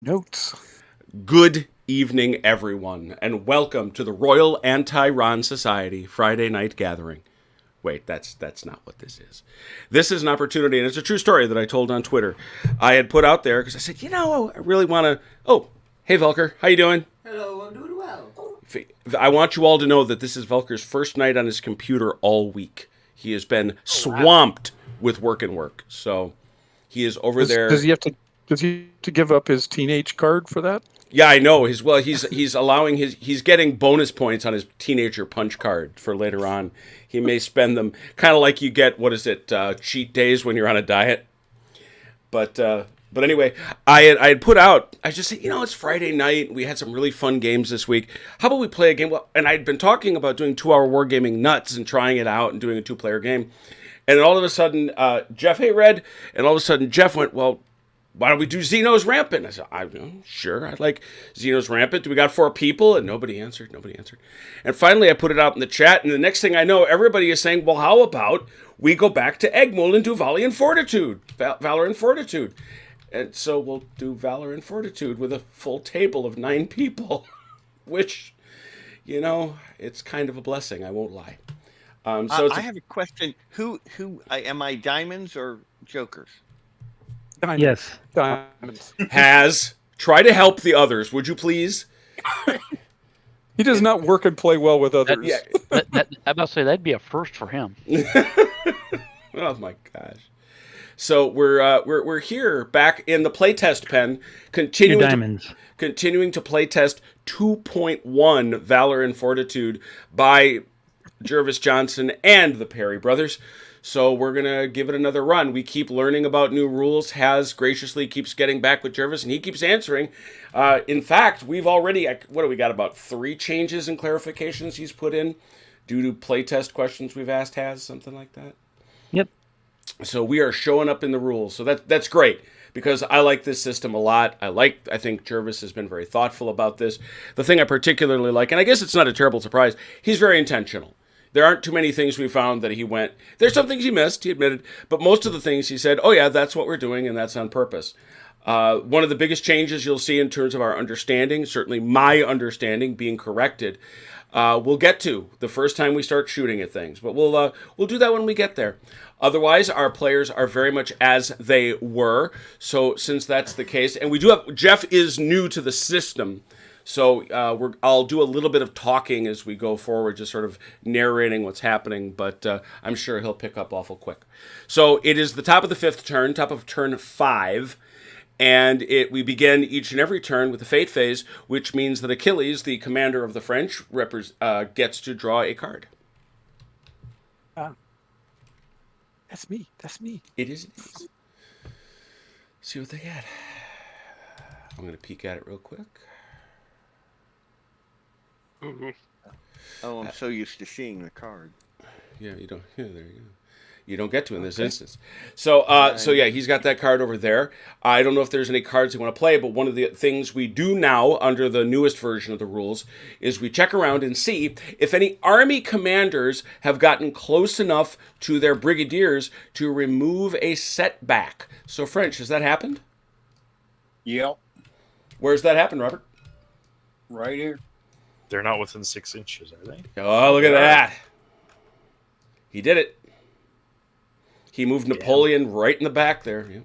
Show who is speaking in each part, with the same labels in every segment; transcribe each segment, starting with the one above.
Speaker 1: Notes.
Speaker 2: Good evening, everyone, and welcome to the Royal Anti-Ron Society Friday Night Gathering. Wait, that's not what this is. This is an opportunity, and it's a true story that I told on Twitter. I had put out there because I said, I really want to. Oh, hey, Velker, how you doing?
Speaker 3: Hello, I'm doing well.
Speaker 2: I want you all to know that this is Velker's first night on his computer all week. He has been swamped with work, so he is over there.
Speaker 1: Does he have to? Does he have to give up his teenage card for that?
Speaker 2: Yeah, I know. He's allowing he's getting bonus points on his teenager punch card for later on. He may spend them kind of like you get cheat days when you're on a diet. But anyway, I had put out. I just said, it's Friday night. We had some really fun games this week. How about we play a game? Well, and I'd been talking about doing 2-hour wargaming nuts and trying it out and doing a 2-player game. And then all of a sudden, Jeff, hey Red, and all of a sudden Jeff went, well, why don't we do Xenos Rampant? I said, sure, I'd like Xenos Rampant. We got 4 people, and nobody answered. And finally, I put it out in the chat, and the next thing I know, everybody is saying, well, how about we go back to Eggmuhl and do Valour and Fortitude? Valour and Fortitude. And so we'll do Valour and Fortitude with a full table of 9 people, which, it's kind of a blessing, I won't lie.
Speaker 3: I have a question. Who am I diamonds or jokers?
Speaker 1: Diamonds.
Speaker 4: Yes.
Speaker 1: Diamonds.
Speaker 2: Has try to help the others, would you please?
Speaker 1: He does not work and play well with others.
Speaker 4: I must say that'd be a first for him.
Speaker 2: Oh my gosh! So we're here back in the playtest pen, continuing to playtest 2.1 Valour and Fortitude by Jervis Johnson and the Perry brothers. So we're going to give it another run. We keep learning about new rules. Has graciously keeps getting back with Jervis, and he keeps answering. In fact, we've already, what do we got, about 3 changes and clarifications he's put in due to playtest questions we've asked, something like that.
Speaker 4: Yep.
Speaker 2: So we are showing up in the rules. So that's great, because I like this system a lot. I think Jervis has been very thoughtful about this. The thing I particularly like, and I guess it's not a terrible surprise, he's very intentional. There aren't too many things we found that he went, there's some things he missed, he admitted, but most of the things he said, oh yeah, that's what we're doing, and that's on purpose. One of the biggest changes you'll see in terms of our understanding, certainly my understanding being corrected, we'll get to the first time we start shooting at things, but we'll do that when we get there. Otherwise, our players are very much as they were, so since that's the case, and we do have, Jeff is new to the system, so I'll do a little bit of talking as we go forward, just sort of narrating what's happening, but I'm sure he'll pick up awful quick. So it is the top of the 5th turn, top of turn 5, and we begin each and every turn with the Fate phase, which means that Achilles, the commander of the French, gets to draw a card.
Speaker 1: That's me.
Speaker 2: It is. See what they got. I'm going to peek at it real quick.
Speaker 3: Mm-hmm. Oh, I'm so used to seeing the card.
Speaker 2: Yeah, you don't. Yeah, there you go. You don't get to in this instance. So yeah, he's got that card over there. I don't know if there's any cards you want to play, but one of the things we do now under the newest version of the rules is we check around and see if any army commanders have gotten close enough to their brigadiers to remove a setback. So, French, has that happened?
Speaker 5: Yep.
Speaker 2: Where's that happened, Robert?
Speaker 5: Right here.
Speaker 6: They're not within 6 inches, are they?
Speaker 2: Oh, look at that. He did it. He moved Napoleon right in the back there. Yeah.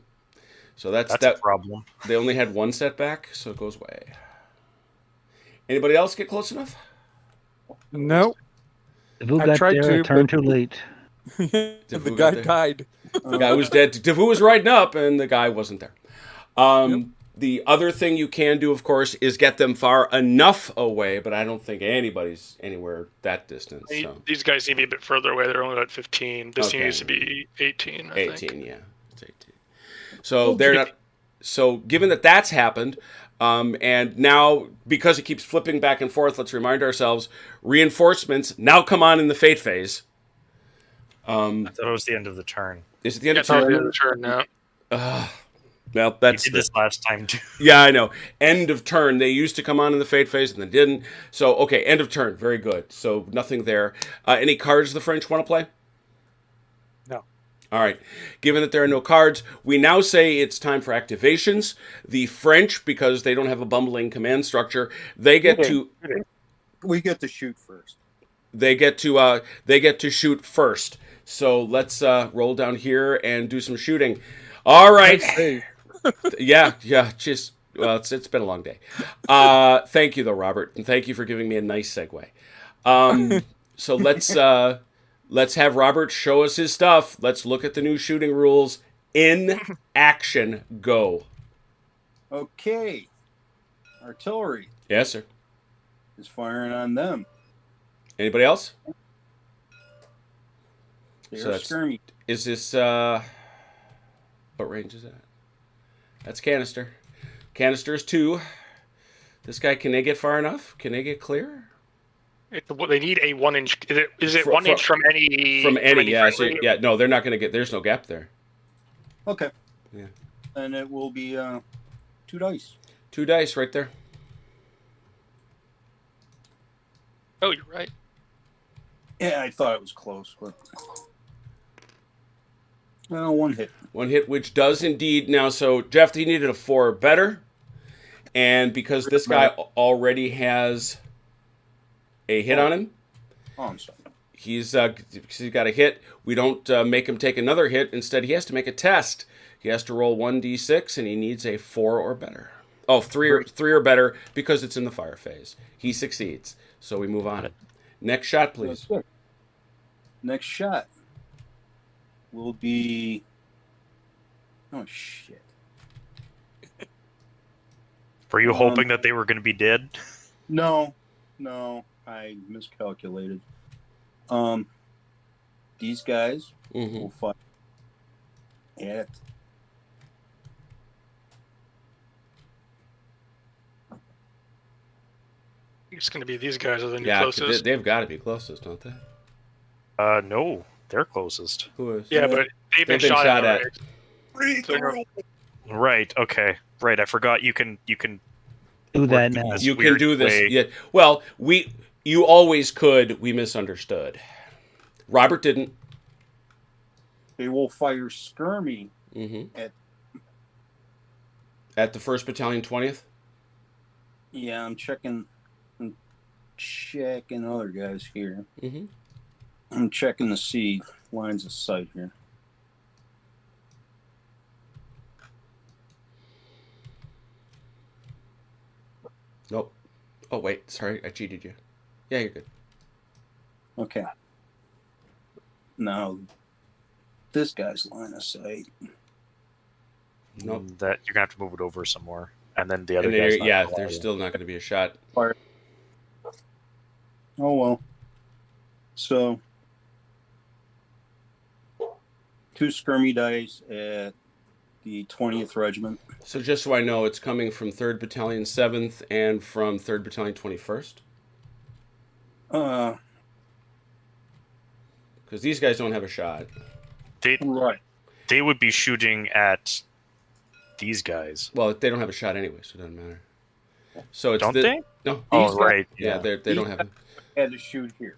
Speaker 2: So that's
Speaker 6: a problem.
Speaker 2: They only had 1 setback, so it goes away. Anybody else get close enough?
Speaker 1: No.
Speaker 4: I tried to, turned too late.
Speaker 1: The guy died.
Speaker 2: The guy was dead. Devu was riding up, and the guy wasn't there. Yep. The other thing you can do, of course, is get them far enough away, but I don't think anybody's anywhere that distance. So.
Speaker 7: These guys need to be a bit further away. They're only about 15. This needs to be 18, I
Speaker 2: 18,
Speaker 7: think.
Speaker 2: Yeah. It's 18. So they're not. So given that that's happened, and now because it keeps flipping back and forth, let's remind ourselves, reinforcements now come on in the Fate phase.
Speaker 6: I thought it was the end of the turn.
Speaker 2: Is it the end of
Speaker 7: the
Speaker 2: turn?
Speaker 7: End of the turn now.
Speaker 2: Well, that's
Speaker 6: we did this last time too.
Speaker 2: Yeah, I know. End of turn. They used to come on in the Fate phase and then didn't. So, okay, end of turn. Very good. So, nothing there. Any cards the French want to play?
Speaker 1: No.
Speaker 2: All right. Given that there are no cards, we now say it's time for activations. The French, because they don't have a bumbling command structure, they get to
Speaker 5: We get to shoot first.
Speaker 2: they get to shoot first. So let's roll down here and do some shooting. All right. yeah. Just well, it's been a long day. Thank you though, Robert, and thank you for giving me a nice segue. So let's have Robert show us his stuff. Let's look at the new shooting rules in action. Go.
Speaker 5: Okay. Artillery
Speaker 2: Yes, sir.
Speaker 5: is firing on them.
Speaker 2: Anybody else?
Speaker 5: They're
Speaker 2: So that's-
Speaker 5: skirmy.
Speaker 2: Is this what range is that? That's canister. Canister is 2. This guy, can they get far enough? Can they get clear?
Speaker 7: They need a 1 inch. Is it
Speaker 2: Fro-
Speaker 7: 1
Speaker 2: fro-
Speaker 7: inch from any?
Speaker 2: From any, yeah. So,
Speaker 7: friendly?
Speaker 2: yeah, no, they're not going to get. There's no gap there.
Speaker 5: Okay.
Speaker 2: Yeah.
Speaker 5: And it will be 2 dice.
Speaker 2: 2 dice right there.
Speaker 7: Oh, you're right.
Speaker 5: Yeah, I thought it was close, but well, 1 hit.
Speaker 2: 1 hit, which does indeed now. So Jeff, he needed a 4 or better, and because this guy already has a hit on him,
Speaker 5: Oh, I'm sorry.
Speaker 2: he's got a hit. We don't make him take another hit. Instead, he has to make a test. He has to roll 1d6, and he needs a 4 or better. Oh, 3 or better, because it's in the fire phase. He succeeds. So we move on. Next shot, please.
Speaker 5: That's good. Next shot will be. Oh shit!
Speaker 6: Were you hoping that they were going to be dead?
Speaker 5: No, I miscalculated. These guys
Speaker 2: Mm-hmm.
Speaker 5: will fight at
Speaker 7: It's going to be these guys are the new
Speaker 2: Yeah,
Speaker 7: closest.
Speaker 2: they've got to be closest, don't they?
Speaker 6: No, they're closest.
Speaker 2: Who is?
Speaker 7: Yeah, but they've been shot at. already. So they're gonna-
Speaker 6: Right. Okay. Right. I forgot you can
Speaker 4: Do that now.
Speaker 6: this
Speaker 2: You can
Speaker 6: weird
Speaker 2: do this.
Speaker 6: way.
Speaker 2: Yeah. Well, you always could. We misunderstood. Robert didn't.
Speaker 5: they will fire skirmy
Speaker 2: Mm-hmm.
Speaker 5: at.
Speaker 2: At the 1st Battalion, 20th.
Speaker 5: Yeah, I'm checking other guys here.
Speaker 2: Mm-hmm.
Speaker 5: I'm checking to see lines of sight here.
Speaker 2: Nope. Oh wait, sorry, I cheated you. Yeah, you're good.
Speaker 5: Okay. Now, this guy's line of sight.
Speaker 2: Nope.
Speaker 6: That you're gonna have to move it over some more, and then the other
Speaker 2: And
Speaker 6: guys.
Speaker 2: there's still not going to be a shot.
Speaker 5: Oh well. So, 2 skirmy dice at the 20th Regiment.
Speaker 2: So just so I know, it's coming from 3rd Battalion, 7th, and from 3rd Battalion, 21st. Because these guys don't have a shot.
Speaker 5: Right.
Speaker 6: They would be shooting at these guys.
Speaker 2: Well, they don't have a shot anyway, so it doesn't matter. So it's
Speaker 6: Don't they?
Speaker 2: No.
Speaker 6: Oh,
Speaker 5: These guys-
Speaker 6: right.
Speaker 2: Yeah, they don't have.
Speaker 5: Had to shoot here.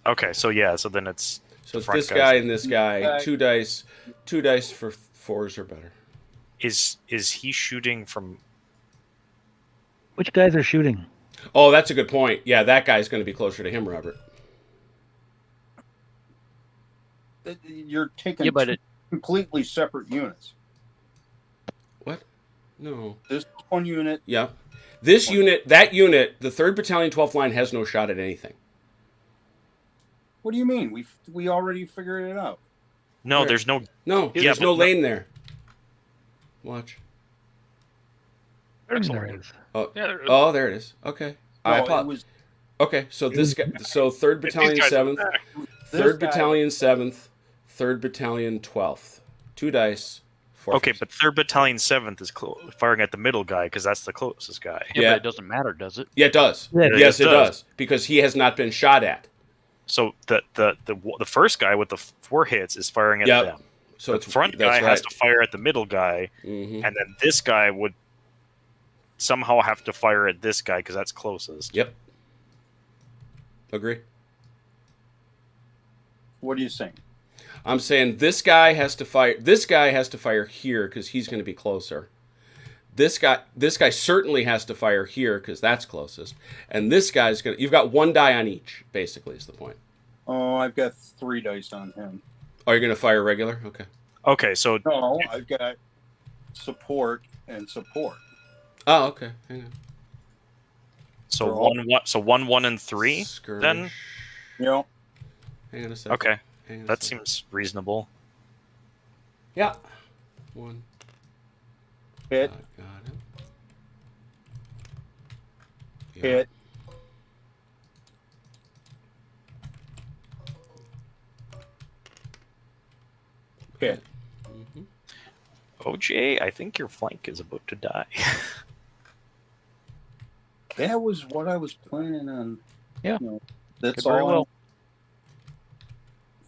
Speaker 6: Okay. So yeah. So then it's
Speaker 2: So it's
Speaker 6: front
Speaker 2: this
Speaker 6: guys.
Speaker 2: guy and this guy.
Speaker 5: Guy.
Speaker 2: 2 dice for 4s or better.
Speaker 6: is he shooting from?
Speaker 4: Which guys are shooting?
Speaker 2: Oh, that's a good point. Yeah, that guy's going to be closer to him, Robert.
Speaker 5: You're taking
Speaker 4: Yeah, but
Speaker 5: 2 completely separate units.
Speaker 2: What? No.
Speaker 5: This one unit.
Speaker 2: Yeah. This unit, the 3rd Battalion, 12th Line has no shot at anything.
Speaker 5: What do you mean? We already figured it out.
Speaker 6: No,
Speaker 2: Where?
Speaker 6: there's no.
Speaker 2: No,
Speaker 6: Yeah,
Speaker 2: there's
Speaker 6: but
Speaker 2: no
Speaker 6: no-
Speaker 2: lane there. Watch.
Speaker 7: There's
Speaker 4: There
Speaker 7: already-
Speaker 4: it is.
Speaker 2: Oh, there it is. Okay. I
Speaker 5: No,
Speaker 2: apologize.
Speaker 5: it was
Speaker 2: Okay, so this guy, so 3rd
Speaker 7: These
Speaker 2: Battalion,
Speaker 7: guys are
Speaker 2: 7th,
Speaker 7: back.
Speaker 5: this
Speaker 2: 3rd
Speaker 5: guy-
Speaker 2: Battalion, 7th, 3rd Battalion, 12th. 2 dice. 4
Speaker 6: Okay,
Speaker 2: faces.
Speaker 6: but 3rd Battalion 7th is firing at the middle guy because that's the closest guy.
Speaker 4: Yeah,
Speaker 2: Yeah.
Speaker 4: but it doesn't matter, does it?
Speaker 2: Yeah, it does.
Speaker 4: Yeah,
Speaker 2: Yes,
Speaker 6: it
Speaker 2: it
Speaker 6: does.
Speaker 2: does. Because he has not been shot at.
Speaker 6: So the first guy with the 4 hits is firing at
Speaker 2: Yep.
Speaker 6: them.
Speaker 2: So
Speaker 6: The
Speaker 2: it's
Speaker 6: front
Speaker 2: that's
Speaker 6: guy
Speaker 2: right.
Speaker 6: has to fire at the middle guy,
Speaker 2: Mhm.
Speaker 6: and then this guy would somehow have to fire at this guy because that's closest.
Speaker 2: Yep. Agree.
Speaker 5: What are you saying?
Speaker 2: I'm saying this guy has to fire. This guy has to fire here because he's going to be closer. This guy certainly has to fire here because that's closest. And this guy's gonna. You've got one die on each. Basically, is the point.
Speaker 5: Oh, I've got 3 dice on him.
Speaker 2: Oh, you're gonna fire regular? Okay.
Speaker 6: Okay, so
Speaker 5: No, I've got support and support.
Speaker 2: Oh, okay. Hang on.
Speaker 6: so
Speaker 5: They're all-
Speaker 6: 1, 1, and 3.
Speaker 2: Skirmish.
Speaker 6: Then?
Speaker 5: You know,
Speaker 2: Hang on a second.
Speaker 6: Okay,
Speaker 2: Hang on a
Speaker 6: that
Speaker 2: second.
Speaker 6: seems reasonable.
Speaker 2: Yeah. 1.
Speaker 5: hit,
Speaker 2: Got him. Yeah.
Speaker 5: hit, hit.
Speaker 2: Mm-hmm.
Speaker 6: OJ, I think your flank is about to die.
Speaker 5: That was what I was planning on.
Speaker 4: Yeah.
Speaker 5: You know, that's
Speaker 4: Could very
Speaker 5: all.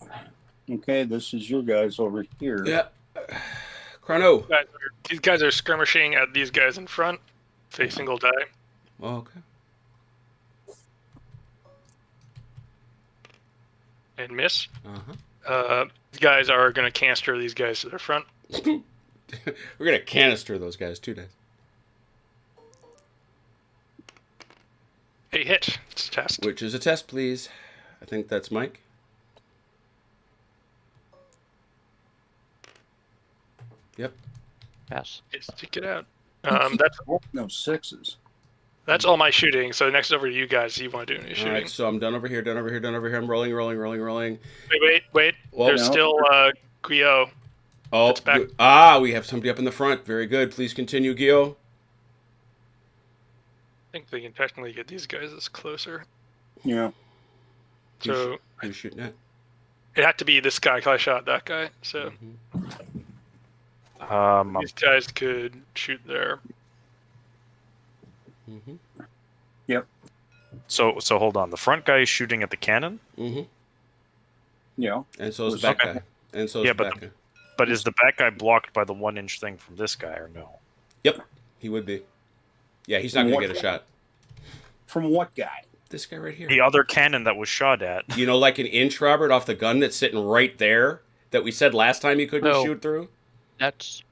Speaker 4: well.
Speaker 5: Okay, this is your guys over here.
Speaker 2: Yeah. Chrono.
Speaker 7: These guys are skirmishing at these guys in front. It's a single die.
Speaker 2: Oh, okay.
Speaker 7: And miss.
Speaker 2: Uh-huh.
Speaker 7: These guys are going to canister these guys to their front.
Speaker 2: We're gonna canister those guys 2 days.
Speaker 7: A hit. It's a test.
Speaker 2: Which is a test, please. I think that's Mike. Yep.
Speaker 4: Pass.
Speaker 7: Stick it out.
Speaker 5: You keep rolling those 6s.
Speaker 7: That's all my shooting. So next over to you guys. You want to do any
Speaker 2: All
Speaker 7: shooting?
Speaker 2: right, so I'm done over here, done over here, done over here. I'm rolling.
Speaker 7: Wait.
Speaker 2: Well,
Speaker 7: There's
Speaker 5: no.
Speaker 7: still Guillot.
Speaker 2: Oh,
Speaker 7: It's back.
Speaker 2: we have somebody up in the front. Very good. Please continue, Gio.
Speaker 7: I think they can technically get these guys this closer.
Speaker 5: Yeah.
Speaker 7: So
Speaker 2: Who's shooting at?
Speaker 7: it had to be this guy 'cause I shot that guy. So these guys could shoot there.
Speaker 2: Mm-hmm.
Speaker 6: So hold on. The front guy is shooting at the cannon,
Speaker 2: Mm-hmm.
Speaker 5: Yeah.
Speaker 2: And so is the back guy. And so is
Speaker 6: Yeah,
Speaker 2: the
Speaker 6: but
Speaker 2: back guy.
Speaker 6: but is the back guy blocked by the 1-inch thing from this guy or no?
Speaker 2: Yep, he would be. Yeah, he's not
Speaker 5: From
Speaker 2: going to
Speaker 5: what
Speaker 2: get a
Speaker 5: guy?
Speaker 2: shot.
Speaker 5: From what guy?
Speaker 2: This guy right here.
Speaker 6: The other cannon that was shot at.
Speaker 2: You know, like an inch, Robert, off the gun that's sitting right there that we said last time you couldn't
Speaker 8: No.
Speaker 2: shoot through?
Speaker 8: That's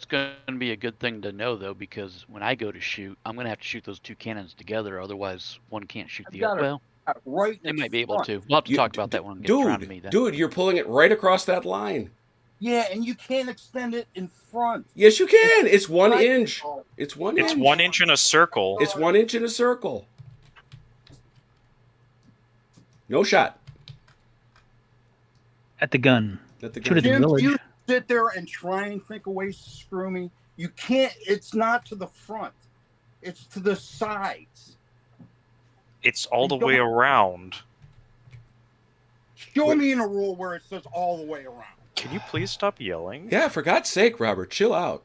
Speaker 8: going to be a good thing to know, though, because when I go to shoot, I'm going to have to shoot those 2 cannons together. Otherwise, one can't shoot
Speaker 5: I've
Speaker 8: the
Speaker 5: got
Speaker 8: other.
Speaker 5: it.
Speaker 8: Well,
Speaker 5: Right.
Speaker 8: they
Speaker 5: in
Speaker 8: might be able
Speaker 5: front.
Speaker 8: to. We'll have to talk about that when it gets around to me. Then.
Speaker 2: Dude, you're pulling it right across that line.
Speaker 5: Yeah, and you can't extend it in front.
Speaker 2: Yes, you can. It's 1
Speaker 5: Right.
Speaker 2: inch. It's 1
Speaker 6: It's
Speaker 2: inch.
Speaker 6: 1 inch in a circle.
Speaker 2: It's 1 inch in a circle. No shot.
Speaker 4: At the gun.
Speaker 2: At the
Speaker 4: Shoot
Speaker 2: gun.
Speaker 4: at the
Speaker 5: Jim,
Speaker 4: village.
Speaker 5: you sit there and try and think of ways to screw me. You can't. It's not to the front. It's to the sides.
Speaker 6: It's all the
Speaker 5: don't-
Speaker 6: way around.
Speaker 5: Show me in a rule where it says all the way around.
Speaker 6: Can you please stop yelling?
Speaker 2: Yeah, for God's sake, Robert, chill out.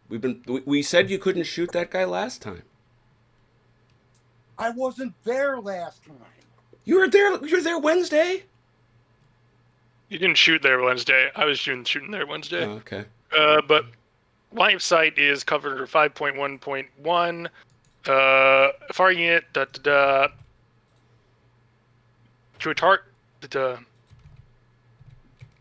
Speaker 2: We said you couldn't shoot that guy last time.
Speaker 5: I wasn't there last time.
Speaker 2: You were there. You were there Wednesday.
Speaker 7: You didn't shoot there Wednesday. I was shooting there Wednesday.
Speaker 2: Oh, okay.
Speaker 7: But line of sight is covered under 5.1.1. Fire unit. To a target.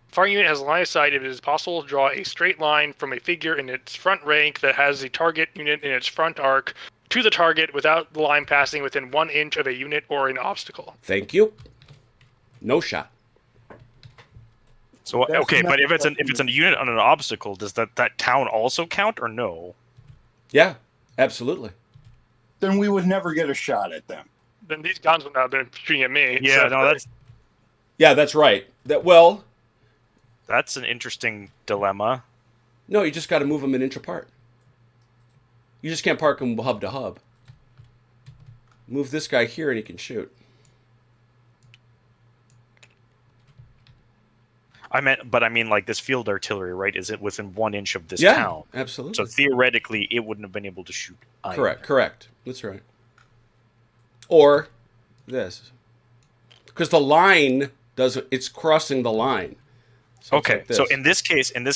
Speaker 7: Fire unit has line of sight if it is possible to draw a straight line from a figure in its front rank that has the target unit in its front arc to the target without the line passing within 1 inch of a unit or an obstacle.
Speaker 2: Thank you. No shot.
Speaker 6: So
Speaker 5: That's
Speaker 6: okay,
Speaker 5: not-
Speaker 6: but if it's a unit on an obstacle, does that town also count or no?
Speaker 2: Yeah, absolutely.
Speaker 5: Then we would never get a shot at them.
Speaker 7: Then these guns would not have been shooting at me.
Speaker 6: Yeah,
Speaker 7: so-
Speaker 6: no,
Speaker 2: Yeah, that's right.
Speaker 6: that's an interesting dilemma.
Speaker 2: No, you just got to move them an inch apart. You just can't park them hub to hub. Move this guy here and he can shoot.
Speaker 6: I mean, like this field artillery, right? Is it within 1 inch of this
Speaker 2: Yeah,
Speaker 6: town?
Speaker 2: absolutely.
Speaker 6: So theoretically, it wouldn't have been able to shoot. either.
Speaker 2: Correct. That's right. Or this. Because the line it's crossing the line. So it's
Speaker 6: Okay,
Speaker 2: like this.
Speaker 6: so in this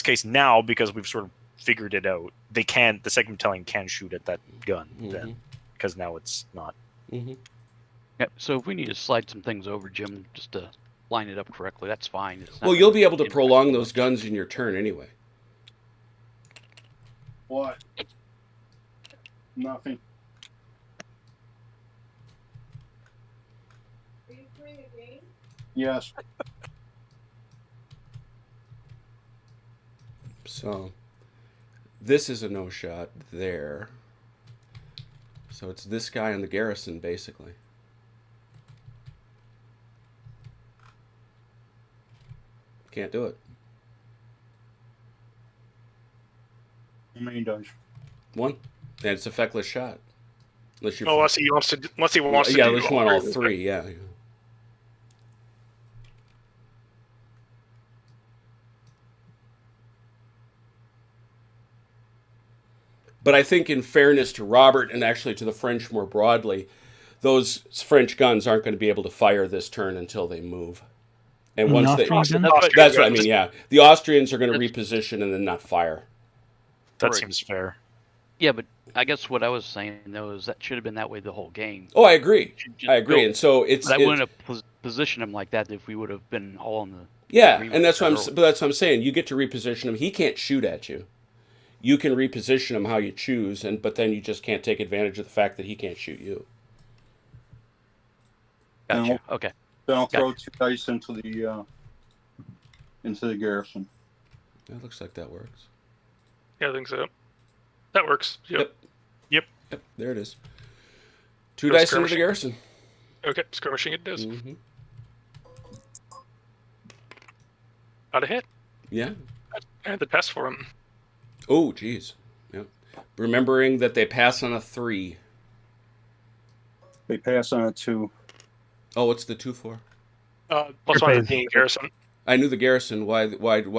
Speaker 6: case now, because we've sort of figured it out, the second battalion can shoot at that gun then, because now it's not.
Speaker 2: Mm-hmm.
Speaker 8: Yeah, so if we need to slide some things over, Jim, just to line it up correctly, that's fine. It's not
Speaker 2: Well, you'll
Speaker 8: gonna
Speaker 2: be able to
Speaker 8: impact
Speaker 2: prolong
Speaker 8: the-
Speaker 2: those guns in your turn anyway.
Speaker 5: What? Nothing.
Speaker 9: Are you playing a game?
Speaker 5: Yes.
Speaker 2: So this is a no shot there. So it's this guy on the garrison, basically. Can't do it.
Speaker 5: How many dice?
Speaker 2: One. And it's a feckless shot. Unless you
Speaker 7: Unless he wants to. Unless he wants to.
Speaker 2: yeah,
Speaker 7: do
Speaker 2: unless you want all
Speaker 7: three.
Speaker 2: three, yeah. But I think in fairness to Robert and actually to the French more broadly, those French guns aren't going to be able to fire this turn until they move. And
Speaker 4: The
Speaker 2: once they
Speaker 4: Austrian guns?
Speaker 2: that's what I mean, yeah. The Austrians are going to reposition and then not fire.
Speaker 6: That
Speaker 8: Right.
Speaker 6: seems fair.
Speaker 8: Yeah, but I guess what I was saying though is that should have been that way the whole game.
Speaker 2: Oh, I agree.
Speaker 8: Should just
Speaker 2: I agree.
Speaker 8: go-
Speaker 2: And so it's
Speaker 8: That wouldn't have positioned him like that if we would have been all on the.
Speaker 2: yeah,
Speaker 8: agreement
Speaker 2: and that's what
Speaker 8: early.
Speaker 2: but that's what I'm saying. You get to reposition him. He can't shoot at you. You can reposition him how you choose, but then you just can't take advantage of the fact that he can't shoot you.
Speaker 8: Gotcha.
Speaker 5: No.
Speaker 8: Okay.
Speaker 5: Then I'll
Speaker 8: Got
Speaker 5: throw 2 dice into the garrison.
Speaker 2: It looks like that works.
Speaker 7: Yeah, I think so. That works. Yep.
Speaker 6: Yep.
Speaker 2: Yep, there it is. 2
Speaker 7: Go
Speaker 2: dice into the
Speaker 7: skirmishing.
Speaker 2: garrison.
Speaker 7: Okay, skirmishing it does.
Speaker 2: Mm-hmm.
Speaker 7: Got a hit.
Speaker 2: Yeah.
Speaker 7: I had the test for him.
Speaker 2: Oh, geez. Yep. Remembering that they pass on a 3.
Speaker 5: They pass on a 2.
Speaker 2: Oh, what's the 2 for?
Speaker 7: Plus
Speaker 4: Fire
Speaker 7: one
Speaker 4: phase.
Speaker 7: being garrison.
Speaker 2: I knew the garrison. Why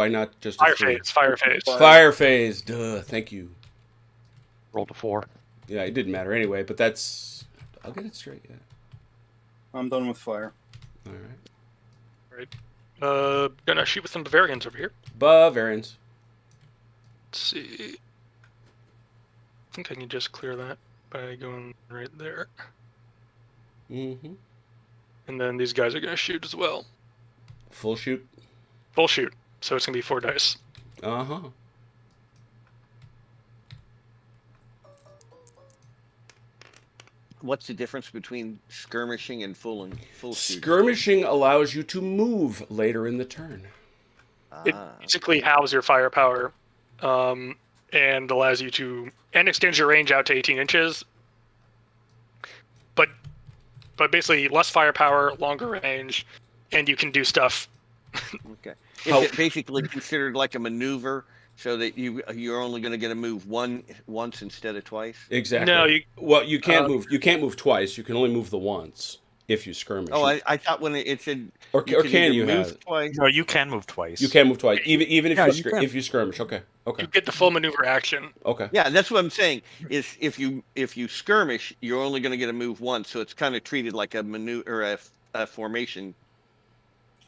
Speaker 2: not just a
Speaker 7: Fire
Speaker 2: 3?
Speaker 7: phase. Fire phase.
Speaker 2: Fire phase. Duh. Thank you.
Speaker 8: Rolled a 4.
Speaker 2: Yeah, it didn't matter anyway, but that's... I'll get it straight, yeah.
Speaker 5: I'm done with fire.
Speaker 2: All right.
Speaker 7: Gonna shoot with some Bavarians over here.
Speaker 2: Bavarians.
Speaker 7: Let's see. I think I can just clear that by going right there.
Speaker 2: Mm-hmm.
Speaker 7: And then these guys are gonna shoot as well.
Speaker 2: Full shoot.
Speaker 7: Full shoot. So it's gonna be 4 dice.
Speaker 2: Uh-huh.
Speaker 3: What's the difference between skirmishing and full shooting?
Speaker 2: Skirmishing allows you to move later in the turn.
Speaker 7: It basically halves your firepower, and allows you to extends your range out to 18 inches. But basically less firepower, longer range, and you can do stuff.
Speaker 3: Okay. Is it basically considered like a maneuver, so that you're only going to get a move once instead of twice?
Speaker 2: Exactly.
Speaker 7: No,
Speaker 2: you can't move. You can't move twice. You can only move the once if you skirmish.
Speaker 3: Oh, I thought when it said
Speaker 2: or can
Speaker 3: either
Speaker 2: you
Speaker 3: move
Speaker 2: have?
Speaker 3: twice.
Speaker 6: No, you can move twice.
Speaker 2: You can move twice, even if
Speaker 1: Yeah,
Speaker 2: you
Speaker 1: you can.
Speaker 2: if you skirmish. Okay. Okay.
Speaker 7: You get the full maneuver action.
Speaker 2: Okay.
Speaker 3: Yeah, that's what I'm saying. Is if you skirmish, you're only going to get a move once, so it's kind of treated like a maneuver or a formation.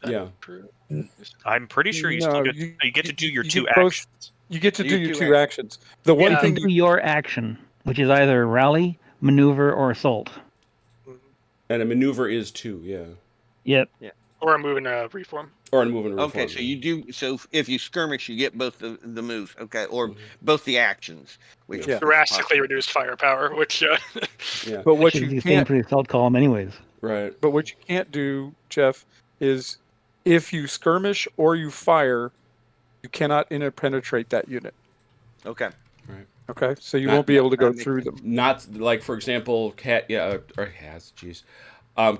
Speaker 2: Yeah.
Speaker 6: I'm pretty sure you
Speaker 1: No,
Speaker 6: still get
Speaker 1: you-
Speaker 6: you get to do your
Speaker 1: you
Speaker 6: 2
Speaker 1: get both-
Speaker 6: actions.
Speaker 1: You get to do
Speaker 3: You
Speaker 1: your
Speaker 3: do
Speaker 1: 2 actions. The one
Speaker 4: You
Speaker 1: thing
Speaker 4: can do your action, which is either rally, maneuver, or assault.
Speaker 2: And a maneuver is 2. Yeah.
Speaker 4: Yep.
Speaker 7: Or a move in a reform.
Speaker 2: Or a move and a reform.
Speaker 3: Okay, so you do. So if you skirmish, you get both the moves. Okay, or
Speaker 2: Mhm.
Speaker 3: both the actions. Which
Speaker 1: Yeah.
Speaker 3: is
Speaker 7: Drastically
Speaker 3: possible.
Speaker 7: reduced firepower, which
Speaker 2: Yeah.
Speaker 1: but what
Speaker 4: Should
Speaker 1: you
Speaker 4: be the same
Speaker 1: can't
Speaker 4: for the assault column, anyways.
Speaker 2: Right.
Speaker 1: but what you can't do, Jeff, is if you skirmish or you fire, you cannot interpenetrate that unit.
Speaker 3: Okay.
Speaker 1: Okay, so you
Speaker 2: Not-
Speaker 1: won't be able to go
Speaker 3: that makes
Speaker 1: through them.
Speaker 2: Not like, for example, or has. Jeez.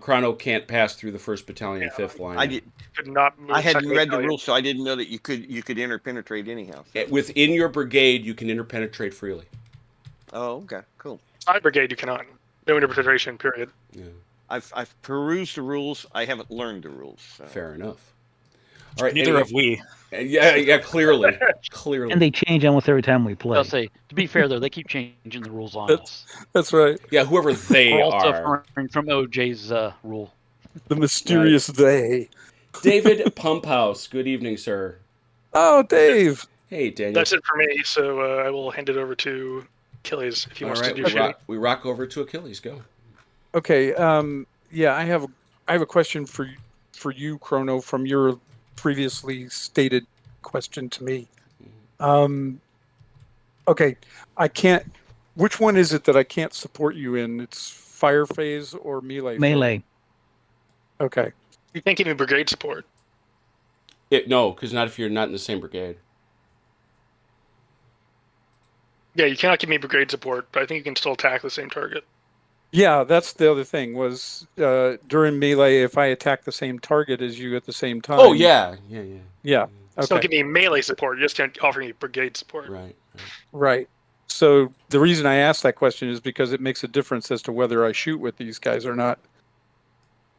Speaker 2: Chrono can't pass through the 1st Battalion,
Speaker 7: Yeah,
Speaker 2: 5th line.
Speaker 7: could not move.
Speaker 3: I hadn't
Speaker 7: second
Speaker 3: read the
Speaker 7: battalion.
Speaker 3: rules, so I didn't know that you could interpenetrate anyhow. So-
Speaker 2: Within your brigade, you can interpenetrate freely.
Speaker 3: Oh, okay, cool.
Speaker 7: Side brigade, you cannot. No interpretation. Period.
Speaker 2: Yeah.
Speaker 3: I've perused the rules. I haven't learned the rules. So.
Speaker 2: Fair enough. All right.
Speaker 6: Neither
Speaker 2: anyway.
Speaker 6: have we.
Speaker 2: Yeah, clearly. Clearly.
Speaker 4: And they change almost every time we play.
Speaker 8: I'll say, to be fair though, they keep changing the rules on
Speaker 1: That's-
Speaker 8: us.
Speaker 1: That's right.
Speaker 2: Yeah, whoever they
Speaker 8: We're all
Speaker 2: are.
Speaker 8: suffering from OJ's rule.
Speaker 1: The mysterious they.
Speaker 2: David Pumphouse. Good evening, sir.
Speaker 1: Oh, Dave.
Speaker 2: Hey, Daniel.
Speaker 7: That's it for me. So I will hand it over to Achilles if he
Speaker 2: All
Speaker 7: wants
Speaker 2: right,
Speaker 7: to do
Speaker 2: we
Speaker 7: shooting.
Speaker 2: rock over to Achilles. Go.
Speaker 1: Okay. Yeah, I have a question for you, Chrono, from your previously stated question to me. Okay, I can't. Which one is it that I can't support you in? It's fire phase or melee phase?
Speaker 4: Melee.
Speaker 1: Okay.
Speaker 7: You can't give me brigade support.
Speaker 2: No, because not if you're not in the same brigade.
Speaker 7: Yeah, you cannot give me brigade support, but I think you can still attack the same target.
Speaker 1: Yeah, that's the other thing was during melee, if I attack the same target as you at the same time.
Speaker 2: Oh yeah.
Speaker 1: Yeah.
Speaker 7: Still
Speaker 1: Okay.
Speaker 7: give me melee support. You just can't offer me brigade support.
Speaker 2: Right.
Speaker 1: Right. So the reason I asked that question is because it makes a difference as to whether I shoot with these guys or not.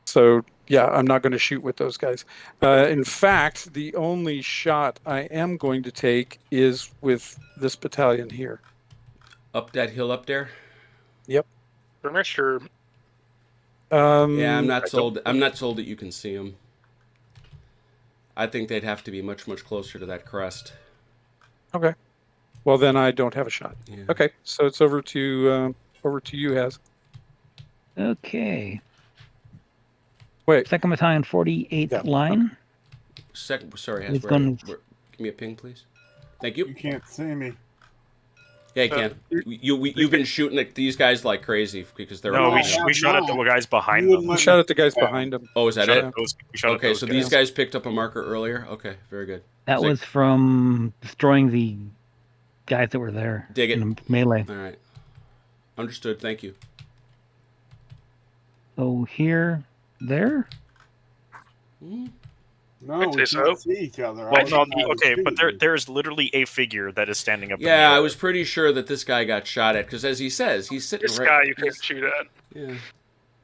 Speaker 1: So yeah, I'm not going to shoot with those guys. In fact, the only shot I am going to take is with this battalion here.
Speaker 2: Up that hill up there.
Speaker 1: Yep.
Speaker 7: I'm not sure.
Speaker 2: Yeah, I'm not sold. I'm not sold that you can see them. I think they'd have to be much closer to that crest.
Speaker 1: Okay. Well, then I don't have a shot.
Speaker 2: Yeah.
Speaker 1: Okay, so it's over to you, Haz.
Speaker 4: Okay.
Speaker 1: Wait.
Speaker 4: Second Battalion, 48th
Speaker 1: Yeah.
Speaker 4: line.
Speaker 2: Sorry,
Speaker 4: It's
Speaker 2: Haz,
Speaker 4: gonna-
Speaker 2: give me a ping, please. Thank you.
Speaker 5: You can't see me.
Speaker 2: Yeah, you can. You've been shooting at these guys like crazy because they're.
Speaker 6: No,
Speaker 5: Oh,
Speaker 6: we shot at the guys behind
Speaker 5: You wouldn't
Speaker 6: them.
Speaker 5: let
Speaker 1: We
Speaker 5: me-
Speaker 1: shot at the guys behind him.
Speaker 2: Oh, is that
Speaker 6: Shot
Speaker 2: it?
Speaker 6: at those- we shot at
Speaker 2: Okay,
Speaker 6: those
Speaker 2: so
Speaker 6: guys.
Speaker 2: these guys picked up a marker earlier. Okay, very good.
Speaker 4: That
Speaker 2: Sick.
Speaker 4: was from destroying the guys that were there.
Speaker 2: Dig it.
Speaker 4: In the melee.
Speaker 2: All right. Understood. Thank you.
Speaker 4: So here, there.
Speaker 5: No,
Speaker 7: I'd
Speaker 5: we
Speaker 7: say
Speaker 5: can't
Speaker 7: so.
Speaker 5: see each other.
Speaker 6: Well,
Speaker 5: I
Speaker 6: no,
Speaker 5: don't know
Speaker 6: okay,
Speaker 5: how to
Speaker 6: but
Speaker 5: see you.
Speaker 6: there's literally a figure that is standing up. in the
Speaker 2: Yeah, I
Speaker 6: air.
Speaker 2: was pretty sure that this guy got shot at because, as he says, he's sitting
Speaker 7: This
Speaker 2: right.
Speaker 7: guy you couldn't shoot at.
Speaker 2: Yeah.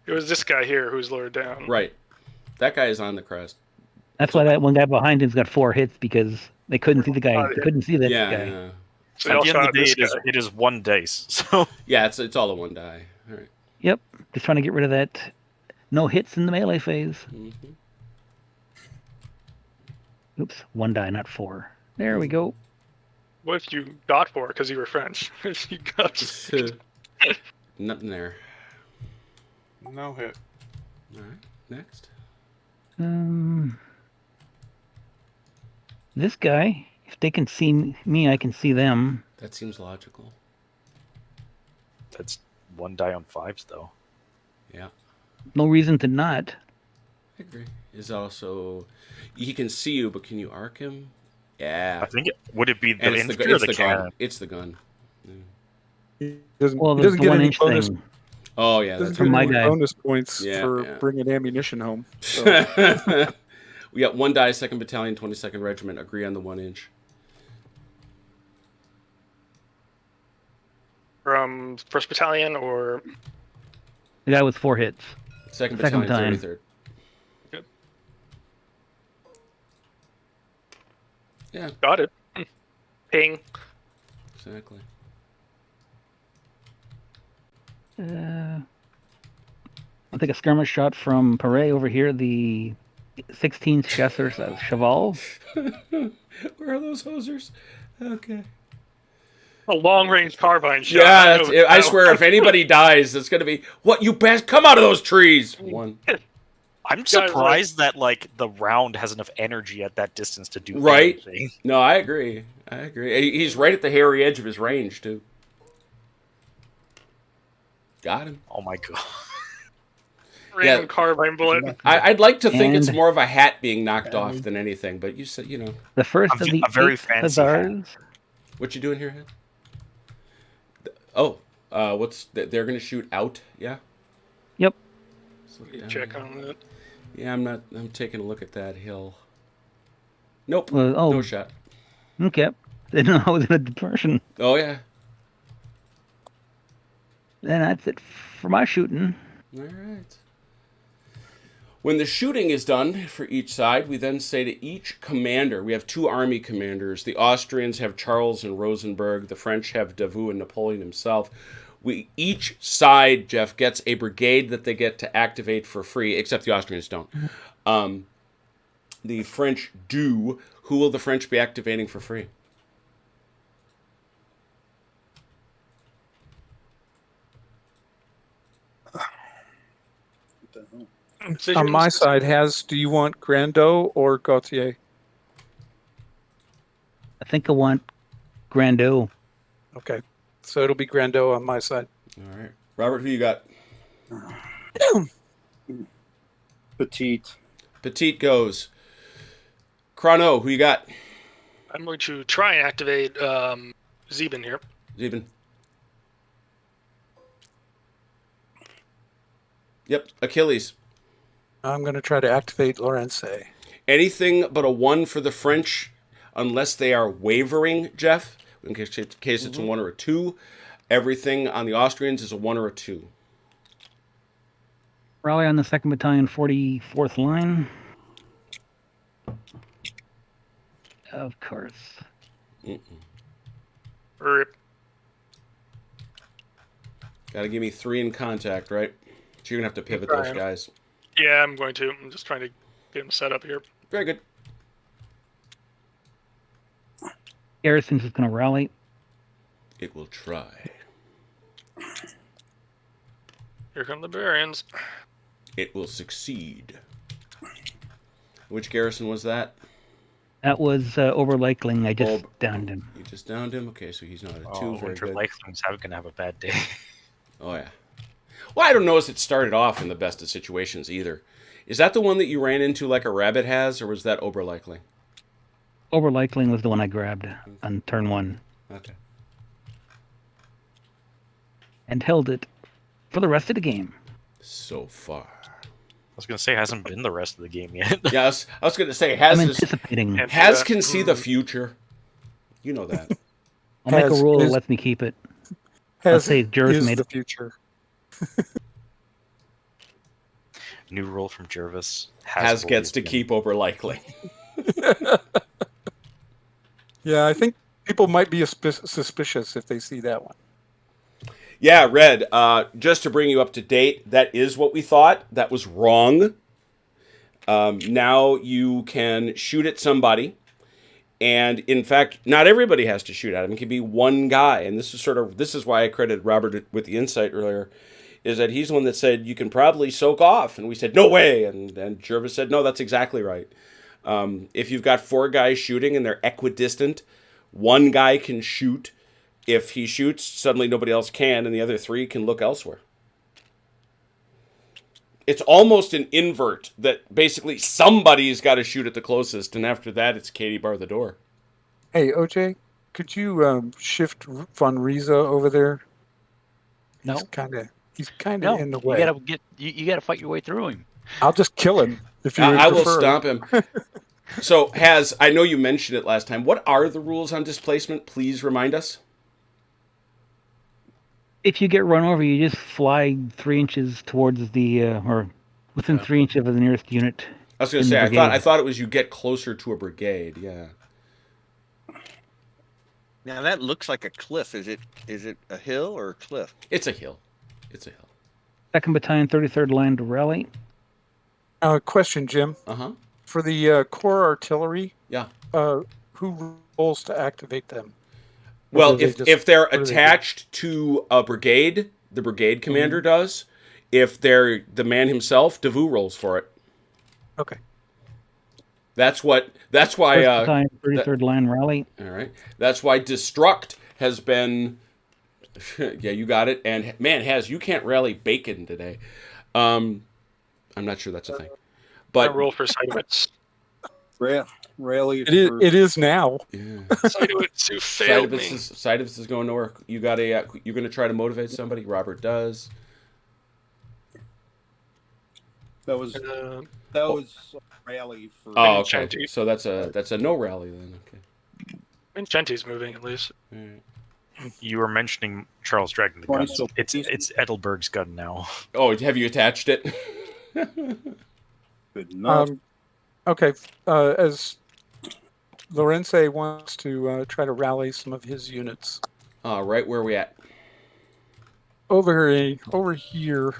Speaker 7: It was this guy here who was lowered down.
Speaker 2: Right. That guy is on the crest.
Speaker 4: That's why that one guy behind him's got 4 hits because they couldn't see the guy.
Speaker 7: Oh,
Speaker 4: They
Speaker 7: yeah.
Speaker 4: couldn't see that
Speaker 2: Yeah.
Speaker 4: guy.
Speaker 2: Yeah.
Speaker 7: So they
Speaker 6: At
Speaker 7: all
Speaker 6: the end
Speaker 7: shot
Speaker 6: of
Speaker 7: at
Speaker 6: the day,
Speaker 7: this guy.
Speaker 6: it is one dice. So
Speaker 2: Yeah. It's all a one die. All right.
Speaker 4: Yep. Just trying to get rid of that. No hits in the melee phase.
Speaker 2: Mm-hmm.
Speaker 4: Oops, 1 die, not 4. There we go.
Speaker 7: What if you got 4 because you were French? If you got
Speaker 2: Nothing there.
Speaker 5: No hit.
Speaker 2: All right. Next.
Speaker 4: This guy, if they can see me, I can see them.
Speaker 2: That seems logical.
Speaker 6: that's one die on 5s, though.
Speaker 2: Yeah.
Speaker 4: No reason to not.
Speaker 2: I agree. Is also, he can see you, but can you arc him? Yeah.
Speaker 6: I think would it be the
Speaker 2: And it's the,
Speaker 6: infantry or
Speaker 2: it's
Speaker 6: the
Speaker 2: the gun.
Speaker 6: cannon?
Speaker 2: It's the gun.
Speaker 1: He doesn't,
Speaker 4: Well,
Speaker 1: he
Speaker 4: there's
Speaker 1: doesn't
Speaker 4: the
Speaker 1: get
Speaker 4: 1
Speaker 1: any
Speaker 4: inch
Speaker 1: bonus.
Speaker 4: thing.
Speaker 2: Oh yeah,
Speaker 1: Doesn't
Speaker 2: that's
Speaker 1: get
Speaker 4: from my
Speaker 1: any
Speaker 4: guy.
Speaker 1: bonus points
Speaker 2: Yeah,
Speaker 1: for
Speaker 2: yeah.
Speaker 1: bringing ammunition home. So.
Speaker 2: We got 1 die, 2nd Battalion, 22nd Regiment. Agree on the 1 inch.
Speaker 7: from 1st Battalion or
Speaker 4: The guy with 4 hits.
Speaker 2: 2nd
Speaker 4: Second
Speaker 2: Battalion,
Speaker 4: battalion.
Speaker 2: 33rd.
Speaker 7: Yep.
Speaker 2: Yeah,
Speaker 7: got it. Ping.
Speaker 2: exactly.
Speaker 4: I'll take a skirmish shot from Paray over here, the 16th Chasseurs Cheval.
Speaker 2: Where are those hosers? Okay.
Speaker 7: A long range carbine shot.
Speaker 2: Yeah,
Speaker 7: know
Speaker 2: I
Speaker 7: that
Speaker 2: swear,
Speaker 7: one.
Speaker 2: if anybody dies, it's gonna be what you best come out of those trees. 1.
Speaker 6: I'm
Speaker 7: Guys,
Speaker 6: surprised that like the round has enough energy at that distance to do
Speaker 2: Right.
Speaker 6: anything.
Speaker 2: No, I agree. I agree. He's right at the hairy edge of his range too. Got him.
Speaker 6: Oh my god.
Speaker 7: Random
Speaker 2: Yeah.
Speaker 7: carbine bullet.
Speaker 2: I'd like to think it's
Speaker 4: And-
Speaker 2: more of a hat being knocked off than anything, but you said,
Speaker 4: The first
Speaker 6: A
Speaker 4: of the
Speaker 6: a very
Speaker 4: 8
Speaker 6: fancy hat.
Speaker 4: Hussars.
Speaker 2: what you doing here, Head? Oh, they're gonna shoot out? Yeah.
Speaker 4: Yep.
Speaker 2: Slow down.
Speaker 7: Check on that.
Speaker 2: Yeah, I'm taking a look at that hill. Nope.
Speaker 4: Well, oh.
Speaker 2: No shot.
Speaker 4: Okay. Didn't know I was in a depression.
Speaker 2: Oh yeah.
Speaker 4: Then that's it for my shooting.
Speaker 2: All right. When the shooting is done for each side, we then say to each commander, we have 2 army commanders. The Austrians have Charles and Rosenberg. The French have Davout and Napoleon himself. Each side, Jeff, gets a brigade that they get to activate for free, except the Austrians don't. The French do. Who will the French be activating for free?
Speaker 5: What the hell?
Speaker 1: On my
Speaker 7: Decisions?
Speaker 1: side, do you want Grando or Gautier?
Speaker 4: I think I want Grando.
Speaker 1: Okay. So it'll be Grando on my side.
Speaker 2: All right. Robert, who you got?
Speaker 5: Petite.
Speaker 2: Petite goes. Chrono, who you got?
Speaker 7: I'm going to try and activate Zeben here.
Speaker 2: Zeben. Yep. Achilles.
Speaker 1: I'm going to try to activate Lorence.
Speaker 2: Anything but a 1 for the French, unless they are wavering, Jeff. In case it's a 1 or a 2. Everything on the Austrians is a 1 or a 2.
Speaker 4: Rally on the 2nd Battalion, 44th line. Of course.
Speaker 7: Rip.
Speaker 2: Gotta give me 3 in contact, right? So you're gonna have to pivot
Speaker 7: Keep
Speaker 2: those
Speaker 7: trying.
Speaker 2: guys.
Speaker 7: Yeah, I'm going to. I'm just trying to get him set up here.
Speaker 2: Very good.
Speaker 4: Garrison's just going to rally.
Speaker 2: It will try.
Speaker 7: Here come the Bavarians.
Speaker 2: It will succeed. Which garrison was that?
Speaker 4: That was Oberleichling. I just
Speaker 2: Oh,
Speaker 4: downed him.
Speaker 2: You just downed him? Okay, so he's not a 2.
Speaker 6: Oh,
Speaker 2: Very
Speaker 6: Winter
Speaker 2: good.
Speaker 6: Lifeling's gonna have a bad day.
Speaker 2: Oh, yeah. Well, I don't know if it started off in the best of situations either. Is that the one that you ran into like a rabbit has, or was that Oberleichling?
Speaker 4: Oberleichling was the one I grabbed on turn 1
Speaker 2: Okay.
Speaker 4: and held it for the rest of the game.
Speaker 2: So far.
Speaker 6: I was gonna say, hasn't been the rest of the game yet.
Speaker 2: Yeah, I was going to say,
Speaker 4: I'm anticipating.
Speaker 7: And,
Speaker 2: Has can see the future. You know that.
Speaker 4: I'll make a
Speaker 1: Has
Speaker 4: rule that
Speaker 1: is-
Speaker 4: lets me keep it.
Speaker 1: Has
Speaker 4: say Jervis
Speaker 1: is
Speaker 4: made
Speaker 1: the
Speaker 4: it.
Speaker 1: future.
Speaker 6: New rule from Jervis.
Speaker 2: Has gets to keep Oberleichling.
Speaker 1: Yeah, I think people might be suspicious if they see that one.
Speaker 2: Yeah, Red, just to bring you up to date, that is what we thought. That was wrong. Now you can shoot at somebody. And in fact, not everybody has to shoot at him. It can be one guy. And this is why I credited Robert with the insight earlier, is that he's the one that said, you can probably soak off. And we said, no way. And Jervis said, no, that's exactly right. If you've got 4 guys shooting and they're equidistant, one guy can shoot. If he shoots, suddenly nobody else can, and the other 3 can look elsewhere. It's almost an invert that basically somebody's got to shoot at the closest, and after that, it's Katie bar the door.
Speaker 1: Hey, OJ, could you shift Von Riesa over there?
Speaker 8: No.
Speaker 1: He's kind
Speaker 8: No,
Speaker 1: of in the
Speaker 8: you
Speaker 1: way.
Speaker 8: gotta fight your way through him.
Speaker 1: I'll just kill him if you
Speaker 2: I will
Speaker 1: prefer.
Speaker 2: stomp him. So, I know you mentioned it last time. What are the rules on displacement? Please remind us.
Speaker 4: If you get run over, you just fly 3 inches towards the, or within 3 inches of the nearest unit.
Speaker 2: I was going to
Speaker 4: in
Speaker 2: say,
Speaker 4: the
Speaker 2: I
Speaker 4: brigade.
Speaker 2: thought it was you get closer to a brigade. Yeah.
Speaker 3: Now that looks like a cliff. Is it a hill or a cliff?
Speaker 2: It's a hill. It's a hill.
Speaker 4: 2nd Battalion, 33rd Line to rally.
Speaker 1: Question, Jim.
Speaker 2: Uh-huh.
Speaker 1: For the core artillery,
Speaker 2: Yeah.
Speaker 1: who rolls to activate them? Or
Speaker 2: Well,
Speaker 1: do they
Speaker 2: if they're
Speaker 1: what do they do?
Speaker 2: attached to a brigade, the brigade commander does. If they're the man himself, Davout rolls for it.
Speaker 1: Okay.
Speaker 2: That's why
Speaker 4: 1st Battalion, 33rd Line rally.
Speaker 2: all right. That's why Destruct has been yeah, you got it. And man, you can't rally bacon today. I'm not sure that's a thing.
Speaker 7: I
Speaker 2: But
Speaker 7: roll for Sidewits.
Speaker 5: Rally.
Speaker 1: It is now.
Speaker 2: yeah.
Speaker 7: Sidewits who failed me.
Speaker 2: Sidevitz is going nowhere. You're going to try to motivate somebody. Robert does.
Speaker 5: That was
Speaker 7: Uh,
Speaker 5: rally for.
Speaker 2: Oh, okay.
Speaker 7: Chanty.
Speaker 2: So that's a no rally then. Okay.
Speaker 7: Vincenti's moving at least.
Speaker 2: All right.
Speaker 6: You were mentioning Charles Dragon the
Speaker 5: Twenty,
Speaker 6: gun.
Speaker 5: so
Speaker 6: It's
Speaker 5: please-
Speaker 6: Edelberg's gun now.
Speaker 2: Oh, have you attached it?
Speaker 5: Good enough.
Speaker 1: Okay. As Lorence wants to try to rally some of his units
Speaker 2: Right where we at?
Speaker 1: over here.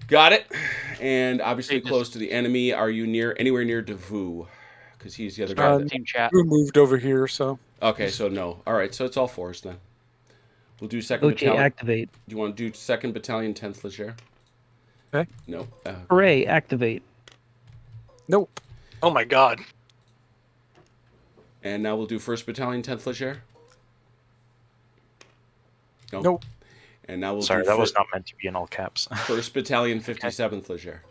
Speaker 2: Got it. And obviously
Speaker 8: Hey, just-
Speaker 2: close to the enemy. Are you anywhere near Davout? Because he's the other guy.
Speaker 4: Um,
Speaker 8: Team chat.
Speaker 1: Who moved over here? So
Speaker 2: Okay, so no. All right, so it's all 4s then. We'll do 2nd
Speaker 4: OJ
Speaker 2: Battalion.
Speaker 4: activate.
Speaker 2: Do you want to do 2nd Battalion, 10th Leger?
Speaker 1: Okay.
Speaker 2: No.
Speaker 4: Hooray, activate.
Speaker 1: Nope.
Speaker 7: Oh my god.
Speaker 2: And now we'll do 1st Battalion, 10th Leger.
Speaker 1: Nope.
Speaker 2: And now we'll
Speaker 6: Sorry,
Speaker 2: do
Speaker 6: that was not meant to be in all caps.
Speaker 2: 1st Battalion, 57th Leger.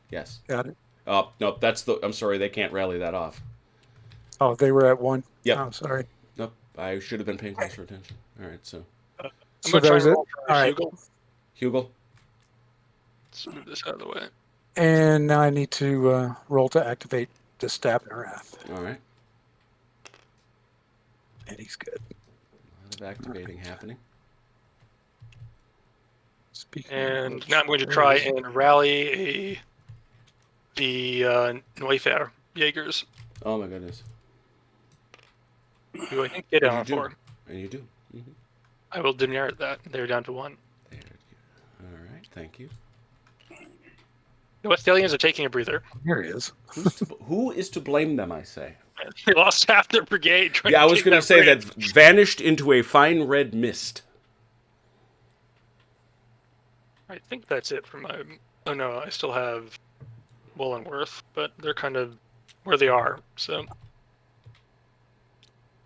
Speaker 2: Yes.
Speaker 1: Got it.
Speaker 2: Oh, nope, that's the... I'm sorry, they can't rally that off.
Speaker 1: Oh, they were at 1.
Speaker 2: Yep.
Speaker 1: Oh, sorry.
Speaker 2: Nope, I should have been paying closer attention. All right, so...
Speaker 7: I'm
Speaker 1: So
Speaker 7: gonna try
Speaker 1: there's
Speaker 7: and
Speaker 1: it.
Speaker 7: roll for
Speaker 1: All right.
Speaker 7: Hugel.
Speaker 2: Hugel?
Speaker 7: Let's move this out of the way.
Speaker 1: And now I need to roll to activate the Stab and Wrath.
Speaker 2: All right.
Speaker 1: And he's good.
Speaker 2: A lot of activating happening.
Speaker 1: Speaking
Speaker 7: And
Speaker 1: of
Speaker 7: now I'm going to
Speaker 1: which,
Speaker 7: try
Speaker 1: where is it?
Speaker 7: and rally the Neufer Jaegers,
Speaker 2: Oh, my goodness.
Speaker 7: who I think get
Speaker 2: And
Speaker 7: down
Speaker 2: you do.
Speaker 7: 4.
Speaker 2: And you do.
Speaker 7: I will demerit that. They're down to 1.
Speaker 2: There you go. All right, thank you.
Speaker 7: The Westphalians are taking a breather.
Speaker 1: Here he is.
Speaker 2: Who is to blame them, I say?
Speaker 7: They lost half their brigade. Trying
Speaker 2: Yeah, I
Speaker 7: to
Speaker 2: was
Speaker 7: take
Speaker 2: going to say that
Speaker 7: bridge.
Speaker 2: vanished into a fine red mist.
Speaker 7: I think that's it for my. Oh no, I still have Woollenworth, but they're kind of where they are, so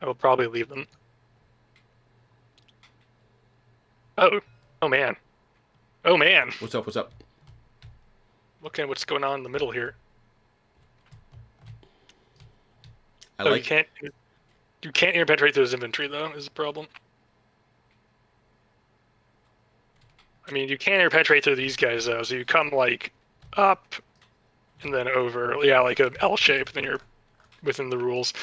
Speaker 7: I will probably leave them. Oh man, oh man!
Speaker 2: What's up? What's up?
Speaker 7: What's going on in the middle here?
Speaker 2: I
Speaker 7: Oh,
Speaker 2: like.
Speaker 7: you can't interpenetrate through his infantry though. Is the problem? I mean, you can interpenetrate through these guys though. So you come like up and then over, yeah, like an L shape. Then you're within the rules.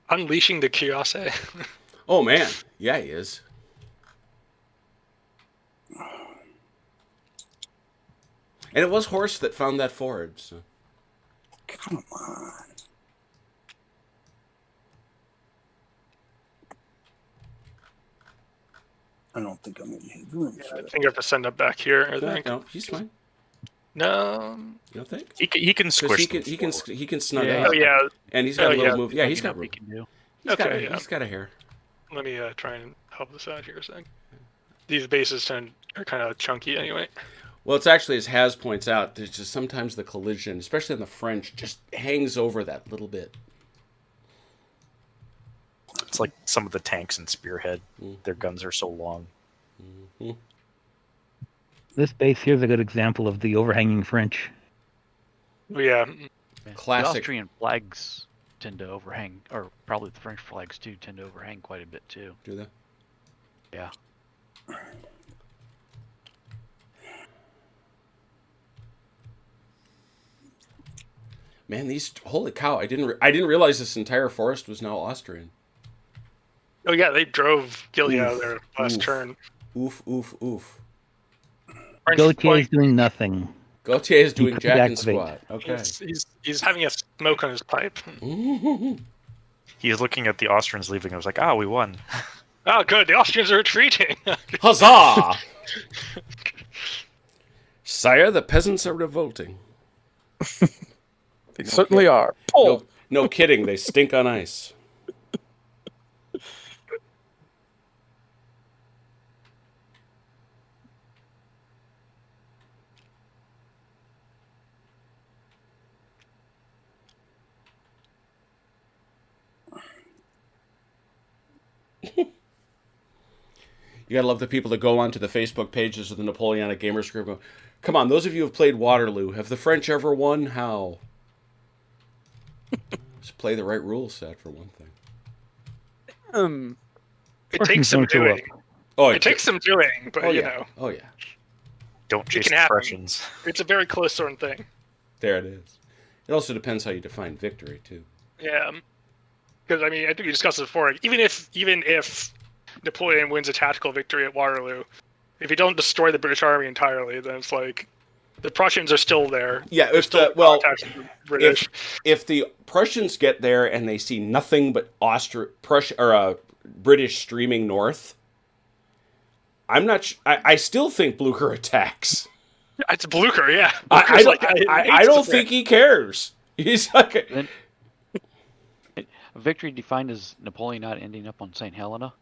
Speaker 7: Unleashing the Kyose.
Speaker 2: Oh man, yeah, he is. And it was Horst that found that forage. So.
Speaker 5: Come on. I don't think I'm going to have room
Speaker 7: Yeah,
Speaker 5: for
Speaker 7: I
Speaker 5: that.
Speaker 7: think I have to send up back here. I think.
Speaker 2: No, he's fine.
Speaker 7: No.
Speaker 2: You don't think?
Speaker 6: He can
Speaker 2: 'Cause
Speaker 6: squish.
Speaker 2: he can snug
Speaker 8: Yeah.
Speaker 2: up.
Speaker 7: Oh yeah.
Speaker 2: And he's got
Speaker 7: Oh,
Speaker 2: a little
Speaker 7: yeah.
Speaker 2: move. Yeah, he's
Speaker 8: You know
Speaker 2: got
Speaker 8: what
Speaker 2: room.
Speaker 8: he can do.
Speaker 7: Okay, yeah.
Speaker 2: He's got a hair.
Speaker 7: Let me try and help this out here a sec. These bases are kind of chunky anyway.
Speaker 2: Well, it's actually, as Haz points out, there's just sometimes the collision, especially in the French, just hangs over that little bit.
Speaker 6: It's like some of the tanks in Spearhead. Their guns are so long.
Speaker 4: This base here is a good example of the overhanging French.
Speaker 7: Yeah.
Speaker 8: Yeah.
Speaker 2: Classic.
Speaker 8: The Austrian flags tend to overhang, or probably the French flags too, tend to overhang quite a bit too.
Speaker 2: Do they?
Speaker 8: Yeah.
Speaker 2: Man, these holy cow! I didn't realize this entire forest was now Austrian.
Speaker 7: Oh yeah, they drove Gilead out of there last
Speaker 2: Oof.
Speaker 7: turn.
Speaker 2: Oof, oof, oof.
Speaker 7: French
Speaker 4: Gautier's
Speaker 7: point,
Speaker 4: doing nothing.
Speaker 2: Gautier is doing
Speaker 4: could
Speaker 2: jack and
Speaker 4: activate.
Speaker 2: squat. Okay.
Speaker 7: he's having a smoke on his pipe.
Speaker 6: He was looking at the Austrians leaving. I was like, we won.
Speaker 7: Oh good, the Austrians are retreating.
Speaker 2: Huzzah! Sire, the peasants are revolting.
Speaker 1: They certainly are. Pull.
Speaker 2: No kidding, they stink on ice. You gotta love the people that go onto the Facebook pages of the Napoleonic Gamers Group and go, come on, those of you who have played Waterloo, have the French ever won? How? Just play the right rule set for one thing.
Speaker 7: It takes some
Speaker 4: Don't show
Speaker 7: doing.
Speaker 2: Oh,
Speaker 7: It takes some doing, but
Speaker 2: oh
Speaker 7: you
Speaker 2: yeah.
Speaker 7: know,
Speaker 2: Oh yeah.
Speaker 6: Don't chase
Speaker 7: can
Speaker 6: the
Speaker 7: happen.
Speaker 6: Prussians.
Speaker 7: it's a very close sort of thing.
Speaker 2: There it is. It also depends how you define victory too.
Speaker 7: Yeah, because I mean, I think we discussed it before. Even if Napoleon wins a tactical victory at Waterloo, if you don't destroy the British army entirely, then it's like the Prussians are still there.
Speaker 2: Yeah,
Speaker 7: They're
Speaker 2: if
Speaker 7: still
Speaker 2: the, well,
Speaker 7: attacking the British.
Speaker 2: if the Prussians get there and they see nothing but British streaming north, I'm not. I still think Blucher attacks.
Speaker 7: It's Blucher, yeah.
Speaker 2: I
Speaker 7: Blucher's like, hates
Speaker 2: don't
Speaker 7: the
Speaker 2: think he cares. He's like,
Speaker 8: Then, a victory defined as Napoleon not ending up on St. Helena.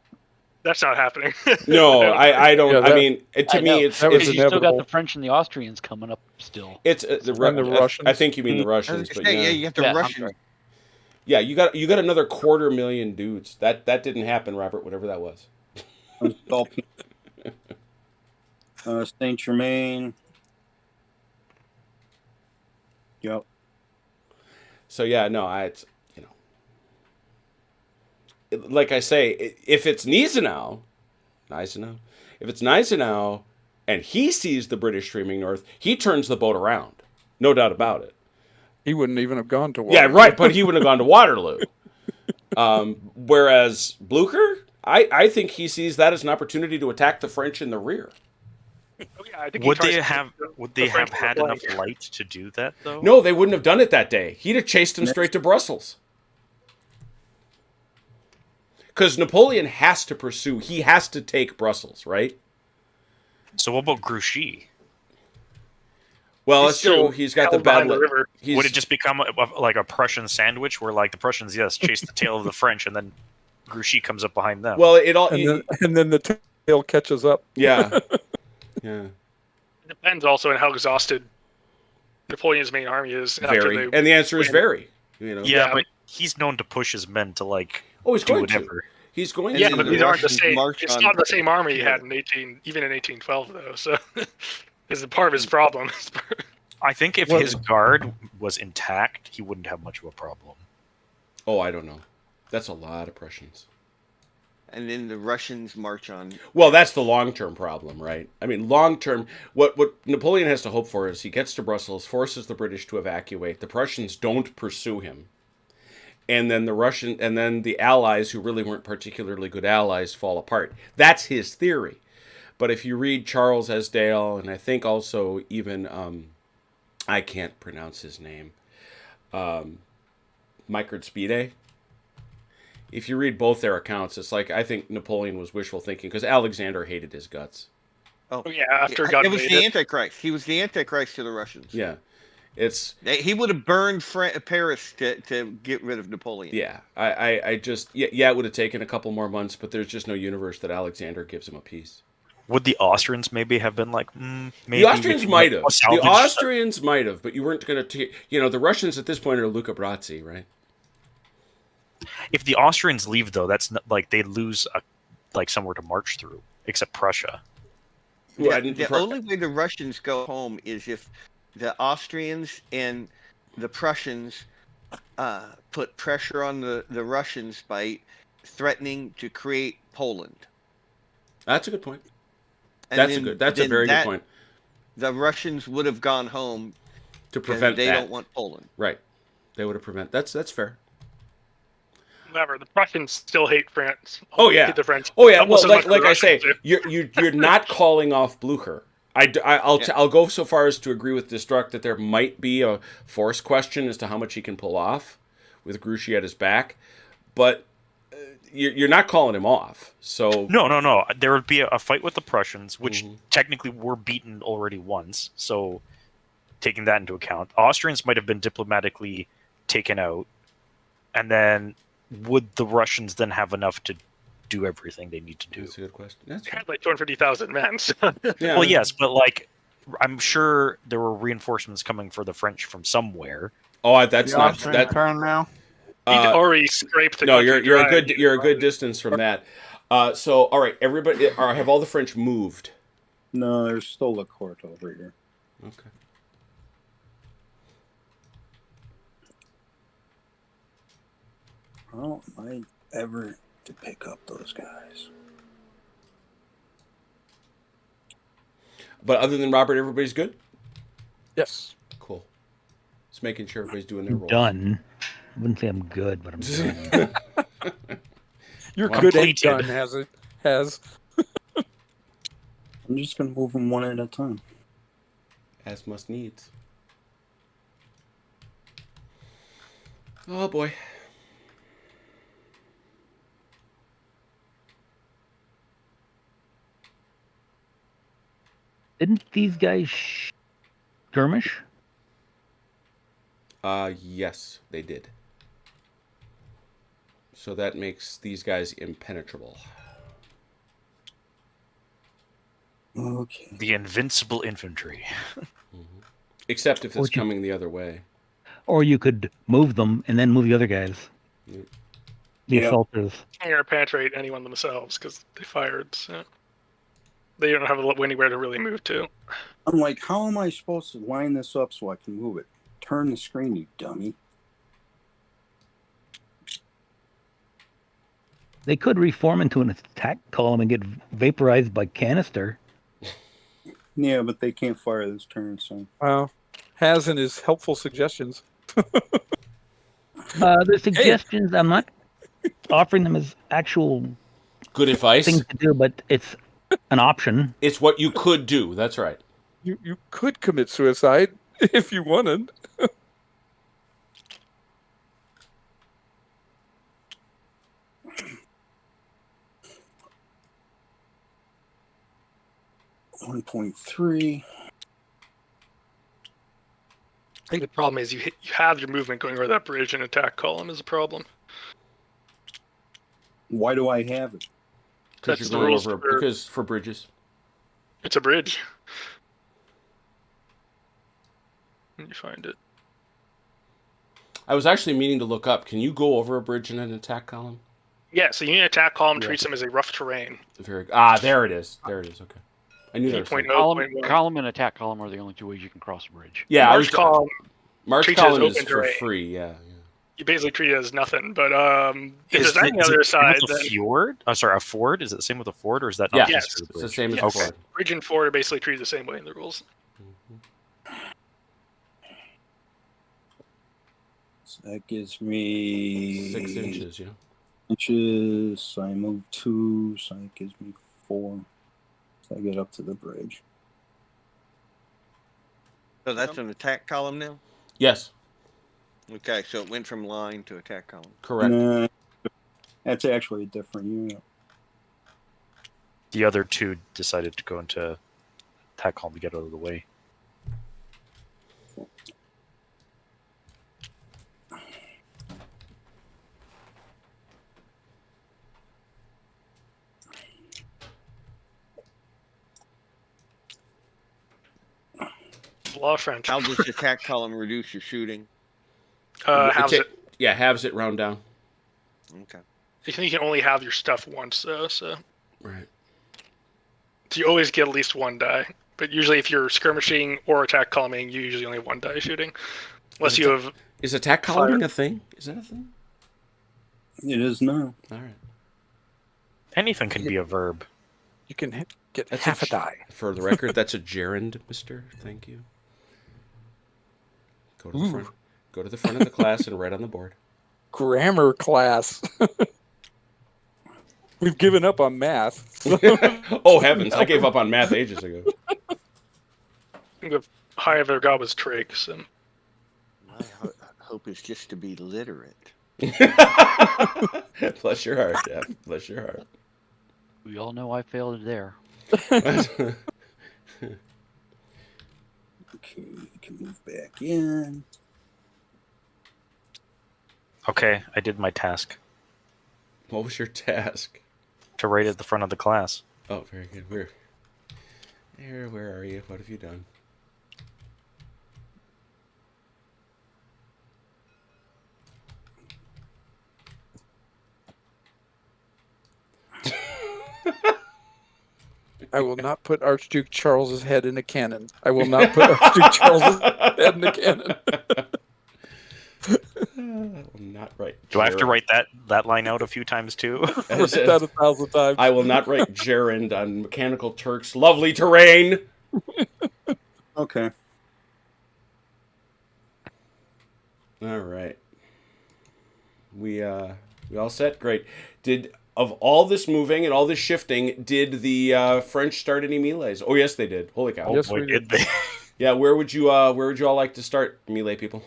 Speaker 7: That's not happening.
Speaker 2: No, I don't.
Speaker 1: Yeah,
Speaker 2: I
Speaker 1: that-
Speaker 2: mean, to
Speaker 8: I
Speaker 2: me,
Speaker 8: know,
Speaker 2: it's
Speaker 1: that was
Speaker 8: because you still got
Speaker 1: inevitable.
Speaker 8: the French and the Austrians coming up still.
Speaker 2: it's
Speaker 1: And the
Speaker 2: I
Speaker 1: Russians.
Speaker 2: think you mean the
Speaker 3: I was
Speaker 2: Russians,
Speaker 3: gonna
Speaker 2: but
Speaker 3: say,
Speaker 2: yeah,
Speaker 3: you got the
Speaker 8: Yeah, I'm
Speaker 3: Russians.
Speaker 8: sorry.
Speaker 2: yeah, you got another 250,000 dudes. That didn't happen, Robert. Whatever that was.
Speaker 5: Saint Germain. Yep.
Speaker 2: So yeah, no, it's like I say, if it's Gneisenau, if it's Gneisenau, and he sees the British streaming north, he turns the boat around, no doubt about it.
Speaker 1: He wouldn't even have gone to war.
Speaker 2: Yeah, right. But he wouldn't have gone to Waterloo. Whereas Blucher, I think he sees that as an opportunity to attack the French in the rear.
Speaker 7: Oh, yeah, I think he
Speaker 6: Would
Speaker 7: tries
Speaker 6: they
Speaker 7: to
Speaker 6: have
Speaker 7: keep
Speaker 6: would
Speaker 7: the
Speaker 6: they have
Speaker 7: French
Speaker 6: had
Speaker 7: from
Speaker 6: enough
Speaker 7: flying.
Speaker 6: light to do that though?
Speaker 2: No, they wouldn't have done it that day. He'd have chased him straight to Brussels. Because Napoleon has to pursue. He has to take Brussels, right?
Speaker 6: So what about Grouchy?
Speaker 2: Well,
Speaker 7: He's
Speaker 2: that's true.
Speaker 7: still
Speaker 2: He's got the
Speaker 7: held behind
Speaker 2: bad
Speaker 7: the river.
Speaker 6: Would it just become like a Prussian sandwich where like the Prussians chase the tail of the French and then Grouchy comes up behind them?
Speaker 2: Well, it all.
Speaker 1: And then the tail catches up.
Speaker 2: Yeah. Yeah.
Speaker 7: It depends also on how exhausted Napoleon's main army is.
Speaker 2: Very. And the answer is very. You know.
Speaker 6: yeah,
Speaker 7: yeah.
Speaker 6: but he's known to push his men to like
Speaker 2: Oh, he's
Speaker 6: do
Speaker 2: going to.
Speaker 6: whatever.
Speaker 2: He's going
Speaker 3: And
Speaker 7: Yeah,
Speaker 2: to.
Speaker 3: then
Speaker 7: but these aren't the
Speaker 3: Russians
Speaker 7: same.
Speaker 3: march
Speaker 7: It's
Speaker 3: on-
Speaker 7: not the same army he
Speaker 3: Yeah.
Speaker 7: had even in 1812 though. So is part of his problem.
Speaker 6: I think if his guard was intact, he wouldn't have much of a problem.
Speaker 2: Oh, I don't know. That's a lot of Prussians.
Speaker 3: And then the Russians march on.
Speaker 2: Well, that's the long-term problem, right? I mean, long-term, what Napoleon has to hope for is he gets to Brussels, forces the British to evacuate. The Prussians don't pursue him, and then the Allies, who really weren't particularly good allies, fall apart. That's his theory. But if you read Charles Esdale, and I think also even I can't pronounce his name, Mykerd Spede. If you read both their accounts, it's like I think Napoleon was wishful thinking because Alexander hated his guts.
Speaker 3: Oh,
Speaker 7: Yeah, after it got
Speaker 3: it was the
Speaker 7: invaded.
Speaker 3: Antichrist. He was the Antichrist to the Russians.
Speaker 2: Yeah, it's
Speaker 3: He would have burned Paris to get rid of Napoleon.
Speaker 2: yeah. I just yeah. It would have taken a couple more months, but there's just no universe that Alexander gives him a peace.
Speaker 6: Would the Austrians maybe have been like, maybe
Speaker 2: The Austrians might have. The
Speaker 6: salvage-
Speaker 2: Austrians might have, but you weren't going to. The Russians at this point are Luca Brasi, right?
Speaker 6: If the Austrians leave, though, that's not, like they lose somewhere to march through, except Prussia.
Speaker 2: Well,
Speaker 3: The only way the Russians go home is if the Austrians and the Prussians put pressure on the Russians by threatening to create Poland.
Speaker 2: That's a good point.
Speaker 3: And
Speaker 2: That's
Speaker 3: then-
Speaker 2: That's a
Speaker 3: then
Speaker 2: very good point
Speaker 3: The Russians would have gone home
Speaker 2: to
Speaker 3: because
Speaker 2: prevent
Speaker 3: they
Speaker 2: that.
Speaker 3: don't want Poland.
Speaker 2: Right. They would have prevent. That's fair.
Speaker 7: Never. The Prussians still hate France.
Speaker 2: Oh yeah.
Speaker 7: Hate the French.
Speaker 2: Oh yeah.
Speaker 7: Almost
Speaker 2: Well,
Speaker 7: as much
Speaker 2: like
Speaker 7: as
Speaker 2: I
Speaker 7: the
Speaker 2: say,
Speaker 7: Russians do.
Speaker 2: you're not calling off Blucher. I'll go so far as to agree with Destruct that there might be a force question as to how much he can pull off with Grouchy at his back, but you're not calling him off. So
Speaker 6: No. There would be a fight with the Prussians, which technically were beaten already once. So, taking that into account, Austrians might have been diplomatically taken out, and then would the Russians then have enough to do everything they need to do?
Speaker 2: That's a good question. That's
Speaker 7: They had like 250,000 men. So.
Speaker 2: yeah.
Speaker 6: Well, yes, but I'm sure there were reinforcements coming for the French from somewhere.
Speaker 2: Oh, that's
Speaker 5: The
Speaker 2: not
Speaker 5: Austrian
Speaker 2: that.
Speaker 5: turn now.
Speaker 7: He'd already scraped the
Speaker 2: No,
Speaker 7: country
Speaker 2: you're
Speaker 7: dry.
Speaker 2: a good distance from that. So all right, everybody, have all the French moved?
Speaker 5: No, there's still a court over here.
Speaker 2: Okay.
Speaker 5: How am I ever to pick up those guys?
Speaker 2: But other than Robert, everybody's good.
Speaker 1: Yes.
Speaker 2: Cool. Just making sure everybody's doing their
Speaker 4: I'm
Speaker 2: role.
Speaker 4: done. I wouldn't say I'm good, but I'm done.
Speaker 1: You're
Speaker 6: Well,
Speaker 1: good and
Speaker 6: completed.
Speaker 1: done, has.
Speaker 5: I'm just gonna move them one at a time.
Speaker 2: As must needs. Oh boy.
Speaker 4: Didn't these guys skirmish?
Speaker 2: Yes, they did. So that makes these guys impenetrable.
Speaker 5: Okay.
Speaker 6: The invincible infantry.
Speaker 2: Except if
Speaker 4: Or
Speaker 2: it's
Speaker 4: you-
Speaker 2: coming the other way.
Speaker 4: Or you could move them and then move the other guys.
Speaker 2: Yep.
Speaker 4: The
Speaker 5: Yep.
Speaker 4: assaulters.
Speaker 7: They're gonna penetrate anyone themselves because they fired. So they don't have anywhere to really move to.
Speaker 5: I'm like, how am I supposed to line this up so I can move it? Turn the screen, you dummy.
Speaker 4: They could reform into an attack column and get vaporized by canister.
Speaker 5: Yeah, but they can't fire this turn, so.
Speaker 1: Well, has in his helpful suggestions.
Speaker 4: The suggestions, I'm not offering them as actual
Speaker 2: Good advice.
Speaker 4: things to do, but it's an option.
Speaker 2: It's what you could do. That's right.
Speaker 1: You could commit suicide if you wanted.
Speaker 5: $1.3.
Speaker 7: I think the problem is you have your movement going over that bridge and attack column is a problem.
Speaker 5: Why do I have it?
Speaker 2: Because
Speaker 7: That's
Speaker 2: you're
Speaker 7: the
Speaker 2: going
Speaker 7: rules
Speaker 2: over
Speaker 7: for-
Speaker 2: because for bridges.
Speaker 7: It's a bridge. Let me find it.
Speaker 2: I was actually meaning to look up. Can you go over a bridge in an attack column?
Speaker 7: Yeah, so Union attack column
Speaker 2: Yeah.
Speaker 7: treats them as a rough terrain.
Speaker 2: There it is. There it is. Okay. I knew there was something.
Speaker 7: 8.0.1.
Speaker 8: Column and attack column are the only two ways you can cross a bridge.
Speaker 2: Yeah, I was,
Speaker 7: March column,
Speaker 2: March
Speaker 7: treats it as
Speaker 2: column is
Speaker 7: open
Speaker 2: for
Speaker 7: terrain.
Speaker 2: free. Yeah.
Speaker 7: you basically treat it as nothing. But if
Speaker 6: Is
Speaker 7: there's any
Speaker 6: it
Speaker 7: other
Speaker 6: the same
Speaker 7: side,
Speaker 6: with a
Speaker 7: then
Speaker 6: fjord? Oh, sorry, a ford. Is it the same with a ford, or is that
Speaker 2: Yeah.
Speaker 6: not
Speaker 7: Yes.
Speaker 6: just for the
Speaker 2: It's the
Speaker 6: bridge?
Speaker 2: same as
Speaker 7: Yes.
Speaker 2: before.
Speaker 7: bridge and ford are basically treated the same way in the rules.
Speaker 5: So that gives me
Speaker 2: 6 inches. Yeah.
Speaker 5: inches. I move 2, so that gives me 4. So I get up to the bridge.
Speaker 3: So that's an attack column now?
Speaker 2: Yes.
Speaker 3: Okay, so it went from line to attack column.
Speaker 2: Correct.
Speaker 5: Nah, that's actually a different unit.
Speaker 6: The other two decided to go into attack column to get out of the way.
Speaker 7: A lot of French.
Speaker 3: How does the attack column reduce your shooting?
Speaker 7: Halves it.
Speaker 2: Yeah, halves it round down.
Speaker 3: Okay.
Speaker 7: I think you can only have your stuff once, though, so
Speaker 2: Right.
Speaker 7: you always get at least one die. But usually, if you're skirmishing or attack columning, you usually only have one die shooting, unless you have.
Speaker 2: Is attack columning a thing? Is that a thing?
Speaker 5: It is now.
Speaker 2: All right.
Speaker 6: Anything can be a verb.
Speaker 1: You can get
Speaker 2: That's
Speaker 1: half a die.
Speaker 2: For the record, that's a gerund, mister. Thank you. Go to the front. Go to the front of the class and write on the board.
Speaker 1: Grammar class. We've given up on math.
Speaker 2: Oh heavens! I gave up on math ages ago.
Speaker 7: The high I've ever got was trig, so.
Speaker 3: My hope is just to be literate.
Speaker 2: Bless your heart, Jeff. Bless your heart.
Speaker 8: We all know I failed there.
Speaker 5: Okay, you can move back in.
Speaker 6: Okay, I did my task
Speaker 2: What was your task?
Speaker 6: to write at the front of the class.
Speaker 2: Oh, very good. Where are you? What have you done?
Speaker 1: I will not put Archduke Charles's head in a cannon. I will not put Archduke Charles's head in a cannon.
Speaker 2: I will not write.
Speaker 6: Do I have to write that line out a few times too?
Speaker 1: Write that 1,000 times.
Speaker 2: I will not write gerund on Mechanical Turk's lovely terrain.
Speaker 5: Okay.
Speaker 2: All right. We all set? Great. Of all this moving and all this shifting, did the French start any melees? Oh, yes, they did. Holy cow!
Speaker 6: Oh
Speaker 1: Yes,
Speaker 6: boy,
Speaker 1: we
Speaker 6: did they?
Speaker 2: Yeah, where would you all like to start, melee people?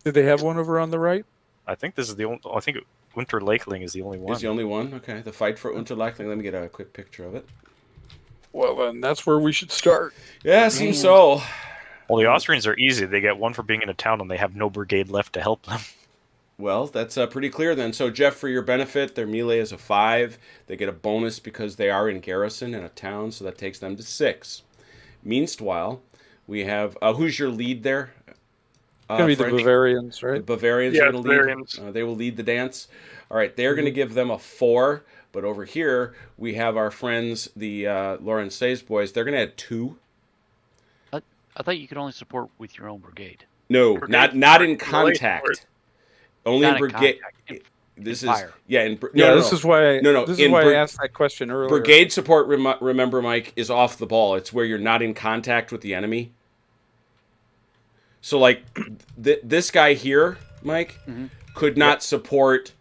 Speaker 1: Did they have one over on the right?
Speaker 6: I think this is the only. I think Unterleichling is the only one.
Speaker 2: Is the only one? Okay, the fight for Unterleichling. Let me get a quick picture of it.
Speaker 1: Well, then that's where we should start.
Speaker 2: Yeah, seems so.
Speaker 6: Well, the Austrians are easy. They get one for being in a town, and they have no brigade left to help them.
Speaker 2: Well, that's pretty clear then. So, Jeff, for your benefit, their melee is a 5. They get a bonus because they are in garrison in a town, so that takes them to 6. Meanwhile, we have who's your lead there?
Speaker 1: Gonna be the
Speaker 2: French?
Speaker 1: Bavarians,
Speaker 2: The
Speaker 1: right?
Speaker 2: Bavarians
Speaker 7: Yeah,
Speaker 2: are going to lead.
Speaker 7: Bavarians.
Speaker 2: They will lead the dance. All right, they're going to give them a 4. But over here, we have our friends, the Lawrence Say's boys. They're going to add 2.
Speaker 8: I thought you could only support with your own brigade.
Speaker 2: No,
Speaker 7: Brigade
Speaker 2: not in
Speaker 7: melee
Speaker 2: contact.
Speaker 7: support.
Speaker 2: Only
Speaker 8: Not
Speaker 2: in
Speaker 8: in
Speaker 2: brigade.
Speaker 8: contact.
Speaker 2: This
Speaker 8: In
Speaker 2: is
Speaker 8: fire.
Speaker 2: yeah. In,
Speaker 1: Yeah,
Speaker 2: no,
Speaker 1: this
Speaker 2: no.
Speaker 1: is why.
Speaker 2: No.
Speaker 1: This
Speaker 2: in
Speaker 1: is why
Speaker 2: bri-
Speaker 1: I asked that question earlier.
Speaker 2: Brigade support. Remember, Mike, is off the ball. It's where you're not in contact with the enemy. So, like, this guy here, Mike, could not support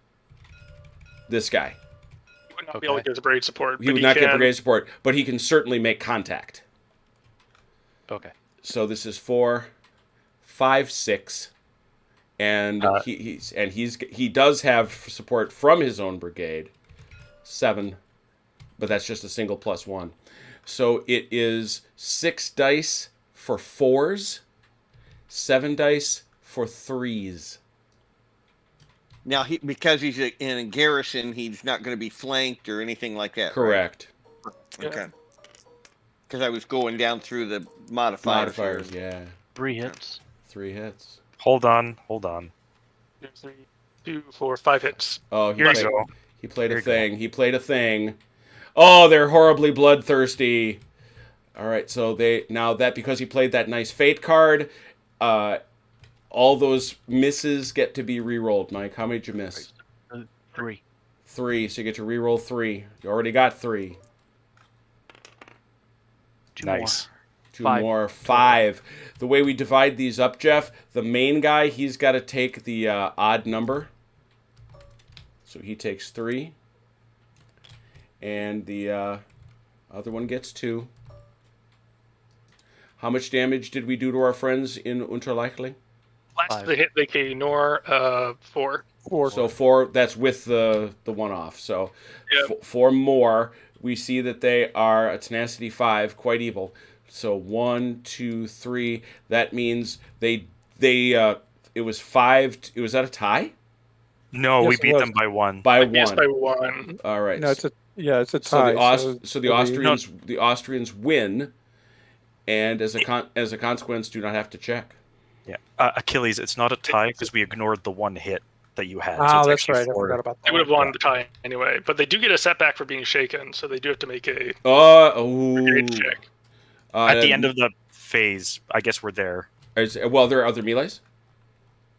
Speaker 2: this guy.
Speaker 7: He would not be able to get the brigade support.
Speaker 2: He
Speaker 7: but
Speaker 2: would not get
Speaker 7: can-
Speaker 2: brigade support, but he can certainly make contact.
Speaker 8: Okay.
Speaker 2: So this is 4, 5, 6, and he does have support from his own brigade, 7, but that's just a single +1. So it is 6 dice for 4s, 7 dice for 3s.
Speaker 3: Now, because he's in a garrison, he's not going to be flanked or anything like that.
Speaker 2: Correct.
Speaker 3: Right? Okay. Because I was going down through the modifiers.
Speaker 2: Modifiers,
Speaker 3: here.
Speaker 2: yeah.
Speaker 8: 3 hits.
Speaker 2: 3 hits.
Speaker 6: Hold on.
Speaker 7: 3, 2, 4, 5 hits.
Speaker 2: Oh,
Speaker 6: Here you go.
Speaker 2: He played
Speaker 6: Here
Speaker 2: a
Speaker 6: you go.
Speaker 2: thing. He played a thing. Oh, they're horribly bloodthirsty. All right, so because he played that nice fate card, all those misses get to be re-rolled. Mike, how many did you miss?
Speaker 8: 3.
Speaker 2: 3, so you get to re-roll 3. You already got 3.
Speaker 8: 2
Speaker 6: Nice.
Speaker 2: 2
Speaker 8: 5.
Speaker 2: more, 5. The way we divide these up, Jeff, the main guy, he's got to take the odd number. So he takes 3. And the other one gets 2. How much damage did we do to our friends in Unterleichling?
Speaker 7: Last
Speaker 8: 5.
Speaker 7: the hit they can ignore 4.
Speaker 1: 4.
Speaker 2: So 4, that's with the one off. So
Speaker 7: Yep.
Speaker 2: 4 more. We see that they are a tenacity 5, quite evil. So 1, 2, 3. That means they it was 5. It was that a tie?
Speaker 6: No,
Speaker 1: Yes,
Speaker 6: we
Speaker 1: it
Speaker 6: beat
Speaker 1: was.
Speaker 6: them by 1.
Speaker 2: By
Speaker 7: Yes,
Speaker 2: 1.
Speaker 7: by 1.
Speaker 2: All right.
Speaker 1: No, it's a
Speaker 2: so
Speaker 1: tie.
Speaker 2: the Austrians win, and as a consequence, do not have to check.
Speaker 6: Yeah. Achilles, it's not a tie because we ignored the 1 hit that you had.
Speaker 1: Oh,
Speaker 6: it's
Speaker 1: that's
Speaker 6: actually
Speaker 1: right. I
Speaker 6: 4.
Speaker 1: forgot about that.
Speaker 7: They would have won the tie anyway, but they do get a setback for being shaken, so they do have to make a brigade check.
Speaker 6: At the end of the phase, I guess we're there.
Speaker 2: well, there are other melees.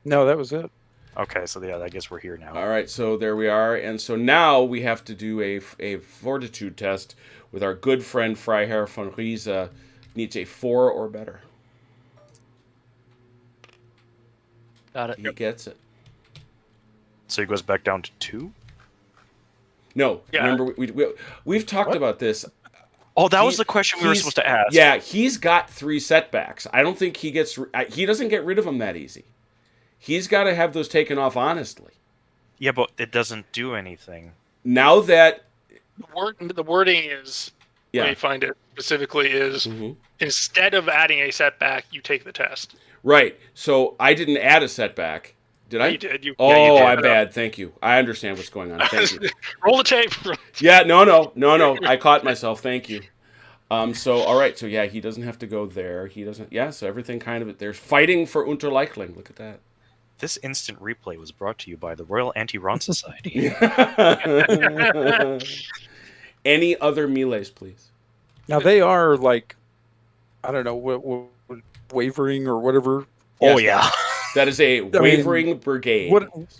Speaker 1: No, that was it.
Speaker 6: Okay, so yeah, I guess we're here now.
Speaker 2: All right, so there we are, and so now we have to do a fortitude test with our good friend Freiherr von Riese. Needs a 4 or better.
Speaker 8: Got it.
Speaker 2: He gets it.
Speaker 6: So he goes back down to 2?
Speaker 2: No,
Speaker 7: Yeah.
Speaker 2: remember we've talked about this.
Speaker 6: Oh, that was the question we were
Speaker 2: he's-
Speaker 6: supposed to ask.
Speaker 2: Yeah, he's got 3 setbacks. I don't think he doesn't get rid of them that easy. He's got to have those taken off honestly.
Speaker 6: Yeah, but it doesn't do anything.
Speaker 2: Now that
Speaker 7: The wording is, let me find it specifically, is instead of adding a setback, you take the test.
Speaker 2: right, so I didn't add a setback, did I?
Speaker 7: You did.
Speaker 2: Oh,
Speaker 6: yeah, you did.
Speaker 2: I'm bad. Thank you. I understand what's going on. Thank you.
Speaker 7: Roll the tape.
Speaker 2: Yeah, no. I caught myself. Thank you. So all right. So yeah, he doesn't have to go there. He doesn't. Yeah. So everything kind of there's fighting for Unterleichling. Look at that.
Speaker 6: This instant replay was brought to you by the Royal Anti-Ron Society.
Speaker 2: Any other melees, please?
Speaker 1: Now they are like, I don't know, what wavering or whatever.
Speaker 6: Oh,
Speaker 2: Yes,
Speaker 6: yeah.
Speaker 2: That is a wavering brigade.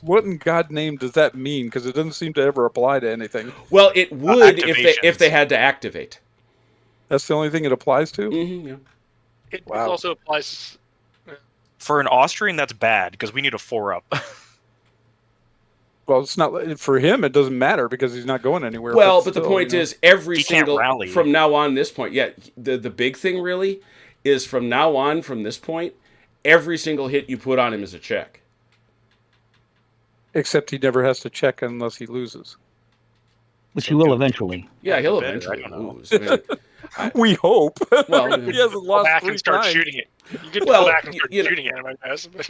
Speaker 1: What in God name does that mean? Because it doesn't seem to ever apply to anything.
Speaker 2: Well, it would if they
Speaker 6: activations.
Speaker 2: had to activate.
Speaker 1: That's the only thing it applies to.
Speaker 2: Yeah.
Speaker 7: It
Speaker 1: Wow.
Speaker 7: also applies.
Speaker 6: For an Austrian, that's bad because we need a 4-up.
Speaker 1: Well, it's not for him. It doesn't matter because he's not going anywhere.
Speaker 2: Well, but the point is, every
Speaker 6: He can't
Speaker 2: single
Speaker 6: rally.
Speaker 2: from now on this point, yeah, the big thing really is from now on from this point, every single hit you put on him is a check.
Speaker 1: except he never has to check unless he loses.
Speaker 4: Which he will eventually.
Speaker 2: Yeah, he'll
Speaker 6: better,
Speaker 2: eventually
Speaker 6: I don't know.
Speaker 2: lose. I mean,
Speaker 1: We hope.
Speaker 2: Well,
Speaker 1: he hasn't
Speaker 7: Go
Speaker 1: lost
Speaker 7: back
Speaker 1: 3
Speaker 7: and start
Speaker 1: times.
Speaker 7: shooting it. You could
Speaker 2: Well,
Speaker 7: go back and start
Speaker 2: you know-
Speaker 7: shooting at him, I guess. But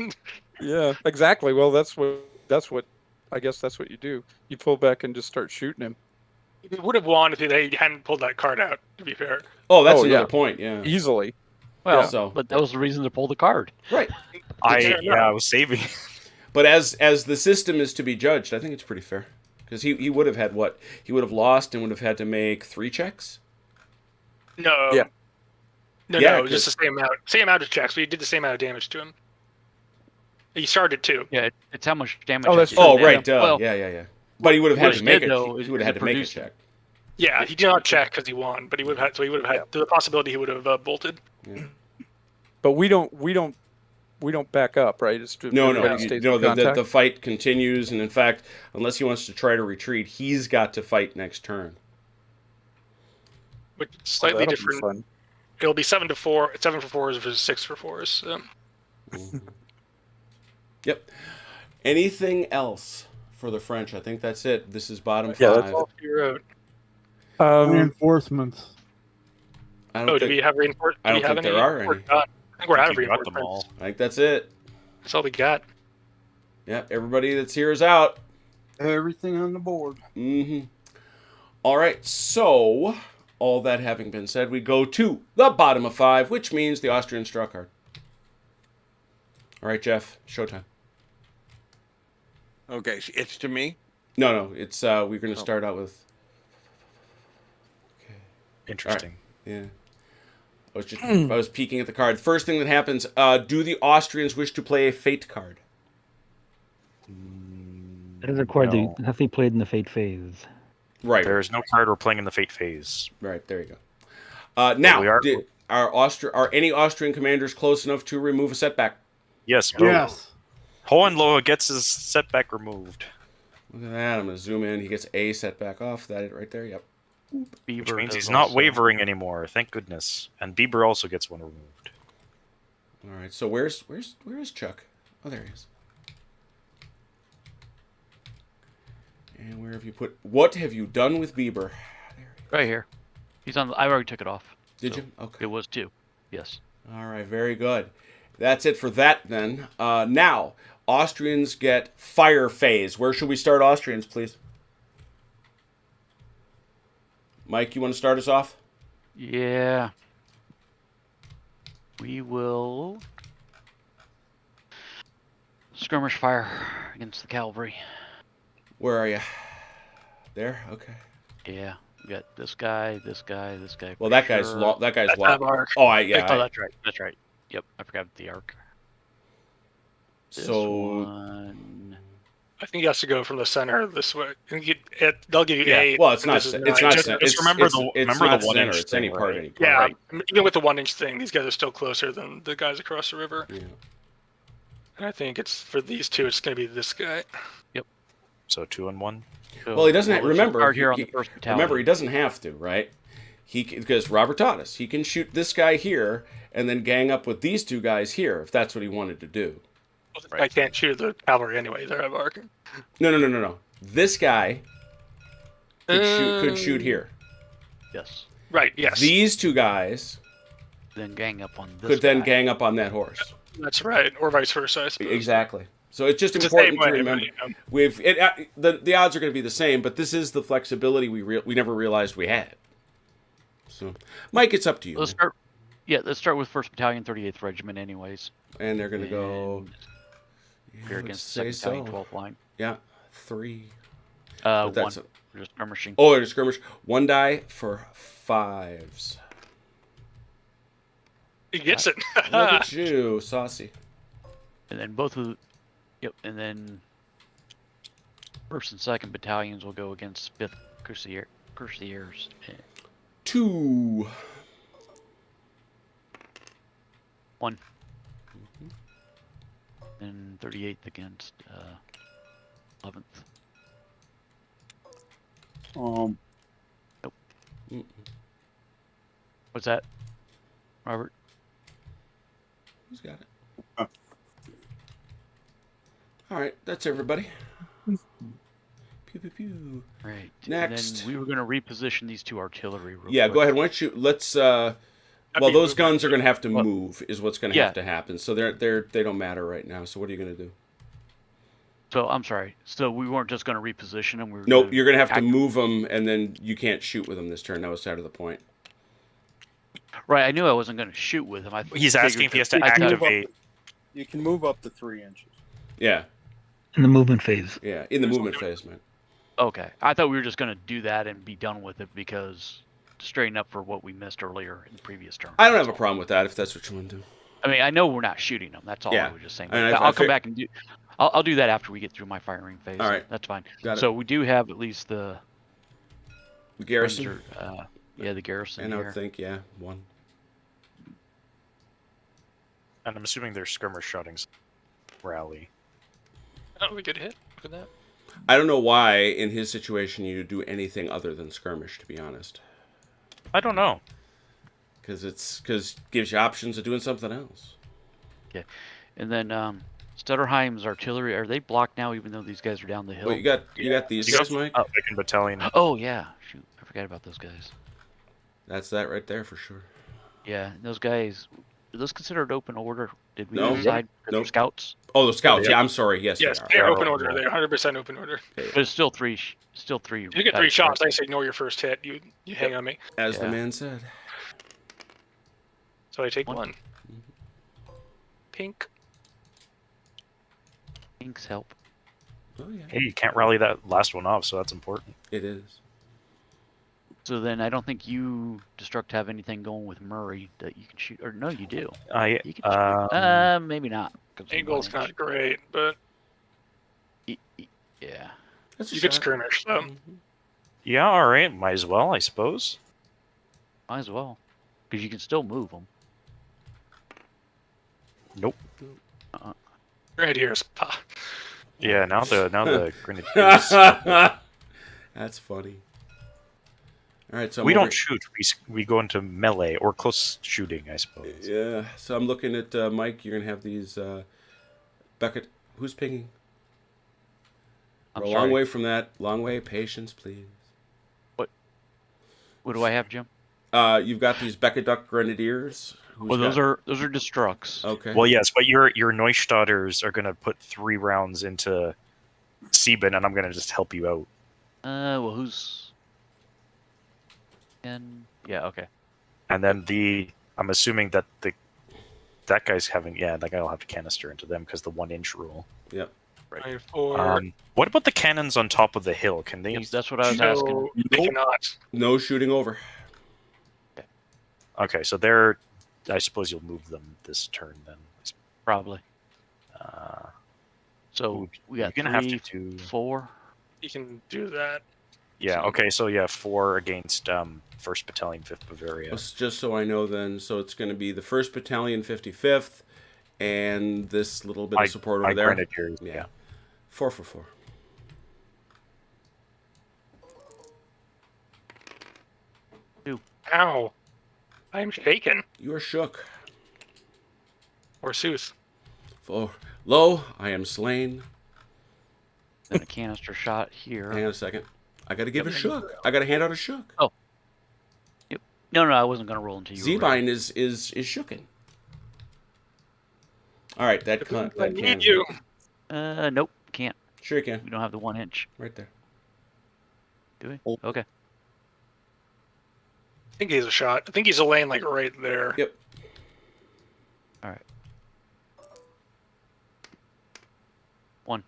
Speaker 1: Yeah, exactly. Well, that's I guess that's what you do. You pull back and just start shooting him
Speaker 7: He would have won if they hadn't pulled that card out, to be fair.
Speaker 2: Oh, that's
Speaker 1: Oh,
Speaker 2: another
Speaker 1: yeah.
Speaker 2: point. Yeah.
Speaker 1: easily.
Speaker 8: Well,
Speaker 1: Yeah.
Speaker 2: So-
Speaker 8: but that was the reason to pull the card.
Speaker 2: Right.
Speaker 6: I was saving.
Speaker 2: But as the system is to be judged, I think it's pretty fair. Because he would have had what? He would have lost and would have had to make 3 checks?
Speaker 7: No.
Speaker 1: Yeah.
Speaker 2: Yeah,
Speaker 7: No, just the same amount of checks. We did the same amount of damage to him. He started 2.
Speaker 8: Yeah, it's how much damage.
Speaker 1: Oh,
Speaker 8: I
Speaker 1: that's
Speaker 8: did.
Speaker 1: true.
Speaker 2: Oh,
Speaker 8: Yeah.
Speaker 2: right. Duh.
Speaker 8: Well,
Speaker 2: Yeah. But he would have had
Speaker 8: what
Speaker 2: to
Speaker 8: he
Speaker 2: make
Speaker 8: did,
Speaker 2: it.
Speaker 8: though,
Speaker 2: He
Speaker 8: is
Speaker 2: would have had
Speaker 8: it
Speaker 2: to make a
Speaker 8: produced-
Speaker 2: check.
Speaker 7: Yeah, he did not check because he won, but he would have had. So he would have had the possibility he would have bolted.
Speaker 1: But we don't back up, right? It's just
Speaker 2: No.
Speaker 1: everybody stays in
Speaker 2: The
Speaker 1: contact.
Speaker 2: fight continues, and in fact, unless he wants to try to retreat, he's got to fight next turn.
Speaker 7: Which is slightly
Speaker 1: That'll be
Speaker 7: different.
Speaker 1: fun.
Speaker 7: It'll be 7 for 4s versus 6 for 4s. So.
Speaker 2: Yep. Anything else for the French? I think that's it. This is bottom
Speaker 1: Yeah,
Speaker 2: 5.
Speaker 1: that's
Speaker 7: All you wrote.
Speaker 5: Reinforcements.
Speaker 2: I don't
Speaker 7: Oh, do
Speaker 2: think,
Speaker 7: we have reinforcements?
Speaker 2: I don't think there are any.
Speaker 7: I think we're out of
Speaker 6: You got them
Speaker 7: reinforcements.
Speaker 6: all.
Speaker 2: I think that's it.
Speaker 7: That's all we got.
Speaker 2: Yeah, everybody that's here is out.
Speaker 5: Everything on the board.
Speaker 2: Mm-hmm. All right, so all that having been said, we go to the bottom of 5, which means the Austrians draw a card. All right, Jeff, showtime.
Speaker 3: Okay, so it's to me.
Speaker 2: No, it's we're going to start out with.
Speaker 6: Interesting.
Speaker 2: Yeah. I was peeking at the card. First thing that happens, do the Austrians wish to play a fate card?
Speaker 4: It is required
Speaker 6: No.
Speaker 4: to have to be played in the fate phase.
Speaker 2: Right.
Speaker 6: There is no card we're playing in the fate phase.
Speaker 2: Right, there you go. Now,
Speaker 6: we are-
Speaker 2: are any Austrian commanders close enough to remove a setback?
Speaker 6: Yes.
Speaker 5: Yes.
Speaker 6: Hohenlohe gets his setback removed,
Speaker 2: Look at that. I'm going to zoom in. He gets a setback off. That it right there. Yep.
Speaker 8: Bieber
Speaker 6: which means
Speaker 8: has
Speaker 6: he's not
Speaker 8: also-
Speaker 6: wavering anymore. Thank goodness. And Bieber also gets one removed.
Speaker 2: All right. So where is Chuck? Oh, there he is. And where have you put? What have you done with Bieber?
Speaker 8: Right here. He's on. I already took it off.
Speaker 2: Did
Speaker 8: So
Speaker 2: you? Okay.
Speaker 8: It was 2. Yes.
Speaker 2: All right. Very good. That's it for that then. Now, Austrians get fire phase. Where should we start, Austrians, please? Mike, you want to start us off?
Speaker 8: Yeah. We will skirmish fire against the cavalry.
Speaker 2: Where are you? There. Okay.
Speaker 8: Yeah. We got this guy, this guy, this guy.
Speaker 2: Well,
Speaker 8: for
Speaker 2: that guy's
Speaker 8: sure.
Speaker 2: that guy's
Speaker 7: That's
Speaker 2: lost.
Speaker 7: Avark.
Speaker 2: Oh, yeah.
Speaker 8: Oh, that's right. That's right. Yep. I forgot the arc. This
Speaker 2: So
Speaker 8: one.
Speaker 7: I think he has to go from the center this way. They'll give you
Speaker 8: Yeah,
Speaker 7: 8.
Speaker 2: well, it's
Speaker 7: and
Speaker 2: not.
Speaker 7: this is
Speaker 2: It's
Speaker 7: 9.
Speaker 2: not.
Speaker 6: Just
Speaker 2: It's,
Speaker 6: remember
Speaker 2: it's,
Speaker 6: the-
Speaker 2: it's
Speaker 6: remember
Speaker 2: not
Speaker 6: the 1
Speaker 2: center.
Speaker 6: inch
Speaker 2: It's any
Speaker 6: thing,
Speaker 2: part.
Speaker 6: right?
Speaker 2: Any part.
Speaker 7: Yeah,
Speaker 6: Right.
Speaker 7: even with the 1-inch thing, these guys are still closer than the guys across the river.
Speaker 2: Yeah.
Speaker 7: And I think it's for these two. It's going to be this guy.
Speaker 6: So 2 and 1.
Speaker 8: So
Speaker 2: Well, he doesn't
Speaker 8: let's
Speaker 2: remember.
Speaker 8: start here on
Speaker 2: he-
Speaker 8: the first battalion.
Speaker 2: Remember, he doesn't have to, right? Because Robert taught us he can shoot this guy here and then gang up with these 2 guys here if that's what he wanted to do.
Speaker 7: I can't shoot the cavalry anyway. They're Avark.
Speaker 2: No. This guy could shoot here.
Speaker 8: Yes.
Speaker 7: Right. Yes.
Speaker 2: These 2 guys
Speaker 8: Then gang up on this.
Speaker 2: could then
Speaker 8: guy.
Speaker 2: gang up on that horse.
Speaker 7: That's right. Or vice versa. I suppose.
Speaker 2: Exactly. So it's just
Speaker 7: It's the same
Speaker 2: important to
Speaker 7: way,
Speaker 2: remember.
Speaker 7: but, you know.
Speaker 2: The odds are going to be the same, but this is the flexibility we never realized we had. So, Mike, it's up to you.
Speaker 8: Let's
Speaker 2: man.
Speaker 8: start. Yeah, let's start with 1st Battalion, 38th Regiment, anyways.
Speaker 2: And they're going to go.
Speaker 8: And
Speaker 2: Yeah,
Speaker 8: Here
Speaker 2: let's
Speaker 8: against
Speaker 2: say
Speaker 8: 2nd Battalion,
Speaker 2: so.
Speaker 8: 12th line.
Speaker 2: Yeah, 3.
Speaker 8: 1.
Speaker 2: that's
Speaker 8: We're just skirmishing.
Speaker 2: Oh, there's a skirmish. 1 die for 5s.
Speaker 7: He gets it.
Speaker 2: Look at you, saucy.
Speaker 8: And then both of. Yep. And then 1st and 2nd Battalions will go against 5th Cuirassiers.
Speaker 2: 2.
Speaker 8: 1. And 38th against 11th. What's that, Robert?
Speaker 2: Who's got it? All right, that's everybody. Pew, pew, pew.
Speaker 8: Right.
Speaker 2: Next.
Speaker 8: And then we were going to reposition these 2 artillery. Real
Speaker 2: Yeah,
Speaker 8: quick.
Speaker 2: go ahead. Why don't you? Let's. Well, those guns are going to have to move. Is what's going to
Speaker 8: Yeah.
Speaker 2: have to happen. So they don't matter right now. So what are you going to do?
Speaker 8: So I'm sorry. So we weren't just going to reposition them. We were
Speaker 2: Nope,
Speaker 8: gonna
Speaker 2: you're going to have to
Speaker 8: act-
Speaker 2: move them, and then you can't shoot with them this turn. That was out of the point.
Speaker 8: Right. I knew I wasn't going to shoot with him.
Speaker 6: He's asking if he has to
Speaker 8: I thought-
Speaker 6: activate.
Speaker 5: You can move up to 3 inches.
Speaker 2: Yeah,
Speaker 4: In the movement phase.
Speaker 2: yeah, in the movement phase, man.
Speaker 8: Okay. I thought we were just going to do that and be done with it because to straighten up for what we missed earlier in the previous turn.
Speaker 2: I don't
Speaker 8: That's
Speaker 2: have a
Speaker 8: all.
Speaker 2: problem with that if that's what you want to do.
Speaker 8: I mean, I know we're not shooting them. That's all
Speaker 2: Yeah.
Speaker 8: I was just saying.
Speaker 2: And
Speaker 8: But
Speaker 2: I
Speaker 8: I'll come
Speaker 2: fig-
Speaker 8: back and do. I'll do that after we get through my firing phase.
Speaker 2: All right.
Speaker 8: That's fine.
Speaker 2: Got
Speaker 8: So we do have at least the
Speaker 2: The garrison,
Speaker 8: Windsor, the garrison
Speaker 2: and I
Speaker 8: here.
Speaker 2: would think, yeah, 1.
Speaker 6: And I'm assuming they're skirmish shotting rally.
Speaker 7: Oh, we get hit for that.
Speaker 2: I don't know why in his situation you do anything other than skirmish, to be honest,
Speaker 6: I don't know.
Speaker 2: because it gives you options of doing something else.
Speaker 8: And then Stutterheim's artillery, are they blocked now even though these guys are down the hill?
Speaker 2: Well, you got these
Speaker 6: You
Speaker 2: guys,
Speaker 6: got-
Speaker 2: Mike.
Speaker 6: Second battalion.
Speaker 8: Oh yeah, shoot, I forgot about those guys.
Speaker 2: That's that right there for sure.
Speaker 8: Yeah, those guys. Are those considered open order? Did we
Speaker 2: No.
Speaker 8: decide because
Speaker 2: Nope.
Speaker 8: they're scouts?
Speaker 2: Oh, the scouts. Yeah, I'm sorry. Yes,
Speaker 7: Yes,
Speaker 2: they are.
Speaker 7: they're
Speaker 6: Yeah,
Speaker 7: open
Speaker 6: right,
Speaker 7: order.
Speaker 6: yeah.
Speaker 7: They're 100% open order.
Speaker 8: But it's still three.
Speaker 7: You get 3
Speaker 8: dice,
Speaker 7: shots.
Speaker 8: right?
Speaker 7: I say ignore your first hit. You hang on me.
Speaker 2: As the
Speaker 8: Yeah.
Speaker 2: man said.
Speaker 7: So I take
Speaker 8: One.
Speaker 7: 1. Pink.
Speaker 8: Thanks, help.
Speaker 2: Oh yeah,
Speaker 6: Hey, you can't rally that last one off, so that's important.
Speaker 2: it is.
Speaker 8: So then I don't think you destruct have anything going with Murray that you can shoot. Or no, you do.
Speaker 6: I
Speaker 8: You can shoot. Maybe not. 'cause of
Speaker 7: Angle's
Speaker 8: one
Speaker 7: not
Speaker 8: inch.
Speaker 7: great, but
Speaker 8: Yeah.
Speaker 2: That's a
Speaker 7: you get
Speaker 2: shot.
Speaker 7: skirmish. So
Speaker 6: yeah, all right, might as well, I suppose.
Speaker 8: Might as well, because you can still move them.
Speaker 6: Nope.
Speaker 7: right here is
Speaker 6: Yeah, now the grenadiers.
Speaker 2: That's funny. All right, so
Speaker 6: We
Speaker 2: I'm over-
Speaker 6: don't shoot. We go into melee or close shooting, I suppose.
Speaker 2: Yeah, so I'm looking at Mike. You're gonna have these Beckett. Who's pinging?
Speaker 8: I'm
Speaker 2: We're a
Speaker 8: sorry.
Speaker 2: long way from that. Long way. Patience, please.
Speaker 8: What do I have, Jim?
Speaker 2: You've got these Beckett Duck Grenadiers. Who's
Speaker 8: Well, those
Speaker 2: got-
Speaker 8: are destructs.
Speaker 2: okay.
Speaker 6: Well, yes, but your Neustadters are going to put 3 rounds into Sieben, and I'm going to just help you out.
Speaker 8: Well, who's? And yeah, okay.
Speaker 6: And then I'm assuming that that guy's having, that guy will have to canister into them because the 1 inch rule.
Speaker 2: Yep.
Speaker 8: Right.
Speaker 6: What about the cannons on top of the hill? Can they?
Speaker 8: That's what I was asking.
Speaker 7: no, they cannot.
Speaker 2: No shooting over.
Speaker 6: Okay, so I suppose you'll move them this turn then.
Speaker 8: Probably.
Speaker 6: Uh,
Speaker 8: So we got
Speaker 6: you're gonna have
Speaker 8: 3,
Speaker 6: to do.
Speaker 8: 4.
Speaker 7: You can do that.
Speaker 6: Yeah. Okay. So 4 against 1st Battalion, 5th Bavaria.
Speaker 2: Just so I know, then, so it's going to be the 1st Battalion, 55th, and this little bit of support over there.
Speaker 6: Grenadiers,
Speaker 2: Yeah.
Speaker 6: yeah.
Speaker 2: 4 for 4.
Speaker 7: Ow. I'm shaken.
Speaker 2: You are shook.
Speaker 7: Forsooth.
Speaker 2: For lo, I am slain.
Speaker 8: Then a canister shot here.
Speaker 2: Hang on a second. I got to give a shook. I got to hand out a shook.
Speaker 8: No, I wasn't going to roll until you were ready.
Speaker 2: Zebine is shooken. All right, that
Speaker 7: I
Speaker 2: can.
Speaker 7: need you.
Speaker 8: Nope, can't.
Speaker 2: Sure you can.
Speaker 8: We don't have the 1 inch.
Speaker 2: Right there.
Speaker 8: Do we?
Speaker 5: Oh.
Speaker 8: Okay.
Speaker 7: I think he's a shot. I think he's a lane like right there.
Speaker 2: Yep.
Speaker 8: All right. 1.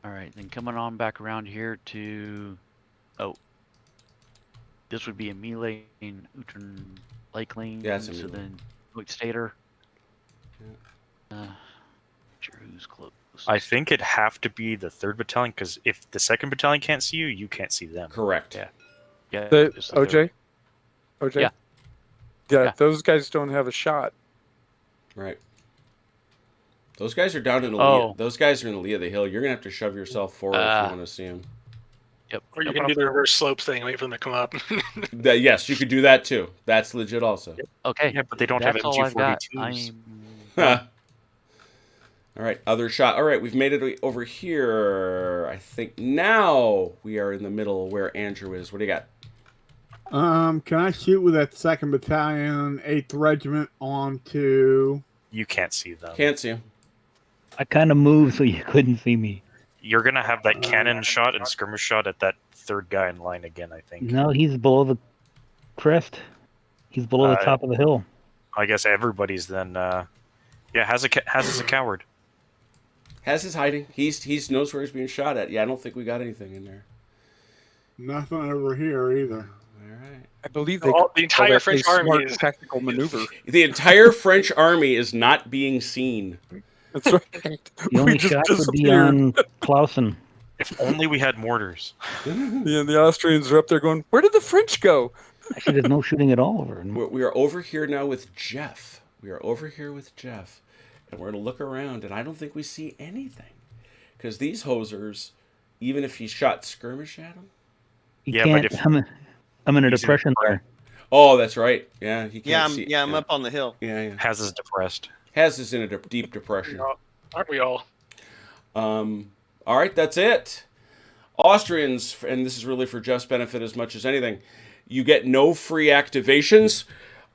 Speaker 8: All right, then coming on back around here to, this would be a melee in Utrecht Lake Lane.
Speaker 2: Yeah, it's a
Speaker 8: so
Speaker 2: melee.
Speaker 8: then Stater. Sure, who's close?
Speaker 6: I think it'd have to be the 3rd Battalion because if the 2nd Battalion can't see you, you can't see them.
Speaker 2: Correct.
Speaker 8: Yeah. Yeah.
Speaker 1: The
Speaker 8: just the
Speaker 1: OJ? OJ?
Speaker 8: Yeah.
Speaker 1: Yeah, those guys don't have a shot.
Speaker 2: Right. Those guys are down in the
Speaker 8: Oh.
Speaker 2: Those guys are in the lee of the hill. You're gonna have to shove yourself forward if you want to see them.
Speaker 8: Yep.
Speaker 7: Or you can do the reverse slopes thing, wait for them to come up.
Speaker 2: Yes, you could do that too. That's legit also.
Speaker 8: Okay.
Speaker 6: Yeah, but they don't have
Speaker 8: That's all I've got.
Speaker 6: MG42s.
Speaker 2: All right, other shot. All right, we've made it over here. I think now we are in the middle where Andrew is. What do you got?
Speaker 9: Can I shoot with that 2nd Battalion, 8th Regiment onto...
Speaker 6: You can't see them.
Speaker 2: Can't see him.
Speaker 4: I kind of moved so you couldn't see me.
Speaker 6: You're gonna have that cannon shot and skirmish shot at that third guy in line again, I think.
Speaker 4: No, he's below the crest. He's below the top of the hill.
Speaker 6: I guess everybody's then. Has is a coward.
Speaker 2: Has is hiding. He's knows where he's being shot at. Yeah, I don't think we got anything in there.
Speaker 9: Nothing over here either.
Speaker 2: All right.
Speaker 1: I believe they
Speaker 7: The entire French army is
Speaker 1: tactical maneuver.
Speaker 2: The entire French army is not being seen.
Speaker 1: That's right.
Speaker 4: The only shot would be on Clausen.
Speaker 6: If only we had mortars.
Speaker 1: Yeah, the Austrians are up there going, "Where did the French go?"
Speaker 4: Actually, there's no shooting at all over.
Speaker 2: We are over here now with Jeff. We are over here with Jeff. And we're going to look around, and I don't think we see anything. Because these hosers, even if he shot skirmish at them...
Speaker 4: You can't... I'm in a depression there.
Speaker 2: Oh, that's right. Yeah, he can't see.
Speaker 3: I'm up on the hill.
Speaker 2: Yeah.
Speaker 6: Has is depressed.
Speaker 2: Has is in a deep depression.
Speaker 7: Aren't we all?
Speaker 2: All right, that's it. Austrians, and this is really for Jeff's benefit as much as anything, you get no free activations.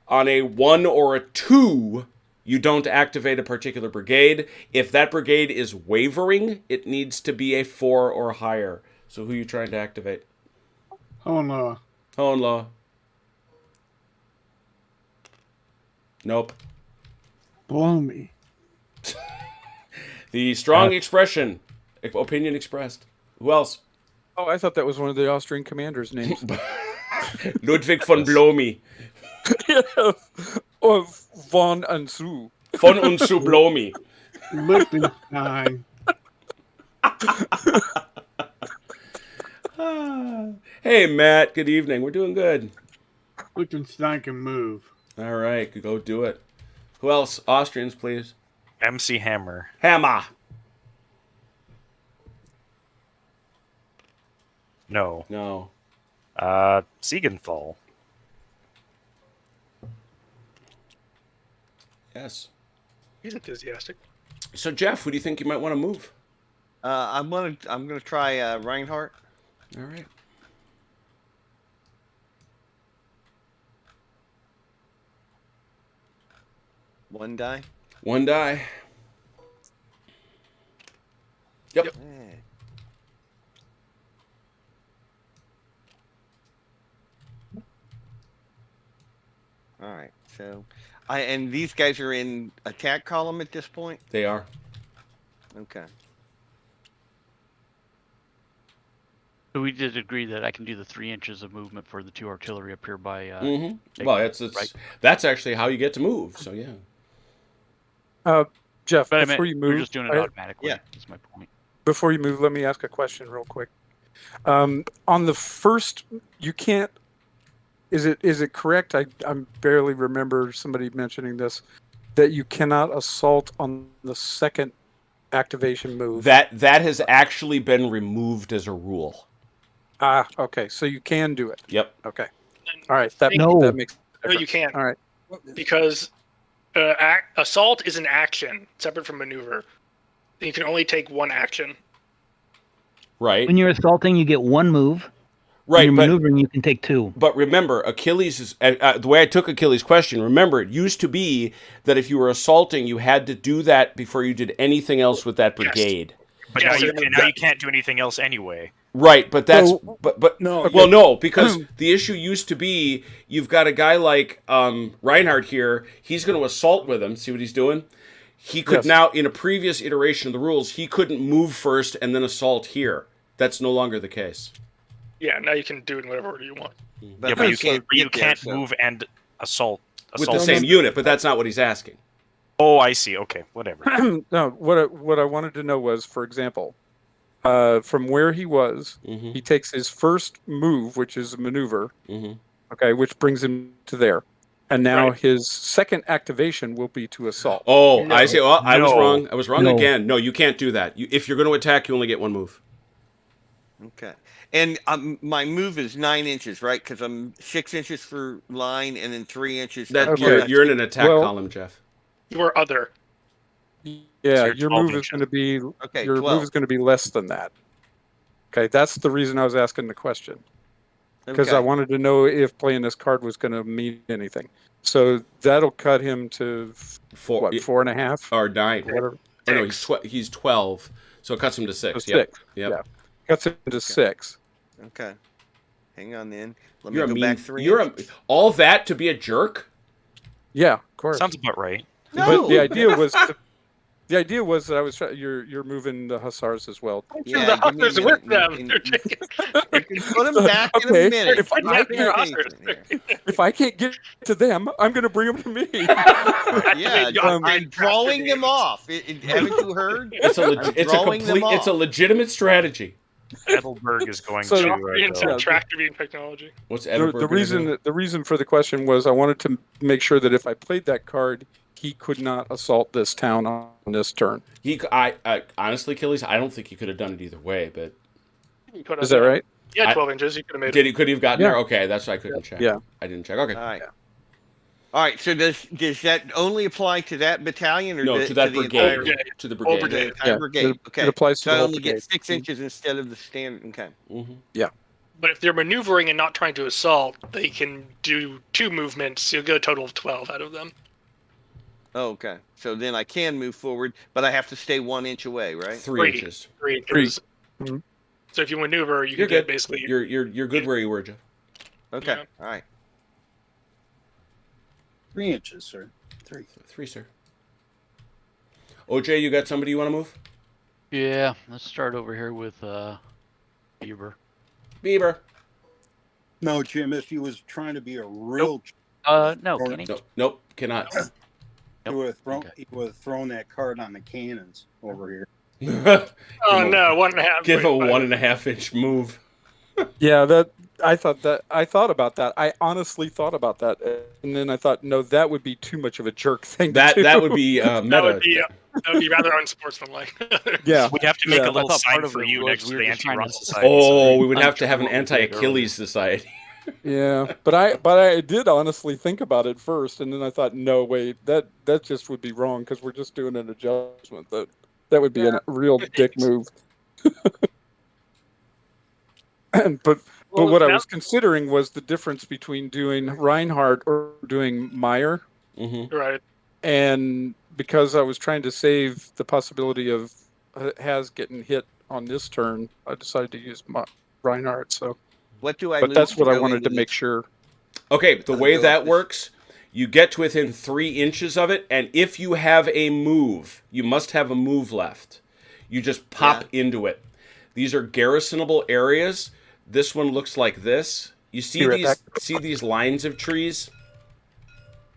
Speaker 2: On a 1 or a 2, you don't activate a particular brigade. If that brigade is wavering, it needs to be a 4 or higher. So who are you trying to activate?
Speaker 9: Hohenlohe.
Speaker 2: Hohenlohe. Nope.
Speaker 9: Blow me.
Speaker 2: The strong expression. Opinion expressed. Who else?
Speaker 1: Oh, I thought that was one of the Austrian commanders' names.
Speaker 2: Ludwig von Blomi.
Speaker 1: Or von Ansu.
Speaker 2: Von und zu Blomi.
Speaker 9: Liechtenstein.
Speaker 2: Hey, Matt. Good evening. We're doing good.
Speaker 9: Liechtenstein can move.
Speaker 2: All right. Go do it. Who else? Austrians, please.
Speaker 6: MC Hammer.
Speaker 2: Hammer.
Speaker 6: No.
Speaker 2: No.
Speaker 6: Siegenthal.
Speaker 2: Yes.
Speaker 7: He's enthusiastic.
Speaker 2: So, Jeff, who do you think you might want to move?
Speaker 3: I'm gonna try Reinhardt.
Speaker 2: All right.
Speaker 3: One die.
Speaker 2: One die. Yep.
Speaker 3: Yeah. All right. So, and these guys are in attack column at this point.
Speaker 2: They are.
Speaker 3: Okay.
Speaker 8: So we did agree that I can do the 3 inches of movement for the 2 artillery up here by.
Speaker 2: Well,
Speaker 8: right?
Speaker 2: that's actually how you get to move. So yeah.
Speaker 1: Jeff,
Speaker 8: But I
Speaker 1: before
Speaker 8: meant
Speaker 1: you
Speaker 8: we're
Speaker 1: move,
Speaker 8: just doing it automatically.
Speaker 3: Yeah.
Speaker 8: That's my point.
Speaker 1: before you move, let me ask a question real quick. On the first, you can't. Is it correct? I barely remember somebody mentioning this, that you cannot assault on the second activation move.
Speaker 2: That has actually been removed as a rule.
Speaker 1: Ah, okay. So you can do it.
Speaker 2: Yep.
Speaker 1: Okay. All right. That
Speaker 4: No.
Speaker 1: that makes.
Speaker 7: No, you can't.
Speaker 1: All right.
Speaker 7: Because assault is an action separate from maneuver. You can only take one action.
Speaker 2: Right.
Speaker 4: When you're assaulting, you get 1 move. When
Speaker 2: Right.
Speaker 4: you're
Speaker 2: But
Speaker 4: maneuvering, you can take 2.
Speaker 2: But remember, Achilles is the way I took Achilles' question. Remember, it used to be that if you were assaulting, you had to do that before you did anything else with that brigade.
Speaker 6: But
Speaker 7: Yeah,
Speaker 6: now,
Speaker 7: so
Speaker 6: you can't do anything else anyway.
Speaker 2: Right, but that's
Speaker 1: So-
Speaker 2: but
Speaker 5: No,
Speaker 2: well, no, because the issue used to be you've got a guy like Reinhardt here. He's going to assault with him. See what he's doing? He could
Speaker 1: Yes.
Speaker 2: now, in a previous iteration of the rules, he couldn't move first and then assault here. That's no longer the case.
Speaker 7: Yeah, now you can do it in whatever order you want.
Speaker 3: But
Speaker 6: Yeah, but you
Speaker 3: can't
Speaker 6: you
Speaker 3: get there,
Speaker 6: can't
Speaker 3: so-
Speaker 6: move and assault.
Speaker 2: With the
Speaker 6: assault.
Speaker 2: same unit, but that's not what he's asking.
Speaker 6: Oh, I see. Okay, whatever.
Speaker 1: No, what I wanted to know was, for example, from where he was,
Speaker 2: Mm-hmm.
Speaker 1: he takes his first move, which is a maneuver,
Speaker 2: Mm-hmm.
Speaker 1: okay, which brings him to there, and now
Speaker 7: Right.
Speaker 1: his second activation will be to assault.
Speaker 2: Oh,
Speaker 7: No.
Speaker 2: I see. Well, I was
Speaker 6: No.
Speaker 2: wrong. I was wrong
Speaker 4: No.
Speaker 2: again. No, you can't do that. If you're going to attack, you only get 1 move.
Speaker 3: Okay. And my move is 9 inches, right? Because I'm 6 inches for line, and then 3 inches.
Speaker 2: That
Speaker 1: Okay.
Speaker 2: you're in an attack
Speaker 1: Well-
Speaker 2: column, Jeff.
Speaker 7: You are other.
Speaker 1: Yeah,
Speaker 6: you're
Speaker 1: your
Speaker 6: 12
Speaker 1: move is
Speaker 6: inches.
Speaker 1: going to be
Speaker 3: Okay,
Speaker 1: your
Speaker 3: 12.
Speaker 1: move is going to be less than that. Okay, that's the reason I was asking the question. because I wanted to know if playing this card was going to mean anything. So that'll cut him to 4.5
Speaker 2: or 9.
Speaker 1: whatever.
Speaker 2: Oh, no, he's 12, so it cuts him to 6.
Speaker 1: So
Speaker 2: Yep.
Speaker 1: 6.
Speaker 2: Yep.
Speaker 1: Yeah, cuts him to 6.
Speaker 3: Okay. Hang on then. Let
Speaker 2: You're
Speaker 3: me
Speaker 2: a
Speaker 3: go
Speaker 2: mean.
Speaker 3: back 3
Speaker 2: You're
Speaker 3: inches.
Speaker 2: all that to be a jerk.
Speaker 1: Yeah, of course.
Speaker 6: Sounds about right.
Speaker 3: No.
Speaker 1: But the idea was that I was you're moving the hussars as well.
Speaker 3: Yeah,
Speaker 7: the
Speaker 3: give me a
Speaker 7: hunters with
Speaker 3: minute.
Speaker 7: them.
Speaker 3: You
Speaker 7: They're
Speaker 3: can
Speaker 7: taking-
Speaker 3: put them back in
Speaker 1: Okay,
Speaker 3: a minute.
Speaker 1: if I
Speaker 3: Not
Speaker 7: can't-
Speaker 3: patient here.
Speaker 1: If I can't get to them, I'm going to bring them to me.
Speaker 3: Yeah,
Speaker 7: I'm
Speaker 3: I'm drawing them off. Haven't you heard?
Speaker 2: It's a
Speaker 3: I'm drawing them
Speaker 2: it's a
Speaker 3: off.
Speaker 2: legitimate strategy.
Speaker 6: Edelberg is going
Speaker 1: So-
Speaker 6: to
Speaker 7: Tractor beam technology.
Speaker 2: What's
Speaker 1: the
Speaker 2: Edinburgh?
Speaker 1: the reason for the question was I wanted to make sure that if I played that card, he could not assault this town on this turn.
Speaker 2: I honestly, Achilles, I don't think he could have done it either way. But
Speaker 1: Is that right?
Speaker 7: Yeah, 12 inches. You could have made
Speaker 2: could he have gotten
Speaker 1: Yeah.
Speaker 2: there? Okay, that's why I couldn't check.
Speaker 1: Yeah.
Speaker 2: I didn't check. Okay.
Speaker 3: All right. All right. So does that only apply to that battalion, or
Speaker 2: No, to that
Speaker 3: the
Speaker 2: brigade.
Speaker 7: brigade.
Speaker 2: To the
Speaker 7: Whole
Speaker 2: brigade.
Speaker 3: The
Speaker 7: brigade.
Speaker 3: entire
Speaker 1: Yeah,
Speaker 3: brigade.
Speaker 1: it
Speaker 3: Okay.
Speaker 1: applies to
Speaker 3: So
Speaker 1: the
Speaker 3: I
Speaker 1: whole
Speaker 3: only get
Speaker 1: brigade.
Speaker 3: 6 inches instead of the standard. Okay.
Speaker 7: But if they're maneuvering and not trying to assault, they can do 2 movements. You'll get a total of 12 out of them.
Speaker 3: Oh, okay. So then I can move forward, but I have to stay 1 inch away, right?
Speaker 2: 3 inches.
Speaker 7: 3
Speaker 1: Three.
Speaker 7: inches.
Speaker 1: Mhm.
Speaker 7: So if you maneuver, you
Speaker 2: You're
Speaker 7: can get
Speaker 2: good.
Speaker 7: basically.
Speaker 2: You're good where you were, Jeff.
Speaker 3: Okay.
Speaker 7: Yeah.
Speaker 3: All right.
Speaker 5: 3 inches, sir. 3.
Speaker 2: 3, sir. OJ, you got somebody you want to move?
Speaker 8: Yeah, let's start over here with Beaver.
Speaker 2: Bieber.
Speaker 5: No, Jim, if he was trying to be a real,
Speaker 8: No, can he?
Speaker 2: Nope. Cannot.
Speaker 5: he would have thrown.
Speaker 8: Okay.
Speaker 5: He would have thrown that card on the cannons over here.
Speaker 7: Oh no, 1.5.
Speaker 2: Give a
Speaker 7: 0.5.
Speaker 2: 1.5-inch move.
Speaker 1: Yeah, I thought about that. I honestly thought about that, and then I thought, no, that would be too much of a jerk thing.
Speaker 2: That
Speaker 1: to do.
Speaker 2: would be meta.
Speaker 7: That would be rather unsportsmanlike.
Speaker 1: Yeah,
Speaker 6: We have to make
Speaker 1: Yeah.
Speaker 6: a little
Speaker 8: I thought part
Speaker 6: sign
Speaker 8: of
Speaker 6: for
Speaker 8: it
Speaker 6: you
Speaker 8: was
Speaker 6: next to
Speaker 8: we were
Speaker 6: the
Speaker 8: just trying
Speaker 6: anti-run
Speaker 8: to-
Speaker 6: society.
Speaker 2: Oh, we would have
Speaker 8: Untrue
Speaker 2: to have an
Speaker 8: what we did earlier.
Speaker 2: anti-Achilles society.
Speaker 1: yeah, but I did honestly think about it first, and then I thought, no, wait, that just would be wrong because we're just doing an adjustment. That would be a real dick move. But
Speaker 7: Well,
Speaker 1: what I
Speaker 7: now-
Speaker 1: was considering was the difference between doing Reinhardt or doing Meyer.
Speaker 2: Mm-hmm.
Speaker 7: Right.
Speaker 1: And because I was trying to save the possibility of Has getting hit on this turn, I decided to use Reinhardt. So,
Speaker 3: What do I
Speaker 1: but
Speaker 3: lose
Speaker 1: that's what I
Speaker 3: go
Speaker 1: wanted
Speaker 3: into
Speaker 1: to make
Speaker 3: this?
Speaker 1: sure.
Speaker 2: Okay, the way
Speaker 3: go
Speaker 2: that
Speaker 3: up this-
Speaker 2: works, you get to within 3 inches of it, and if you have a move, you must have a move left. You just pop into it. These are garrisonable areas. This one looks like this. You see
Speaker 1: Here at
Speaker 2: these lines of trees?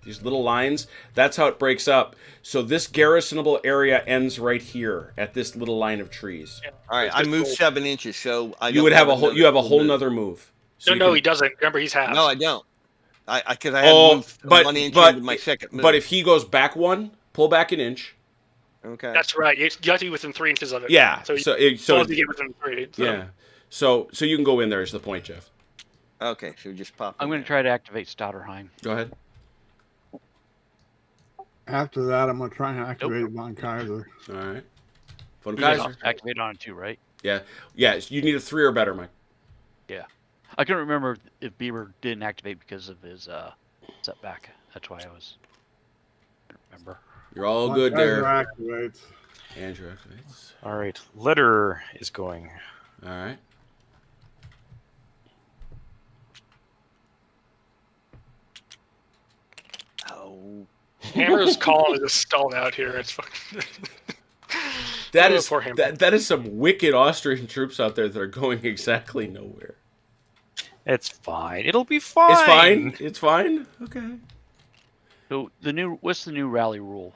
Speaker 2: These little lines? That's how it breaks up. So this garrisonable area ends right here at this little line of trees.
Speaker 3: All right, I moved 7 inches, so I
Speaker 2: You
Speaker 3: don't
Speaker 2: would have a whole
Speaker 3: another
Speaker 2: you have a
Speaker 3: full
Speaker 2: whole
Speaker 3: move.
Speaker 2: nother move. So
Speaker 7: No,
Speaker 2: you
Speaker 7: no,
Speaker 2: can-
Speaker 7: he doesn't. Remember, he's half.
Speaker 3: No, I don't. I because I had to move 1 inch into my second move.
Speaker 2: But if he goes back 1, pull back an inch.
Speaker 3: okay,
Speaker 7: That's right. You have to be within 3 inches of it.
Speaker 2: Yeah.
Speaker 7: So,
Speaker 2: So
Speaker 7: as long as you get within 3. So.
Speaker 2: yeah. So you can go in there is the point, Jeff.
Speaker 3: okay, so just pop.
Speaker 8: I'm
Speaker 3: in
Speaker 8: going to
Speaker 3: there.
Speaker 8: try to activate Stouterheim.
Speaker 2: Go ahead.
Speaker 9: After that, I'm gonna try and activate Von Kaiser.
Speaker 2: All right. Von
Speaker 8: You can
Speaker 2: Kaiser.
Speaker 8: activate on it too, right?
Speaker 2: Yeah. Yeah. You need a 3 or better, Mike.
Speaker 8: I couldn't remember if Beaver didn't activate because of his setback. That's why I was. I don't remember.
Speaker 2: You're all
Speaker 9: Von
Speaker 2: good
Speaker 9: Kaiser
Speaker 2: there.
Speaker 9: activates.
Speaker 2: Andrew activates.
Speaker 6: All right, Litter is going.
Speaker 2: All right.
Speaker 3: Oh,
Speaker 7: Hammer's column is just stalled out here. It's fucking.
Speaker 2: That
Speaker 7: Oh,
Speaker 2: is
Speaker 7: poor Hammer.
Speaker 2: that is some wicked Austrian troops out there that are going exactly nowhere.
Speaker 6: It's fine. It'll be fine.
Speaker 2: It's fine. It's fine. Okay.
Speaker 8: So what's the new rally rule?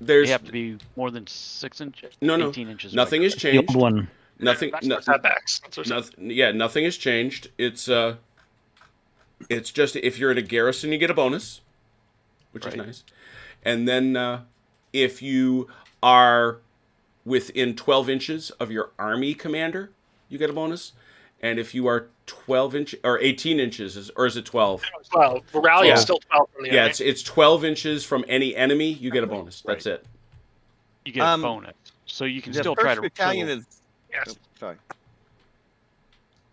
Speaker 2: There's
Speaker 8: They have to be more than 6 inches.
Speaker 2: No, no.
Speaker 8: 18 inches.
Speaker 2: nothing has
Speaker 4: The
Speaker 2: changed.
Speaker 4: old one.
Speaker 2: Nothing.
Speaker 7: That's
Speaker 2: No,
Speaker 7: for setbacks. That's what
Speaker 2: nothing. Yeah, nothing has changed. It's just if you're in a garrison, you get a bonus, which is
Speaker 8: Right.
Speaker 2: nice. And then if you are within 12 inches of your army commander, you get a bonus. And if you are 12 inch or 18 inches, or is it 12?
Speaker 7: Well, rally
Speaker 2: Yeah.
Speaker 7: is still 12 from the
Speaker 2: Yeah,
Speaker 7: enemy.
Speaker 2: it's 12 inches from any enemy. You get a bonus. That's it.
Speaker 8: You get a bonus. So you can
Speaker 3: the
Speaker 8: still
Speaker 3: first
Speaker 8: try to.
Speaker 3: battalion is.
Speaker 7: Yes.
Speaker 3: Oh, sorry.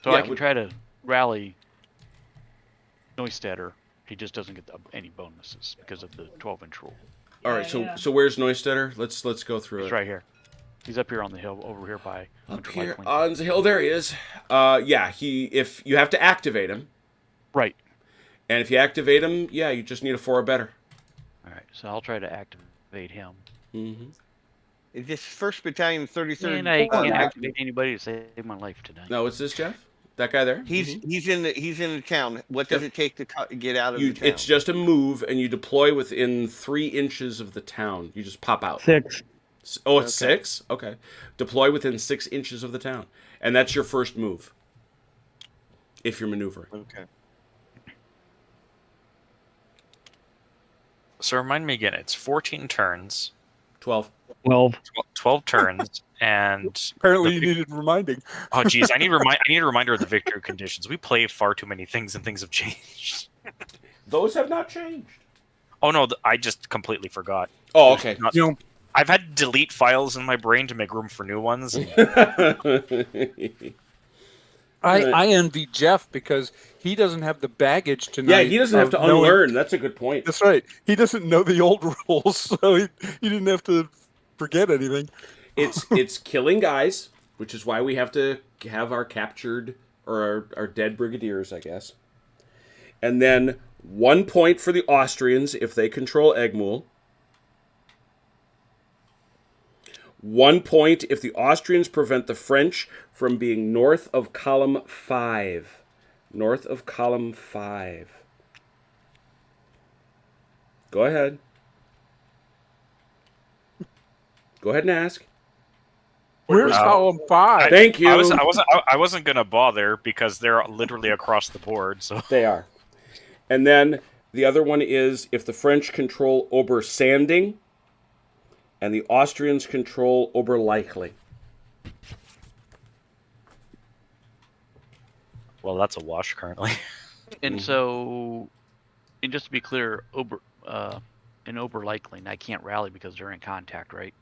Speaker 8: So
Speaker 2: Yeah,
Speaker 8: I can
Speaker 2: would-
Speaker 8: try to rally Neustetter, he just doesn't get any bonuses because of the 12-inch rule.
Speaker 2: All right, so where's Neustetter? Let's go through
Speaker 8: He's
Speaker 2: it.
Speaker 8: right here. He's up here on the hill, over here by
Speaker 2: Up
Speaker 8: Winter
Speaker 2: here
Speaker 8: Lake.
Speaker 2: on the hill, there he is. Yeah, if you have to activate him,
Speaker 8: Right.
Speaker 2: and if you activate him, yeah, you just need a 4 or better.
Speaker 8: All right, so I'll try to activate him.
Speaker 2: Mm-hmm.
Speaker 3: Is this 1st Battalion, 33rd?
Speaker 8: And I can't
Speaker 3: Regiment?
Speaker 8: activate anybody to save my life tonight.
Speaker 2: No, what's this, Jeff? That guy there?
Speaker 3: He's in the town. What does it take to get out of the town?
Speaker 2: It's just a move, and you deploy within 3 inches of the town. You just pop out.
Speaker 4: 6.
Speaker 2: Oh, it's 6? Okay. Deploy within 6 inches of the town. And that's your first move. If you're maneuvering.
Speaker 3: Okay.
Speaker 6: So remind me again, it's 14 turns,
Speaker 2: 12.
Speaker 4: 12.
Speaker 6: 12 turns, and
Speaker 1: Apparently, you needed reminding.
Speaker 6: oh geez, I need a reminder of the victory conditions. We play far too many things, and things have changed.
Speaker 2: Those have not changed.
Speaker 6: Oh no, I just completely forgot.
Speaker 2: Oh, okay.
Speaker 1: You know,
Speaker 6: I've had to delete files in my brain to make room for new ones.
Speaker 1: I envy Jeff because he doesn't have the baggage tonight.
Speaker 2: Yeah, he doesn't have to
Speaker 1: of knowing-
Speaker 2: unlearn. That's a good point.
Speaker 1: That's right. He doesn't know the old rules, so he didn't have to forget anything.
Speaker 2: It's killing guys, which is why we have to have our captured or our dead brigadiers, I guess. And then 1 point for the Austrians if they control Eggmuhl. 1 point if the Austrians prevent the French from being north of column 5. North of column 5. Go ahead. Go ahead and ask.
Speaker 1: Where's column 5?
Speaker 2: Thank you.
Speaker 6: I wasn't gonna bother because they're literally across the board. So
Speaker 2: They are. And then the other one is if the French control Obersanding and the Austrians control Oberleichling.
Speaker 6: well, that's a wash currently.
Speaker 8: And so, and just to be clear, in Oberleichling, I can't rally because they're in contact, right?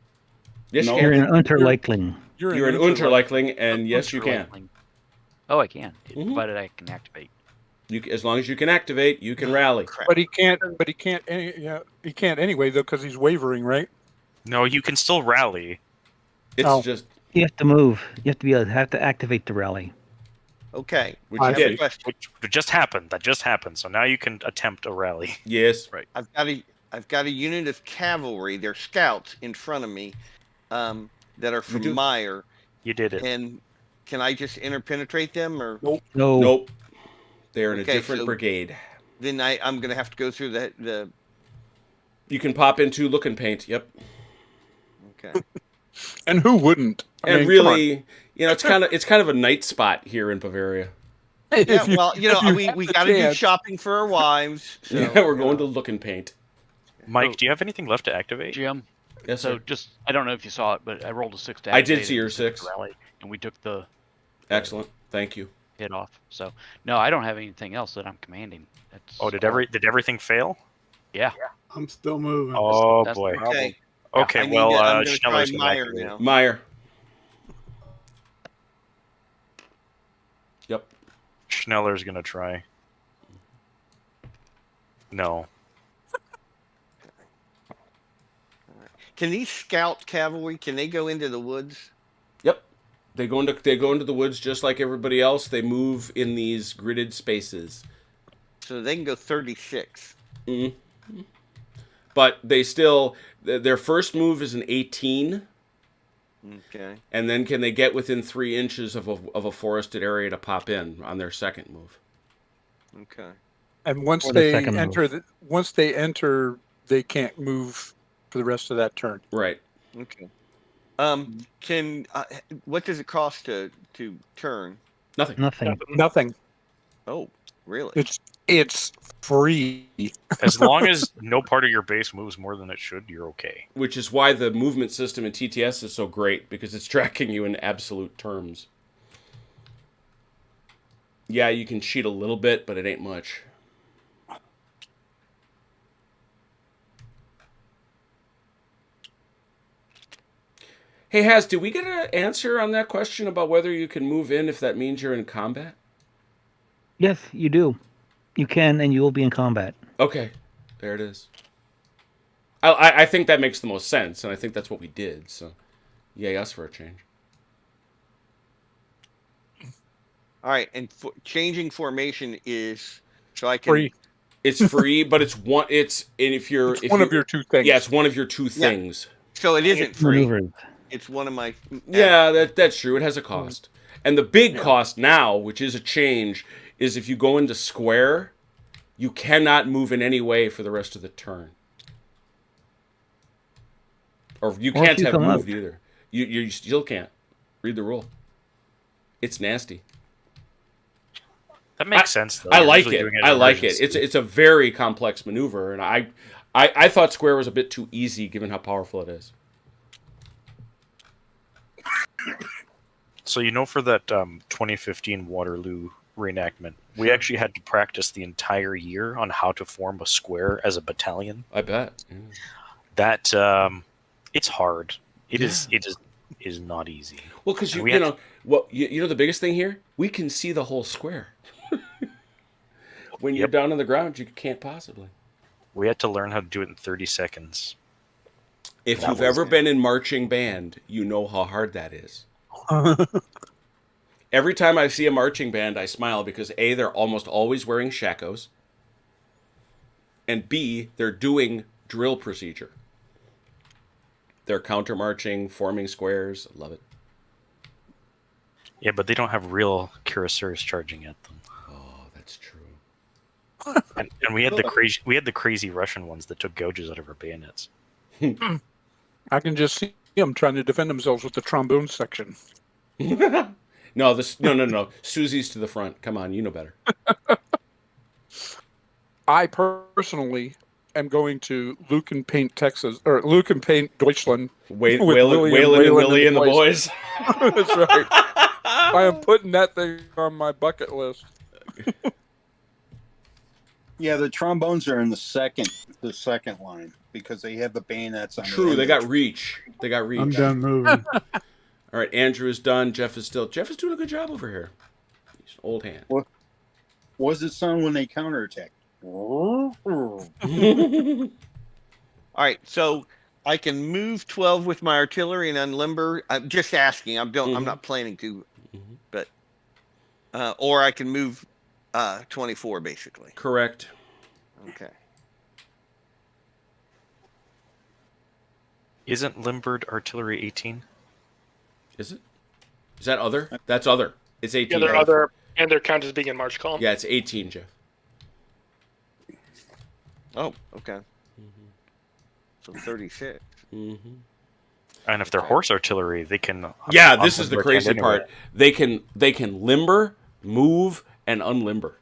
Speaker 2: Yes,
Speaker 1: No.
Speaker 2: you
Speaker 4: You're
Speaker 2: can.
Speaker 4: in Unterleichling.
Speaker 2: You're in Unterleichling, and yes, you can.
Speaker 8: Unterleichling. Oh, I can,
Speaker 2: Mhm.
Speaker 8: provided I can activate.
Speaker 2: As long as you can activate, you can rally.
Speaker 1: But he can't. But he can't. He can't anyway though because he's wavering, right?
Speaker 6: No, you can still rally.
Speaker 2: It's
Speaker 1: Oh.
Speaker 2: just
Speaker 4: You have to move. You have to have to activate the rally.
Speaker 3: Okay.
Speaker 2: which
Speaker 1: I
Speaker 2: you
Speaker 3: I have a
Speaker 2: did.
Speaker 3: question.
Speaker 6: Which just happened. That just happened. So now you can attempt a rally.
Speaker 2: Yes.
Speaker 3: I've got a unit of cavalry. They're scouts in front of me, that are from
Speaker 2: do.
Speaker 3: Meyer.
Speaker 6: You did it.
Speaker 3: And can I just interpenetrate them, or
Speaker 1: Nope.
Speaker 4: No.
Speaker 2: Nope. They're in
Speaker 3: Okay,
Speaker 2: a different
Speaker 3: so-
Speaker 2: brigade.
Speaker 3: then I'm gonna have to go through the
Speaker 2: You can pop into look and paint. Yep.
Speaker 3: okay.
Speaker 1: And who wouldn't? I
Speaker 2: And
Speaker 1: mean,
Speaker 2: really, it's kind of a night spot here in Bavaria.
Speaker 1: come on.
Speaker 3: Yeah,
Speaker 1: If you-
Speaker 3: well,
Speaker 1: if you have
Speaker 3: we
Speaker 1: the
Speaker 3: got to do
Speaker 1: chance-
Speaker 3: shopping for our wives. So,
Speaker 2: Yeah, we're going to look and paint.
Speaker 6: Mike,
Speaker 8: Oh.
Speaker 6: do you have anything left to activate?
Speaker 8: Jim,
Speaker 2: Yes,
Speaker 8: so
Speaker 2: sir.
Speaker 8: just, I don't know if you saw it, but I rolled a 6 to
Speaker 2: I did
Speaker 8: activate
Speaker 2: see
Speaker 8: it
Speaker 2: your
Speaker 8: and took
Speaker 2: 6.
Speaker 8: the Rally, and we took the
Speaker 2: Excellent. Thank you.
Speaker 8: hit off. So, no, I don't have anything else that I'm commanding. That's
Speaker 6: Oh, did
Speaker 8: all.
Speaker 6: everything fail?
Speaker 8: Yeah.
Speaker 9: I'm still moving.
Speaker 6: Oh
Speaker 8: That's the
Speaker 6: boy.
Speaker 8: problem.
Speaker 3: Okay.
Speaker 6: Okay,
Speaker 3: I need
Speaker 6: well,
Speaker 3: to- I'm gonna try
Speaker 6: Schneller's gonna
Speaker 3: Meyer
Speaker 6: activate.
Speaker 3: now.
Speaker 2: Meyer. Yep.
Speaker 6: Schneller's gonna try. No.
Speaker 3: Can these scout cavalry? Can they go into the woods?
Speaker 2: Yep. They go into the woods just like everybody else. They move in these gridded spaces.
Speaker 3: So they can go 36.
Speaker 2: Mm-hmm. But they still their first move is an 18,
Speaker 3: Okay.
Speaker 2: and then can they get within 3 inches of a forested area to pop in on their second move?
Speaker 3: Okay.
Speaker 1: And once
Speaker 4: Or the
Speaker 1: they
Speaker 4: second
Speaker 1: enter, they can't move for the rest of that turn.
Speaker 2: Right.
Speaker 3: Okay. Can what does it cost to turn?
Speaker 2: Nothing.
Speaker 4: Nothing.
Speaker 1: Nothing.
Speaker 3: Oh, really?
Speaker 1: It's free.
Speaker 6: As long as no part of your base moves more than it should, you're okay.
Speaker 2: Which is why the movement system in TTS is so great, because it's tracking you in absolute terms. Yeah, you can cheat a little bit, but it ain't much. Hey, Haz, did we get an answer on that question about whether you can move in if that means you're in combat?
Speaker 4: Yes, you do. You can, and you will be in combat.
Speaker 2: Okay, there it is. I think that makes the most sense, and I think that's what we did. So, yay us for a change.
Speaker 3: All right, and changing formation is so I can.
Speaker 1: Free.
Speaker 2: It's free, but it's one. It's and if you're
Speaker 1: It's one of your two things.
Speaker 2: yeah, it's one of your two
Speaker 3: Yeah.
Speaker 2: things.
Speaker 3: So it isn't free.
Speaker 4: Maneuvers.
Speaker 3: It's one of my.
Speaker 2: Yeah, that's true. It has a cost, and the big
Speaker 3: Yeah.
Speaker 2: cost now, which is a change, is if you go into square, you cannot move in any way for the rest of the turn, or you
Speaker 4: Or if
Speaker 2: can't
Speaker 4: you
Speaker 2: have
Speaker 4: come
Speaker 2: moved
Speaker 4: out.
Speaker 2: either. You still can't. Read the rule. It's nasty.
Speaker 6: That makes sense, though.
Speaker 2: I
Speaker 6: You're
Speaker 2: like
Speaker 6: usually
Speaker 2: it.
Speaker 6: doing
Speaker 2: I
Speaker 6: as
Speaker 2: like it.
Speaker 6: emergency.
Speaker 2: It's a very complex maneuver, and I thought square was a bit too easy given how powerful it is.
Speaker 6: So for that 2015 Waterloo reenactment, we actually had to practice the entire year on how to form a square as a battalion.
Speaker 2: I bet. Yeah.
Speaker 6: That it's hard. It
Speaker 2: Yeah.
Speaker 6: is not easy.
Speaker 2: Well, because
Speaker 6: And
Speaker 2: you
Speaker 6: we
Speaker 2: you
Speaker 6: had
Speaker 2: know what you know the biggest thing here, we can see the whole square. When you're
Speaker 6: Yep.
Speaker 2: down on the ground, you can't possibly.
Speaker 6: We had to learn how to do it in 30 seconds.
Speaker 2: If
Speaker 6: That
Speaker 2: you've
Speaker 6: was-
Speaker 2: ever been in marching band, you know how hard that is. Every time I see a marching band, I smile because A, they're almost always wearing shakos, and B, they're doing drill procedure. They're counter marching, forming squares. I love it.
Speaker 6: Yeah, but they don't have real cuirassiers charging at them.
Speaker 2: Oh, that's true.
Speaker 6: And we had the crazy Russian ones that took gouges out of our bayonets.
Speaker 1: I can just see them trying to defend themselves with the trombone section.
Speaker 2: No. Susie's to the front. Come on, you know better.
Speaker 1: I personally am going to Lucan Paint, Texas, or Lucan Paint, Deutschland. With
Speaker 2: Waylon and Willie and the boys.
Speaker 1: That's right. I am putting that thing on my bucket list.
Speaker 5: Yeah, the trombones are in the second line because they have the bayonets on.
Speaker 2: True,
Speaker 5: the
Speaker 2: they got
Speaker 5: end.
Speaker 2: reach. They got reach.
Speaker 9: I'm done moving.
Speaker 2: All right, Andrew is done. Jeff is doing a good job over here. He's an old hand.
Speaker 5: What does it sound when they counterattack?
Speaker 3: All right, so I can move 12 with my artillery and unlimber. I'm just asking. I'm not planning to, but or I can move 24 basically.
Speaker 2: Correct.
Speaker 3: Okay.
Speaker 6: Isn't limbered artillery 18?
Speaker 2: Is it? Is that other? That's other. It's 18.
Speaker 7: Yeah, they're
Speaker 2: Jeff.
Speaker 7: other, and they're counted as being in march column.
Speaker 2: Yeah, it's 18, Jeff.
Speaker 3: Oh, okay. So 36.
Speaker 2: Mm-hmm.
Speaker 6: And if they're horse artillery, they can.
Speaker 2: Yeah, this is the
Speaker 6: unlimber
Speaker 2: crazy
Speaker 6: anyway.
Speaker 2: part. They can limber, move, and unlimber.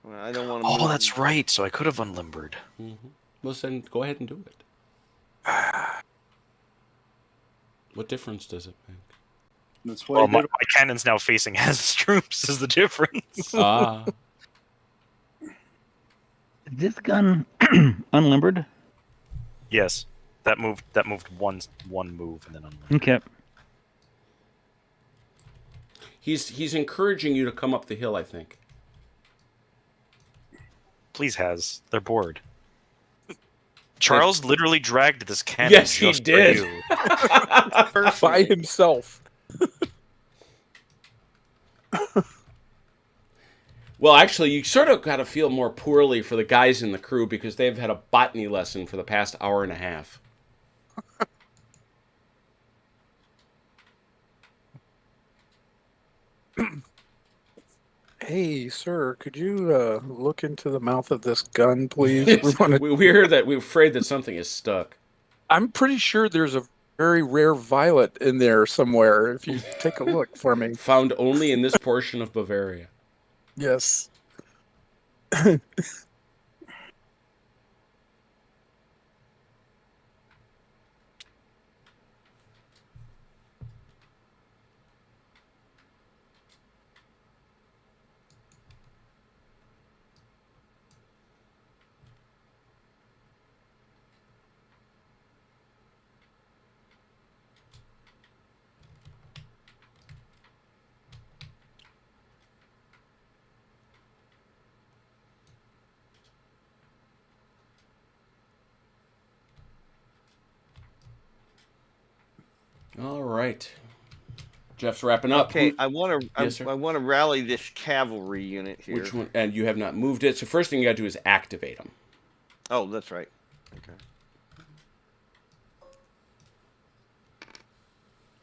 Speaker 3: Well, I don't want to.
Speaker 6: Oh, that's right. So I could have unlimbered.
Speaker 2: Well, then go ahead and do it. What difference does it make?
Speaker 5: That's why
Speaker 6: Well,
Speaker 5: they
Speaker 6: my
Speaker 5: did it.
Speaker 6: cannon's now facing as troops is the difference.
Speaker 2: Ah,
Speaker 4: Is this gun unlimbered?
Speaker 6: Yes, that moved one move and then unlimbered.
Speaker 4: Okay.
Speaker 2: he's encouraging you to come up the hill. I think.
Speaker 6: Please has. They're bored. Charles literally dragged this cannon.
Speaker 2: Yes, he
Speaker 6: just for
Speaker 2: did.
Speaker 6: you.
Speaker 1: By himself.
Speaker 2: Well, actually, you sort of got to feel more poorly for the guys in the crew because they've had a botany lesson for the past hour and a half.
Speaker 1: Hey, sir, could you look into the mouth of this gun, please?
Speaker 2: we heard that we're afraid that something is stuck.
Speaker 1: I'm pretty sure there's a very rare violet in there somewhere. If you take a look for me.
Speaker 2: Found only in this portion of Bavaria.
Speaker 1: Yes.
Speaker 2: All right. Jeff's wrapping up.
Speaker 3: Okay,
Speaker 2: Who-
Speaker 3: I want to
Speaker 2: Yes, sir.
Speaker 3: I want to rally this cavalry unit here.
Speaker 2: Which one? And you have not moved it. So first thing you got to do is activate them.
Speaker 3: Oh, that's right. Okay.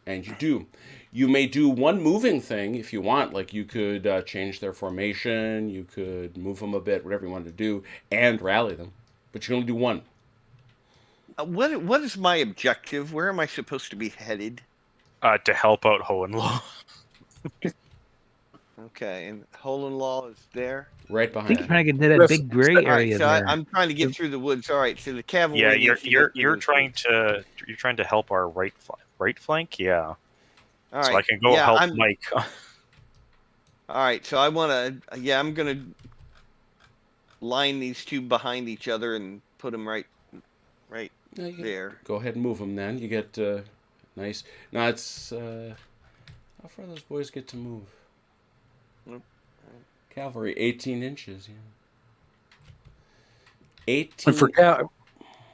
Speaker 2: And you do. You may do one moving thing if you want. Like you could change their formation. You could move them a bit, whatever you want to do, and rally them. But you can only do one.
Speaker 3: What is my objective? Where am I supposed to be headed?
Speaker 6: To help out Hohenlohe.
Speaker 3: Okay, and Hohenlohe is there.
Speaker 2: Right
Speaker 4: I
Speaker 2: behind
Speaker 4: think
Speaker 2: you.
Speaker 4: you're trying to get into that
Speaker 1: Yes.
Speaker 4: big gray
Speaker 3: All right,
Speaker 4: area
Speaker 3: so
Speaker 4: there.
Speaker 3: I'm trying to get through the woods. All right, so the cavalry.
Speaker 6: Yeah,
Speaker 3: needs to get through
Speaker 6: you're
Speaker 3: those
Speaker 6: trying
Speaker 3: woods.
Speaker 6: to help our right flank. Yeah.
Speaker 3: All
Speaker 6: So
Speaker 3: right.
Speaker 6: I can go
Speaker 3: yeah,
Speaker 6: help
Speaker 3: I'm,
Speaker 6: Mike.
Speaker 3: All right, so I want to. Yeah, I'm gonna line these two behind each other and put them right
Speaker 2: Yeah, you can
Speaker 3: there.
Speaker 2: Go ahead and move them then. You get nice. Now it's how far those boys get to move?
Speaker 3: Nope.
Speaker 2: Cavalry, 18 inches. Yeah. 18.
Speaker 1: And for
Speaker 2: Go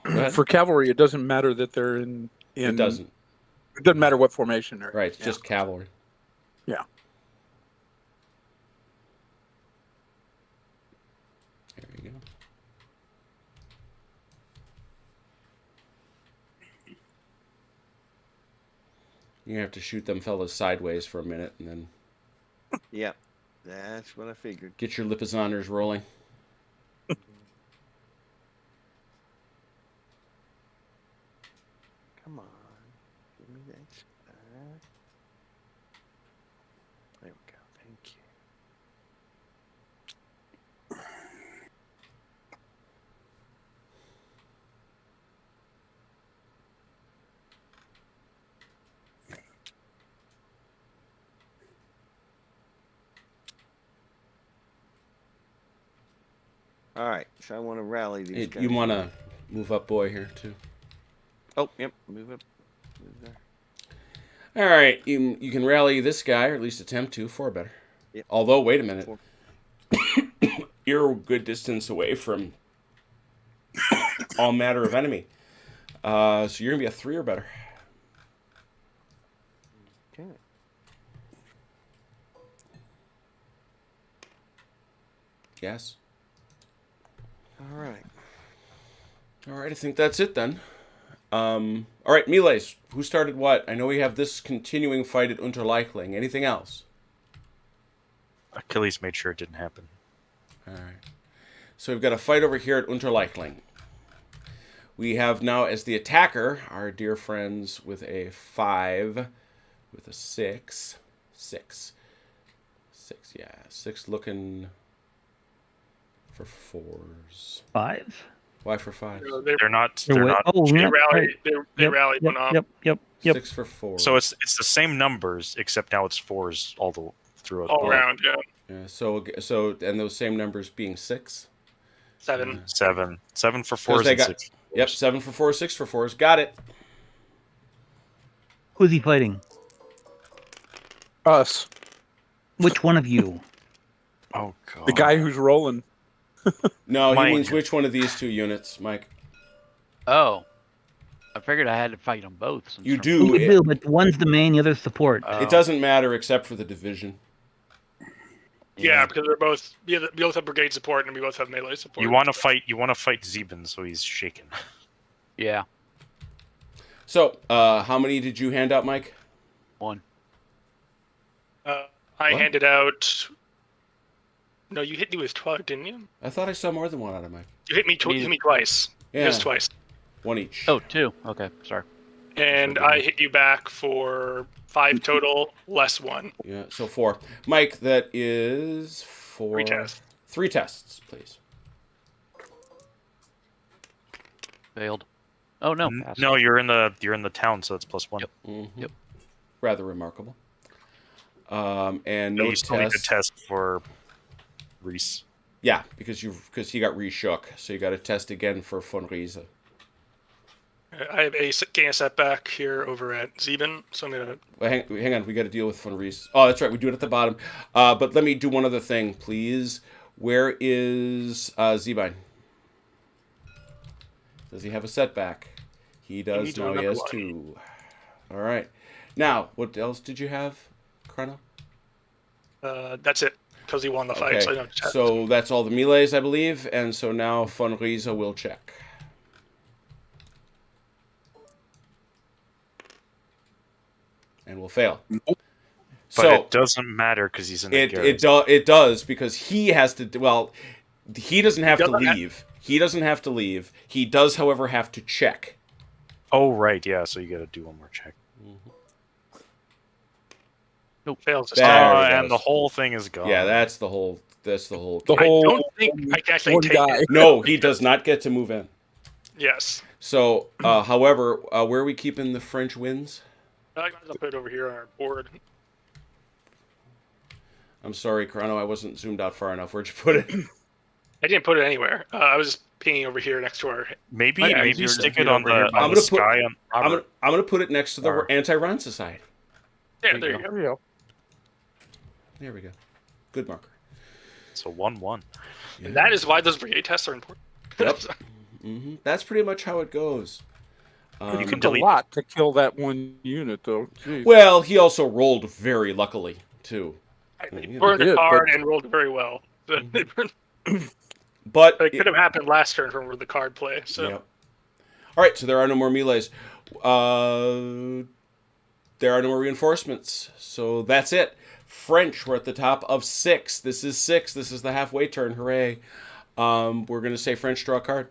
Speaker 2: ahead.
Speaker 1: for cavalry, it doesn't matter that they're in.
Speaker 2: It doesn't.
Speaker 1: It doesn't matter what formation they're in.
Speaker 2: Right. It's
Speaker 1: Yeah.
Speaker 2: just cavalry.
Speaker 1: Yeah.
Speaker 2: There you go. You have to shoot them fellas sideways for a minute and then
Speaker 3: Yeah, that's what I figured.
Speaker 2: get your Lipizaners rolling.
Speaker 3: Come on, give me that. There we go. Thank you. All right, so I want to rally these
Speaker 2: Hey,
Speaker 3: guys.
Speaker 2: you want to move up, boy, here too.
Speaker 3: Oh, yep. Move up. Move there.
Speaker 2: All right, you can rally this guy, or at least attempt to, for better.
Speaker 3: Yep.
Speaker 2: Although, wait a minute.
Speaker 3: Four.
Speaker 2: You're a good distance away from all matter of enemy. So you're going to be a 3 or better.
Speaker 3: Okay.
Speaker 2: Yes.
Speaker 3: All right.
Speaker 2: All right, I think that's it then. All right, melees. Who started what? I know we have this continuing fight at Unterleichling. Anything else?
Speaker 6: Achilles made sure it didn't happen.
Speaker 2: All right. So we've got a fight over here at Unterleichling. We have now as the attacker our dear friends with a 5, with a 6. 6. 6, yeah. 6 looking for 4s.
Speaker 4: 5?
Speaker 2: Why for 5?
Speaker 7: So
Speaker 6: They're not.
Speaker 4: They're
Speaker 6: They're
Speaker 4: way-
Speaker 6: not.
Speaker 4: Oh,
Speaker 7: they
Speaker 4: yeah,
Speaker 7: rallied.
Speaker 4: right.
Speaker 7: They rallied one up.
Speaker 4: Yep.
Speaker 2: 6 for 4.
Speaker 6: So it's the same numbers, except now it's 4s throughout
Speaker 7: All
Speaker 6: the
Speaker 7: around. Yeah.
Speaker 2: Yeah, so and those same numbers being 6.
Speaker 7: 7.
Speaker 6: 7 for
Speaker 2: 'Cause
Speaker 6: 4s
Speaker 2: they
Speaker 6: and
Speaker 2: got-
Speaker 6: 6.
Speaker 2: Yep, 7 for 4, 6 for 4s. Got it.
Speaker 4: Who's he fighting?
Speaker 1: Us,
Speaker 4: Which one of you?
Speaker 6: Oh god.
Speaker 1: the guy who's rolling.
Speaker 2: No, he
Speaker 6: Mike.
Speaker 2: means which one of these 2 units, Mike?
Speaker 8: Oh, I figured I had to fight them both. since
Speaker 2: You
Speaker 8: I'm-
Speaker 2: do.
Speaker 4: You do, but one's the main, the other's support.
Speaker 8: Oh,
Speaker 2: It doesn't matter except for the division.
Speaker 7: Yeah, because they're both. Yeah, we both have brigade support and we both have melee support.
Speaker 6: You want to fight Zeben, so he's shaken.
Speaker 8: Yeah,
Speaker 2: So, how many did you hand out, Mike?
Speaker 8: 1.
Speaker 7: I
Speaker 2: What?
Speaker 7: handed out. No, you hit me with 12, didn't you?
Speaker 2: I thought I saw more than one out of Mike.
Speaker 7: You hit me. You hit me twice.
Speaker 2: Yeah,
Speaker 7: Just twice.
Speaker 2: 1 each.
Speaker 8: Oh, 2. Okay, sorry.
Speaker 7: And I hit you back for 5 total, less 1.
Speaker 2: Yeah, so 4. Mike, that is 4.
Speaker 7: 3 tests.
Speaker 2: 3 tests, please.
Speaker 8: Failed. Oh no.
Speaker 6: N-
Speaker 8: passed.
Speaker 6: No, you're in the town, so it's +1.
Speaker 8: Yep.
Speaker 2: Mm-hmm.
Speaker 8: Yep.
Speaker 2: Rather remarkable. And
Speaker 6: No,
Speaker 2: no
Speaker 6: you still need to
Speaker 2: test.
Speaker 6: test for Reese.
Speaker 2: Yeah, because he got reshook, so you got to test again for von Riese.
Speaker 7: I have gain a setback here over at Zeben, so I'm gonna.
Speaker 2: Well, hang on, we got to deal with von Riese. Oh, that's right, we do it at the bottom. But let me do one other thing, please. Where is Zebine? Does he have a setback? He does
Speaker 7: need to
Speaker 2: now. He
Speaker 7: remember
Speaker 2: has
Speaker 7: one.
Speaker 2: 2. All right. Now, what else did you have, Chrono?
Speaker 7: That's it, because he won the fight. So, I don't check.
Speaker 2: So that's all the melees, I believe, and so now Von Riese will check. And will fail.
Speaker 1: Nope.
Speaker 6: But it doesn't matter because he's in the garrison.
Speaker 2: It does because he has to. Well, he doesn't have to
Speaker 7: doesn't have-
Speaker 2: leave. He doesn't have to leave. He does, however, have to check.
Speaker 6: Oh, right, yeah, so you gotta do one more check.
Speaker 7: Nope, fails.
Speaker 2: There he
Speaker 6: And
Speaker 2: goes.
Speaker 6: the whole thing is gone.
Speaker 2: Yeah, that's the whole. That's the whole.
Speaker 1: The
Speaker 7: I
Speaker 1: whole
Speaker 7: don't think I can actually
Speaker 1: one
Speaker 7: take
Speaker 1: guy.
Speaker 7: it.
Speaker 2: No, he does not get to move in.
Speaker 7: Yes.
Speaker 2: So, however, where are we keeping the French wins?
Speaker 7: I might as well put it over here on our board.
Speaker 2: I'm sorry, Chrono, I wasn't zoomed out far enough. Where'd you put it?
Speaker 7: I didn't put it anywhere. I was just pinging over here next to our.
Speaker 6: Maybe
Speaker 8: Yeah,
Speaker 6: maybe
Speaker 8: easier to
Speaker 6: stick
Speaker 8: do
Speaker 6: it on
Speaker 8: over here
Speaker 6: the,
Speaker 8: by
Speaker 6: on
Speaker 2: I'm
Speaker 6: the
Speaker 2: gonna put-
Speaker 6: sky.
Speaker 2: I'm gonna put it next to the
Speaker 6: Or-
Speaker 2: Anti-Ron Society.
Speaker 7: Yeah, there you go.
Speaker 1: There you go.
Speaker 2: There we go. Good marker.
Speaker 6: So 1-1.
Speaker 2: Yeah.
Speaker 7: And that is why those brigade tests are important.
Speaker 2: Yep. That's pretty much how it goes.
Speaker 6: You can
Speaker 1: It's a
Speaker 6: delete-
Speaker 1: lot to kill that one unit, though. Jeez.
Speaker 2: Well, he also rolled very luckily too.
Speaker 7: They
Speaker 2: Yeah,
Speaker 7: burned
Speaker 1: they
Speaker 7: the
Speaker 1: did,
Speaker 7: card
Speaker 1: but-
Speaker 7: and rolled very well.
Speaker 2: But
Speaker 7: It could have happened last turn from the card play. So
Speaker 2: Yep. All right, so there are no more melees. There are no more reinforcements. So that's it. French, we're at the top of 6. This is 6. This is the halfway turn. Hooray. We're going to say French draw a card.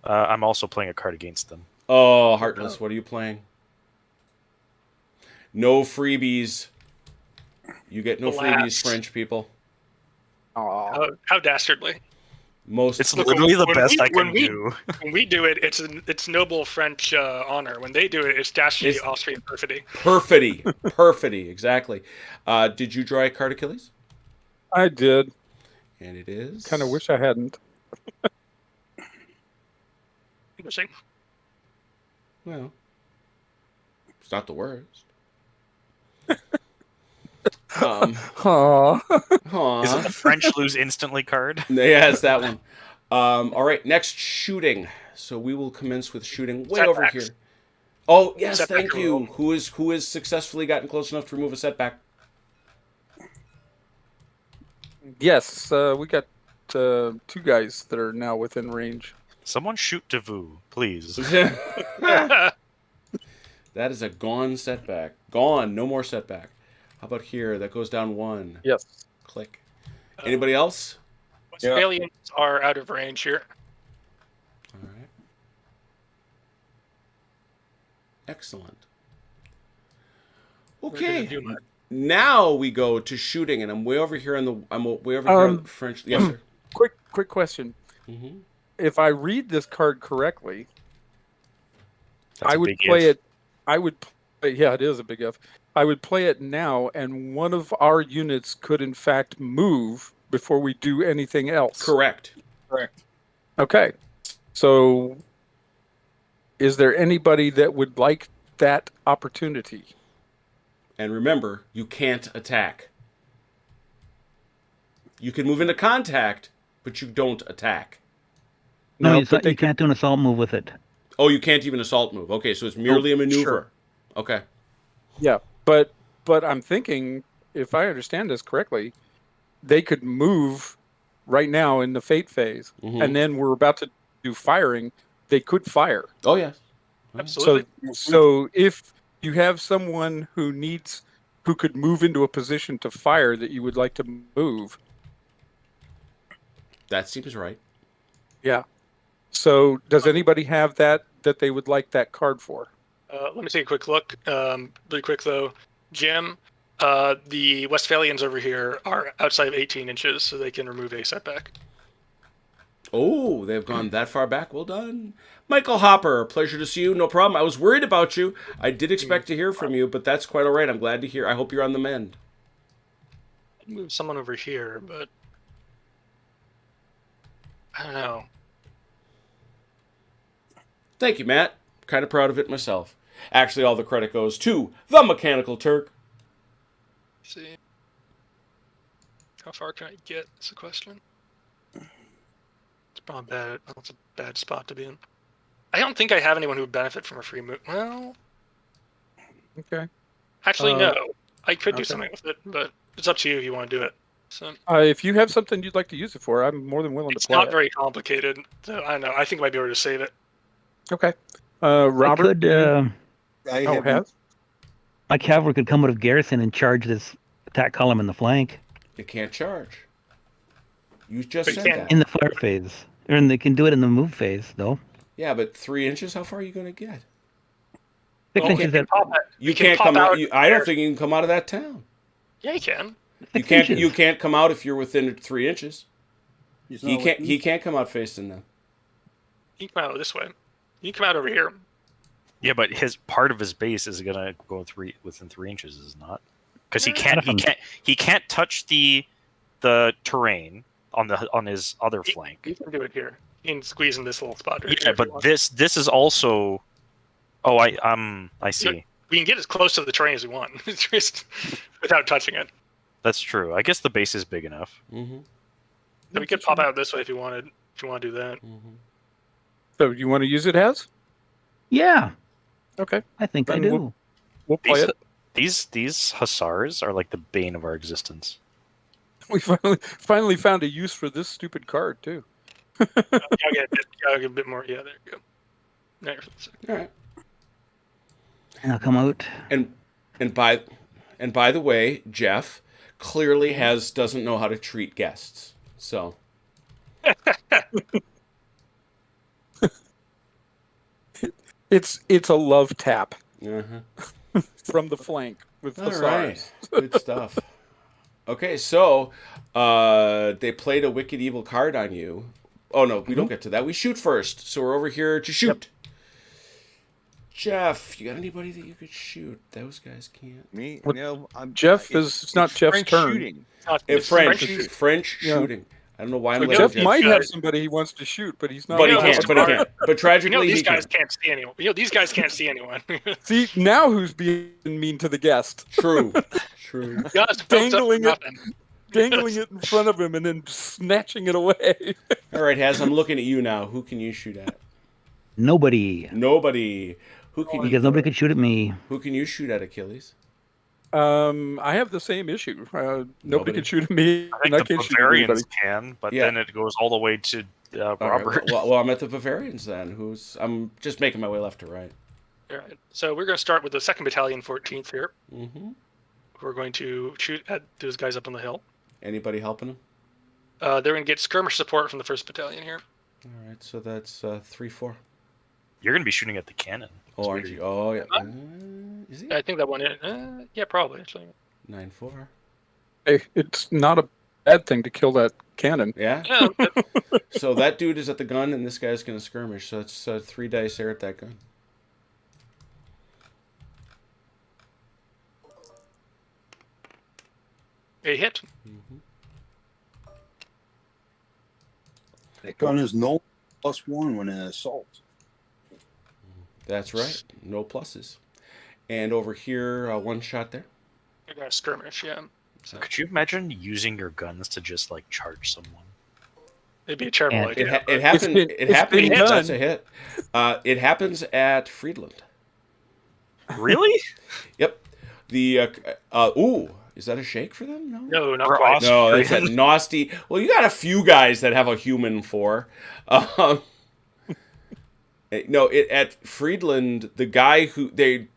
Speaker 6: I'm also playing a card against them.
Speaker 2: Oh, Heartless, what are you playing? No freebies. You get no freebies,
Speaker 7: Blast.
Speaker 2: French people.
Speaker 1: Aw.
Speaker 7: how dastardly.
Speaker 2: Most
Speaker 6: It's
Speaker 7: Look,
Speaker 6: literally the
Speaker 7: when
Speaker 6: best
Speaker 7: we-
Speaker 6: I
Speaker 7: when
Speaker 6: can
Speaker 7: we-
Speaker 6: do.
Speaker 7: When we do it, it's noble French honor. When they do it, it's dastardly
Speaker 2: It's-
Speaker 7: Austrian perfidy.
Speaker 2: perfidy. Perfidy, exactly. Did you draw a card, Achilles?
Speaker 1: I did.
Speaker 2: And it is...
Speaker 1: Kind of wish I hadn't.
Speaker 7: Interesting.
Speaker 2: Well, it's not the worst.
Speaker 1: Aw.
Speaker 6: Is it the French lose instantly card?
Speaker 2: Yeah, it's that one. All right, next shooting. So we will commence with shooting way over
Speaker 7: Setbacks.
Speaker 2: here. Oh, yes,
Speaker 7: Setback
Speaker 2: thank you.
Speaker 7: roll.
Speaker 2: Who has successfully gotten close enough to remove a setback?
Speaker 1: Yes, we got 2 guys that are now within range.
Speaker 6: Someone shoot Devu, please.
Speaker 2: That is a gone setback. Gone, no more setback. How about here? That goes down 1.
Speaker 1: Yes.
Speaker 2: Click. Anybody else?
Speaker 7: Westphalians are out of range here.
Speaker 2: All right. Excellent.
Speaker 7: gonna
Speaker 2: Okay.
Speaker 7: do much.
Speaker 2: Now we go to shooting, and I'm way over here on the French. Yes, sir.
Speaker 1: Quick question.
Speaker 2: Mm-hmm.
Speaker 1: If I read this card correctly,
Speaker 6: That's
Speaker 1: I
Speaker 6: a
Speaker 1: would
Speaker 6: big
Speaker 1: play
Speaker 6: if.
Speaker 1: it. I would play. Yeah, it is a big F. I would play it now, and one of our units could, in fact, move before we do anything else.
Speaker 2: Correct.
Speaker 5: Correct.
Speaker 1: Okay. So, is there anybody that would like that opportunity?
Speaker 2: And remember, you can't attack. You can move into contact, but you don't attack.
Speaker 4: No,
Speaker 1: but
Speaker 4: you can't do an assault move with it.
Speaker 2: Oh, you can't even assault move. Okay, so it's merely a maneuver.
Speaker 1: sure.
Speaker 2: Okay.
Speaker 1: Yeah, but I'm thinking, if I understand this correctly, they could move right now in the fate phase,
Speaker 2: Mhm.
Speaker 1: and then we're about to do firing. They could fire.
Speaker 2: Oh, yes.
Speaker 7: Absolutely.
Speaker 1: So if you have someone who could move into a position to fire that you would like to move,
Speaker 2: That seems right.
Speaker 1: yeah. So does anybody have that they would like that card for?
Speaker 7: Let me take a quick look. Really quick though, Jim. The Westphalians over here are outside of 18 inches, so they can remove a setback.
Speaker 2: Oh, they've gone that far back. Well done. Michael Hopper, pleasure to see you. No problem. I was worried about you. I did expect to hear from you, but that's quite all right. I'm glad to hear. I hope you're on the mend.
Speaker 7: I'd move someone over here, but I don't know.
Speaker 2: Thank you, Matt. Kind of proud of it myself. Actually, all the credit goes to the Mechanical Turk.
Speaker 7: Let's see, how far can I get? That's a question. It's probably bad. That's a bad spot to be in. I don't think I have anyone who would benefit from a free move. Well,
Speaker 1: Okay.
Speaker 7: Actually, no. I could do
Speaker 1: okay.
Speaker 7: something with it, but it's up to you if you want to do it. So
Speaker 1: If you have something you'd like to use it for, I'm more than willing
Speaker 7: it's
Speaker 1: to play
Speaker 7: not
Speaker 1: it.
Speaker 7: very complicated. So I don't know. I think I might be able to save it.
Speaker 1: Okay.
Speaker 4: I
Speaker 1: Robert,
Speaker 4: could.
Speaker 5: I
Speaker 1: oh,
Speaker 5: have
Speaker 1: has?
Speaker 4: My cavalry could come out of garrison and charge this attack column in the flank
Speaker 2: It can't charge. You just
Speaker 7: But you
Speaker 2: said
Speaker 7: can't-
Speaker 2: that.
Speaker 4: in the fire phase, and they can do it in the move phase though.
Speaker 2: Yeah, but 3 inches. How far are you going to get?
Speaker 4: 6
Speaker 7: Well,
Speaker 4: inches.
Speaker 7: we
Speaker 4: At,
Speaker 7: can pop it.
Speaker 2: You
Speaker 7: We can
Speaker 2: can't
Speaker 7: pop
Speaker 2: come out.
Speaker 7: out
Speaker 2: I don't
Speaker 7: there.
Speaker 2: think you can come out of that town.
Speaker 7: Yeah, you can.
Speaker 2: You
Speaker 4: 6
Speaker 2: can't.
Speaker 4: inches.
Speaker 2: You can't come out if you're within 3 inches.
Speaker 5: he's
Speaker 2: He
Speaker 5: not
Speaker 2: can't.
Speaker 5: with
Speaker 2: He
Speaker 5: me.
Speaker 2: can't come out facing them.
Speaker 7: You can come out this way. You can come out over here.
Speaker 6: Yeah, but his part of his base is gonna go within 3 inches, is it not? Because he
Speaker 7: Yeah.
Speaker 6: can't touch the terrain on his other flank.
Speaker 7: You can do it here. You can squeeze in this little spot. Right
Speaker 6: Yeah,
Speaker 7: here if you
Speaker 6: but
Speaker 7: want.
Speaker 6: this is also. Oh, I see.
Speaker 7: We can get as close to the terrain as we want, just without touching it.
Speaker 6: That's true. I guess the base is big enough.
Speaker 2: Mm-hmm.
Speaker 7: So we could pop out this way if you wanted. If you want to do that.
Speaker 2: Mm-hmm.
Speaker 1: So you want to use it, Has?
Speaker 4: yeah,
Speaker 1: Okay.
Speaker 4: I think I
Speaker 1: Then
Speaker 4: do.
Speaker 1: We'll play it.
Speaker 6: These hussars are like the bane of our existence.
Speaker 1: We finally found a use for this stupid card, too.
Speaker 7: Gotta get a bit more. Yeah, there you go. There.
Speaker 2: All right.
Speaker 4: And I'll come out.
Speaker 2: And by the way, Jeff clearly doesn't know how to treat guests. So
Speaker 1: It's a love tap
Speaker 2: uh-huh.
Speaker 1: from the flank with
Speaker 2: All
Speaker 1: the
Speaker 2: right,
Speaker 1: SARS.
Speaker 2: good stuff. Okay, so they played a wicked evil card on you. Oh no, we don't get to that. We shoot first, so we're over here to shoot. Jeff, you got anybody that you could shoot? Those guys can't.
Speaker 3: Me?
Speaker 1: What-
Speaker 3: No, I'm.
Speaker 1: Jeff it's not Jeff's
Speaker 3: French
Speaker 1: turn.
Speaker 3: shooting.
Speaker 7: It's
Speaker 2: French
Speaker 1: Yeah.
Speaker 2: shooting. I don't know why I'm
Speaker 7: So
Speaker 2: letting
Speaker 1: Jeff might
Speaker 7: shoot.
Speaker 1: have somebody he wants to shoot, but he's not.
Speaker 2: but he
Speaker 7: You know,
Speaker 2: can't.
Speaker 7: it's
Speaker 2: But he
Speaker 7: hard.
Speaker 2: can't. But
Speaker 7: You
Speaker 2: tragically,
Speaker 7: know these
Speaker 2: he
Speaker 7: guys
Speaker 2: can.
Speaker 7: can't see anyone. You know these guys can't see anyone.
Speaker 1: See, now who's being mean to the guest?
Speaker 2: True. True.
Speaker 7: Guys,
Speaker 1: Dangling it.
Speaker 7: nothing.
Speaker 1: Dangling it in front of him and then snatching it away.
Speaker 2: All right, Haz, I'm looking at you now. Who can you shoot at?
Speaker 4: Nobody,
Speaker 2: Nobody. Who can
Speaker 4: because nobody could shoot at me.
Speaker 2: Who can you shoot at, Achilles?
Speaker 1: I have the same issue.
Speaker 2: Nobody.
Speaker 1: Nobody can shoot at me,
Speaker 6: I
Speaker 1: and I
Speaker 6: think the
Speaker 1: can't shoot at anybody.
Speaker 6: Bavarians can, but
Speaker 2: Yeah.
Speaker 6: then it goes all the way to
Speaker 2: All right,
Speaker 6: Robert.
Speaker 2: well, I'm at the Bavarians then. I'm just making my way left to right.
Speaker 7: All right. So we're going to start with the 2nd Battalion, 14th here.
Speaker 2: Mm-hmm.
Speaker 7: We're going to shoot at those guys up on the hill.
Speaker 2: Anybody helping him?
Speaker 7: They're going to get skirmish support from the 1st Battalion here.
Speaker 2: All right, so that's 3-4.
Speaker 6: You're gonna be shooting at the cannon.
Speaker 2: Oh, aren't you? Oh, yeah. Is he?
Speaker 7: I think that one. Yeah, probably actually.
Speaker 2: 9-4.
Speaker 1: Hey, it's not a bad thing to kill that cannon.
Speaker 2: Yeah.
Speaker 7: Yeah,
Speaker 2: So that dude is at the gun, and this guy's gonna skirmish. So it's 3 dice there at that gun.
Speaker 7: a hit.
Speaker 2: Mm-hmm.
Speaker 5: That gun is no +1 when it assaults.
Speaker 2: That's right. No pluses. And over here, 1 shot there.
Speaker 7: You're going to skirmish. Yeah. So
Speaker 6: Could you imagine using your guns to just like charge someone?
Speaker 7: it'd be a terrible
Speaker 4: And-
Speaker 7: idea.
Speaker 2: It happened.
Speaker 1: been-
Speaker 2: It
Speaker 1: it's
Speaker 2: happened.
Speaker 1: been
Speaker 2: That's
Speaker 1: done.
Speaker 2: a hit. It happens at Friedland.
Speaker 6: Really?
Speaker 2: Yep. The is that a shake for them? No.
Speaker 7: No, not
Speaker 6: For
Speaker 7: quite.
Speaker 6: us.
Speaker 2: No, that's a nasty. Well, you got a few guys that have a human for. No, at Friedland, the guy who the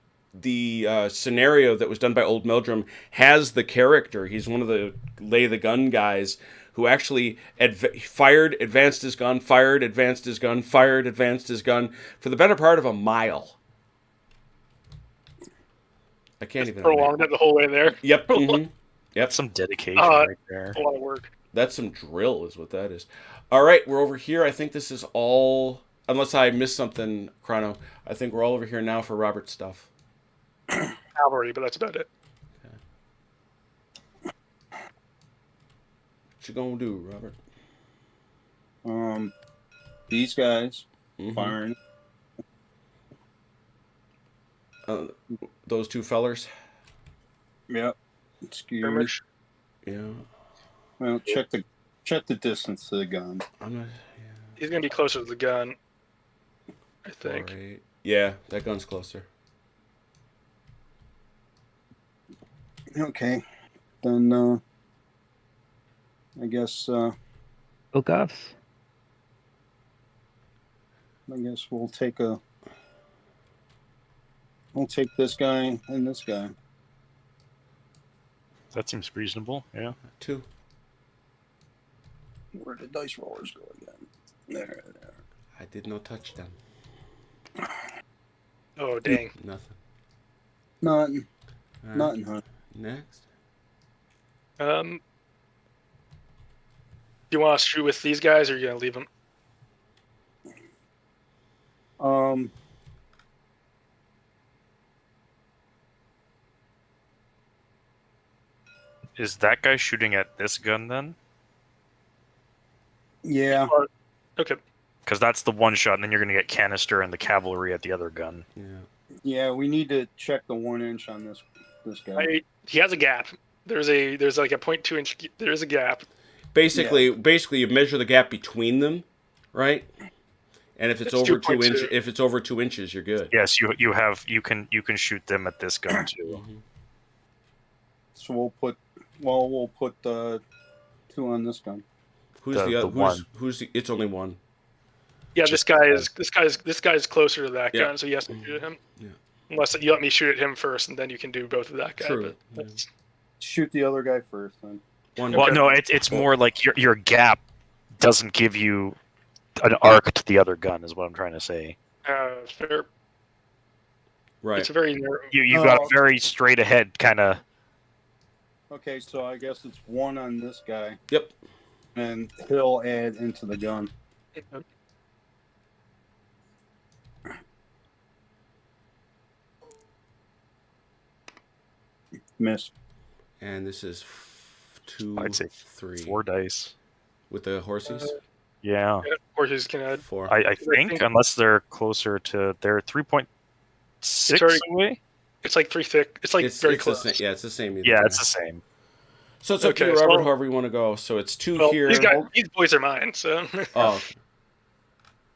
Speaker 2: scenario that was done by Old Meldrum has the character. He's one of the lay the gun guys who actually fired, advanced his gun, fired, advanced his gun, fired, advanced his gun for the better part of a mile. I can't even.
Speaker 7: Prolonged it the whole way there.
Speaker 2: Yep. Mm-hmm. Yep.
Speaker 6: That's some dedication
Speaker 7: Uh,
Speaker 6: right there.
Speaker 7: A lot of work.
Speaker 2: That's some drill, is what that is. All right, we're over here. I think this is all, unless I missed something, Chrono. I think we're all over here now for Robert's stuff.
Speaker 7: Cavalry, but that's about it.
Speaker 2: What you gonna do, Robert?
Speaker 5: These guys
Speaker 2: Mhm.
Speaker 5: firing.
Speaker 2: Those two fellers.
Speaker 5: Yep. Excuse me.
Speaker 7: Skirmish.
Speaker 2: Yeah,
Speaker 5: Well, check the distance to the gun.
Speaker 2: I'm not.
Speaker 7: He's going to be closer to the gun, I think.
Speaker 2: Yeah, yeah, that gun's closer.
Speaker 5: Okay. Then I guess
Speaker 4: Wilcox.
Speaker 5: we'll take this guy and this guy.
Speaker 6: That seems reasonable. Yeah.
Speaker 2: 2.
Speaker 5: Where did dice rollers go again? There.
Speaker 2: I did not touch them.
Speaker 7: Oh dang.
Speaker 2: Nothing.
Speaker 5: Nothing.
Speaker 2: All right.
Speaker 5: Nothing, huh?
Speaker 2: Next.
Speaker 7: Do you want to shoot with these guys, or are you gonna leave them?
Speaker 6: Is that guy shooting at this gun then?
Speaker 5: Yeah.
Speaker 7: Okay.
Speaker 6: Because that's the one shot, and then you're going to get canister and the cavalry at the other gun.
Speaker 2: Yeah.
Speaker 5: Yeah, we need to check the 1 inch on this guy.
Speaker 7: He has a gap. There's like a 0.2 inch. There is a gap.
Speaker 2: Basically, you measure the gap between them, right? And if it's over 2 inches, if it's over 2 inches, you're good.
Speaker 6: Yes, you can shoot them at this gun too.
Speaker 5: So we'll put 2 on this gun.
Speaker 2: Who's the other one? Who's the? It's only one.
Speaker 7: Yeah, this guy's closer to that gun, so he has to shoot at him.
Speaker 2: Yeah.
Speaker 7: Unless you let me shoot at him first, and then you can do both of that guy.
Speaker 2: True.
Speaker 7: But
Speaker 5: Shoot the other guy first, then.
Speaker 6: Well, no, it's more like your gap doesn't give you an arc to the other gun, is what I'm trying to say.
Speaker 7: Fair.
Speaker 2: Right.
Speaker 7: It's a very narrow.
Speaker 6: You got very straight ahead kind of.
Speaker 5: Okay, so I guess it's 1 on this guy.
Speaker 2: Yep.
Speaker 5: And he'll add into the gun. Miss.
Speaker 2: And this is 2,
Speaker 6: I'd say
Speaker 2: 3.
Speaker 6: 4 dice.
Speaker 2: With the horses?
Speaker 6: Yeah.
Speaker 7: Horses can add
Speaker 2: 4.
Speaker 6: I think, unless they're closer to, they're 3.6 away.
Speaker 7: It's like 3 thick. It's like very close.
Speaker 2: Yeah, it's the same.
Speaker 6: Yeah, it's the same.
Speaker 2: So it's up to you, Robert, however you want to go. So it's 2 here.
Speaker 7: These boys are mine, so.
Speaker 2: Oh.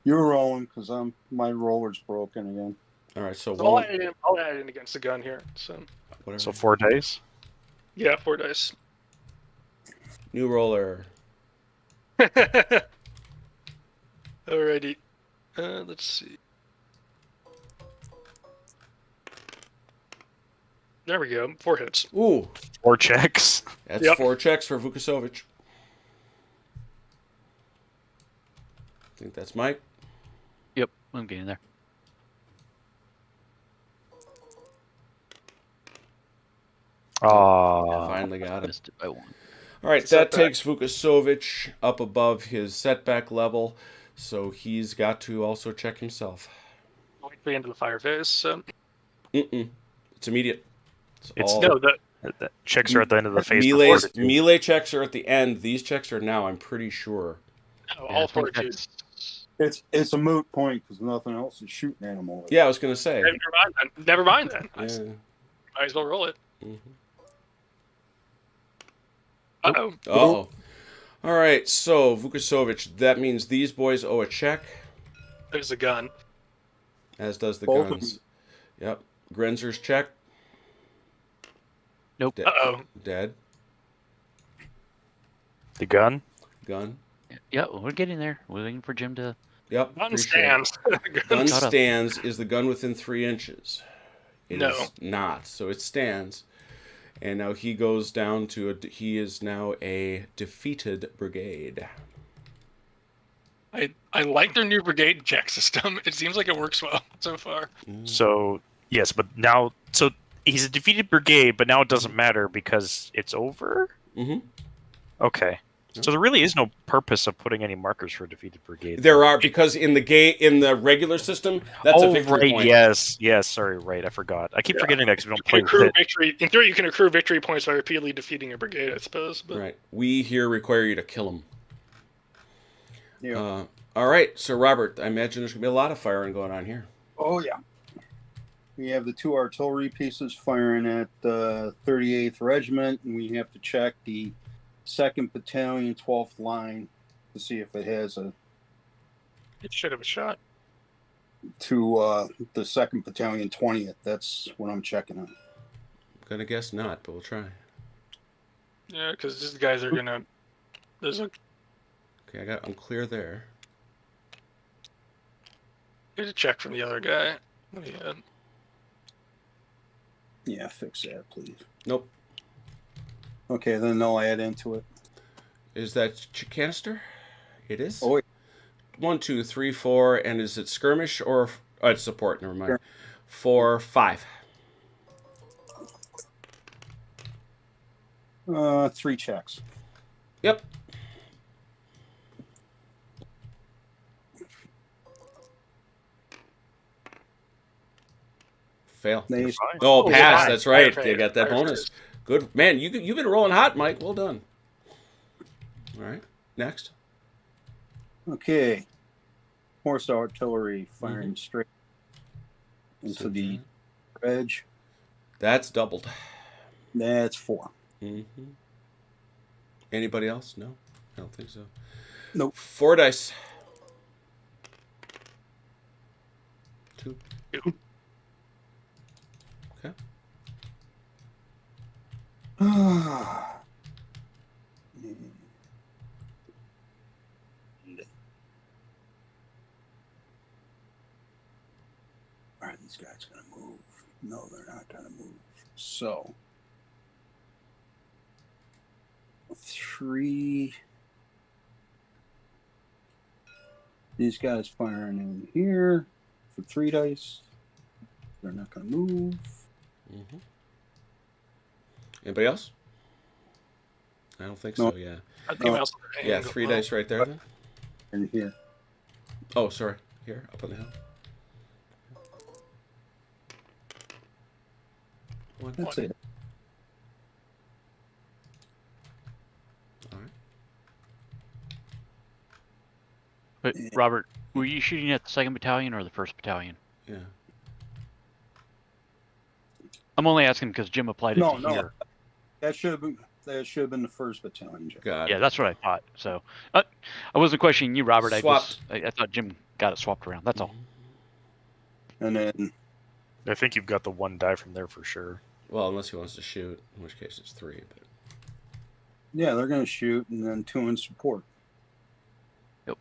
Speaker 5: You're rolling because my roller's broken again.
Speaker 2: All right, so
Speaker 7: I'll add it in against the gun here. So.
Speaker 2: Whatever.
Speaker 6: So 4 dice.
Speaker 7: Yeah, 4 dice.
Speaker 2: New roller.
Speaker 7: Alrighty. Let's see. There we go. 4 hits.
Speaker 2: Ooh.
Speaker 6: 4 checks.
Speaker 2: That's 4 checks for Vukasovic. I think that's Mike.
Speaker 8: Yep, I'm getting there.
Speaker 2: Finally got it.
Speaker 8: Missed it by 1.
Speaker 2: All right, that takes Vukasovic up above his setback level, so he's got to also check himself.
Speaker 7: Wait for the end of the fire phase. So.
Speaker 2: It's immediate.
Speaker 6: The checks are at the end of the phase.
Speaker 2: Melee checks are at the end. These checks are now, I'm pretty sure.
Speaker 7: No, all Fortitude.
Speaker 5: It's a moot point because nothing else is shooting at him.
Speaker 2: Yeah, I was going to say.
Speaker 7: Never mind then.
Speaker 2: Yeah.
Speaker 7: Might as well roll it.
Speaker 2: Uh-oh. Uh-oh. All right, so Vukasovic, that means these boys owe a check.
Speaker 7: There's the gun.
Speaker 2: As does the guns. Yep. Grenzer's check.
Speaker 8: Nope.
Speaker 7: Uh-oh.
Speaker 2: Dead.
Speaker 6: The gun?
Speaker 2: Gun.
Speaker 8: Yeah, we're getting there. We're waiting for Jim to...
Speaker 2: Yep.
Speaker 7: Gun stands.
Speaker 2: Gun stands. Is the gun within 3 inches? It
Speaker 7: No.
Speaker 2: is not. So it stands. And now he goes down to he is now a defeated brigade.
Speaker 7: I like their new brigade check system. It seems like it works well so far.
Speaker 6: So, yes, but now... So, he's a defeated brigade, but now it doesn't matter because it's over?
Speaker 2: Mm-hmm.
Speaker 6: Okay. So there really is no purpose of putting any markers for a defeated brigade.
Speaker 2: There are, because in the regular system, that's a victory point.
Speaker 6: Yes, sorry, right, I forgot. I keep forgetting that because we don't play with it.
Speaker 7: In theory, you can accrue victory points by repeatedly defeating a brigade, I suppose. But...
Speaker 2: Right. We here require you to kill them.
Speaker 5: Yeah.
Speaker 2: All right, so Robert, I imagine there's going to be a lot of firing going on here.
Speaker 5: Oh, yeah. We have the 2 artillery pieces firing at the 38th Regiment, and we have to check the 2nd Battalion, 12th Line to see if it has
Speaker 7: It should have a shot.
Speaker 5: To the 2nd Battalion, 20th. That's what I'm checking on.
Speaker 2: Gonna guess not, but we'll try.
Speaker 7: Yeah, because these guys are gonna. There's a.
Speaker 2: Okay, I'm clear there.
Speaker 7: Get a check from the other guy. Yeah.
Speaker 5: Yeah, fix that, please.
Speaker 2: Nope.
Speaker 5: Okay, then I'll add into it.
Speaker 2: Is that canister? It is.
Speaker 5: Oh, wait.
Speaker 2: 1, 2, 3, 4, and is it skirmish or it's support? Never mind. 4, 5.
Speaker 5: 3 checks.
Speaker 2: Yep. Fail.
Speaker 5: Nice.
Speaker 2: Oh,
Speaker 7: Oh,
Speaker 2: pass.
Speaker 7: yeah.
Speaker 2: That's right.
Speaker 7: Fire
Speaker 2: They got that
Speaker 7: fire
Speaker 2: bonus.
Speaker 7: saves.
Speaker 2: Good man. You've been rolling hot, Mike. Well done. All right. Next.
Speaker 5: Okay. Horse artillery firing straight into the edge.
Speaker 2: That's doubled.
Speaker 5: That's 4.
Speaker 2: Mm-hmm. Anybody else? No, I don't think so.
Speaker 5: Nope.
Speaker 2: 4 dice. 2. Okay.
Speaker 5: Are these guys going to move? No, they're not going to move. So, 3. These guys firing in here for 3 dice. They're not going to move.
Speaker 2: Mm-hmm. Anybody else? I don't think
Speaker 5: No.
Speaker 2: so. Yeah.
Speaker 7: I think else.
Speaker 2: Yeah. 3 dice right there. Then.
Speaker 5: And here.
Speaker 2: Oh, sorry. Here, up on the hill. 1.
Speaker 5: That's it.
Speaker 2: All right.
Speaker 8: But Robert, were you shooting at the 2nd Battalion or the 1st Battalion?
Speaker 2: Yeah.
Speaker 8: I'm only asking because Jim applied it
Speaker 5: No,
Speaker 8: to
Speaker 5: no.
Speaker 8: here.
Speaker 5: That should have been the 1st Battalion. Jeff.
Speaker 2: Got
Speaker 8: Yeah,
Speaker 2: it.
Speaker 8: that's what I thought. So I wasn't questioning you, Robert.
Speaker 2: Swapped.
Speaker 8: I thought Jim got it swapped around. That's all.
Speaker 5: And then
Speaker 6: I think you've got the 1 die from there for sure.
Speaker 2: Well, unless he wants to shoot, in which case it's 3. But
Speaker 5: yeah, they're going to shoot, and then 2 in support.
Speaker 7: Oh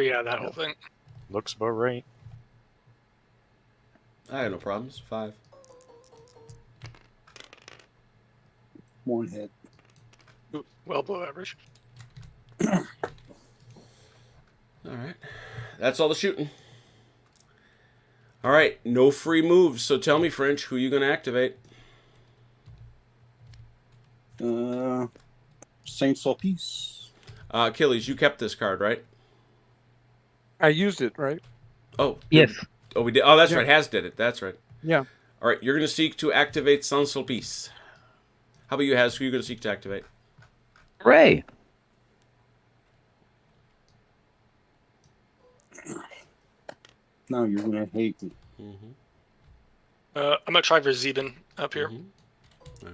Speaker 7: yeah, that whole thing.
Speaker 6: Looks about right.
Speaker 2: I have no problems. 5.
Speaker 5: 1 hit.
Speaker 7: Ooh, well below average.
Speaker 2: All right. That's all the shooting. All right. No free moves. So tell me, French, who are you going to activate?
Speaker 5: Saint Sulpice.
Speaker 2: Achilles, you kept this card, right?
Speaker 1: I used it, right?
Speaker 2: Oh.
Speaker 4: Yes.
Speaker 2: Oh, we did. Oh, that's
Speaker 1: Yeah.
Speaker 2: right. Has did it. That's right.
Speaker 1: Yeah.
Speaker 2: All right. You're going to seek to activate Saint Sulpice. How about you, Has? Who are you going to seek to activate?
Speaker 4: Hooray!
Speaker 5: Now you're going to hate me.
Speaker 2: Mm-hmm.
Speaker 7: I'm gonna try for Zeben up here.
Speaker 2: Mm-hmm.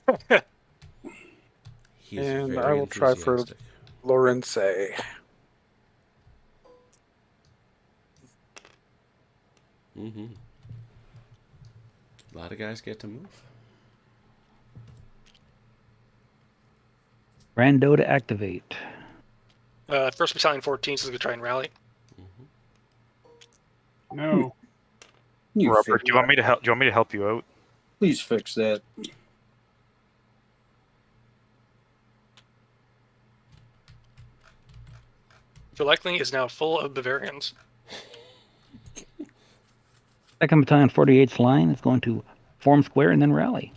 Speaker 2: All right. He's
Speaker 1: And
Speaker 2: very
Speaker 1: I will try for
Speaker 2: enthusiastic.
Speaker 1: Lorence.
Speaker 2: Mm-hmm. A lot of guys get to move.
Speaker 4: Rando to activate.
Speaker 7: 1st Battalion 14 is gonna try and rally.
Speaker 9: No.
Speaker 5: You
Speaker 6: Robert,
Speaker 5: fix
Speaker 6: do you want me to help? Do you want me to help you out?
Speaker 5: Please fix that.
Speaker 7: Verleckling is now full of Bavarians.
Speaker 4: 2nd Battalion 48's line is going to form square and then rally.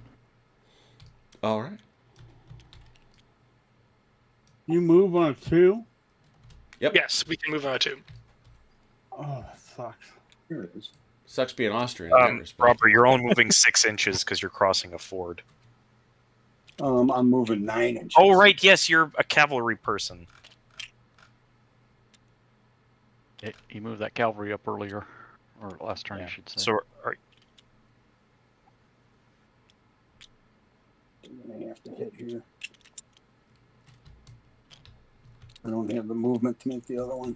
Speaker 2: All right.
Speaker 9: You move on a 2?
Speaker 2: Yep.
Speaker 7: Yes, we can move on to 2.
Speaker 9: Oh, that sucks.
Speaker 5: Here it is.
Speaker 2: Sucks being Austrian. in that respect.
Speaker 6: Robert, you're only moving 6 inches because you're crossing a ford.
Speaker 5: I'm moving 9 inches.
Speaker 6: Oh, right. Yes, you're a cavalry person.
Speaker 8: He moved that cavalry up earlier, or last turn, I should say.
Speaker 6: So,
Speaker 5: I'm going to have to hit here. I don't have the movement to make the other one.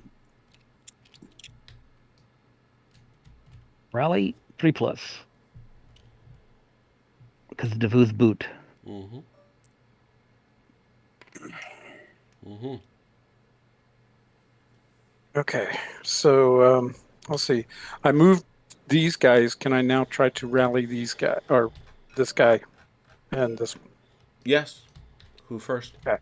Speaker 4: Rally 3+. Because of Devue's boot.
Speaker 2: Mm-hmm. Mm-hmm.
Speaker 1: Okay, so let's see. I moved these guys. Can I now try to rally these guys or this guy and this one?
Speaker 2: Yes. Who first?
Speaker 1: Okay.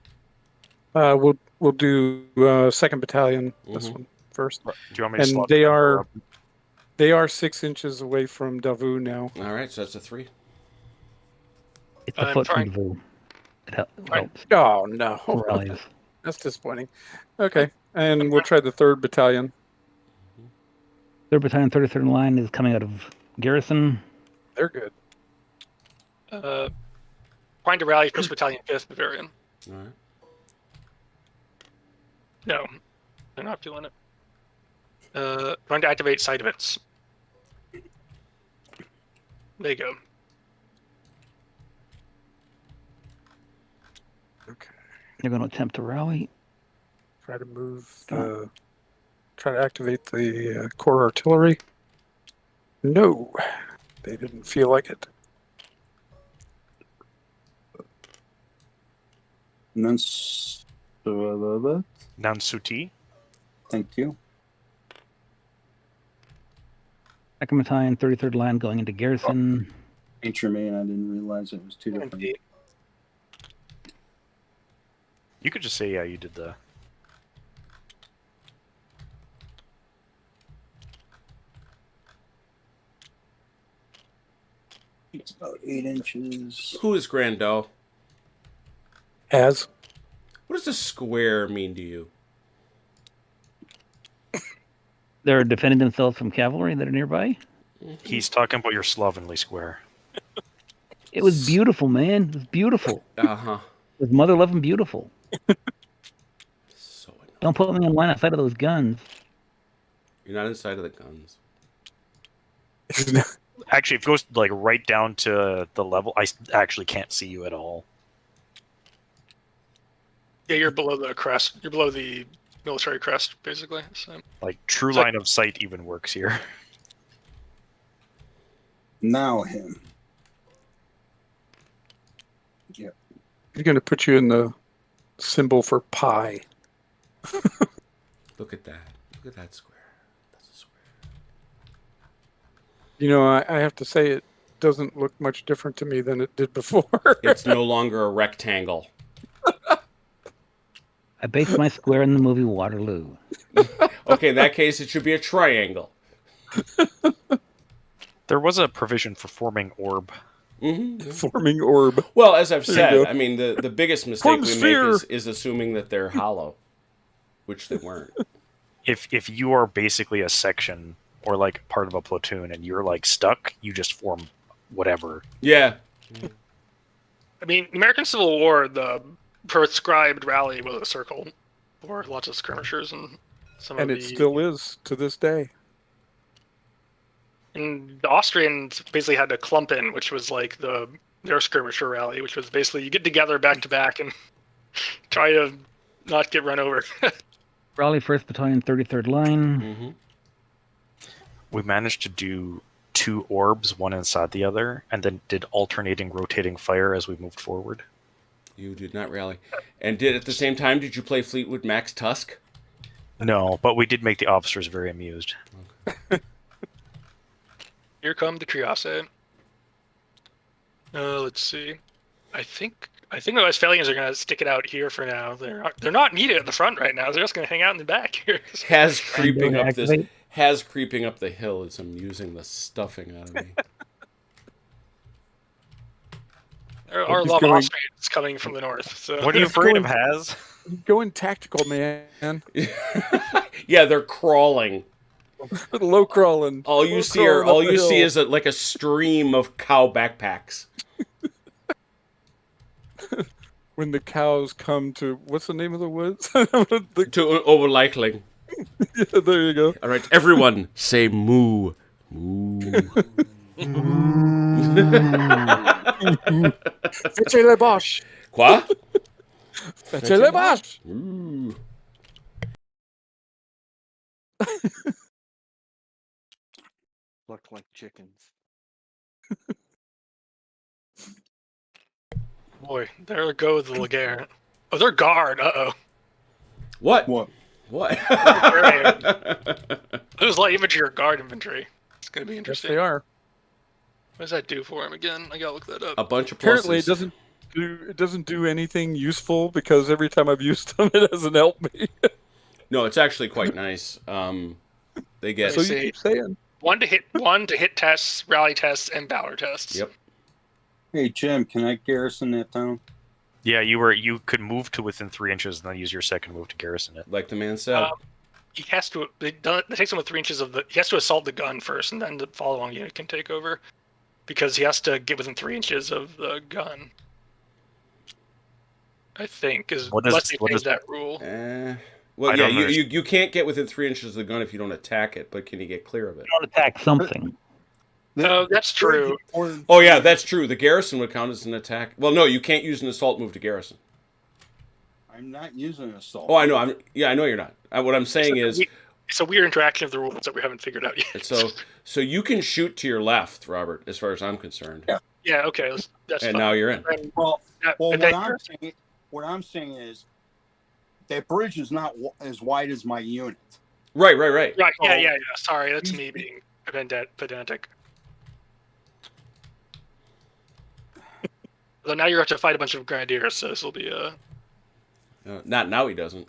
Speaker 1: We'll do 2nd Battalion. This
Speaker 2: Mhm.
Speaker 1: one first,
Speaker 6: Do you want me to
Speaker 1: and
Speaker 6: slot
Speaker 1: they
Speaker 6: them
Speaker 1: are
Speaker 6: up?
Speaker 1: 6 inches away from Davoo now.
Speaker 2: All right, so that's a 3.
Speaker 4: It's a
Speaker 7: I'm
Speaker 4: foot from
Speaker 7: trying.
Speaker 4: Devue. It
Speaker 7: Right.
Speaker 4: helps.
Speaker 1: Oh no,
Speaker 4: Rallies.
Speaker 1: that's disappointing. Okay, and we'll try the 3rd Battalion.
Speaker 4: 3rd Battalion, 33rd Line is coming out of Garrison.
Speaker 1: They're good.
Speaker 7: Trying to rally 1st Battalion, 5th Bavarian.
Speaker 2: All right.
Speaker 7: No, they're not doing it. Trying to activate side events. There you go.
Speaker 1: Okay,
Speaker 4: They're going to attempt to rally.
Speaker 1: try to move. Try to activate the core artillery. No, they didn't feel like it.
Speaker 5: And then,
Speaker 6: Nansuti.
Speaker 5: thank you.
Speaker 4: 2nd Battalion, 33rd Line going into Garrison.
Speaker 5: Nature Man, I didn't realize it was 2 different.
Speaker 7: Indeed.
Speaker 6: You could just say, yeah, you did the.
Speaker 5: It's about 8 inches.
Speaker 2: Who is Grando?
Speaker 1: As
Speaker 2: What does a square mean to you?
Speaker 4: They're defending themselves from cavalry that are nearby.
Speaker 6: He's talking about your slovenly square.
Speaker 4: It was beautiful, man. It was beautiful.
Speaker 2: Uh-huh.
Speaker 4: It was mother loving beautiful.
Speaker 2: So annoying.
Speaker 4: Don't put me in line outside of those guns.
Speaker 2: You're not inside of the guns.
Speaker 6: Actually, if it goes like right down to the level, I actually can't see you at all.
Speaker 7: Yeah, you're below the crest. You're below the military crest, basically. So.
Speaker 6: Like true
Speaker 7: So-
Speaker 6: line of sight even works here.
Speaker 5: Now him.
Speaker 1: He's going to put you in the symbol for pi.
Speaker 2: Look at that. Look at that square. That's a square.
Speaker 1: You know, I have to say it doesn't look much different to me than it did before.
Speaker 2: It's no longer a rectangle.
Speaker 4: I based my square in the movie Waterloo.
Speaker 2: Okay, in that case, it should be a triangle.
Speaker 6: There was a provision for forming orb.
Speaker 2: Mm-hmm.
Speaker 1: Forming orb.
Speaker 2: Well, as I've
Speaker 1: There you
Speaker 2: said,
Speaker 1: go.
Speaker 2: I mean, the biggest mistake
Speaker 1: Form
Speaker 2: we
Speaker 1: sphere.
Speaker 2: make is assuming that they're hollow, which they weren't.
Speaker 6: If you are basically a section or like part of a platoon and you're like stuck, you just form whatever.
Speaker 2: Yeah.
Speaker 7: I mean, American Civil War, the prescribed rally was a circle for lots of skirmishers and some
Speaker 1: And
Speaker 7: of
Speaker 1: it
Speaker 7: the.
Speaker 1: still is to this day.
Speaker 7: And the Austrians basically had to clump in, which was like their skirmisher rally, which was basically you get together back to back and try to not get run over.
Speaker 4: Raleigh 1st Battalion, 33rd Line.
Speaker 2: Mm-hmm.
Speaker 6: We managed to do 2 orbs, one inside the other, and then did alternating rotating fire as we moved forward.
Speaker 2: You did not rally. And at the same time, did you play Fleetwood Mac's Tusk?
Speaker 6: No, but we did make the officers very amused.
Speaker 7: Here come the Triasse. Let's see. I think the Westphalians are going to stick it out here for now. They're not needed at the front right now. They're just going to hang out in the back here.
Speaker 2: Has creeping
Speaker 4: don't
Speaker 2: up this.
Speaker 4: activate?
Speaker 2: Has creeping up the hill is amusing the stuffing out of me.
Speaker 7: There are a
Speaker 1: He's
Speaker 7: lot of
Speaker 1: going-
Speaker 7: Austrians coming from the north. So.
Speaker 6: What are you afraid of, Has?
Speaker 1: Going tactical, man.
Speaker 2: Yeah, they're crawling.
Speaker 1: Low crawling.
Speaker 2: All you
Speaker 1: Low
Speaker 2: see are
Speaker 1: crawling
Speaker 2: all
Speaker 1: up the
Speaker 2: you see
Speaker 1: hill.
Speaker 2: is like a stream of cow backpacks.
Speaker 1: When the cows come to what's the name of the woods? The-
Speaker 2: To Overlikling.
Speaker 1: yeah, there you go.
Speaker 2: All right, everyone say moo. Moo.
Speaker 1: Fetchez les vaches.
Speaker 2: Quoi?
Speaker 1: Fetchez les vaches.
Speaker 2: Moo.
Speaker 3: Look like chickens.
Speaker 7: Boy, there go the Legare. Oh, they're guard. Uh-oh.
Speaker 2: What?
Speaker 5: What?
Speaker 2: What?
Speaker 7: Lose light infantry or guard infantry. It's going to be
Speaker 1: Yes,
Speaker 7: interesting.
Speaker 1: they are.
Speaker 7: What does that do for him again? I got to look that up.
Speaker 2: A bunch of pluses.
Speaker 1: Apparently, it doesn't do anything useful because every time I've used them, it hasn't helped me.
Speaker 2: No, it's actually quite nice. They get.
Speaker 1: So
Speaker 7: see.
Speaker 1: you keep saying.
Speaker 7: One to hit tests, rally tests, and Valour tests.
Speaker 2: Yep.
Speaker 5: Hey Jim, can I garrison that town?
Speaker 6: Yeah, you could move to within 3 inches and then use your second move to garrison it.
Speaker 2: Like the man said.
Speaker 7: He has to. It takes him with 3 inches of the. He has to assault the gun first, and then the following unit can take over, because he has to get within 3 inches of the gun. I think unless they change that rule.
Speaker 2: Well,
Speaker 6: I
Speaker 2: yeah,
Speaker 6: don't
Speaker 2: you can't get within 3 inches of the gun if you don't attack it, but can you get clear of it?
Speaker 4: Don't attack something.
Speaker 7: No, that's true.
Speaker 2: Oh, yeah, that's true. The garrison would count as an attack. Well, no, you can't use an assault move to garrison.
Speaker 5: I'm not using assault.
Speaker 2: Oh, I know. I know you're not. What I'm saying is,
Speaker 7: It's a weird interaction of the rules that we haven't figured out yet.
Speaker 2: so you can shoot to your left, Robert, as far as I'm concerned.
Speaker 5: Yeah.
Speaker 7: Yeah. Okay. That's
Speaker 2: And
Speaker 7: fine.
Speaker 2: now you're in.
Speaker 5: Well,
Speaker 7: And then-
Speaker 5: what I'm saying is that bridge is not as wide as my unit.
Speaker 2: Right.
Speaker 7: Right. Yeah.
Speaker 5: Oh.
Speaker 7: Yeah. Sorry, that's me being pedantic. So now you're going to have to fight a bunch of grenadiers, so this will be
Speaker 2: Not now. He doesn't.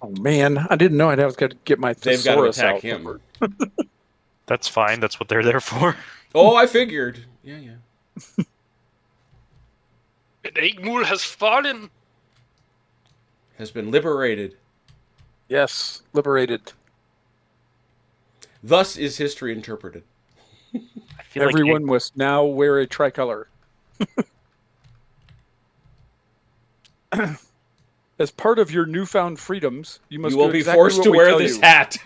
Speaker 1: Oh man, I didn't know I'd have to get my
Speaker 2: They've got to
Speaker 1: thesaurus
Speaker 2: attack
Speaker 1: out.
Speaker 2: him.
Speaker 6: That's fine. That's what they're there for.
Speaker 2: Oh, I figured. Yeah.
Speaker 7: And Eggmuhl has fallen.
Speaker 2: Has been liberated.
Speaker 1: Yes, liberated.
Speaker 2: Thus is history interpreted.
Speaker 6: I feel like
Speaker 1: Everyone must now wear a tricolor. As part of your newfound freedoms, you must
Speaker 2: You will
Speaker 1: do
Speaker 2: be
Speaker 1: exactly
Speaker 2: forced
Speaker 1: what
Speaker 2: to
Speaker 1: we
Speaker 2: wear
Speaker 1: tell
Speaker 2: this
Speaker 1: you.
Speaker 2: hat.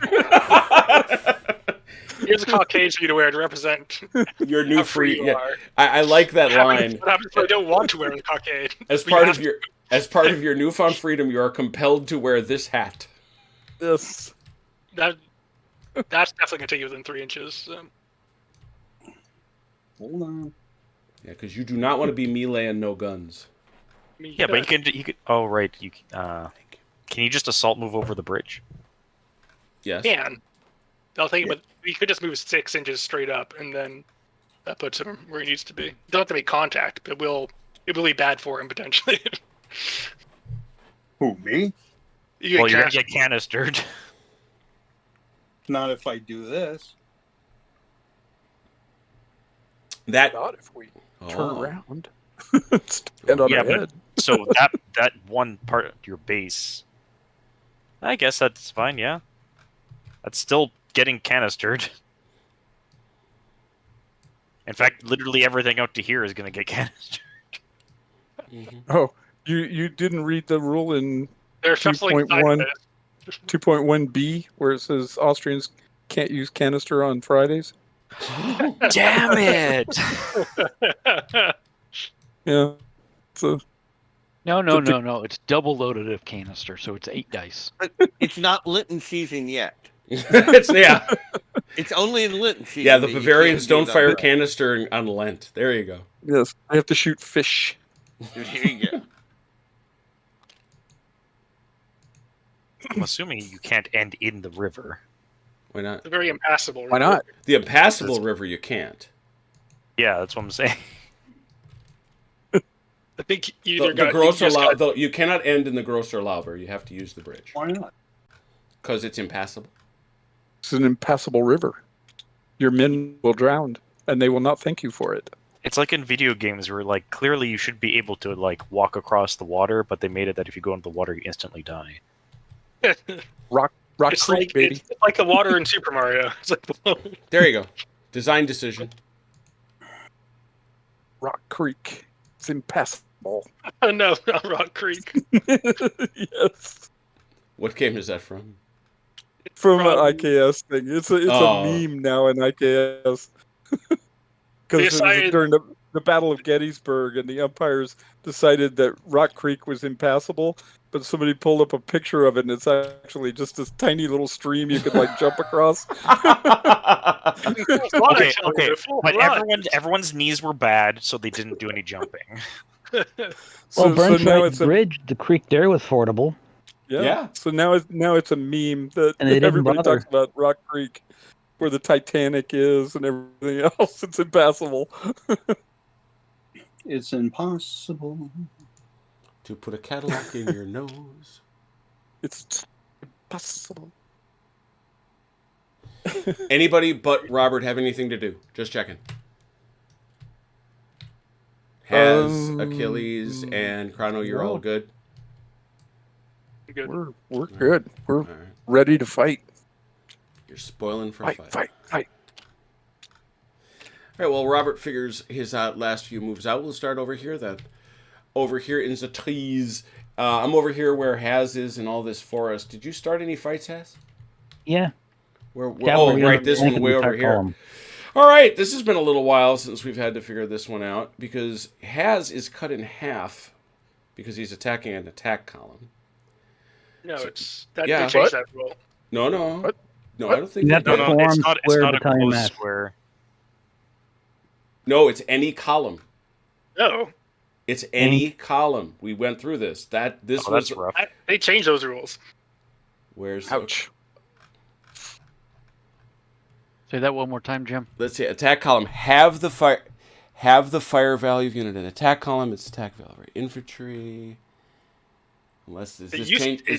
Speaker 7: Here's a cockade for you to wear to represent
Speaker 2: Your new
Speaker 7: how free
Speaker 2: free.
Speaker 7: you
Speaker 2: Yeah,
Speaker 7: are.
Speaker 2: I like that line.
Speaker 7: What happens if I don't want to wear the cockade?
Speaker 2: As
Speaker 7: We
Speaker 2: part
Speaker 7: have
Speaker 2: of your newfound freedom, you are compelled to wear this hat.
Speaker 1: Yes.
Speaker 7: that's definitely going to take you within 3 inches.
Speaker 5: Hold on.
Speaker 2: Yeah, because you do not want to be melee and no guns.
Speaker 7: I mean,
Speaker 6: Yeah, but you could. Oh, right. Can you just assault move over the bridge?
Speaker 2: Yes.
Speaker 7: can. They'll take it, but he could just move 6 inches straight up, and then that puts him where he needs to be. Don't have to make contact, but it will be bad for him potentially.
Speaker 5: Who, me?
Speaker 7: You
Speaker 6: Well,
Speaker 7: get
Speaker 6: you're gonna
Speaker 7: cast-
Speaker 6: get canistered.
Speaker 5: Not if I do this.
Speaker 2: That.
Speaker 1: Not if we turn
Speaker 2: Oh.
Speaker 1: around. Stand on
Speaker 6: Yeah,
Speaker 1: our
Speaker 6: but-
Speaker 1: head.
Speaker 6: So that one part of your base, I guess that's fine. Yeah, that's still getting canistered. In fact, literally everything out to here is going to get canistered.
Speaker 2: Mhm.
Speaker 1: Oh, you didn't read the rule in
Speaker 7: There's something like
Speaker 1: 2.1 2.1b where it says Austrians can't use canister on Fridays?
Speaker 6: Damn it!
Speaker 1: Yeah. So
Speaker 8: No. It's double loaded of canister, so it's 8 dice.
Speaker 3: It's not Lenten season yet.
Speaker 2: Yeah.
Speaker 3: It's only in Lenten season.
Speaker 2: Yeah, the
Speaker 3: that you
Speaker 2: Bavarians
Speaker 3: can't
Speaker 2: don't
Speaker 3: do
Speaker 2: fire
Speaker 3: that.
Speaker 2: canister on Lent. There you go.
Speaker 1: yes, I have to shoot fish.
Speaker 3: There you go.
Speaker 6: I'm assuming you can't end in the river.
Speaker 2: Why not?
Speaker 7: It's a very impassable.
Speaker 1: Why not?
Speaker 2: The impassable river you can't.
Speaker 6: Yeah, that's what I'm saying.
Speaker 7: I think you either
Speaker 2: The
Speaker 7: got
Speaker 2: Grosser
Speaker 7: you just got-
Speaker 2: Lauber, you cannot end in the Grosser Lauber. You have to use the bridge
Speaker 5: Why not?
Speaker 2: because it's impassable.
Speaker 1: It's an impassable river. Your men will drown, and they will not thank you for it.
Speaker 6: It's like in video games where, like, clearly you should be able to, like, walk across the water, but they made it that if you go into the water, you instantly die.
Speaker 1: Rock
Speaker 7: it's
Speaker 1: Creek,
Speaker 7: like
Speaker 1: baby.
Speaker 7: it's like the water in Super Mario. It's like
Speaker 2: There you go. Design decision.
Speaker 1: Rock Creek. It's impassable.
Speaker 7: oh no, not Rock Creek.
Speaker 1: Yes.
Speaker 2: What game is that from?
Speaker 1: From an
Speaker 7: From-
Speaker 1: IKS thing. It's
Speaker 2: Oh.
Speaker 1: a meme now in IKS.
Speaker 7: The
Speaker 1: Because
Speaker 7: aside-
Speaker 1: during the the Battle of Gettysburg, and the umpires decided that Rock Creek was impassable, but somebody pulled up a picture of it, and it's actually just this tiny little stream you could like jump across.
Speaker 6: Okay, but everyone's knees were bad, so they didn't do any jumping.
Speaker 4: Well,
Speaker 1: So now
Speaker 4: Burnside's
Speaker 1: it's a
Speaker 4: bridge, the creek there was fordable.
Speaker 2: Yeah.
Speaker 1: So now it's a meme that
Speaker 4: And they didn't
Speaker 1: everybody
Speaker 4: bother.
Speaker 1: talks about Rock Creek, where the Titanic is, and everything else. It's impassable.
Speaker 5: It's impossible.
Speaker 2: To put a Cadillac in your nose.
Speaker 1: It's impossible.
Speaker 2: Anybody but Robert have anything to do? Just checking. Has Achilles and Chrono, you're all good?
Speaker 7: Good.
Speaker 1: We're good. We're
Speaker 2: All right.
Speaker 1: ready to fight.
Speaker 2: You're spoiling for a fight.
Speaker 1: Fight.
Speaker 2: All right, well, Robert figures his last few moves out. We'll start over here then. Over here in the trees. I'm over here where Haz is in all this forest. Did you start any fights, Haz?
Speaker 4: Yeah.
Speaker 2: Oh,
Speaker 4: Cavalry
Speaker 2: right,
Speaker 4: on
Speaker 2: this
Speaker 4: flank
Speaker 2: one
Speaker 4: of
Speaker 2: way
Speaker 4: the
Speaker 2: over
Speaker 4: attack
Speaker 2: here.
Speaker 4: column.
Speaker 2: All right, this has been a little while since we've had to figure this one out because Haz is cut in half because he's attacking an attack column.
Speaker 7: No,
Speaker 2: So-
Speaker 7: it's that
Speaker 2: yeah.
Speaker 7: they changed that rule.
Speaker 2: No.
Speaker 1: What?
Speaker 2: No,
Speaker 1: What?
Speaker 2: I don't think
Speaker 4: You
Speaker 2: they
Speaker 4: have to
Speaker 2: did.
Speaker 6: No,
Speaker 4: form
Speaker 6: it's not
Speaker 4: square
Speaker 6: a
Speaker 4: battalion
Speaker 6: closed
Speaker 4: mass.
Speaker 6: square.
Speaker 2: No, it's any column.
Speaker 7: No,
Speaker 2: It's any column. We went through this. This
Speaker 6: Oh,
Speaker 2: was
Speaker 6: that's rough.
Speaker 7: they changed those rules.
Speaker 2: where's
Speaker 1: Ouch.
Speaker 8: Say that one more time, Jim.
Speaker 2: Let's see. Attack column have the fire value of unit in attack column. It's attack value. Right? Infantry. Unless is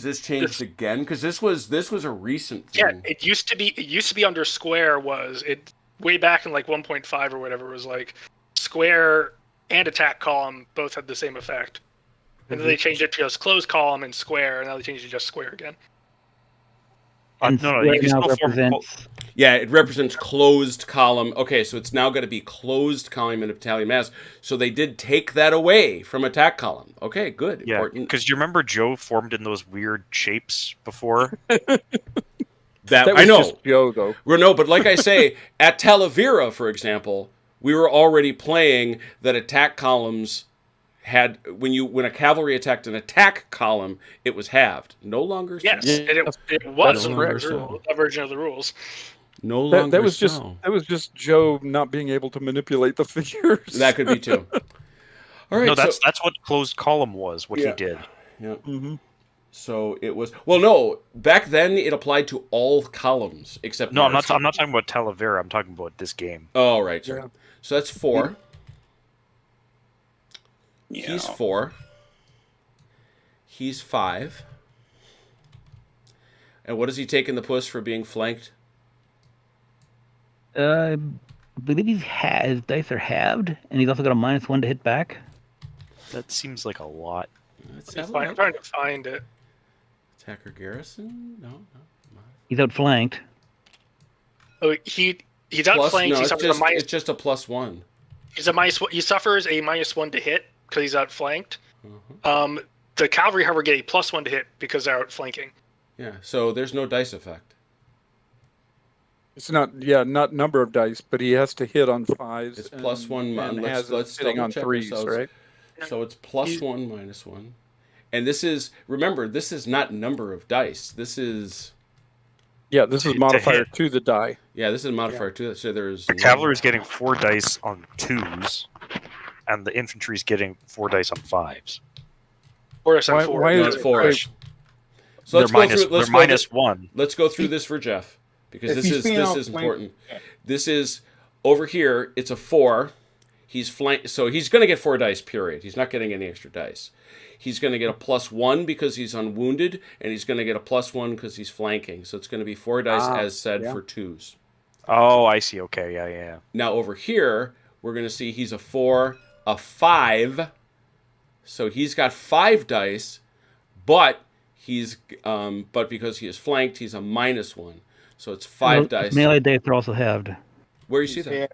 Speaker 2: this changed again? Because this was a recent thing.
Speaker 7: Yeah, it used to be under square was it way back in like 1.5 or whatever was like square and attack column both had the same effect. And then they changed it to just closed column and square, and now they changed it to just square again.
Speaker 4: And
Speaker 6: No,
Speaker 4: square
Speaker 6: you can
Speaker 4: now
Speaker 6: still form
Speaker 4: represents
Speaker 2: Yeah, it represents closed column. Okay, so it's now going to be closed column in a battalion mass. So they did take that away from attack column. Okay, good.
Speaker 6: Yeah,
Speaker 2: Important.
Speaker 6: because you remember Joe formed in those weird shapes before?
Speaker 2: That
Speaker 1: That was
Speaker 2: I know.
Speaker 1: just Joe, though.
Speaker 2: Well, no, but like I say, at Talavera, for example, we were already playing that attack columns had when a cavalry attacked an attack column, it was halved. No longer so.
Speaker 7: Yes,
Speaker 1: Yeah,
Speaker 7: and it was
Speaker 2: no
Speaker 7: a
Speaker 2: longer
Speaker 7: version of the rules.
Speaker 2: No longer
Speaker 1: That was
Speaker 2: so.
Speaker 1: just Joe not being able to manipulate the figures.
Speaker 2: That could be too. All right.
Speaker 6: No,
Speaker 2: so,
Speaker 6: that's what closed column was. What
Speaker 2: Yeah.
Speaker 6: he did.
Speaker 2: yeah.
Speaker 1: Mhm.
Speaker 2: So it was. Well, no. Back then, it applied to all columns except.
Speaker 6: No, I'm not.
Speaker 2: Mars.
Speaker 6: I'm not talking about Talavera. I'm talking about this game.
Speaker 2: Oh, right. Sorry.
Speaker 1: Yeah.
Speaker 2: So that's 4.
Speaker 5: Yeah.
Speaker 2: He's 4. He's 5. And what does he take in the puss for being flanked?
Speaker 4: I believe his dice are halved, and he's also got a -1 to hit back.
Speaker 6: That seems like a lot.
Speaker 2: Let's
Speaker 7: I'm
Speaker 2: have a look.
Speaker 7: trying to find it.
Speaker 2: Attacker garrison? No.
Speaker 4: He's outflanked.
Speaker 7: Oh, he's
Speaker 2: Plus,
Speaker 7: outflanked.
Speaker 2: no,
Speaker 7: He
Speaker 2: it's
Speaker 7: suffers
Speaker 2: just,
Speaker 7: a minus.
Speaker 2: it's just a +1.
Speaker 7: He's a minus. He suffers a -1 to hit because he's outflanked.
Speaker 2: Uh-huh.
Speaker 7: The cavalry, however, get a +1 to hit because they're outflanking.
Speaker 2: Yeah, so there's no dice effect.
Speaker 1: It's not number of dice, but he has to hit on 5s.
Speaker 2: It's +1.
Speaker 1: and
Speaker 2: Let's
Speaker 1: hitting on
Speaker 2: double-check
Speaker 1: 3s,
Speaker 2: ourselves.
Speaker 1: right?
Speaker 2: So it's +1, -1. And this is, remember, this is not number of dice. This is,
Speaker 1: Yeah, this is
Speaker 6: To
Speaker 1: modifier
Speaker 6: hit.
Speaker 1: to the die.
Speaker 2: yeah, this is a modifier too. So there's
Speaker 6: The cavalry is getting 4 dice on 2s, and the infantry is getting 4 dice on 5s.
Speaker 7: Or it's
Speaker 1: Why-
Speaker 7: on 4.
Speaker 1: why
Speaker 2: No,
Speaker 1: is
Speaker 2: it's
Speaker 1: it
Speaker 2: 4.
Speaker 1: five?
Speaker 2: So let's go through.
Speaker 6: They're minus 1.
Speaker 2: Let's go through this for Jeff because
Speaker 5: If
Speaker 2: this
Speaker 5: he's
Speaker 2: is
Speaker 5: being
Speaker 2: this is
Speaker 5: outflanked-
Speaker 2: important.
Speaker 5: yeah.
Speaker 2: This is over here. It's a 4. He's flanked, so he's going to get 4 dice. Period. He's not getting any extra dice. He's going to get a +1 because he's unwounded, and he's going to get a +1 because he's flanking. So it's going to be 4 dice as said
Speaker 1: yeah.
Speaker 2: for 2s.
Speaker 6: Oh, I see. Okay, yeah.
Speaker 2: Now over here, we're going to see he's a 4, a 5. So he's got 5 dice, but he's but because he is flanked, he's a -1. So it's 5 dice.
Speaker 4: Melee dice are also halved.
Speaker 2: Where you see that?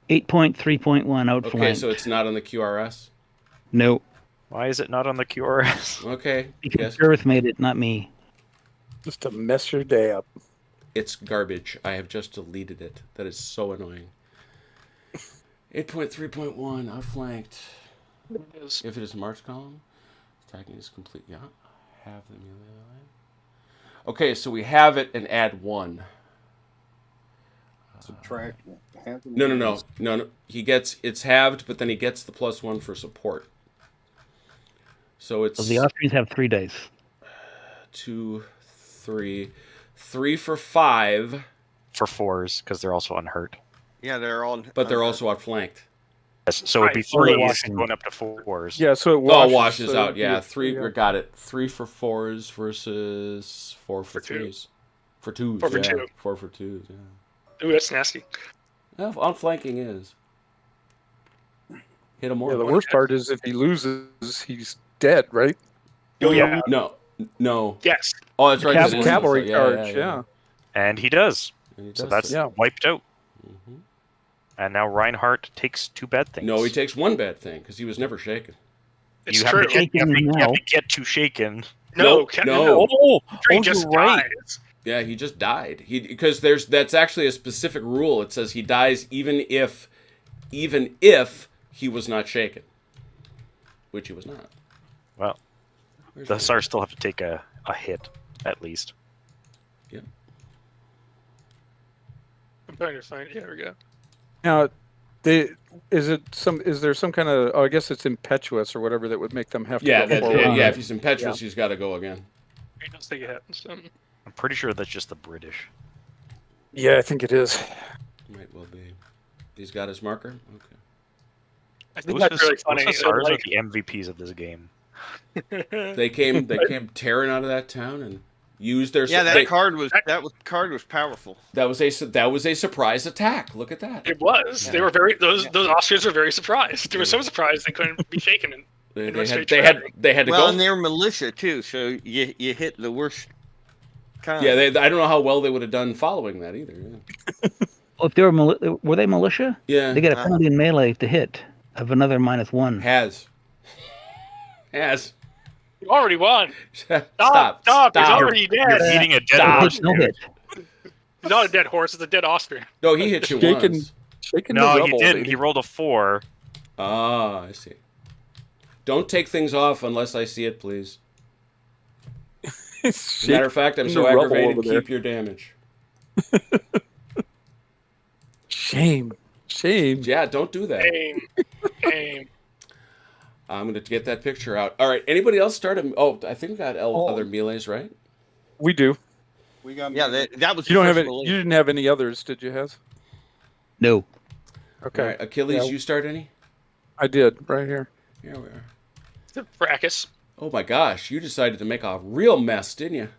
Speaker 4: 8.3.1 outflanked.
Speaker 2: Okay, so it's not on the QRS.
Speaker 4: No,
Speaker 6: Why is it not on the QRS?
Speaker 2: Okay,
Speaker 4: because
Speaker 2: yes,
Speaker 4: Jervis made it, not me.
Speaker 1: Just to mess your day up.
Speaker 2: it's garbage. I have just deleted it. That is so annoying. 8.3.1 outflanked.
Speaker 7: Is-
Speaker 2: If it is a march column, attacking is complete. Yeah, have the melee line. Okay, so we have it and add 1.
Speaker 5: Subtract. Half of
Speaker 2: No. He gets it's halved, but then he gets the +1 for support. So it's
Speaker 4: So the Austrians have 3 days.
Speaker 2: 2, 3, 3 for 5,
Speaker 6: for 4s because they're also unhurt.
Speaker 3: Yeah, they're all.
Speaker 2: but they're also outflanked.
Speaker 6: Yes, so it'd be
Speaker 7: Right, so
Speaker 6: 3s
Speaker 4: washing.
Speaker 6: going up to 4s.
Speaker 1: Yeah, so it
Speaker 2: Oh,
Speaker 1: washes,
Speaker 2: washes
Speaker 1: so
Speaker 2: out. Yeah, 3.
Speaker 1: yeah.
Speaker 2: We got it. 3 for 4s versus 4 for
Speaker 7: For 2.
Speaker 2: 3s. For 2s.
Speaker 7: 4 for
Speaker 2: yeah.
Speaker 7: 2.
Speaker 2: 4 for 2s. Yeah.
Speaker 7: Ooh, that's nasty.
Speaker 2: Well, outflanking is. Hit him more.
Speaker 1: Yeah, the worst part is if he loses, he's dead, right?
Speaker 7: Oh yeah.
Speaker 2: No.
Speaker 7: Yes.
Speaker 2: Oh, that's right.
Speaker 1: It's
Speaker 2: it
Speaker 1: a
Speaker 2: is.
Speaker 1: cavalry
Speaker 2: Yeah,
Speaker 1: charge,
Speaker 2: yeah.
Speaker 1: yeah.
Speaker 6: And he does.
Speaker 2: And he
Speaker 6: So
Speaker 2: does
Speaker 6: that's
Speaker 2: it.
Speaker 1: Yeah.
Speaker 6: wiped out.
Speaker 2: Mhm.
Speaker 6: And now Reinhardt takes 2 bad things.
Speaker 2: No, he takes 1 bad thing because he was never shaken.
Speaker 7: It's
Speaker 6: you
Speaker 7: true.
Speaker 6: Have to get, you, have to,
Speaker 4: Shaken
Speaker 6: you have
Speaker 4: now.
Speaker 6: to get to shaken.
Speaker 7: No,
Speaker 2: No.
Speaker 6: Oh,
Speaker 7: He
Speaker 6: oh,
Speaker 7: just
Speaker 6: you're right.
Speaker 7: dies.
Speaker 2: Yeah, he just died. Because that's actually a specific rule. It says he dies even if he was not shaken, which he was not.
Speaker 6: Well,
Speaker 2: Where's
Speaker 6: the
Speaker 2: my-
Speaker 6: SAR still have to take a hit, at least.
Speaker 7: I'm trying to find. Yeah, there we go.
Speaker 1: Now, is there some kind of? Oh, I guess it's impetuous or whatever that would make them have to
Speaker 2: Yeah,
Speaker 1: go
Speaker 2: that's
Speaker 1: forward.
Speaker 2: it. Yeah, if he's impetuous, he's got to go again.
Speaker 7: He does take a hit. So.
Speaker 6: I'm pretty sure that's just the British.
Speaker 1: Yeah, I think it is.
Speaker 2: Might well be. He's got his marker. Okay.
Speaker 7: I think
Speaker 6: Those
Speaker 7: that's really funny.
Speaker 6: those SARs are the MVPs of this game.
Speaker 2: They came tearing out of that town and used their.
Speaker 3: Yeah,
Speaker 2: they-
Speaker 3: card was powerful.
Speaker 2: that was a surprise attack. Look at that.
Speaker 7: It was.
Speaker 2: Yeah.
Speaker 7: They were very. Those Austrians were very surprised. They were so surprised they couldn't be shaken. And
Speaker 2: They
Speaker 7: went
Speaker 2: had
Speaker 7: straight
Speaker 2: they
Speaker 7: to
Speaker 2: had
Speaker 7: battery.
Speaker 2: they had to
Speaker 3: Well,
Speaker 2: go.
Speaker 3: and they were militia too, so you hit the worst kind.
Speaker 2: Yeah, I don't know how well they would have done following that either. Yeah.
Speaker 4: Well, if they were they militia?
Speaker 2: Yeah.
Speaker 4: They get a penalty in melee to hit of another -1.
Speaker 2: Has.
Speaker 7: You already won.
Speaker 2: Stop.
Speaker 7: Stop. He's already
Speaker 6: You're
Speaker 7: dead.
Speaker 6: eating a dead
Speaker 2: Stop.
Speaker 6: horse.
Speaker 4: No hit.
Speaker 7: He's not a dead horse. It's a dead Austrian.
Speaker 2: No, he hit you
Speaker 1: Shaken-
Speaker 2: once.
Speaker 1: Shaking the
Speaker 6: No,
Speaker 1: rubble,
Speaker 6: he didn't.
Speaker 1: baby.
Speaker 6: He rolled a 4.
Speaker 2: Ah, I see. Don't take things off unless I see it, please. As a matter of fact, I'm
Speaker 1: Shaking
Speaker 2: so
Speaker 1: the rubble
Speaker 2: aggravated.
Speaker 1: over there.
Speaker 2: Keep your damage.
Speaker 1: Shame.
Speaker 2: Yeah, don't do that.
Speaker 7: Aim.
Speaker 2: I'm going to get that picture out. All right. Anybody else start? Oh, I think we got other melees, right?
Speaker 1: We do.
Speaker 5: We got
Speaker 3: Yeah, that was.
Speaker 1: You don't have
Speaker 3: the
Speaker 1: any.
Speaker 3: first
Speaker 1: You didn't have any others, did you, Hez?
Speaker 4: No.
Speaker 1: Okay,
Speaker 2: All right. Achilles,
Speaker 1: Yeah.
Speaker 2: you start any?
Speaker 1: I did right here.
Speaker 2: Here we are.
Speaker 7: The fracas.
Speaker 2: Oh my gosh, you decided to make a real mess, didn't you?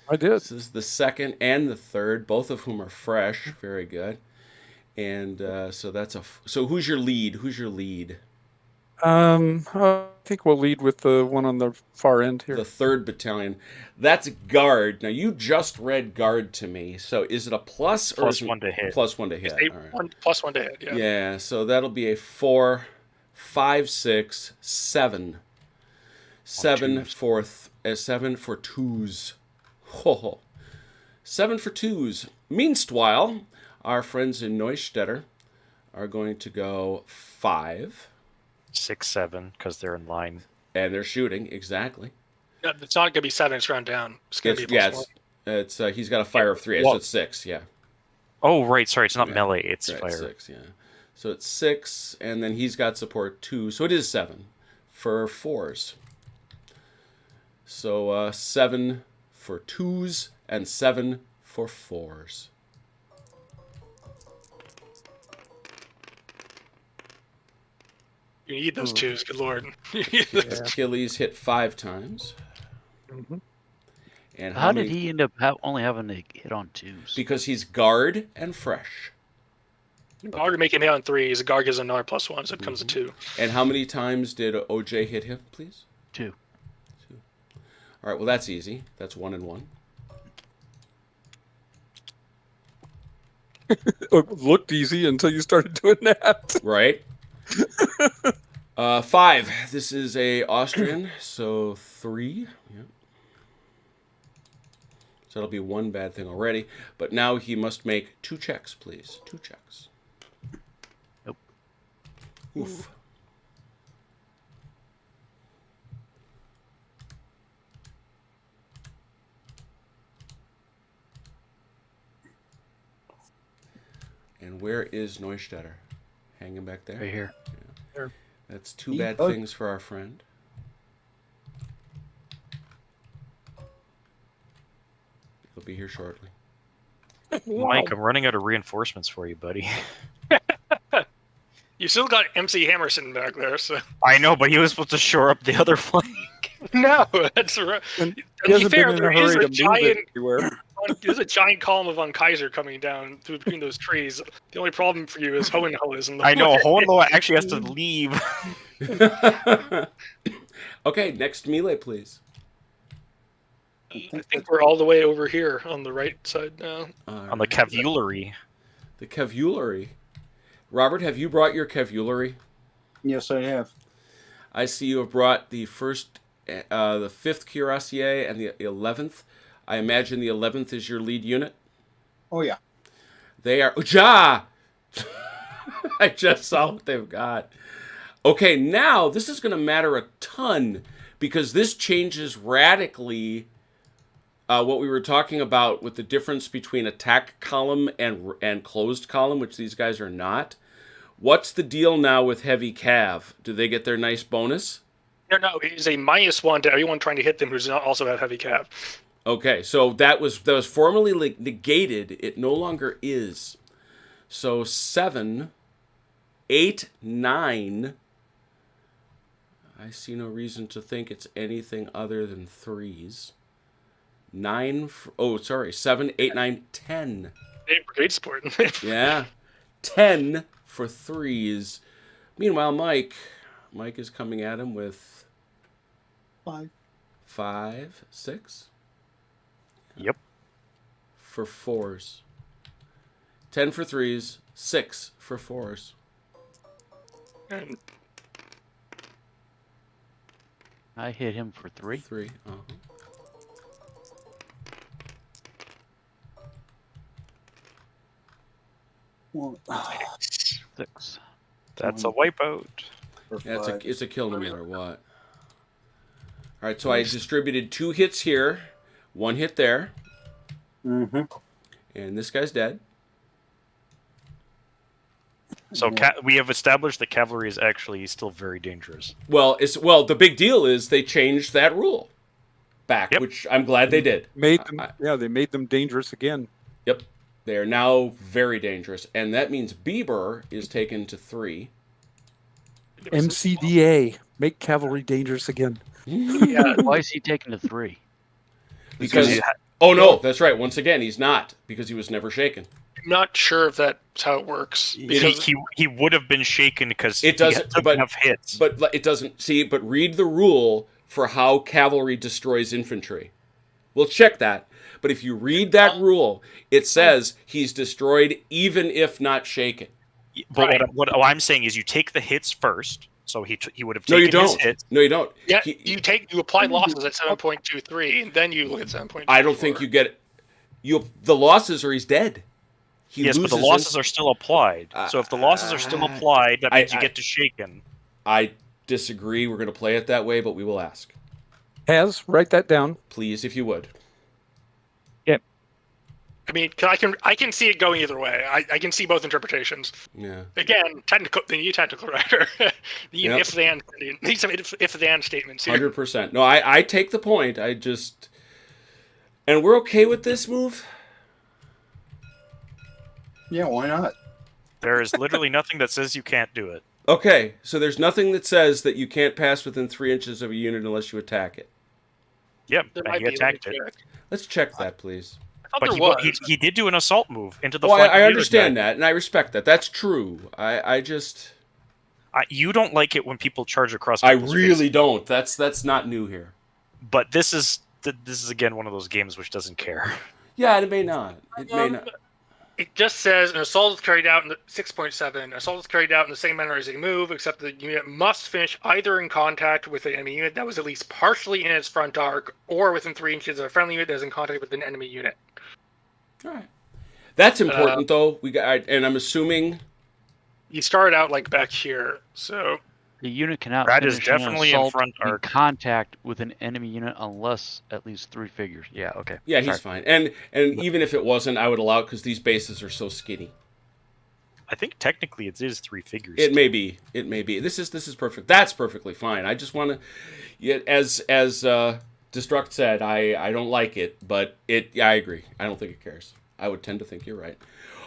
Speaker 1: I did.
Speaker 2: This is the second and the third, both of whom are fresh. Very good. And so that's so who's your lead?
Speaker 1: I think we'll lead with the one on the far end here.
Speaker 2: The 3rd Battalion. That's guard. Now you just read guard to me. So is it a plus or is it
Speaker 6: +1 to hit.
Speaker 2: +1 to hit?
Speaker 7: They
Speaker 2: All right.
Speaker 7: +1 to hit. Yeah.
Speaker 2: Yeah, so that'll be a 4, 5, 6, 7. 7 for 7 for 2s. Ho. 7 for 2s. Meanwhile, our friends in Neustedt are going to go 5.
Speaker 6: 6, 7, because they're in line.
Speaker 2: And they're shooting, exactly.
Speaker 7: No, it's not going to be 7. It's round down. It's going to be +1.
Speaker 2: It's he's got a fire of 3,
Speaker 6: Well-
Speaker 2: so it's 6, yeah.
Speaker 6: Oh, right. Sorry, it's not
Speaker 2: Yeah.
Speaker 6: melee. It's
Speaker 2: Right,
Speaker 6: fire.
Speaker 2: 6, yeah. So it's 6, and then he's got support 2, so it is 7 for 4s. So 7 for 2s and 7 for 4s.
Speaker 7: You need those 2s. Good lord.
Speaker 2: Achilles hit 5 times.
Speaker 1: Mhm.
Speaker 2: And
Speaker 8: How
Speaker 2: many-
Speaker 8: did he end up only having to hit on 2s?
Speaker 2: Because he's guard and fresh.
Speaker 7: Guard make him hit on 3s. A guard gives another +1, so it becomes a 2.
Speaker 2: And how many times did OJ hit him, please?
Speaker 8: 2.
Speaker 2: All right, well, that's easy. That's 1 and 1.
Speaker 1: It looked easy until you started doing that.
Speaker 2: Right? 5. This is a Austrian, so 3. Yep. So that'll be 1 bad thing already. But now he must make 2 checks, please. 2 checks.
Speaker 8: Nope.
Speaker 2: Oof. And where is Neustetter? Hanging back there?
Speaker 8: Right here.
Speaker 2: That's two
Speaker 5: He
Speaker 2: bad
Speaker 5: does-
Speaker 2: things for our friend. He'll be here shortly.
Speaker 6: Mike, I'm running out of reinforcements for you, buddy.
Speaker 7: You still got MC Hammer sitting back there, so
Speaker 6: I know, but he was supposed to shore up the other flank.
Speaker 7: no, that's right.
Speaker 1: And
Speaker 7: To
Speaker 1: he
Speaker 7: be
Speaker 1: hasn't
Speaker 7: fair,
Speaker 1: been in a
Speaker 7: there is
Speaker 1: hurry
Speaker 7: a
Speaker 1: to move it
Speaker 7: giant,
Speaker 1: anywhere.
Speaker 7: there's a giant column of Von Kaiser coming down through between those trees. The only problem for you is Hohenlohe is in the
Speaker 6: I know,
Speaker 7: way.
Speaker 6: Hohenlohe actually has to leave.
Speaker 2: Okay, next melee, please.
Speaker 7: I think we're all the way over here on the right side now.
Speaker 6: On the cavalry.
Speaker 2: The cavalry. Robert, have you brought your cavalry?
Speaker 5: Yes, I have.
Speaker 2: I see you have brought the the 5th cuirassier and the 11th. I imagine the 11th is your lead unit.
Speaker 5: Oh yeah.
Speaker 2: They are Uja! I just saw what they've got. Okay, now this is going to matter a ton because this changes radically what we were talking about with the difference between attack column and closed column, which these guys are not. What's the deal now with heavy cav? Do they get their nice bonus?
Speaker 7: No, it is a -1 to everyone trying to hit them who's not also have heavy cav.
Speaker 2: Okay, so that was formerly negated. It no longer is. So 7, 8, 9. I see no reason to think it's anything other than 3s. 7, 8, 9, 10.
Speaker 7: They have brigade support.
Speaker 2: Yeah. 10 for 3s. Meanwhile, Mike is coming at him with 5, 6.
Speaker 6: Yep.
Speaker 2: For 4s. 10 for 3s, 6 for 4s.
Speaker 7: And
Speaker 8: I hit him for 3.
Speaker 2: 3. Uh-huh.
Speaker 5: Well,
Speaker 8: 6.
Speaker 6: That's a wipeout.
Speaker 2: Yeah, it's a kill no matter what. All right, so I distributed 2 hits here, 1 hit there,
Speaker 5: mm-hmm.
Speaker 2: and this guy's dead.
Speaker 6: So we have established that cavalry is actually still very dangerous.
Speaker 2: Well, the big deal is they changed that rule back,
Speaker 6: Yep.
Speaker 2: which I'm glad they did.
Speaker 1: They made them dangerous again.
Speaker 2: Yep, they are now very dangerous, and that means Bieber is taken to 3.
Speaker 1: MCDA, make cavalry dangerous again.
Speaker 7: yeah,
Speaker 8: Why is he taken to 3?
Speaker 2: Because oh no, that's right. Once again, he's not because he was never shaken.
Speaker 7: I'm not sure if that's how it works. Because
Speaker 6: He would have been shaken because
Speaker 2: It doesn't-
Speaker 6: he had
Speaker 2: but-
Speaker 6: enough hits.
Speaker 2: But it doesn't see. But read the rule for how cavalry destroys infantry. We'll check that. But if you read that rule, it says he's destroyed even if not shaken.
Speaker 6: But
Speaker 7: Right.
Speaker 6: what I'm saying is you take the hits first. So he would have
Speaker 2: No,
Speaker 6: taken
Speaker 2: you don't.
Speaker 6: his hits.
Speaker 2: No, you don't.
Speaker 7: yeah, you apply losses at 7.23, and then you look at 7.24.
Speaker 2: I don't think you get it. The losses are he's dead. He
Speaker 6: Yes, but the
Speaker 2: loses
Speaker 6: losses are still applied. So if the losses are still applied, that means you get to shaken.
Speaker 2: I disagree. We're going to play it that way, but we will ask.
Speaker 1: Write that down.
Speaker 2: Please, if you would.
Speaker 7: I mean, I can see it going either way. I can see both interpretations.
Speaker 2: Yeah.
Speaker 7: Again, the new technical writer.
Speaker 2: Yep.
Speaker 7: if-then statements here.
Speaker 2: 100%. No, I take the point. And we're okay with this move?
Speaker 5: Yeah, why not?
Speaker 6: There is literally nothing that says you can't do it.
Speaker 2: Okay, so there's nothing that says that you can't pass within 3 inches of a unit unless you attack it.
Speaker 6: Yep,
Speaker 7: There
Speaker 6: and
Speaker 7: might
Speaker 6: he
Speaker 7: be
Speaker 6: attacked
Speaker 7: a
Speaker 6: it.
Speaker 7: check.
Speaker 2: Let's check that, please.
Speaker 7: I
Speaker 6: But
Speaker 7: thought there
Speaker 6: he,
Speaker 7: was.
Speaker 6: he did do an assault move into the
Speaker 2: Oh,
Speaker 6: flank.
Speaker 2: I understand that, and I respect that. That's true. I just...
Speaker 6: You don't like it when people charge across
Speaker 2: I
Speaker 6: people's
Speaker 2: really
Speaker 6: faces.
Speaker 2: don't. That's not new here.
Speaker 6: But this is again one of those games which doesn't care.
Speaker 2: Yeah, it may not. It may not.
Speaker 7: It just says an assault is carried out in the 6.7. Assault is carried out in the same manner as a move, except the unit must finish either in contact with an enemy unit that was at least partially in its front arc, or within 3 inches of a friendly unit that is in contact with an enemy unit.
Speaker 2: All right. That's important, though. And I'm assuming
Speaker 7: You started out like back here, so
Speaker 8: The unit cannot
Speaker 6: Brad is
Speaker 8: finish an
Speaker 6: definitely in
Speaker 8: assault
Speaker 6: front
Speaker 8: in
Speaker 6: arc.
Speaker 8: contact with an enemy unit unless at least 3 figures. Yeah, okay.
Speaker 2: Yeah, he's
Speaker 8: Sorry.
Speaker 2: fine. And even if it wasn't, I would allow it because these bases are so skinny.
Speaker 6: I think technically it is 3 figures.
Speaker 2: It may be. It may be. This is perfect. That's perfectly fine. I just want to, as Destruct said, I don't like it, but I agree. I don't think it cares. I would tend to think you're right.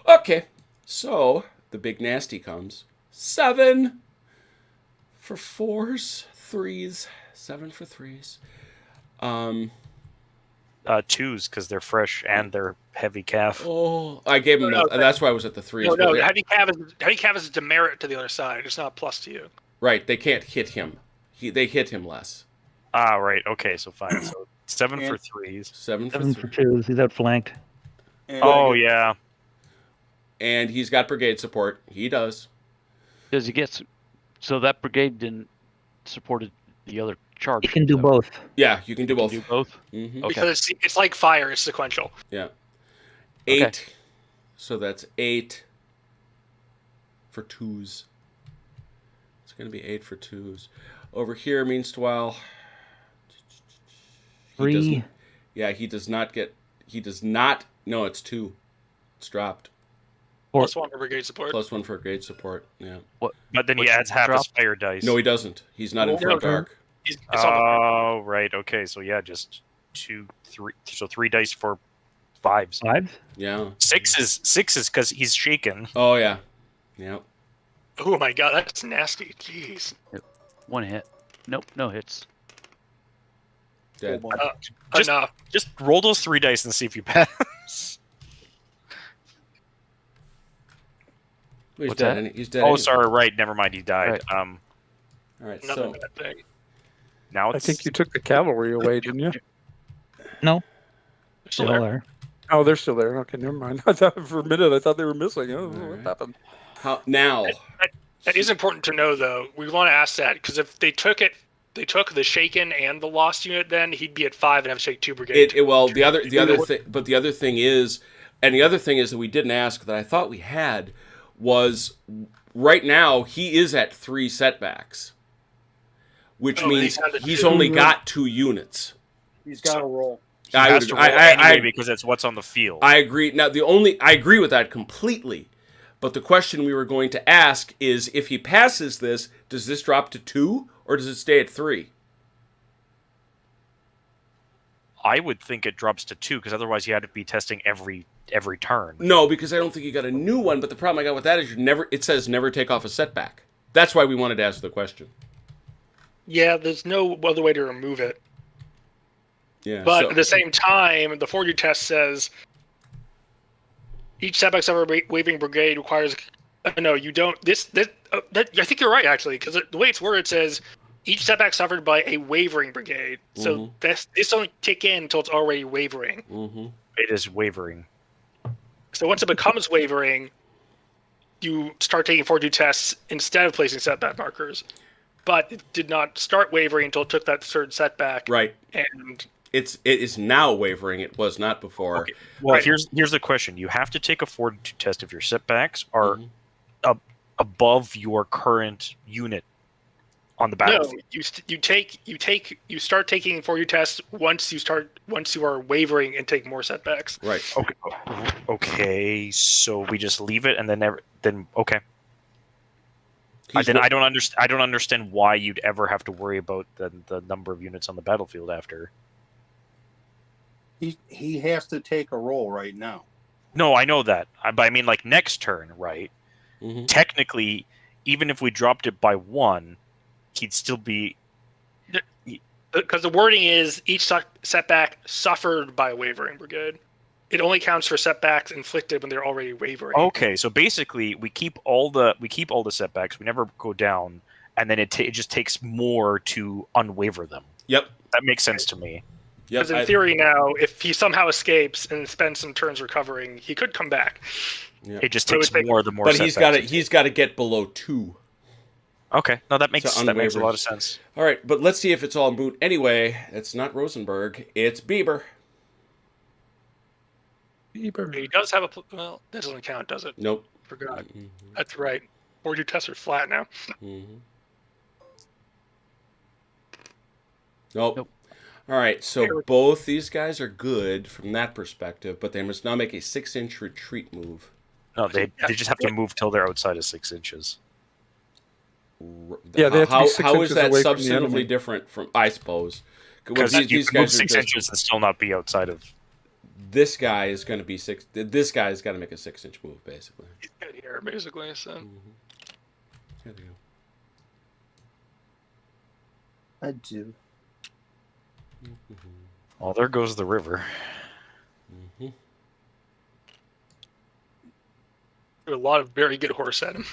Speaker 2: Okay, so the big nasty comes. 7 for 4s, 3s, 7 for 3s.
Speaker 6: 2s because they're fresh and they're heavy calf.
Speaker 2: Oh, I gave him. That's why I was at the 3s.
Speaker 7: no,
Speaker 2: but
Speaker 7: heavy cav is a demerit to the other side. It's not a plus to you.
Speaker 2: right, they can't hit him. They hit him less.
Speaker 6: Ah, right. Okay, so fine. So 7
Speaker 5: And-
Speaker 6: for 3s.
Speaker 2: 7 for
Speaker 4: 7
Speaker 2: 3.
Speaker 4: for 2s. He's outflanked.
Speaker 5: And
Speaker 6: Oh yeah.
Speaker 2: And he's got brigade support. He does.
Speaker 8: Does he get... So that brigade didn't supported the other charge.
Speaker 4: He can do
Speaker 8: though.
Speaker 4: both.
Speaker 2: Yeah, you can do both.
Speaker 8: Do both?
Speaker 2: Mm-hmm.
Speaker 8: Okay.
Speaker 7: Because it's like fire, it's sequential.
Speaker 2: Yeah.
Speaker 8: Okay.
Speaker 2: 8. So that's 8 for 2s. It's going to be 8 for 2s. Over here, meanwhile, he
Speaker 4: 3.
Speaker 2: doesn't- yeah, he does not get. He does not. No, it's 2. It's dropped.
Speaker 7: Plus 1 for brigade support.
Speaker 2: +1 for grade support. Yeah.
Speaker 6: But then he
Speaker 8: Which
Speaker 6: adds half his
Speaker 8: drop?
Speaker 6: fire dice.
Speaker 2: No, he doesn't. He's not in
Speaker 7: No,
Speaker 2: front
Speaker 7: no.
Speaker 2: arc.
Speaker 7: It's on the
Speaker 6: Oh, right. Okay. So yeah, just 2, 3. So 3 dice for 5s.
Speaker 4: 5s?
Speaker 2: Yeah.
Speaker 6: 6s because he's shaken.
Speaker 2: Oh yeah. Yeah.
Speaker 7: Oh my god, that's nasty. Jeez.
Speaker 8: 1 hit. Nope, no hits.
Speaker 2: Dead.
Speaker 6: Just-
Speaker 7: Enough.
Speaker 6: Just roll those 3 dice and see if you pass.
Speaker 2: He's
Speaker 8: What's
Speaker 2: dead.
Speaker 8: that?
Speaker 2: He's dead.
Speaker 6: Oh,
Speaker 2: anyway.
Speaker 6: sorry. Right. Never mind. He died.
Speaker 8: Right.
Speaker 2: All right.
Speaker 7: Another
Speaker 2: So
Speaker 7: bad thing.
Speaker 6: Now
Speaker 1: I
Speaker 6: it's.
Speaker 1: think you took the cavalry away, didn't you?
Speaker 4: No.
Speaker 7: They're still
Speaker 4: Still
Speaker 7: there.
Speaker 4: there.
Speaker 1: Oh, they're still there. Okay, never mind. I thought for a minute I thought they were missing. Oh, what
Speaker 2: Alright.
Speaker 1: happened?
Speaker 2: how now?
Speaker 7: That is important to know, though. We want to ask that because if they took the shaken and the lost unit, then he'd be at 5 and have shake 2 brigade.
Speaker 2: Well, the other thing, but the other thing is, and the other thing is that we didn't ask that I thought we had was right now he is at 3 setbacks, which
Speaker 7: Oh,
Speaker 2: means
Speaker 7: he's down to
Speaker 2: he's
Speaker 7: 2.
Speaker 2: only got 2 units.
Speaker 5: He's got to roll.
Speaker 6: He
Speaker 2: I
Speaker 6: has
Speaker 2: would-
Speaker 6: to roll
Speaker 2: I-
Speaker 6: anyway
Speaker 2: I-
Speaker 6: because it's what's on the field.
Speaker 2: I agree. Now I agree with that completely. But the question we were going to ask is if he passes this, does this drop to 2 or does it stay at 3?
Speaker 6: I would think it drops to 2 because otherwise you had to be testing every turn.
Speaker 2: No, because I don't think you got a new one. But the problem I got with that is it says never take off a setback. That's why we wanted to ask the question.
Speaker 7: Yeah, there's no other way to remove it.
Speaker 2: Yeah.
Speaker 7: But
Speaker 2: so-
Speaker 7: at the same time, the Fortitude test says each setback suffered by wavering brigade requires. No, you don't. I think you're right actually, because the way it's worded it says each setback suffered by a wavering brigade. So this don't kick in until it's already wavering.
Speaker 2: Mm-hmm.
Speaker 6: It is wavering.
Speaker 7: So once it becomes wavering, you start taking Fortitude tests instead of placing setback markers. But it did not start wavering until it took that third setback.
Speaker 2: Right.
Speaker 7: And
Speaker 2: It is now wavering. It was not before.
Speaker 6: Okay. Well,
Speaker 7: Right.
Speaker 6: here's the question: you have to take a fortitude test if your setbacks are
Speaker 2: Mhm.
Speaker 6: above your current unit on the
Speaker 7: no,
Speaker 6: battlefield.
Speaker 7: you start taking Fortitude tests once you are wavering and take more setbacks.
Speaker 2: Right.
Speaker 6: Okay, so we just leave it and then okay.
Speaker 2: He's
Speaker 6: I don't understand why you'd ever have to worry about the number of units on the battlefield after.
Speaker 5: He has to take a roll right now.
Speaker 6: No, I know that. But I mean, like next turn, right?
Speaker 2: Mhm.
Speaker 6: Technically, even if we dropped it by 1, he'd still be.
Speaker 7: Because the wording is each setback suffered by a wavering brigade. It only counts for setbacks inflicted when they're already wavering.
Speaker 6: Okay, so basically, we keep all the setbacks. We never go down, and then it just takes more to unwaver them.
Speaker 2: Yep.
Speaker 6: That makes sense to me.
Speaker 2: Yep.
Speaker 7: Because in theory now, if he somehow escapes and spends some turns recovering, he could come back.
Speaker 6: It just
Speaker 7: So
Speaker 6: takes
Speaker 7: it would take-
Speaker 6: more the more.
Speaker 2: but
Speaker 6: setbacks.
Speaker 2: he's got to get below 2.
Speaker 6: Okay, no, that makes
Speaker 2: To
Speaker 6: a
Speaker 2: unwaver.
Speaker 6: lot of sense.
Speaker 2: All right, but let's see if it's all moot. Anyway, it's not Rosenberg. It's Bieber.
Speaker 7: He does have well, that doesn't count, does it?
Speaker 2: Nope.
Speaker 7: Forgot.
Speaker 2: Mhm.
Speaker 7: That's right. Fortitude tests are flat now.
Speaker 2: Mm-hmm. Nope.
Speaker 8: Nope.
Speaker 2: All right, so both these guys are good from that perspective, but they must now make a 6-inch retreat move.
Speaker 6: No, they just have to move till they're outside of 6 inches.
Speaker 1: Yeah, they have to be 6
Speaker 2: how is
Speaker 1: inches
Speaker 2: that
Speaker 1: away from the enemy.
Speaker 2: substantively different from? I suppose
Speaker 6: Because you can move 6 inches and still not be outside of.
Speaker 2: This guy is going to be 6. This guy's got to make a 6-inch move, basically.
Speaker 7: He's good here, basically. So.
Speaker 2: There you go.
Speaker 5: I do.
Speaker 6: Oh, there goes the river.
Speaker 7: A lot of very good horse at him.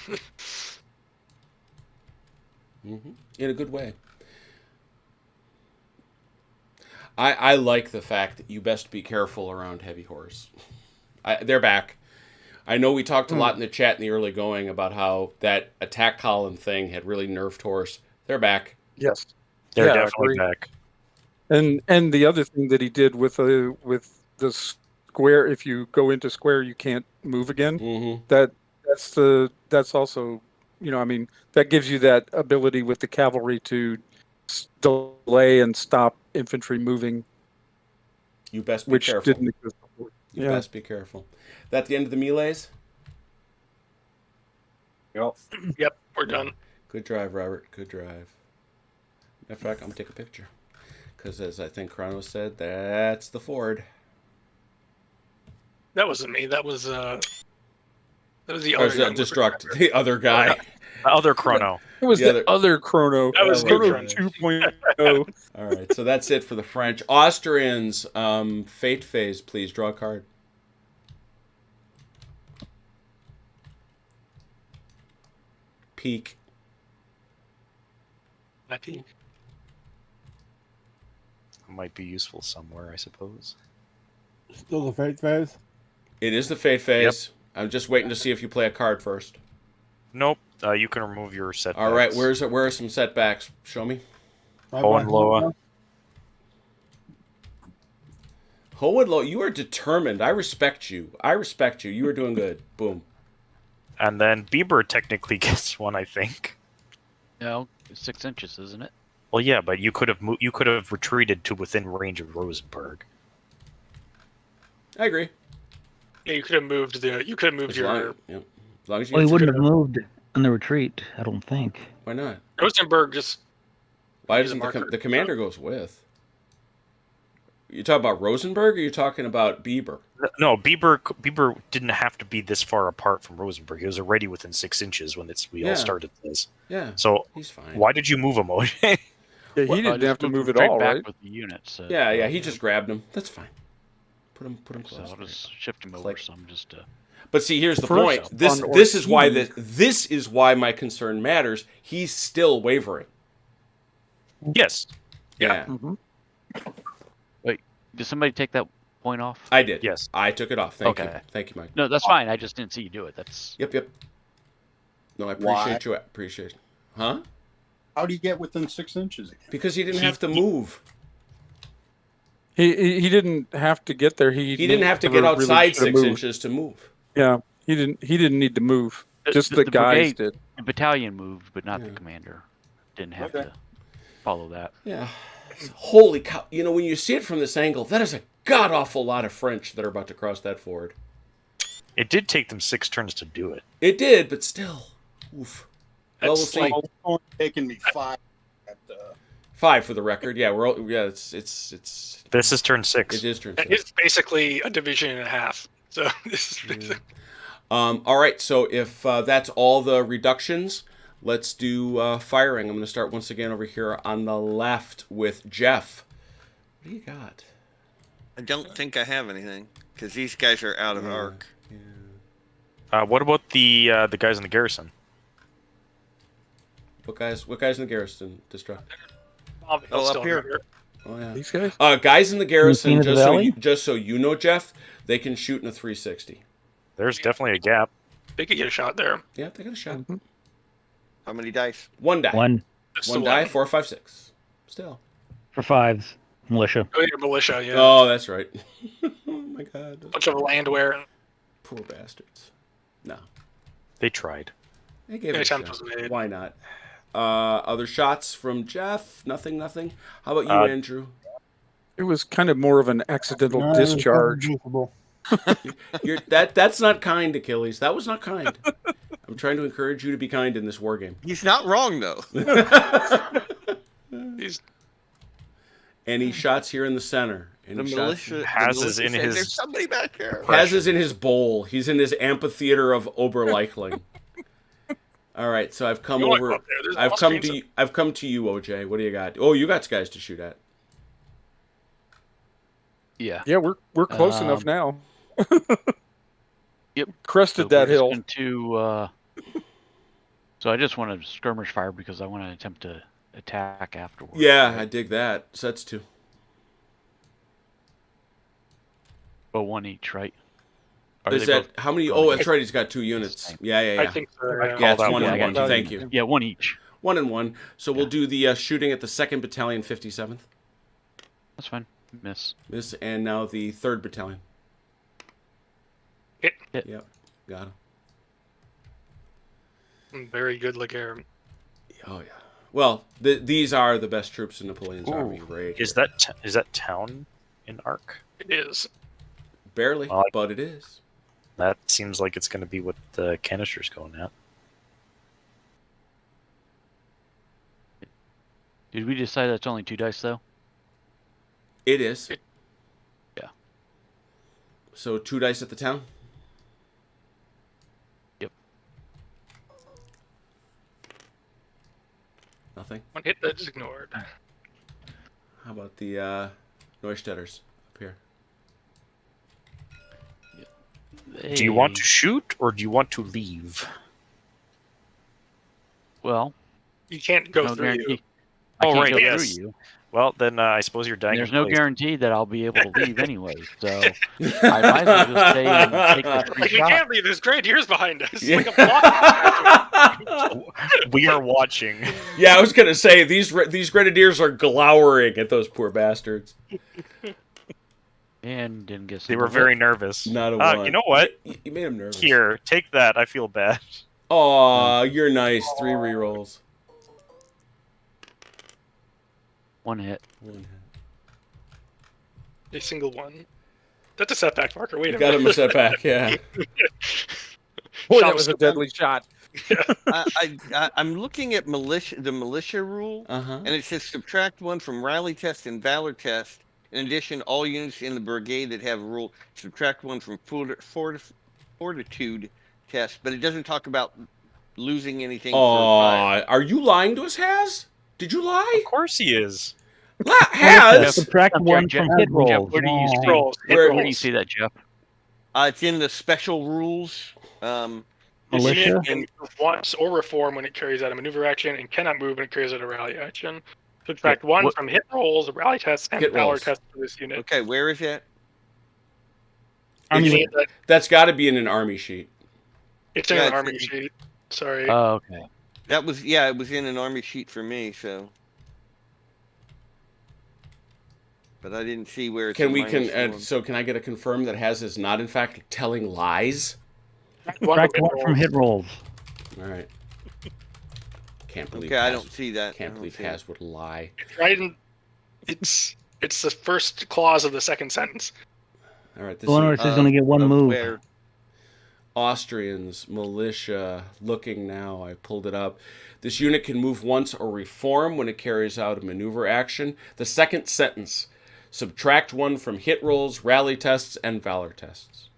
Speaker 2: In a good way. I like the fact that you best be careful around heavy horse. They're back. I know we talked a lot in the chat in the early going about how that attack column thing had really nerfed horse. They're back.
Speaker 1: Yes,
Speaker 6: They're
Speaker 1: Yeah, I
Speaker 6: definitely
Speaker 1: agree.
Speaker 6: back.
Speaker 1: and the other thing that he did with the square, if you go into square, you can't move again.
Speaker 2: Mm-hmm.
Speaker 1: That's also, I mean, that gives you that ability with the cavalry to delay and stop infantry moving,
Speaker 2: You best be
Speaker 1: which
Speaker 2: careful.
Speaker 1: didn't exist before.
Speaker 2: You
Speaker 1: Yeah.
Speaker 2: best be careful. That the end of the melees?
Speaker 5: Yep.
Speaker 7: Yep, we're done.
Speaker 2: Good drive, Robert. Good drive. Matter of fact, I'm going to take a picture. Because as I think Chrono said, that's the Ford.
Speaker 7: That wasn't me. That was the
Speaker 2: Or
Speaker 7: other
Speaker 2: is that
Speaker 7: gun.
Speaker 2: Destruct, the other guy.
Speaker 6: The other Chrono.
Speaker 1: It was
Speaker 2: The
Speaker 1: the other Chrono.
Speaker 7: That was
Speaker 1: Chrono
Speaker 7: good.
Speaker 1: 2.0.
Speaker 2: All right, so that's it for the French. Austrians, fate phase, please. Draw a card. Peak.
Speaker 7: I think.
Speaker 6: Might be useful somewhere, I suppose.
Speaker 9: Still the fate phase.
Speaker 2: It is the fate phase. I'm just waiting to see if you play a card first.
Speaker 6: Nope. You can remove your setbacks.
Speaker 2: All right, where are some setbacks? Show me.
Speaker 6: Ho and Loa.
Speaker 2: Ho and Loa, you are determined. I respect you. You are doing good. Boom.
Speaker 6: And then Bieber technically gets one, I think.
Speaker 8: No, it's 6 inches, isn't it?
Speaker 6: Well, yeah, but you could have retreated to within range of Rosenberg.
Speaker 2: I agree.
Speaker 7: Yeah, you could have moved
Speaker 2: As long, yep. As long as you
Speaker 4: Well, he wouldn't have
Speaker 7: could've-
Speaker 4: moved in the retreat, I don't think.
Speaker 2: Why not?
Speaker 7: Rosenberg just.
Speaker 2: Why
Speaker 7: He's a
Speaker 2: doesn't
Speaker 7: marker.
Speaker 2: the commander goes with? You talking about Rosenberg, or you talking about Bieber?
Speaker 6: No, Bieber didn't have to be this far apart from Rosenberg. He was already within 6 inches when we
Speaker 2: Yeah.
Speaker 6: all started this.
Speaker 2: Yeah,
Speaker 6: So
Speaker 2: he's fine.
Speaker 6: why did you move him?
Speaker 1: Yeah, he didn't
Speaker 8: just
Speaker 1: have to
Speaker 8: moved
Speaker 1: move
Speaker 8: him
Speaker 1: at
Speaker 8: straight
Speaker 1: all,
Speaker 8: back
Speaker 1: right?
Speaker 8: with the units.
Speaker 2: Yeah, he just grabbed him. That's fine. Put him
Speaker 8: So
Speaker 2: close.
Speaker 8: I'll just shift him over
Speaker 2: Click.
Speaker 8: some just to.
Speaker 2: But see, here's the
Speaker 1: First
Speaker 2: point.
Speaker 1: on
Speaker 2: This is why
Speaker 1: Orsini.
Speaker 2: this is why my concern matters. He's still wavering.
Speaker 6: Yes.
Speaker 2: Yeah,
Speaker 1: Mhm.
Speaker 8: Did somebody take that point off?
Speaker 2: I did.
Speaker 6: Yes.
Speaker 2: I took it off. Thank you.
Speaker 8: Okay.
Speaker 2: Thank you, Mike.
Speaker 8: No, that's fine. I just didn't see you do it. That's
Speaker 2: Yep. No, I
Speaker 5: Why?
Speaker 2: appreciate you. Appreciate. Huh?
Speaker 5: How do you get within 6 inches again?
Speaker 2: Because he didn't have to move.
Speaker 1: He didn't have to get there.
Speaker 2: He didn't have to
Speaker 1: never
Speaker 2: get
Speaker 1: really
Speaker 2: outside
Speaker 1: should've
Speaker 2: 6
Speaker 1: moved.
Speaker 2: inches to move.
Speaker 1: Yeah, he didn't need to move. Just
Speaker 8: the
Speaker 1: the guys
Speaker 8: brigade-
Speaker 1: did.
Speaker 8: the battalion moved, but not the
Speaker 2: Yeah.
Speaker 8: commander. Didn't have
Speaker 5: Okay.
Speaker 8: to follow that.
Speaker 2: Yeah. Holy cow. You know, when you see it from this angle, that is a god awful lot of French that are about to cross that ford.
Speaker 6: It did take them 6 turns to do it.
Speaker 2: It did, but still. Oof. Well, we'll
Speaker 7: That's
Speaker 2: see.
Speaker 7: like-
Speaker 5: It's only taken me 5. At,
Speaker 2: 5 for the record. Yeah, we're all, yeah, it's
Speaker 6: This is turn 6.
Speaker 2: it is turn
Speaker 7: That
Speaker 2: 6.
Speaker 7: is basically a division and a half. So this is basically.
Speaker 2: All right, so if that's all the reductions, let's do firing. I'm going to start once again over here on the left with Jeff. What do you got?
Speaker 3: I don't think I have anything because these guys are out of arc.
Speaker 6: What about the guys in the garrison?
Speaker 2: What guys in the garrison? Destruct.
Speaker 3: Oh, up here.
Speaker 2: Oh yeah.
Speaker 1: These guys.
Speaker 2: Guys in the garrison,
Speaker 4: Queen of the Valley?
Speaker 2: just so you know, Jeff, they can shoot in a 360.
Speaker 6: There's definitely a gap.
Speaker 7: They could get a shot there.
Speaker 2: Yeah, they got a shot.
Speaker 3: How many dice?
Speaker 2: One die.
Speaker 4: One
Speaker 7: Just
Speaker 2: One
Speaker 7: the
Speaker 2: die, 4, 5, 6. Still.
Speaker 4: for 5s. Militia.
Speaker 7: Oh, your militia, yeah.
Speaker 2: Oh, that's right. Oh my god.
Speaker 7: Bunch of landware.
Speaker 2: Poor bastards. No.
Speaker 6: They tried.
Speaker 2: I gave
Speaker 7: An
Speaker 2: it a
Speaker 7: attempt
Speaker 2: shot.
Speaker 7: was made.
Speaker 2: Why not? Other shots from Jeff? Nothing. How about you, Andrew?
Speaker 1: It was kind of more of an accidental
Speaker 9: No, it was
Speaker 1: discharge.
Speaker 9: unusable.
Speaker 2: That's not kind, Achilles. That was not kind. I'm trying to encourage you to be kind in this war game.
Speaker 3: He's not wrong though.
Speaker 7: He's
Speaker 2: Any shots here in the center? Any
Speaker 3: The
Speaker 2: shots?
Speaker 3: militia
Speaker 6: Has
Speaker 3: the
Speaker 6: is
Speaker 3: militia
Speaker 6: in
Speaker 3: said,
Speaker 6: his-
Speaker 3: There's somebody back here.
Speaker 2: Has is in his bowl. He's in his amphitheater of Oberleichling. All right, so I've come
Speaker 7: You wanna go
Speaker 2: over.
Speaker 7: up there. There's
Speaker 2: I've come
Speaker 7: Austrians
Speaker 2: to you. I've come to you, OJ. What do you got? Oh, you got guys to shoot at.
Speaker 8: Yeah.
Speaker 1: Yeah, we're close enough now.
Speaker 8: Yep.
Speaker 1: Crested
Speaker 8: So
Speaker 1: that
Speaker 8: we're just
Speaker 1: hill.
Speaker 8: going to, so I just want to skirmish fire because I want to attempt to attack afterwards.
Speaker 2: Yeah, I dig that. So that's two.
Speaker 8: But one each, right? Are
Speaker 2: Is
Speaker 8: they
Speaker 2: that
Speaker 8: both-
Speaker 2: how many?
Speaker 8: going
Speaker 2: Oh,
Speaker 8: against-
Speaker 2: that's right. He's got 2 units. Yeah.
Speaker 7: I think so.
Speaker 6: I
Speaker 7: Yeah.
Speaker 2: Yeah, it's
Speaker 6: called out
Speaker 2: 1
Speaker 8: one.
Speaker 2: and
Speaker 8: Yeah, I
Speaker 2: 1.
Speaker 8: got
Speaker 2: Thank you.
Speaker 8: Yeah, one each.
Speaker 2: 1 and 1. So we'll do the shooting at the 2nd Battalion, 57th.
Speaker 8: That's fine. Miss.
Speaker 2: This and now the 3rd Battalion.
Speaker 7: Hit.
Speaker 2: Yep, got him.
Speaker 7: Very good, Laguerre.
Speaker 2: Oh yeah. Well, these are the best troops in Napoleon's
Speaker 6: Ooh,
Speaker 2: army, right?
Speaker 6: Is
Speaker 2: here.
Speaker 6: that town in Arc?
Speaker 7: It is.
Speaker 2: Barely,
Speaker 6: Well,
Speaker 2: but it is.
Speaker 6: That seems like it's going to be what the canister's going at.
Speaker 8: Did we decide that's only 2 dice though?
Speaker 2: It is.
Speaker 8: Yeah.
Speaker 2: So 2 dice at the town.
Speaker 8: Yep.
Speaker 2: Nothing.
Speaker 7: One hit that's ignored.
Speaker 2: How about the Neustadters up here?
Speaker 6: Do you want to shoot or do you want to leave?
Speaker 8: Well,
Speaker 7: You can't go
Speaker 8: no
Speaker 7: through
Speaker 8: guarantee.
Speaker 7: you.
Speaker 8: I
Speaker 6: Oh,
Speaker 8: can't
Speaker 6: right,
Speaker 8: go
Speaker 6: yes.
Speaker 8: through you.
Speaker 6: Well, then I suppose you're dying.
Speaker 8: There's
Speaker 6: in
Speaker 8: no
Speaker 6: place.
Speaker 8: guarantee that I'll be able to leave anyway, so I might as well just stay and take the free
Speaker 7: Like, we
Speaker 8: shot.
Speaker 7: can't leave. There's grenadiers behind us.
Speaker 2: Yeah.
Speaker 7: Like a block.
Speaker 6: We are watching.
Speaker 2: Yeah, I was gonna say these grenadiers are glowering at those poor bastards.
Speaker 8: And didn't get.
Speaker 6: They were very nervous.
Speaker 2: Not a one.
Speaker 6: You know what?
Speaker 2: You made them nervous.
Speaker 6: Here, take that. I feel bad.
Speaker 2: Aw, you're nice. 3 rerolls.
Speaker 8: One hit.
Speaker 2: 1 hit.
Speaker 7: A single one. That's a setback marker. Wait a
Speaker 2: Got him a
Speaker 7: minute.
Speaker 2: setback. Yeah.
Speaker 1: Boy,
Speaker 7: Shot
Speaker 1: that was a deadly shot.
Speaker 3: I'm looking at the militia rule,
Speaker 2: Uh-huh.
Speaker 3: and it says subtract 1 from rally test and valor test. In addition, all units in the brigade that have a rule subtract 1 from fortitude test, but it doesn't talk about losing anything. for fire.
Speaker 2: Are you lying to us, Haz? Did you lie?
Speaker 6: Of course he is.
Speaker 2: Haz!
Speaker 4: Subtract
Speaker 8: Up there,
Speaker 4: one
Speaker 8: Jeff.
Speaker 4: from hit
Speaker 8: Jeff,
Speaker 4: rolls.
Speaker 8: where do you see?
Speaker 7: Rolls. Hit
Speaker 2: Where-
Speaker 8: Where do you
Speaker 7: rolls.
Speaker 8: see that, Jeff?
Speaker 3: It's in the special rules.
Speaker 4: Militia?
Speaker 7: Unit can move once or reform when it carries out a maneuver action, and cannot move when it carries out a rally action. Subtract 1
Speaker 8: What-
Speaker 7: from hit rolls, rally tests, and
Speaker 2: Hit
Speaker 7: valor
Speaker 2: rolls.
Speaker 7: tests for this unit.
Speaker 3: Okay, where is that?
Speaker 7: It's
Speaker 1: Army-
Speaker 7: in that-
Speaker 2: That's got to be in an army sheet.
Speaker 7: It's in
Speaker 3: Yeah,
Speaker 7: an
Speaker 3: it's-
Speaker 7: army sheet. Sorry.
Speaker 8: Oh, okay.
Speaker 3: That was it was in an army sheet for me. So, but I didn't see where it's.
Speaker 2: Can
Speaker 3: a
Speaker 2: we
Speaker 3: minus
Speaker 2: can
Speaker 3: one.
Speaker 2: so can I get a confirm that Haz is not in fact telling lies?
Speaker 4: Subtract one from hit rolls.
Speaker 2: All right. Can't believe.
Speaker 3: Okay, I
Speaker 2: Haz-
Speaker 3: don't see that. I
Speaker 2: Can't
Speaker 3: don't
Speaker 2: believe
Speaker 3: see it.
Speaker 2: Haz would lie.
Speaker 7: Right in, it's the first clause of the second sentence.
Speaker 2: All right. This
Speaker 4: The one where
Speaker 2: is
Speaker 4: it says only get one
Speaker 3: of
Speaker 4: move.
Speaker 3: where-
Speaker 2: Austrians militia. Looking now, I pulled it up. This unit can move once or reform when it carries out a maneuver action. The second sentence: subtract 1 from hit rolls, rally tests, and valor tests.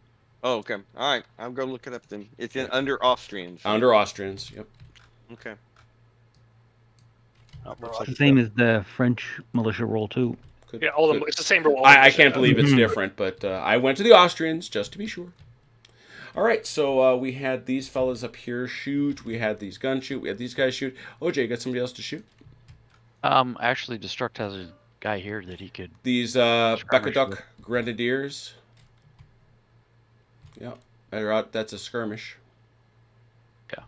Speaker 3: Oh, okay. All right. I'll go look it up then. It's in under Austrians.
Speaker 2: Under Austrians. Yep.
Speaker 3: Okay.
Speaker 6: Oh, looks like
Speaker 4: The same as the French militia roll too.
Speaker 2: Good-
Speaker 7: Yeah, all of them.
Speaker 2: good.
Speaker 7: It's the same rule.
Speaker 2: I can't believe it's
Speaker 4: Mhm.
Speaker 2: different, but I went to the Austrians just to be sure. All right, so we had these fellas up here shoot. We had these guns shoot. We had these guys shoot. OJ, got somebody else to shoot?
Speaker 8: Actually, Destruct has a guy here that he could.
Speaker 2: These
Speaker 8: Skirmish
Speaker 2: Beccaduck
Speaker 8: with.
Speaker 2: Grenadiers. Yeah, they're out. That's a skirmish.
Speaker 8: Yeah.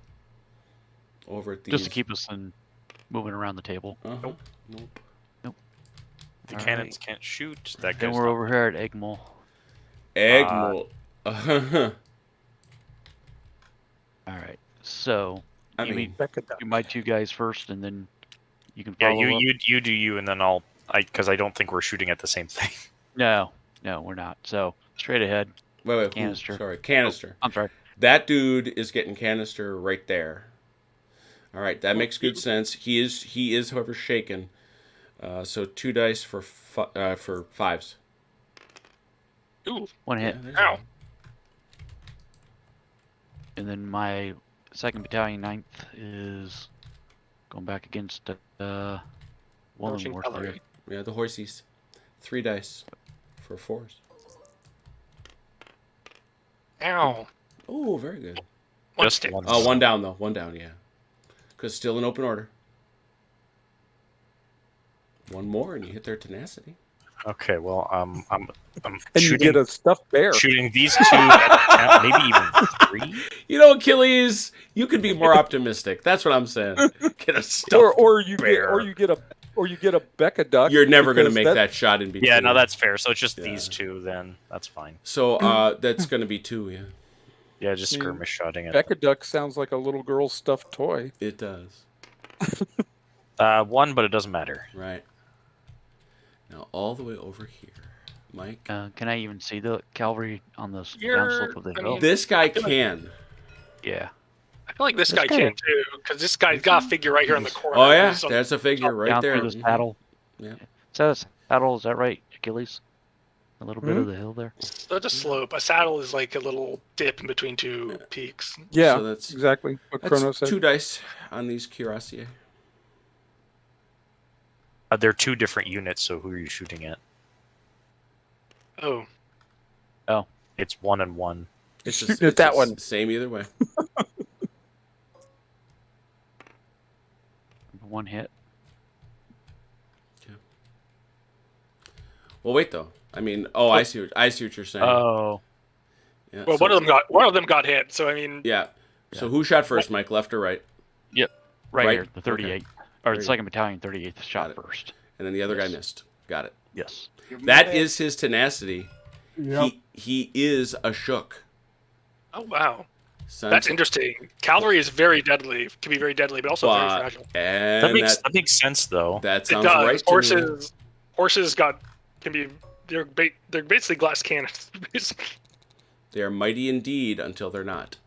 Speaker 2: Over at these.
Speaker 8: Just to keep us in moving around the table.
Speaker 2: Uh-huh.
Speaker 7: Nope.
Speaker 2: Nope.
Speaker 6: the
Speaker 8: All
Speaker 6: cannons can't shoot. That
Speaker 8: Then
Speaker 6: guy's
Speaker 8: we're
Speaker 6: not-
Speaker 8: over here at Eggmuhl.
Speaker 2: Eggmuhl.
Speaker 8: All right. So
Speaker 2: I
Speaker 8: You
Speaker 2: mean,
Speaker 1: Becca duck.
Speaker 8: do my 2 guys first, and then you can
Speaker 6: Yeah,
Speaker 8: follow up.
Speaker 6: you do you, and then because I don't think we're shooting at the same thing.
Speaker 8: No, we're not. So straight ahead.
Speaker 2: wait, who?
Speaker 8: Canister.
Speaker 2: Sorry, canister.
Speaker 8: I'm sorry.
Speaker 2: That dude is getting canister right there. All right, that makes good sense. He is, however, shaken. So 2 dice for 5s.
Speaker 7: Ooh,
Speaker 8: 1 hit.
Speaker 2: Yeah, there's
Speaker 7: ow.
Speaker 2: one.
Speaker 8: And then my 2nd Battalion 9th is going back against
Speaker 7: Marching
Speaker 8: Wallenworth there.
Speaker 7: cavalry.
Speaker 2: Yeah, the horsies. 3 dice for 4s.
Speaker 7: Ow.
Speaker 2: Oh, very good.
Speaker 7: One
Speaker 6: Just
Speaker 7: stick.
Speaker 6: one.
Speaker 2: Oh, 1 down though. 1 down, yeah. Because still in open order. 1 more, and you hit their tenacity.
Speaker 6: Okay, well, I'm
Speaker 1: And you
Speaker 6: shooting
Speaker 1: get a stuffed bear.
Speaker 6: shooting these 2 at maybe even 3.
Speaker 2: You know, Achilles, you could be more optimistic. That's what I'm saying. Get a stuffed
Speaker 1: Or you
Speaker 2: bear.
Speaker 1: get a Becca duck.
Speaker 2: You're never going to
Speaker 1: because
Speaker 2: make that shot in between.
Speaker 6: Yeah, no, that's fair. So it's just
Speaker 2: Yeah.
Speaker 6: these 2, then that's fine.
Speaker 2: So that's going to be 2, yeah.
Speaker 6: Yeah, just
Speaker 1: I mean,
Speaker 6: skirmish shotting it.
Speaker 1: Becca duck sounds like a little girl's stuffed toy.
Speaker 2: It does.
Speaker 6: 1, but it doesn't matter.
Speaker 2: Right. Now, all the way over here. Mike?
Speaker 8: Can I even see the cavalry on the
Speaker 7: You're-
Speaker 8: downslope of the
Speaker 7: I
Speaker 8: hill?
Speaker 7: mean-
Speaker 2: This guy can.
Speaker 8: Yeah.
Speaker 7: I feel like this
Speaker 8: This
Speaker 7: guy
Speaker 8: guy-
Speaker 7: can too, because this guy's got a figure right here in the corner.
Speaker 2: Oh, yeah.
Speaker 7: He's on-
Speaker 2: There's a figure right
Speaker 8: Down
Speaker 2: there.
Speaker 8: through this paddle.
Speaker 2: Yeah.
Speaker 8: Is that a saddle? Is that right, Achilles? A little bit of the hill there.
Speaker 7: Such a slope. A saddle is like a little dip in between 2 peaks.
Speaker 1: Yeah,
Speaker 2: So that's
Speaker 1: exactly what
Speaker 2: That's
Speaker 1: Chrono said.
Speaker 2: 2 dice on these cuirassiers.
Speaker 6: They're 2 different units, so who are you shooting at?
Speaker 7: Oh,
Speaker 6: It's 1 and 1.
Speaker 2: It's
Speaker 1: Shooting
Speaker 2: just,
Speaker 1: at
Speaker 2: it's
Speaker 1: that
Speaker 2: the
Speaker 1: one.
Speaker 2: Same either way.
Speaker 8: 1 hit.
Speaker 2: Well, wait though. I mean, I see what you're saying.
Speaker 8: Oh,
Speaker 2: Yeah,
Speaker 7: well,
Speaker 2: so-
Speaker 7: one of them got hit. So I mean,
Speaker 2: Yeah. So who shot first, Mike? Left or right?
Speaker 8: right,
Speaker 2: Right,
Speaker 8: here, the 38, or the
Speaker 2: 38.
Speaker 8: 2nd Battalion 38th shot
Speaker 2: Got it.
Speaker 8: first.
Speaker 2: And then the other guy
Speaker 8: Yes.
Speaker 2: missed. Got it.
Speaker 8: Yes.
Speaker 2: That is his tenacity.
Speaker 9: Yep.
Speaker 2: He is a shook.
Speaker 7: oh wow,
Speaker 2: Son-
Speaker 7: that's interesting. Cavalry is very deadly, can be very deadly, but also very
Speaker 2: But-
Speaker 7: fragile.
Speaker 2: And
Speaker 6: That makes sense, though.
Speaker 2: that
Speaker 7: It
Speaker 2: sounds
Speaker 7: does.
Speaker 2: right to me.
Speaker 7: Horses can be they're basically glass cannons.
Speaker 2: They are mighty indeed until they're not.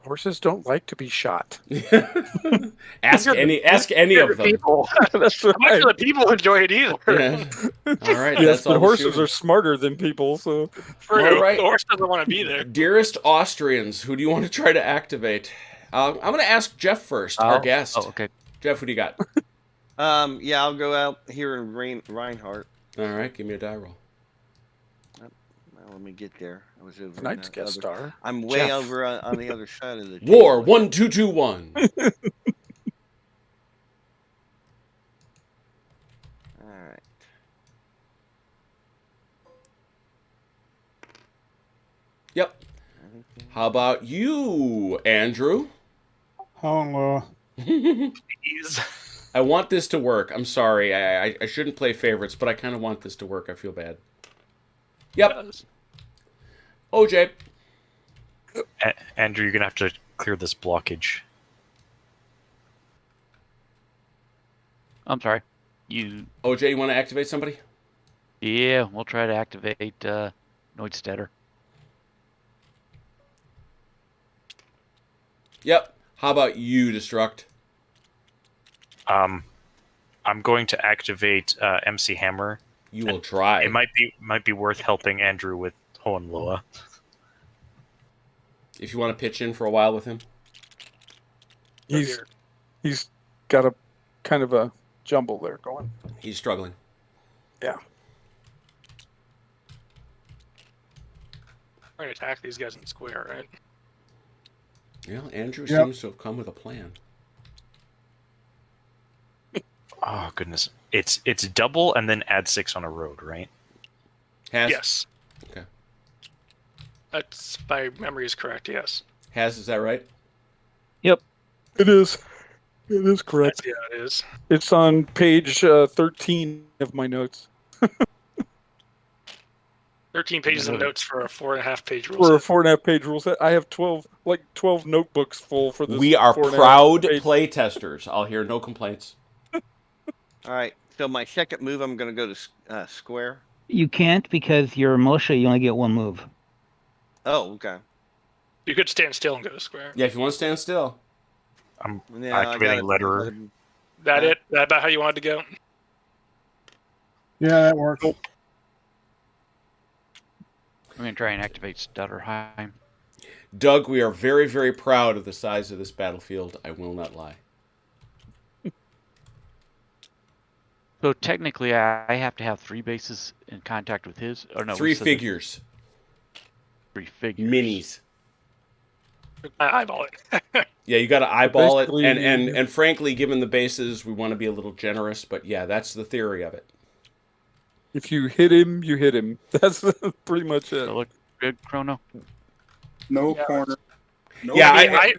Speaker 1: Horses don't like to be shot.
Speaker 2: ask any of them.
Speaker 7: People.
Speaker 1: That's
Speaker 7: I'm not
Speaker 1: right.
Speaker 7: sure the people enjoy it either.
Speaker 2: Yeah. All right.
Speaker 1: Yes,
Speaker 2: that's all
Speaker 1: but
Speaker 2: the
Speaker 1: horses
Speaker 2: shooting.
Speaker 1: are smarter than people, so
Speaker 7: True.
Speaker 2: All right.
Speaker 7: The horse doesn't want to be there.
Speaker 2: Dearest Austrians, who do you want to try to activate? I'm going to ask Jeff first, our guest.
Speaker 8: Oh, okay.
Speaker 2: Jeff, who do you got?
Speaker 3: Yeah, I'll go out here in Reinhardt.
Speaker 2: All right, give me a die roll.
Speaker 3: Well, let me get there. I was over.
Speaker 1: tonight's
Speaker 3: in the
Speaker 1: guest
Speaker 3: other-
Speaker 1: star.
Speaker 3: I'm way
Speaker 1: Jeff.
Speaker 3: over on the other side of the
Speaker 2: War
Speaker 3: table.
Speaker 2: 1221.
Speaker 3: All right.
Speaker 2: Yep. How about you, Andrew?
Speaker 9: Hello.
Speaker 6: Jeez.
Speaker 2: I want this to work. I'm sorry. I shouldn't play favorites, but I kind of want this to work. I feel bad. Yep. OJ.
Speaker 6: Andrew, you're gonna have to clear this blockage.
Speaker 8: I'm sorry. You.
Speaker 2: OJ, you want to activate somebody?
Speaker 8: Yeah, we'll try to activate Neudstetter.
Speaker 2: Yep. How about you, Destruct?
Speaker 6: I'm going to activate MC Hammer.
Speaker 2: You will try.
Speaker 6: It might be worth helping Andrew with Hohenlohe.
Speaker 2: If you want to pitch in for a while with him.
Speaker 1: He's got a kind of a jumble there going.
Speaker 2: He's struggling.
Speaker 1: Yeah.
Speaker 7: Trying to attack these guys in the square, right?
Speaker 2: Yeah, Andrew
Speaker 9: Yep.
Speaker 2: seems to have come with a plan.
Speaker 6: Oh goodness, it's double and then add 6 on a road, right?
Speaker 2: Has?
Speaker 7: Yes.
Speaker 2: Okay.
Speaker 7: That's my memory is correct. Yes.
Speaker 2: Has, is that right?
Speaker 1: It is. It is correct.
Speaker 7: Yeah, it is.
Speaker 1: It's on page 13 of my notes.
Speaker 7: 13 pages of notes for a 4.5-page rule
Speaker 1: For a
Speaker 7: set.
Speaker 1: 4.5-page rule set, I have 12 notebooks full for this.
Speaker 2: We are
Speaker 1: 4.5
Speaker 2: proud
Speaker 1: page.
Speaker 2: play testers. I'll hear no complaints.
Speaker 3: All right. So my second move, I'm going to go to square.
Speaker 4: You can't because you're militia. You only get one move.
Speaker 3: Oh, okay.
Speaker 7: You could stand still and go to square.
Speaker 2: Yeah, if you want to stand still.
Speaker 6: I'm
Speaker 3: Yeah,
Speaker 6: activating letterer.
Speaker 7: That it? That about how you wanted to go?
Speaker 9: Yeah, that works.
Speaker 8: I'm gonna try and activate Stutterheim.
Speaker 2: Doug, we are very, very proud of the size of this battlefield. I will not lie.
Speaker 8: So technically, I have to have 3 bases in contact with his. Or no,
Speaker 2: 3
Speaker 8: we said
Speaker 2: figures.
Speaker 8: 3 figures.
Speaker 2: Minis.
Speaker 7: I eyeball it.
Speaker 2: Yeah, you got to eyeball it,
Speaker 1: basically-
Speaker 2: and frankly, given the bases, we want to be a little generous. But yeah, that's the theory of it.
Speaker 1: If you hit him, you hit him. That's pretty much it.
Speaker 8: So look good, Chrono.
Speaker 5: No corner. No
Speaker 2: Yeah,
Speaker 7: I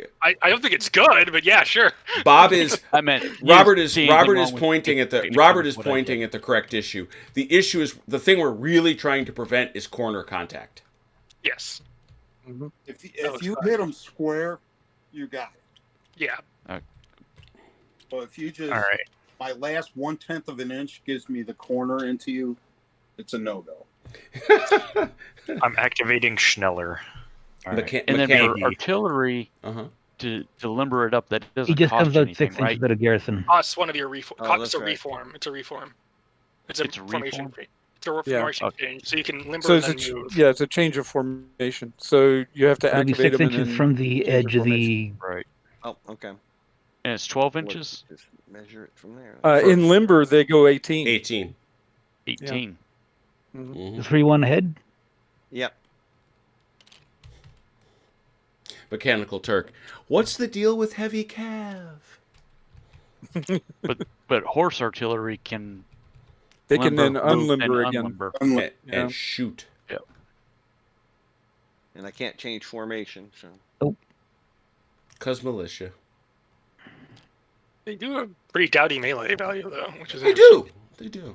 Speaker 7: don't think it's good, but yeah, sure.
Speaker 2: Bob is
Speaker 8: I meant
Speaker 2: Robert is
Speaker 8: seeing anything
Speaker 2: Robert
Speaker 8: wrong
Speaker 2: is
Speaker 8: with
Speaker 2: pointing at the
Speaker 8: activating
Speaker 2: Robert is
Speaker 8: what I
Speaker 2: pointing
Speaker 8: did.
Speaker 2: at the correct issue. The issue is the thing we're really trying to prevent is corner contact.
Speaker 7: Yes.
Speaker 5: If you hit them square, you got it.
Speaker 7: Yeah.
Speaker 5: But if you just
Speaker 6: All right.
Speaker 5: my last 1/10 of an inch gives me the corner into you, it's a no-go.
Speaker 6: I'm activating Schneller. All right.
Speaker 8: And then
Speaker 2: Mechanic.
Speaker 8: for artillery,
Speaker 2: Uh-huh.
Speaker 8: to limber it up, that
Speaker 4: He
Speaker 8: doesn't
Speaker 4: just
Speaker 8: cost
Speaker 4: comes
Speaker 8: you
Speaker 4: out
Speaker 8: anything,
Speaker 4: 6
Speaker 8: right?
Speaker 4: inches out of garrison.
Speaker 7: Costs one of your reform.
Speaker 3: Oh,
Speaker 7: It's
Speaker 3: that's
Speaker 7: a
Speaker 3: right.
Speaker 7: reform. It's a reform. It's
Speaker 8: It's
Speaker 7: a
Speaker 8: a
Speaker 7: formation.
Speaker 8: reform?
Speaker 7: It's a
Speaker 1: Yeah.
Speaker 7: formation
Speaker 8: Okay.
Speaker 7: change, so you can limber
Speaker 1: So
Speaker 7: and
Speaker 1: it's
Speaker 7: then move.
Speaker 1: it's a change of formation. So you have to
Speaker 4: It'll be
Speaker 1: activate
Speaker 4: 6
Speaker 1: them and
Speaker 4: inches
Speaker 1: then
Speaker 4: from the
Speaker 1: change
Speaker 4: edge
Speaker 1: your
Speaker 4: of the.
Speaker 8: Right.
Speaker 3: Oh, okay.
Speaker 8: And it's 12
Speaker 3: Let's
Speaker 8: inches?
Speaker 3: just measure it from there.
Speaker 1: In limber, they go 18.
Speaker 2: 18.
Speaker 8: 18.
Speaker 2: Mhm.
Speaker 4: The 3-1 head.
Speaker 3: Yep.
Speaker 2: Mechanical Turk. What's the deal with heavy cav?
Speaker 8: But horse artillery can
Speaker 1: They can then
Speaker 8: limber, move,
Speaker 1: unlimber
Speaker 8: and
Speaker 1: again.
Speaker 8: unlimber.
Speaker 2: And,
Speaker 1: Yeah.
Speaker 2: and shoot.
Speaker 3: And I can't change formation, so.
Speaker 2: Cause militia.
Speaker 7: They do a pretty dowdy melee value though, which is
Speaker 2: They
Speaker 7: interesting.
Speaker 2: do. They do.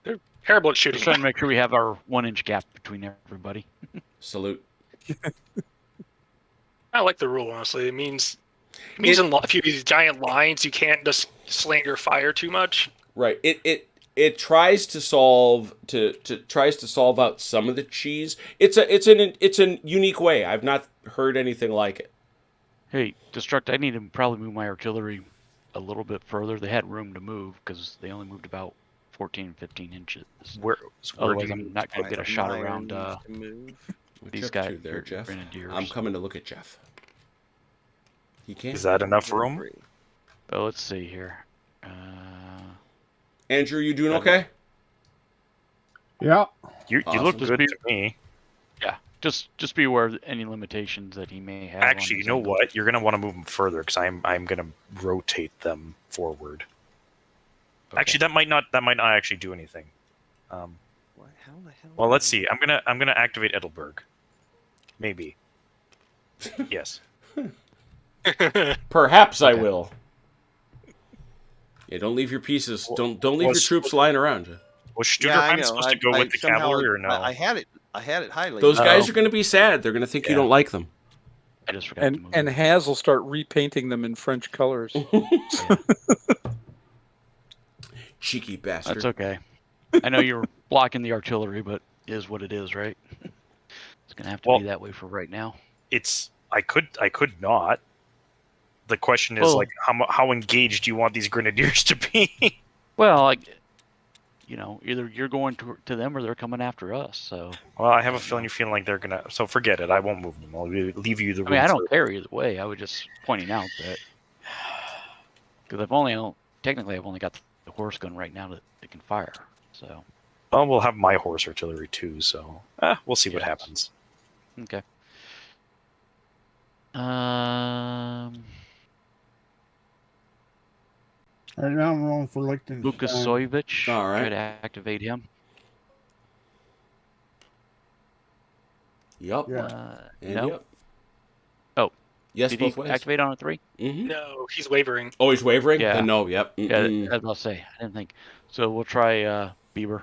Speaker 7: They're terrible at shooting.
Speaker 8: Just trying to make sure we have our 1-inch gap between everybody.
Speaker 2: Salute.
Speaker 7: I like the rule honestly. It means if you have these giant lines, you can't just slant your fire too much.
Speaker 2: Right. It tries to solve tries to solve out some of the cheese. It's a unique way. I've not heard anything like it.
Speaker 8: Hey, Destruct, I need to probably move my artillery a little bit further. They had room to move because they only moved about 14, 15 inches.
Speaker 6: Where
Speaker 8: Otherwise,
Speaker 6: do you,
Speaker 8: I'm not going to get a shot
Speaker 3: Meyer
Speaker 8: around
Speaker 3: needs to move.
Speaker 2: What
Speaker 8: these
Speaker 2: you up
Speaker 8: guys
Speaker 2: to there,
Speaker 8: your
Speaker 2: Jeff?
Speaker 8: grenadiers.
Speaker 2: I'm coming to look at Jeff. He can't.
Speaker 6: is that enough room?
Speaker 8: Oh, let's see here.
Speaker 2: Andrew, you doing okay?
Speaker 9: Yeah.
Speaker 6: You
Speaker 2: Awesome.
Speaker 6: look good to me.
Speaker 8: Yeah, just be aware of any limitations that he may have. on
Speaker 6: Actually, you
Speaker 8: his
Speaker 6: know
Speaker 8: end.
Speaker 6: what? You're gonna want to move them further because I'm gonna rotate them forward.
Speaker 8: Okay.
Speaker 6: Actually, that might not actually do anything.
Speaker 3: What? How the hell?
Speaker 6: Well, let's see. I'm gonna activate Edelberg. Maybe. Yes.
Speaker 2: Perhaps I
Speaker 8: Okay.
Speaker 2: will. Yeah, don't leave your pieces. Don't leave
Speaker 6: well,
Speaker 2: your troops lying around you.
Speaker 6: Was
Speaker 3: Yeah, I
Speaker 6: Studerheim
Speaker 3: know.
Speaker 6: supposed to go with the
Speaker 3: somehow-
Speaker 6: cavalry or no?
Speaker 3: I had it highlighted.
Speaker 2: Those guys are going to be sad. They're going to think you
Speaker 6: Yeah.
Speaker 2: don't like them.
Speaker 8: I just forgot to move.
Speaker 1: And Haz will start repainting them in French colors.
Speaker 2: Cheeky bastard.
Speaker 8: That's okay. I know you're blocking the artillery, but it is what it is, right? It's gonna have to
Speaker 6: Well-
Speaker 8: be that way for right now.
Speaker 6: I could not. The question is
Speaker 8: Well-
Speaker 6: like how engaged do you want these grenadiers to be?
Speaker 8: Well, either you're going to them or they're coming after us. So
Speaker 6: Well, I have a feeling you're feeling like they're gonna. So forget it. I won't move them. I'll leave you the.
Speaker 8: I mean, I
Speaker 6: room
Speaker 8: don't care either way. I was just pointing out that because I've only got the horse gun right now that can fire. So
Speaker 6: Well, we'll have my horse artillery too. So we'll see what
Speaker 8: Yes.
Speaker 6: happens.
Speaker 8: okay.
Speaker 9: Right now I'm rolling for Liechtenstein.
Speaker 8: Lucas Soyevich.
Speaker 2: All right.
Speaker 8: Try to activate him.
Speaker 2: Yup.
Speaker 9: Yeah.
Speaker 2: And
Speaker 8: no.
Speaker 2: yep.
Speaker 8: Oh.
Speaker 2: Yes,
Speaker 8: Did
Speaker 2: both
Speaker 8: he
Speaker 2: ways.
Speaker 8: activate on a 3?
Speaker 2: Mm-hmm.
Speaker 7: No, he's wavering.
Speaker 2: Oh, he's wavering?
Speaker 8: Yeah.
Speaker 2: Then no, yep.
Speaker 8: Yeah,
Speaker 2: Mm-mm.
Speaker 8: as I'll say, I didn't think. So we'll try Bieber.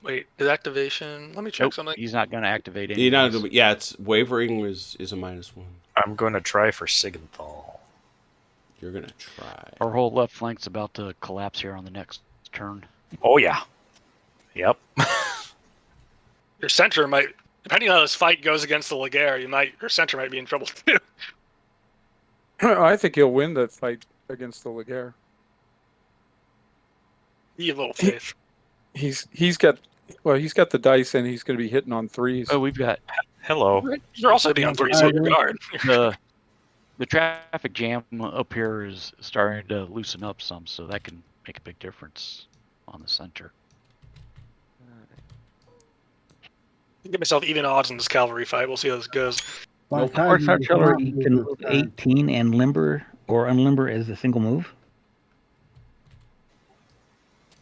Speaker 7: Wait, is activation? Let me check
Speaker 8: Nope,
Speaker 7: something.
Speaker 8: he's not going to activate
Speaker 2: You know,
Speaker 8: anyways.
Speaker 2: yeah, it's wavering is a -1.
Speaker 6: I'm going to try for Sigenthal.
Speaker 2: You're gonna try.
Speaker 8: Our whole left flank's about to collapse here on the next turn.
Speaker 6: Oh yeah. Yep.
Speaker 7: Your center might, depending on how this fight goes against the Laguerre, your center might be in trouble too.
Speaker 1: I think he'll win that fight against the Laguerre.
Speaker 7: You have little faith.
Speaker 1: He's got the dice and he's going to be hitting on threes.
Speaker 8: Oh, we've got
Speaker 6: Hello.
Speaker 7: You're also hitting on 3, so you're guard.
Speaker 8: the traffic jam up here is starting to loosen up some, so that can make a big difference on the center.
Speaker 7: Give myself even odds in this cavalry fight. We'll see how this goes.
Speaker 9: By the time
Speaker 4: Horse
Speaker 9: you
Speaker 4: artillery
Speaker 9: get
Speaker 4: can
Speaker 9: to
Speaker 4: move
Speaker 9: the
Speaker 4: 18 and limber or unlimber as a single move.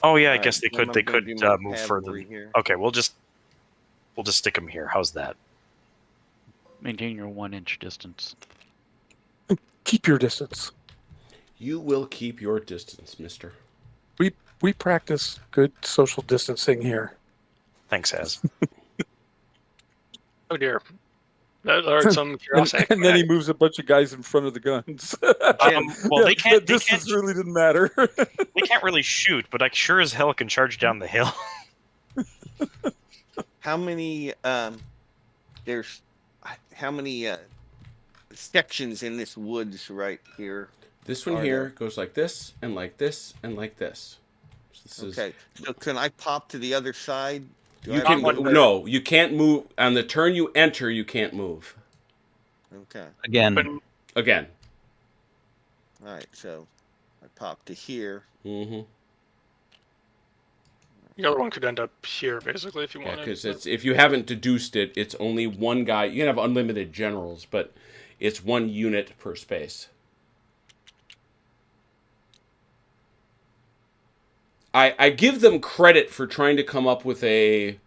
Speaker 6: Oh yeah, I
Speaker 3: Alright,
Speaker 6: guess they
Speaker 3: then
Speaker 6: could.
Speaker 3: I'm
Speaker 6: They
Speaker 3: gonna
Speaker 6: could
Speaker 3: do my
Speaker 6: move further.
Speaker 3: cavalry here.
Speaker 6: Okay, we'll just stick them here. How's that?
Speaker 8: Maintain your 1-inch distance.
Speaker 1: Keep your distance.
Speaker 2: You will keep your distance, mister.
Speaker 1: We practice good social distancing here.
Speaker 6: Thanks, Az.
Speaker 7: Oh dear. That learned some curiosity.
Speaker 1: And then he moves a bunch of guys in front of the guns.
Speaker 6: Well, they can't. They
Speaker 1: This
Speaker 6: can't.
Speaker 1: really didn't matter.
Speaker 6: They can't really shoot, but I sure as hell can charge down the hill.
Speaker 3: How many there's how many sections in this woods right here?
Speaker 2: This one
Speaker 3: Are
Speaker 2: here
Speaker 3: there?
Speaker 2: goes like this, and like this, and like this. So this
Speaker 3: Okay, so can I pop to the other side? Do I
Speaker 2: You
Speaker 3: have
Speaker 2: can
Speaker 3: to go there?
Speaker 2: no, you can't move on the turn you enter. You can't move
Speaker 3: Okay,
Speaker 4: Again,
Speaker 7: But
Speaker 2: again.
Speaker 3: all right. So I pop to here.
Speaker 2: Mm-hmm.
Speaker 7: the other one could end up here, basically, if you
Speaker 2: Yeah,
Speaker 7: wanted.
Speaker 2: because it's if you haven't deduced it, it's only one guy. You can have unlimited generals, but it's one unit per space. I give them credit for trying to come up with a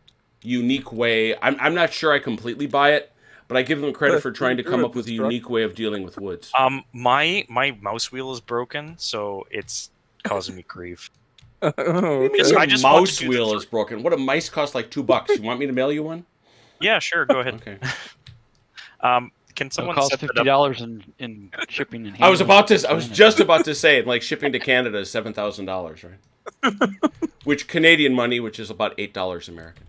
Speaker 2: unique way. I'm not sure I completely buy it, but I give them credit for trying to come up with a unique way of dealing with woods.
Speaker 6: My mouse wheel is broken, so it's causing me grief.
Speaker 1: Oh, okay.
Speaker 6: Yes, I just want
Speaker 2: mouse
Speaker 6: to do
Speaker 2: wheel
Speaker 6: the
Speaker 2: is broken. What a mice cost like $2. You want me to mail you one?
Speaker 6: Yeah, sure. Go ahead.
Speaker 2: Okay.
Speaker 6: Can
Speaker 8: It'll
Speaker 6: someone
Speaker 8: cost
Speaker 6: set that up?
Speaker 8: $50 in shipping and
Speaker 2: I was
Speaker 8: handling.
Speaker 2: just about to say, like shipping to Canada is $7,000, right? Which Canadian money, which is about $8 American.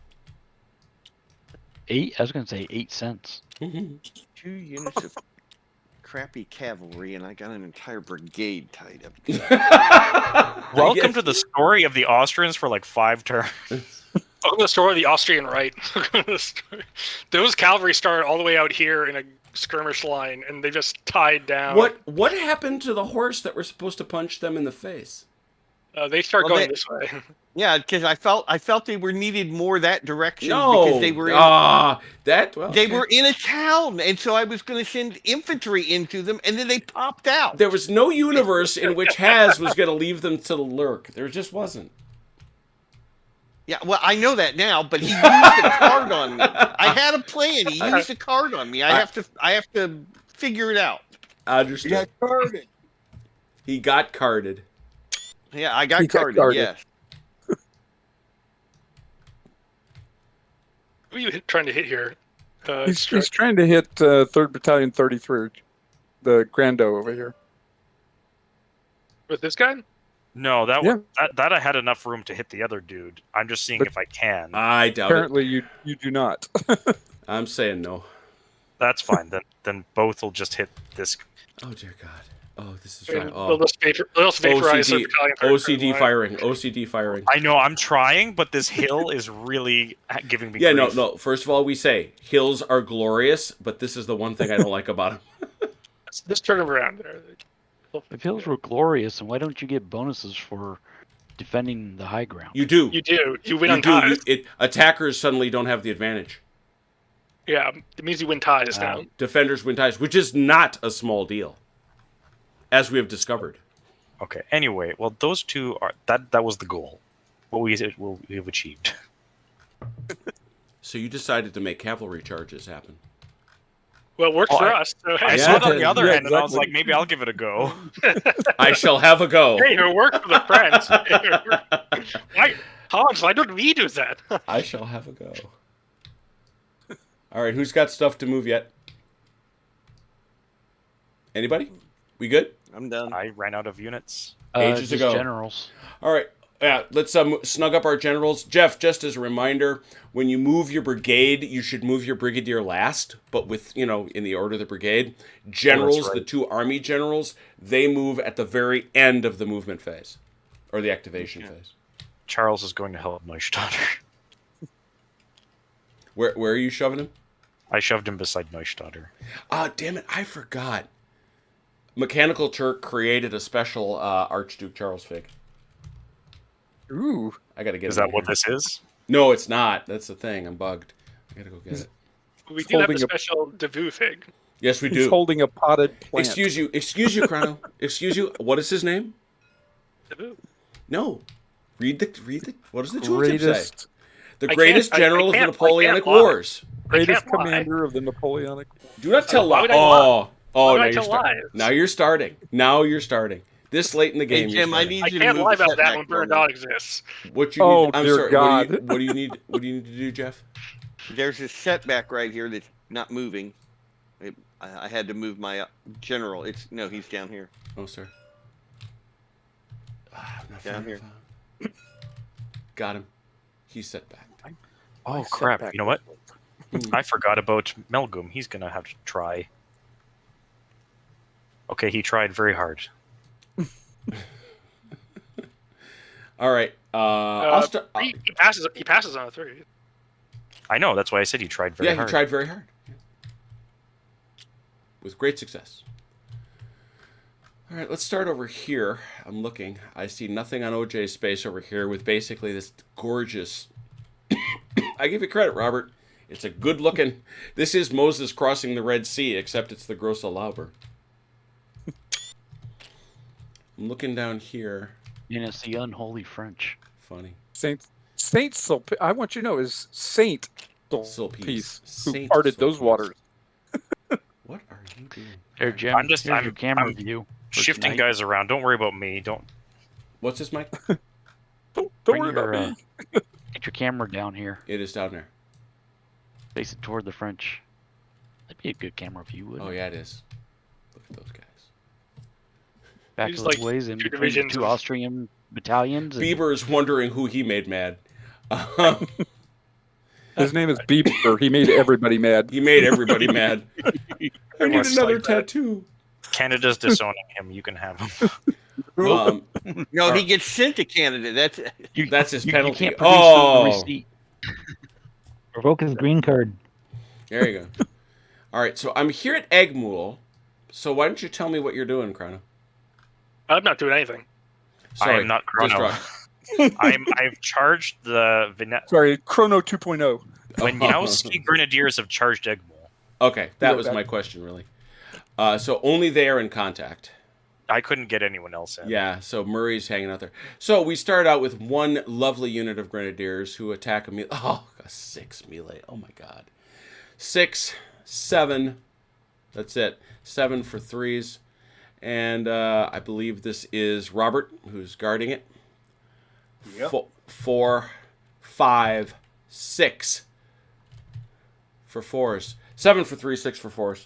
Speaker 8: 8? I was going to say 8 cents.
Speaker 3: 2 units of crappy cavalry, and I got an entire brigade tied up.
Speaker 6: Welcome to the story of the Austrians for like 5 turns.
Speaker 7: Welcome to the story of the Austrian right. Those cavalry started all the way out here in a skirmish line, and they just tied down.
Speaker 2: What happened to the horse that were supposed to punch them in the face?
Speaker 7: They start
Speaker 3: Well,
Speaker 7: going
Speaker 3: they-
Speaker 7: this way.
Speaker 3: Yeah, because I felt they were needed more that direction
Speaker 2: No,
Speaker 3: because they were in, they were in a town, and so I was going to send infantry into them, and then they popped out.
Speaker 2: There was no universe in which Haz was going to leave them to lurk. There just wasn't.
Speaker 3: Yeah, well, I know that now, but he used a card on me. I had a plan. He used a card on me. I have to figure it out.
Speaker 2: I understood.
Speaker 5: carded.
Speaker 2: He got carded.
Speaker 3: Yeah, I got
Speaker 1: He got
Speaker 3: carded.
Speaker 1: carded.
Speaker 3: Yes.
Speaker 7: Who are you trying to hit here?
Speaker 1: He's trying to hit 3rd Battalion 33, the Grando over here.
Speaker 7: With this guy?
Speaker 6: No, that
Speaker 1: Yeah.
Speaker 6: that I had enough room to hit the other dude. I'm just seeing
Speaker 1: But-
Speaker 6: if I can.
Speaker 2: I doubt
Speaker 1: Apparently, you do not.
Speaker 2: it. I'm saying no.
Speaker 6: That's fine. Then both will just hit this.
Speaker 2: Oh dear God. Oh, this is
Speaker 7: They'll
Speaker 2: right. Oh.
Speaker 7: just vaporize the
Speaker 2: OCD,
Speaker 7: battalion.
Speaker 2: OCD firing. OCD firing.
Speaker 6: I know I'm trying, but this hill is really giving me.
Speaker 2: Yeah,
Speaker 6: grief.
Speaker 2: no. First of all, we say hills are glorious, but this is the one thing I don't like about them.
Speaker 7: Just turn them around there.
Speaker 8: If hills were glorious, and why don't you get bonuses for defending the high ground?
Speaker 2: You do.
Speaker 7: You do. You win
Speaker 2: You
Speaker 7: on
Speaker 2: do.
Speaker 7: ties.
Speaker 2: Attackers suddenly don't have the advantage.
Speaker 7: Yeah, it means you win ties now.
Speaker 2: Defenders win ties, which is not a small deal, as we have discovered.
Speaker 6: Okay. Anyway, well, those two are that was the goal. What we have achieved.
Speaker 2: So you decided to make cavalry charges happen.
Speaker 7: Well, it worked
Speaker 6: Oh,
Speaker 7: for
Speaker 6: I-
Speaker 7: us. So,
Speaker 6: I
Speaker 7: hey,
Speaker 6: saw it on the other
Speaker 1: Yeah,
Speaker 6: end, and I was
Speaker 1: exactly.
Speaker 6: like, maybe I'll give it a go.
Speaker 2: I shall have a go.
Speaker 7: hey, it worked for the friends. Hans, why don't we do that?
Speaker 2: I shall have a go. All right, who's got stuff to move yet? Anybody? We good?
Speaker 3: I'm done.
Speaker 6: I ran out of units.
Speaker 2: Ages
Speaker 8: Just
Speaker 2: ago.
Speaker 8: generals.
Speaker 2: All right. Yeah, let's snug up our generals. Jeff, just as a reminder, when you move your brigade, you should move your brigadier last, but with, in the order of the brigade. Generals,
Speaker 6: right.
Speaker 2: the two army generals, they move at the very end of the movement phase, or the activation phase.
Speaker 6: Charles is going to help Neustadt.
Speaker 2: Where are you shoving him?
Speaker 6: I shoved him beside Neustadt.
Speaker 2: Ah, damn it, I forgot. Mechanical Turk created a special Archduke Charles fig.
Speaker 1: Ooh.
Speaker 2: I gotta get
Speaker 6: Is
Speaker 2: it
Speaker 6: that
Speaker 2: in
Speaker 6: what
Speaker 2: here.
Speaker 6: this is?
Speaker 2: No, it's not. That's the thing. I'm bugged. I gotta go get it.
Speaker 7: We do have a
Speaker 1: Holding a-
Speaker 7: special Devu fig.
Speaker 2: Yes, we
Speaker 1: He's
Speaker 2: do.
Speaker 1: holding a potted plant.
Speaker 2: Excuse you, Chrono. Excuse you. What is his name?
Speaker 7: Devu.
Speaker 2: No. Read the. What does the tooltip say?
Speaker 1: Greatest,
Speaker 2: The
Speaker 7: I
Speaker 2: greatest
Speaker 7: can't- I
Speaker 2: general of the
Speaker 7: can't- I
Speaker 2: Napoleonic
Speaker 7: can't lie.
Speaker 2: Wars.
Speaker 1: greatest
Speaker 7: can't lie.
Speaker 1: commander of the Napoleonic.
Speaker 2: Do not tell
Speaker 7: Why
Speaker 2: lies.
Speaker 7: would I lie?
Speaker 2: Oh,
Speaker 7: Why would
Speaker 2: now
Speaker 7: I
Speaker 2: you're
Speaker 7: tell
Speaker 2: starting.
Speaker 7: lies?
Speaker 2: Now you're starting. This late in the
Speaker 3: Hey
Speaker 2: game, you're
Speaker 3: Jim, I
Speaker 2: starting.
Speaker 3: need
Speaker 7: I
Speaker 3: you to
Speaker 7: can't
Speaker 3: move
Speaker 7: lie
Speaker 3: the
Speaker 7: about that
Speaker 3: setback
Speaker 7: when
Speaker 3: for me.
Speaker 7: Bernard exists.
Speaker 2: What you
Speaker 1: Oh,
Speaker 2: need? I'm
Speaker 1: dear
Speaker 2: sorry.
Speaker 1: God.
Speaker 2: What do you need? What do you need to do, Jeff?
Speaker 3: There's a setback right here that's not moving. I had to move my general. He's down here.
Speaker 2: Oh, sir. I'm not
Speaker 3: Down
Speaker 2: far
Speaker 3: here.
Speaker 2: enough. Got him. He's set back.
Speaker 6: Oh,
Speaker 1: I
Speaker 6: crap.
Speaker 1: set back.
Speaker 6: You know what? I forgot about Melgum. He's going to have to try. Okay, he tried very hard.
Speaker 2: All right. I'll start.
Speaker 7: He passes. He passes on a 3.
Speaker 6: I know, that's why I said he tried very
Speaker 2: Yeah,
Speaker 6: hard.
Speaker 2: he tried very hard. Yeah. With great success. All right, let's start over here. I'm looking. I see nothing on OJ's space over here with basically this gorgeous... I give you credit, Robert. It's a good looking... This is Moses crossing the Red Sea, except it's the Grosse Lauber. I'm looking down here.
Speaker 8: And it's the unholy French.
Speaker 2: Funny.
Speaker 1: Saint Sulpice. I want you to know is Saint
Speaker 2: Sulpice.
Speaker 1: Sulpice who
Speaker 2: Saint
Speaker 1: parted those
Speaker 2: Sulpice.
Speaker 1: waters.
Speaker 2: What are you doing?
Speaker 8: There, Jim.
Speaker 6: I'm just-
Speaker 8: here's
Speaker 6: I'm-
Speaker 8: your camera
Speaker 6: I'm
Speaker 8: view. for
Speaker 6: Shifting
Speaker 8: tonight.
Speaker 6: guys around. Don't worry about me. Don't.
Speaker 2: What's this, Mike?
Speaker 1: Don't
Speaker 8: Bring
Speaker 1: worry
Speaker 8: your,
Speaker 1: about me.
Speaker 8: Get your camera down here.
Speaker 2: It is down there.
Speaker 8: Face it toward the French. That'd be a good camera view, wouldn't
Speaker 2: Oh,
Speaker 8: it?
Speaker 2: yeah, it is. Look at those guys.
Speaker 8: Back
Speaker 7: He's
Speaker 8: those
Speaker 7: like
Speaker 8: ways in
Speaker 7: two
Speaker 8: between the
Speaker 7: divisions
Speaker 8: two
Speaker 7: of-
Speaker 8: Austrian battalions. And
Speaker 2: Bieber's wondering who he made mad.
Speaker 1: His name is Bieber. He made everybody mad.
Speaker 2: He made everybody mad. I need
Speaker 6: Everyone's
Speaker 2: another
Speaker 6: like that.
Speaker 2: tattoo.
Speaker 6: Canada's disowning him. You can have him.
Speaker 3: No, he gets sent to Canada.
Speaker 2: That's his
Speaker 8: you
Speaker 2: penalty.
Speaker 8: can't produce
Speaker 2: Oh.
Speaker 8: the receipt.
Speaker 4: Revoke his green card.
Speaker 2: There you go. All right, so I'm here at Eggmuhl. So why don't you tell me what you're doing, Chrono?
Speaker 7: I'm not doing anything.
Speaker 6: I am not Chrono. I've charged the
Speaker 1: Sorry, Chrono 2.0.
Speaker 6: Vinyowski Grenadiers have charged Eggmuhl.
Speaker 2: Okay, that
Speaker 1: Yeah,
Speaker 2: was
Speaker 1: that-
Speaker 2: my question, really. So only they are in contact.
Speaker 6: I couldn't get anyone else in.
Speaker 2: Yeah, so Murray's hanging out there. So we start out with one lovely unit of grenadiers who attack a melee. Oh, a 6 melee. Oh my god. 6, 7. That's it. 7 for 3s. And I believe this is Robert who's guarding it.
Speaker 5: Yep.
Speaker 2: 4, 5, 6 for 4s. 7 for 3, 6 for 4s.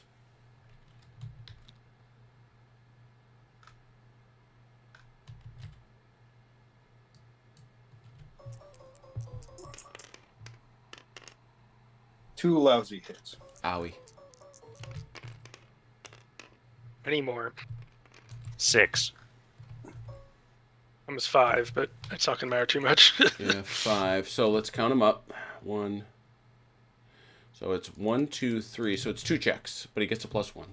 Speaker 5: Two lousy hits.
Speaker 2: Owie.
Speaker 7: Anymore.
Speaker 6: 6.
Speaker 7: Almost 5, but it's not gonna matter too much.
Speaker 2: Yeah, 5. So let's count them up. 1. So it's 1, 2, 3. So it's 2 checks, but he gets a +1.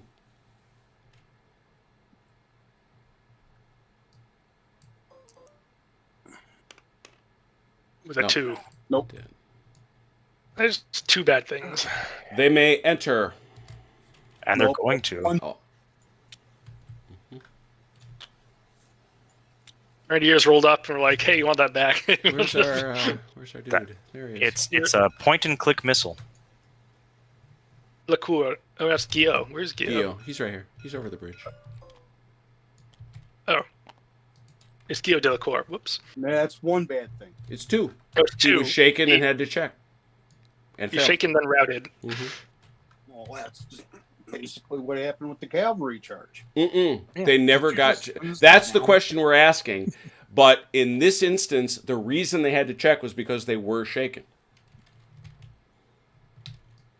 Speaker 7: With a
Speaker 2: No.
Speaker 7: 2.
Speaker 5: Nope.
Speaker 7: There's 2 bad things.
Speaker 2: They may enter.
Speaker 6: And they're
Speaker 5: Nope.
Speaker 6: going to.
Speaker 2: Oh,
Speaker 7: Grenadiers rolled up and were like, "Hey, you want that back?"
Speaker 2: where's our dude?
Speaker 6: That-
Speaker 2: There he is.
Speaker 6: It's a point-and-click missile.
Speaker 7: Lacour. Oh, that's Gio. Where's Gio?
Speaker 2: Gio. He's right here. He's over the bridge.
Speaker 7: Oh. Esquio Delacour. Whoops.
Speaker 5: That's one bad thing.
Speaker 2: It's 2.
Speaker 7: That was
Speaker 2: He
Speaker 7: 2.
Speaker 2: was shaken and had to check. And
Speaker 7: He's
Speaker 2: failed.
Speaker 7: shaken, then routed.
Speaker 5: Well, that's just basically what happened with the cavalry charge.
Speaker 2: Mm-mm.
Speaker 1: Yeah.
Speaker 2: They never
Speaker 5: You
Speaker 2: got.
Speaker 5: just lose
Speaker 2: That's
Speaker 5: them
Speaker 2: the
Speaker 5: all.
Speaker 2: question we're asking. But in this instance, the reason they had to check was because they were shaken.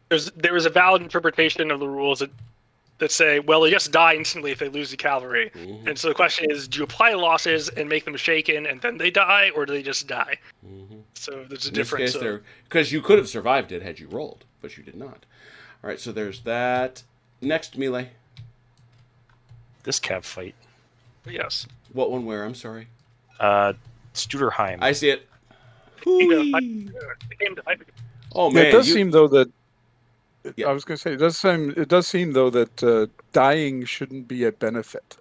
Speaker 7: There was a valid interpretation of the rules that say, well, they just die instantly if they lose the cavalry.
Speaker 2: Mm-hmm.
Speaker 7: And so the question is, do you apply losses and make them shaken and then they die, or do they just die?
Speaker 2: Mm-hmm.
Speaker 7: So there's a
Speaker 2: In this
Speaker 7: difference.
Speaker 2: case, there because you could have survived it had you rolled, but you did not. All right, so there's that. Next melee.
Speaker 6: This cav fight.
Speaker 7: Yes.
Speaker 2: What one? Where? I'm sorry.
Speaker 6: Studerheim.
Speaker 2: I see it. Oh
Speaker 1: Yeah,
Speaker 2: man,
Speaker 1: it does
Speaker 2: you-
Speaker 1: seem though that
Speaker 2: Yeah.
Speaker 1: I was going to say it does seem though that dying shouldn't be a benefit.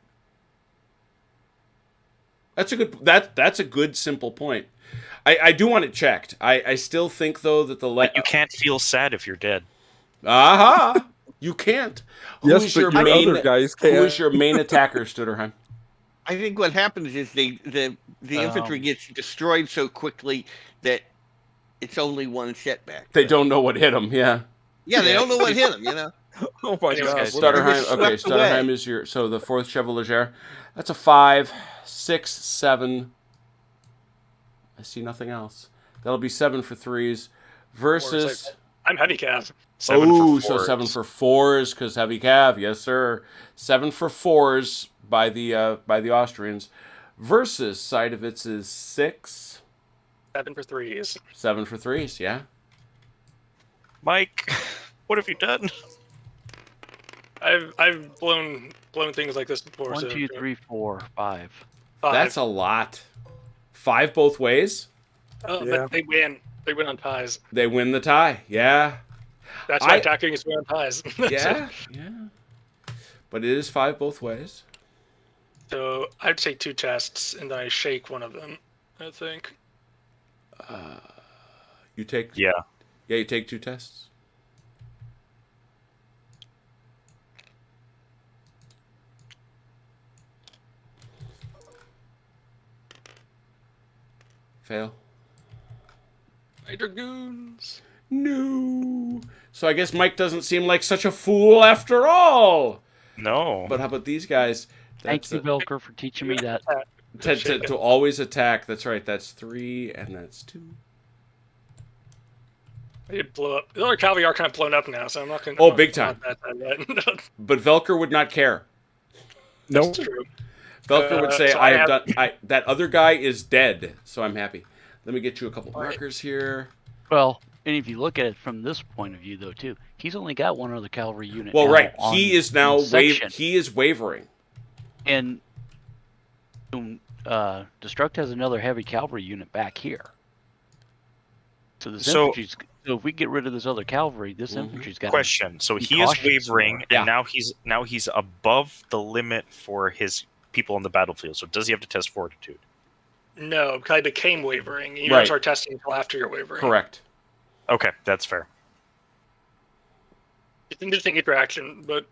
Speaker 2: That's a good simple point. I do want it checked. I still think though that the
Speaker 6: But you can't feel sad if you're dead.
Speaker 2: aha you can't.
Speaker 1: Yes,
Speaker 2: Who's
Speaker 1: but
Speaker 2: your
Speaker 1: your
Speaker 2: main
Speaker 1: other guys
Speaker 2: Who
Speaker 1: can.
Speaker 2: is your main attacker, Studerheim?
Speaker 3: I think what happens is the infantry gets destroyed so quickly that it's only one setback.
Speaker 2: They don't know what hit them. Yeah.
Speaker 3: Yeah, they don't know what hit them. You know.
Speaker 1: Oh my
Speaker 7: Anyways,
Speaker 1: god!
Speaker 7: guys,
Speaker 1: Well,
Speaker 2: Studerheim.
Speaker 3: swept
Speaker 2: Okay, Studerheim
Speaker 3: away.
Speaker 2: is your the 4th Chevalier. That's a 5, 6, 7. I see nothing else. That'll be 7 for 3s versus.
Speaker 7: I'm heavy cav.
Speaker 6: 7
Speaker 2: Oh,
Speaker 6: for
Speaker 2: so
Speaker 6: 4s.
Speaker 2: 7 for 4s because heavy cav, yes sir. 7 for 4s by the Austrians versus side of its is 6.
Speaker 7: 7 for 3s.
Speaker 2: 7 for 3s, yeah.
Speaker 6: Mike, what have you done?
Speaker 7: I've blown things like this before.
Speaker 8: 1,
Speaker 7: so
Speaker 8: 2, 3, 4, 5.
Speaker 7: 5.
Speaker 2: That's a lot. 5 both ways.
Speaker 7: Oh,
Speaker 1: Yeah.
Speaker 7: but they win. They win on ties.
Speaker 2: They win the tie. Yeah.
Speaker 7: That's why attacking is win on ties.
Speaker 2: Yeah. Yeah. But it is 5 both ways.
Speaker 7: So I'd say 2 tests, and then I shake one of them. I think.
Speaker 2: You take
Speaker 6: Yeah.
Speaker 2: Yeah, you take 2 tests. Fail.
Speaker 7: My dragoons.
Speaker 2: No. So I guess Mike doesn't seem like such a fool after all.
Speaker 6: No.
Speaker 2: But how about these guys?
Speaker 8: Thank you, Velker, for teaching me that.
Speaker 2: To always attack. That's right. That's 3 and that's 2.
Speaker 7: They blow up. The other cavalry are kind of blown up now, so I'm not going.
Speaker 2: Oh, big time.
Speaker 7: That's
Speaker 2: But Velker would not care.
Speaker 1: no,
Speaker 7: true.
Speaker 2: Velker would say,
Speaker 7: so
Speaker 2: "I
Speaker 7: I
Speaker 2: have
Speaker 7: have-
Speaker 2: done. That other guy is dead, so I'm happy." Let me get you a couple markers here.
Speaker 8: Well, and if you look at it from this point of view, though, too, he's only got one other cavalry unit.
Speaker 2: Well,
Speaker 8: now
Speaker 2: right.
Speaker 8: on
Speaker 2: He is now
Speaker 8: the section.
Speaker 2: he is wavering.
Speaker 8: And Destruct has another heavy cavalry unit back here. So this
Speaker 6: So-
Speaker 8: infantry's. So if we get rid of this other cavalry, this
Speaker 2: Mhm.
Speaker 8: infantry's got.
Speaker 6: Question. So
Speaker 8: be
Speaker 6: he is
Speaker 8: cautious
Speaker 6: wavering,
Speaker 8: more.
Speaker 2: Yeah.
Speaker 6: and now he's above the limit for his people on the battlefield. So does he have to test fortitude?
Speaker 7: No, because I became wavering. You
Speaker 2: Right.
Speaker 7: don't start testing until after you're wavering.
Speaker 2: Correct.
Speaker 6: Okay, that's fair.
Speaker 7: It's an interesting interaction, but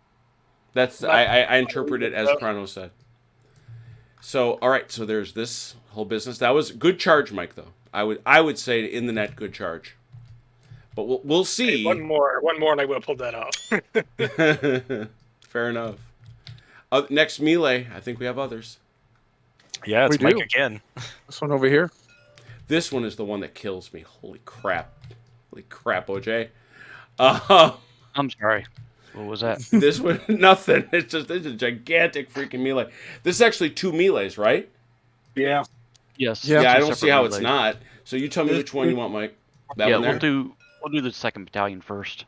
Speaker 2: That's I interpret it as Chrono said. So all right, so there's this whole business. That was good charge, Mike. Though I would say in the net good charge, but we'll see.
Speaker 7: one more, and I would have pulled that off.
Speaker 2: Fair enough. Next melee, I think we have others.
Speaker 6: Yeah, it's
Speaker 1: We
Speaker 6: Mike
Speaker 1: do.
Speaker 6: again.
Speaker 1: this one over here.
Speaker 2: This one is the one that kills me. Holy crap, OJ.
Speaker 8: I'm sorry. What was that?
Speaker 2: This one, nothing. It's a gigantic freaking melee. This is actually 2 melees, right?
Speaker 5: Yeah.
Speaker 8: Yes.
Speaker 1: Yeah.
Speaker 2: Yeah, I
Speaker 8: two
Speaker 2: don't see
Speaker 8: separate
Speaker 2: how it's
Speaker 8: melees.
Speaker 2: not. So you tell me which one you want, Mike. That
Speaker 8: Yeah,
Speaker 2: one there?
Speaker 8: we'll do the 2nd battalion first.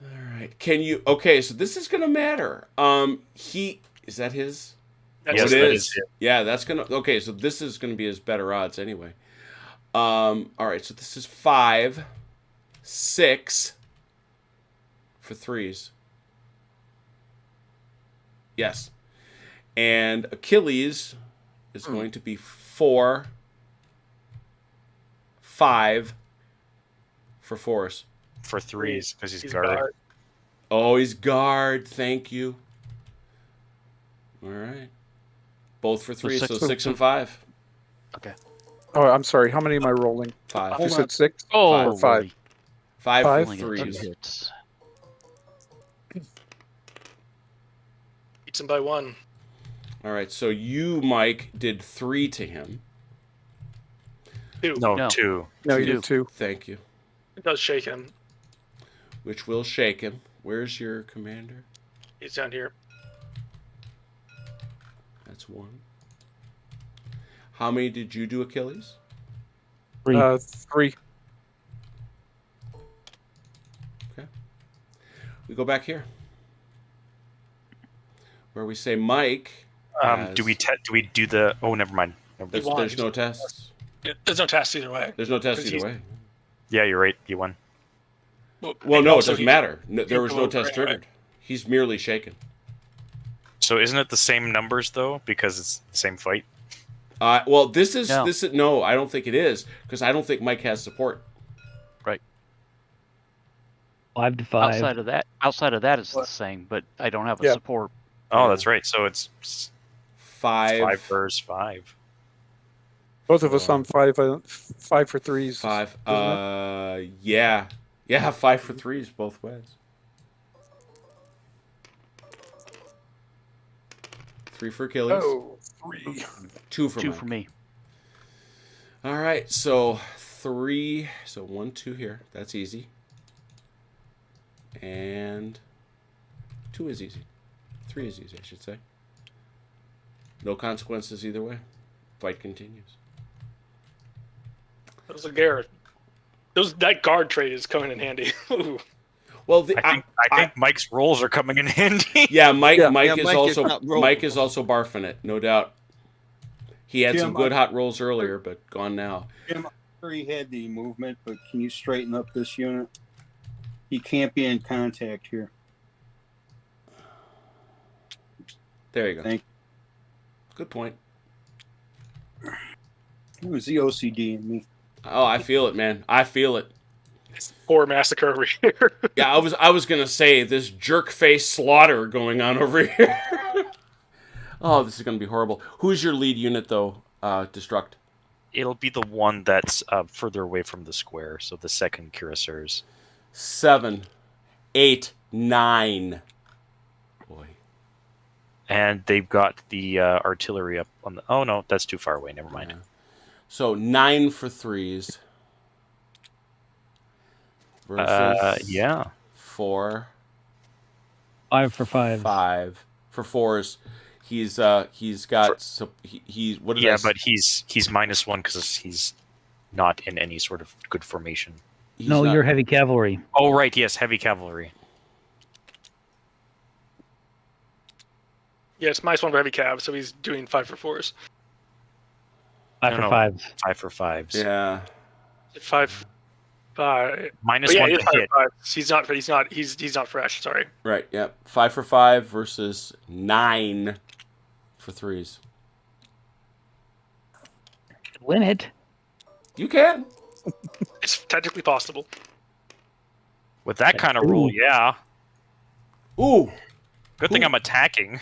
Speaker 2: All right. Can you? Okay, so this is gonna matter. Is that his?
Speaker 7: That's
Speaker 6: Yes,
Speaker 2: it
Speaker 6: that
Speaker 2: is.
Speaker 6: is it.
Speaker 2: Yeah, that's gonna. Okay, so this is gonna be his better odds anyway. All right, so this is 5, 6 for 3s. Yes, and Achilles is going to be 4, 5 for 4s.
Speaker 6: For 3s, because he's
Speaker 7: He's
Speaker 6: guarding.
Speaker 7: guard.
Speaker 2: Oh, he's guard. Thank you. All right. Both for 3, so
Speaker 8: six-
Speaker 2: 6 and 5.
Speaker 1: Oh, I'm sorry. How many am I rolling?
Speaker 2: 5.
Speaker 1: You
Speaker 5: Hold on.
Speaker 1: said 6?
Speaker 8: Oh,
Speaker 1: Or 5?
Speaker 8: really?
Speaker 2: 5
Speaker 1: Five?
Speaker 2: for
Speaker 8: Only got 2
Speaker 2: 3s.
Speaker 8: hits.
Speaker 7: Beats him by 1.
Speaker 2: All right, so you, Mike, did 3 to him.
Speaker 7: 2.
Speaker 6: No,
Speaker 8: No.
Speaker 6: 2.
Speaker 1: No, you
Speaker 8: Two.
Speaker 1: did 2.
Speaker 2: Thank you.
Speaker 7: It does shake him.
Speaker 2: Which will shake him. Where's your commander?
Speaker 7: He's down here.
Speaker 2: That's 1. How many did you do, Achilles?
Speaker 4: 3.
Speaker 1: 3.
Speaker 2: We go back here, where we say Mike.
Speaker 6: Do we do the? Oh, never mind.
Speaker 2: There's no tests.
Speaker 7: There's no test either way.
Speaker 2: There's no test
Speaker 7: Because
Speaker 2: either
Speaker 7: he's-
Speaker 2: way.
Speaker 6: Yeah, you're right. You won.
Speaker 2: Well,
Speaker 7: and
Speaker 2: no, it
Speaker 7: also
Speaker 2: doesn't
Speaker 7: he-
Speaker 2: matter. No, there was no
Speaker 7: below
Speaker 2: test
Speaker 7: gray, right?
Speaker 2: triggered. He's merely shaken.
Speaker 6: So isn't it the same numbers though? Because it's the same fight.
Speaker 2: Well, this is
Speaker 8: No.
Speaker 2: no. I don't think it is because I don't think Mike has support.
Speaker 4: 5 to 5.
Speaker 8: Outside of that, it's the
Speaker 5: What?
Speaker 8: same, but I don't have a
Speaker 1: Yeah.
Speaker 8: support.
Speaker 6: Oh,
Speaker 2: Yeah.
Speaker 6: that's right. So it's
Speaker 2: 5
Speaker 6: versus 5.
Speaker 1: Both of us on 5. 5 for 3s.
Speaker 2: 5.
Speaker 1: isn't
Speaker 2: Yeah. 5 for 3s both ways. 3 for Achilles.
Speaker 1: Oh, 3.
Speaker 2: 2 for
Speaker 8: 2
Speaker 2: Mike.
Speaker 8: for me.
Speaker 2: All right, so 3. So 1, 2 here. That's easy. And 2 is easy. 3 is easy, I should say. No consequences either way. Fight continues.
Speaker 7: That was a Garrett. That guard trade is coming in handy. Ooh.
Speaker 2: Well,
Speaker 6: I think Mike's rolls are coming in handy.
Speaker 2: yeah, Mike.
Speaker 1: Yeah.
Speaker 2: Mike
Speaker 3: Yeah,
Speaker 2: is
Speaker 3: Mike is
Speaker 2: also
Speaker 3: not rolling.
Speaker 2: Mike is also barfing it, no doubt. He had some
Speaker 5: Jim,
Speaker 2: good hot rolls earlier, but gone now.
Speaker 5: Jim, I'm sure he had the movement, but can you straighten up this unit? He can't be in contact here.
Speaker 2: There you go.
Speaker 5: Thank
Speaker 2: Good point.
Speaker 5: It was the OCD in me.
Speaker 2: Oh, I feel it, man. I feel it.
Speaker 7: Poor massacre over here.
Speaker 2: Yeah, I was gonna say this jerk face slaughter going on over here. Oh, this is gonna be horrible. Who's your lead unit though? Destruct.
Speaker 6: It'll be the one that's further away from the square. So the second cuirassiers.
Speaker 2: 7, 8, 9. Boy.
Speaker 6: And they've got the artillery up on the. Oh no, that's too far away. Never mind.
Speaker 2: Yeah. So 9 for 3s. Versus
Speaker 6: Yeah.
Speaker 2: 4,
Speaker 4: 5 for 5.
Speaker 2: 5 for 4s. He's got so he what did I
Speaker 6: Yeah,
Speaker 2: s-
Speaker 6: but he's -1 because he's not in any sort of good formation.
Speaker 2: he's
Speaker 4: No,
Speaker 2: not-
Speaker 4: you're heavy cavalry.
Speaker 6: Oh right, yes, heavy cavalry.
Speaker 7: Yeah, it's -1 for heavy cav, so he's doing 5 for 4s.
Speaker 4: 5
Speaker 6: No,
Speaker 4: for
Speaker 6: no.
Speaker 4: 5s.
Speaker 6: 5 for 5s.
Speaker 2: Yeah.
Speaker 7: 5.
Speaker 6: -1
Speaker 7: Yeah,
Speaker 6: to
Speaker 7: it's 5
Speaker 6: hit.
Speaker 7: for 5s. He's not fresh. Sorry.
Speaker 2: Right. Yep. 5 for 5 versus 9 for 3s.
Speaker 4: Win it.
Speaker 2: You can.
Speaker 7: It's technically possible.
Speaker 6: With that kind of roll,
Speaker 4: Ooh.
Speaker 6: yeah.
Speaker 2: Ooh.
Speaker 6: Good thing I'm attacking.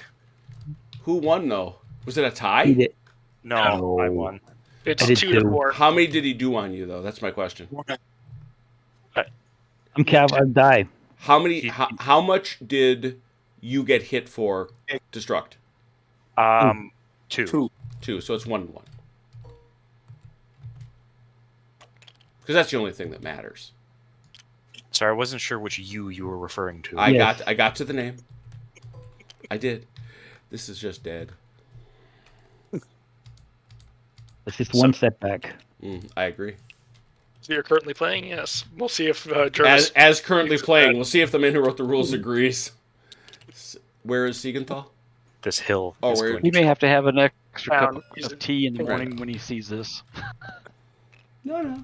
Speaker 2: Who won though? Was it a tie?
Speaker 4: Eat it.
Speaker 6: No,
Speaker 4: No.
Speaker 6: I won.
Speaker 7: It's
Speaker 4: I did
Speaker 7: 2 to
Speaker 4: too.
Speaker 7: 4.
Speaker 2: How many did he do on you though? That's my question.
Speaker 4: I'm cav. I die.
Speaker 2: How many?
Speaker 6: He-
Speaker 2: How much did you get hit for? Destruct
Speaker 6: 2.
Speaker 5: 2.
Speaker 2: 2. So it's 1-1. Because that's the only thing that matters.
Speaker 6: Sorry, I wasn't sure which you were referring to.
Speaker 2: I
Speaker 4: Yes.
Speaker 2: got to the name. I did. This is just dead.
Speaker 4: It's just one setback.
Speaker 2: I agree.
Speaker 7: So you're currently playing? Yes. We'll see if Jervis.
Speaker 2: As currently playing, we'll see if the man who wrote the rules agrees. Where is Siegenthal?
Speaker 6: This hill.
Speaker 2: Oh,
Speaker 6: is
Speaker 2: where-
Speaker 6: going
Speaker 8: He
Speaker 6: to-
Speaker 8: may have to have an extra
Speaker 7: Found.
Speaker 8: cup
Speaker 7: He's-
Speaker 8: of tea in the
Speaker 2: Right.
Speaker 8: morning when he sees this.
Speaker 2: No.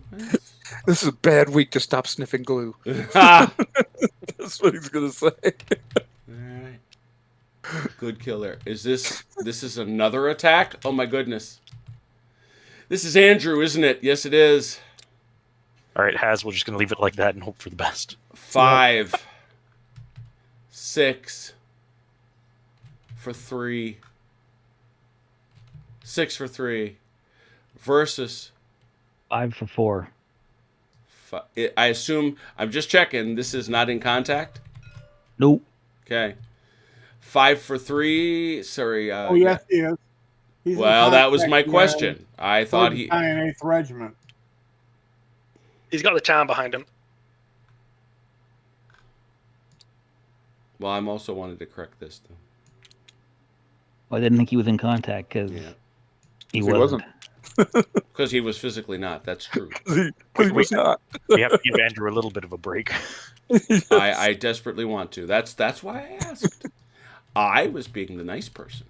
Speaker 1: This is a bad week to stop sniffing glue.
Speaker 2: Ah!
Speaker 1: That's what he's going to say.
Speaker 2: All right. Good kill there. This is another attack? Oh my goodness. This is Andrew, isn't it? Yes, it is.
Speaker 6: All right, Haz, we're just going to leave it like that and hope for the best.
Speaker 2: 5, 6 for 3. 6 for 3 versus
Speaker 4: 5 for 4.
Speaker 2: I assume, I'm just checking, this is not in contact?
Speaker 4: Nope.
Speaker 2: Okay. 5 for 3. Sorry.
Speaker 9: Oh, yes, he is. He's in
Speaker 2: Well, that was my
Speaker 9: contact,
Speaker 2: question. I thought
Speaker 9: 3rd
Speaker 2: he.
Speaker 9: Battalion, 8th Regiment.
Speaker 7: He's got the town behind him.
Speaker 2: Well, I'm also wanted to correct this, though.
Speaker 4: Well, I didn't think he was in contact because
Speaker 2: Yeah.
Speaker 4: he
Speaker 1: He
Speaker 4: wasn't.
Speaker 2: Because he was physically not. That's true.
Speaker 1: He was not.
Speaker 6: We have to give Andrew a little bit of a break.
Speaker 2: I desperately want to. That's why I asked. I was being the nice person.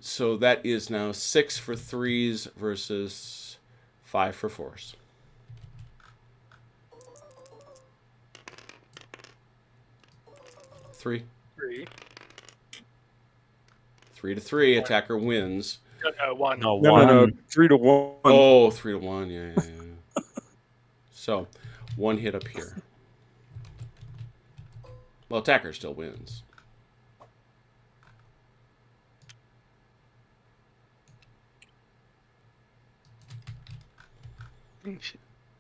Speaker 2: So that is now 6 for 3s versus 5 for 4s. Three. 3 to 3. Attacker wins.
Speaker 7: 1.
Speaker 6: No,
Speaker 1: No,
Speaker 6: one.
Speaker 1: no, no. 3 to 1.
Speaker 2: Oh, 3 to 1. Yeah. So, 1 hit up here. Well, attacker still wins.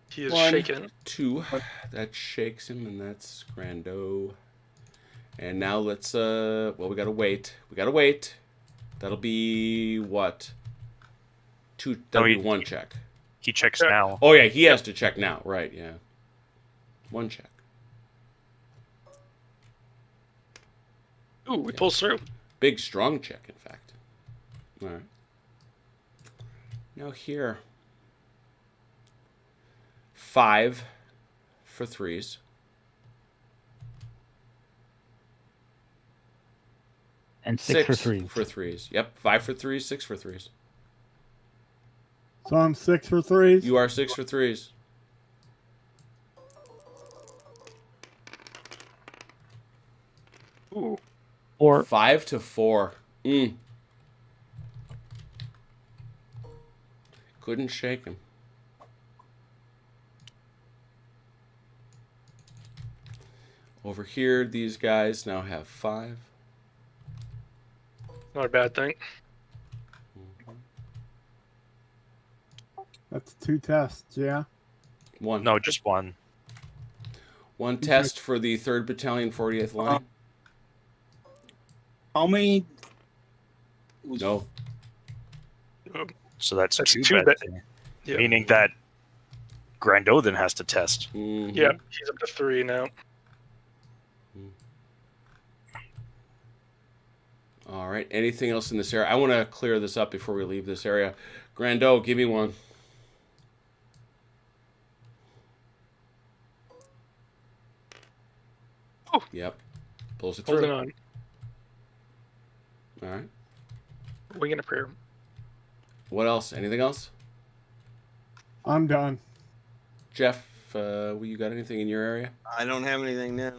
Speaker 7: He is
Speaker 2: 1,
Speaker 7: shaken.
Speaker 2: 2. That shakes him, and that's Grando. And now let's, well, we gotta wait. That'll be what? 2, that'll be 1 check.
Speaker 6: He checks now.
Speaker 2: Oh, yeah, he has to check now. Right, yeah. 1 check.
Speaker 7: Ooh, he pulls through.
Speaker 2: Big, strong check, in fact. All right. Now here. 5 for 3s.
Speaker 4: And 6 for 3.
Speaker 2: For 3s. Yep, 5 for 3s, 6 for 3s.
Speaker 9: So I'm 6 for 3s.
Speaker 2: You are 6 for 3s.
Speaker 7: Ooh.
Speaker 4: 4.
Speaker 2: 5 to 4. Couldn't shake him. Over here, these guys now have 5.
Speaker 7: Not a bad thing.
Speaker 9: That's 2 tests, yeah.
Speaker 2: 1.
Speaker 6: No, just 1.
Speaker 2: 1 test for the 3rd Battalion, 40th Line.
Speaker 5: How many?
Speaker 2: No.
Speaker 6: So that's
Speaker 7: That's
Speaker 6: 2
Speaker 7: two
Speaker 6: bad
Speaker 7: ba-
Speaker 6: thing.
Speaker 7: Yeah.
Speaker 6: Meaning that Grando then has to test.
Speaker 2: Mhm.
Speaker 7: Yeah, he's up to 3 now.
Speaker 2: All right. Anything else in this area? I want to clear this up before we leave this area. Grando, give me 1.
Speaker 7: Oh.
Speaker 2: Yep. Pulls it
Speaker 7: Holding
Speaker 2: through.
Speaker 7: on.
Speaker 2: All right.
Speaker 7: Winging a prayer.
Speaker 2: What else? Anything else?
Speaker 9: I'm done.
Speaker 2: Jeff, you got anything in your area?
Speaker 3: I don't have anything now.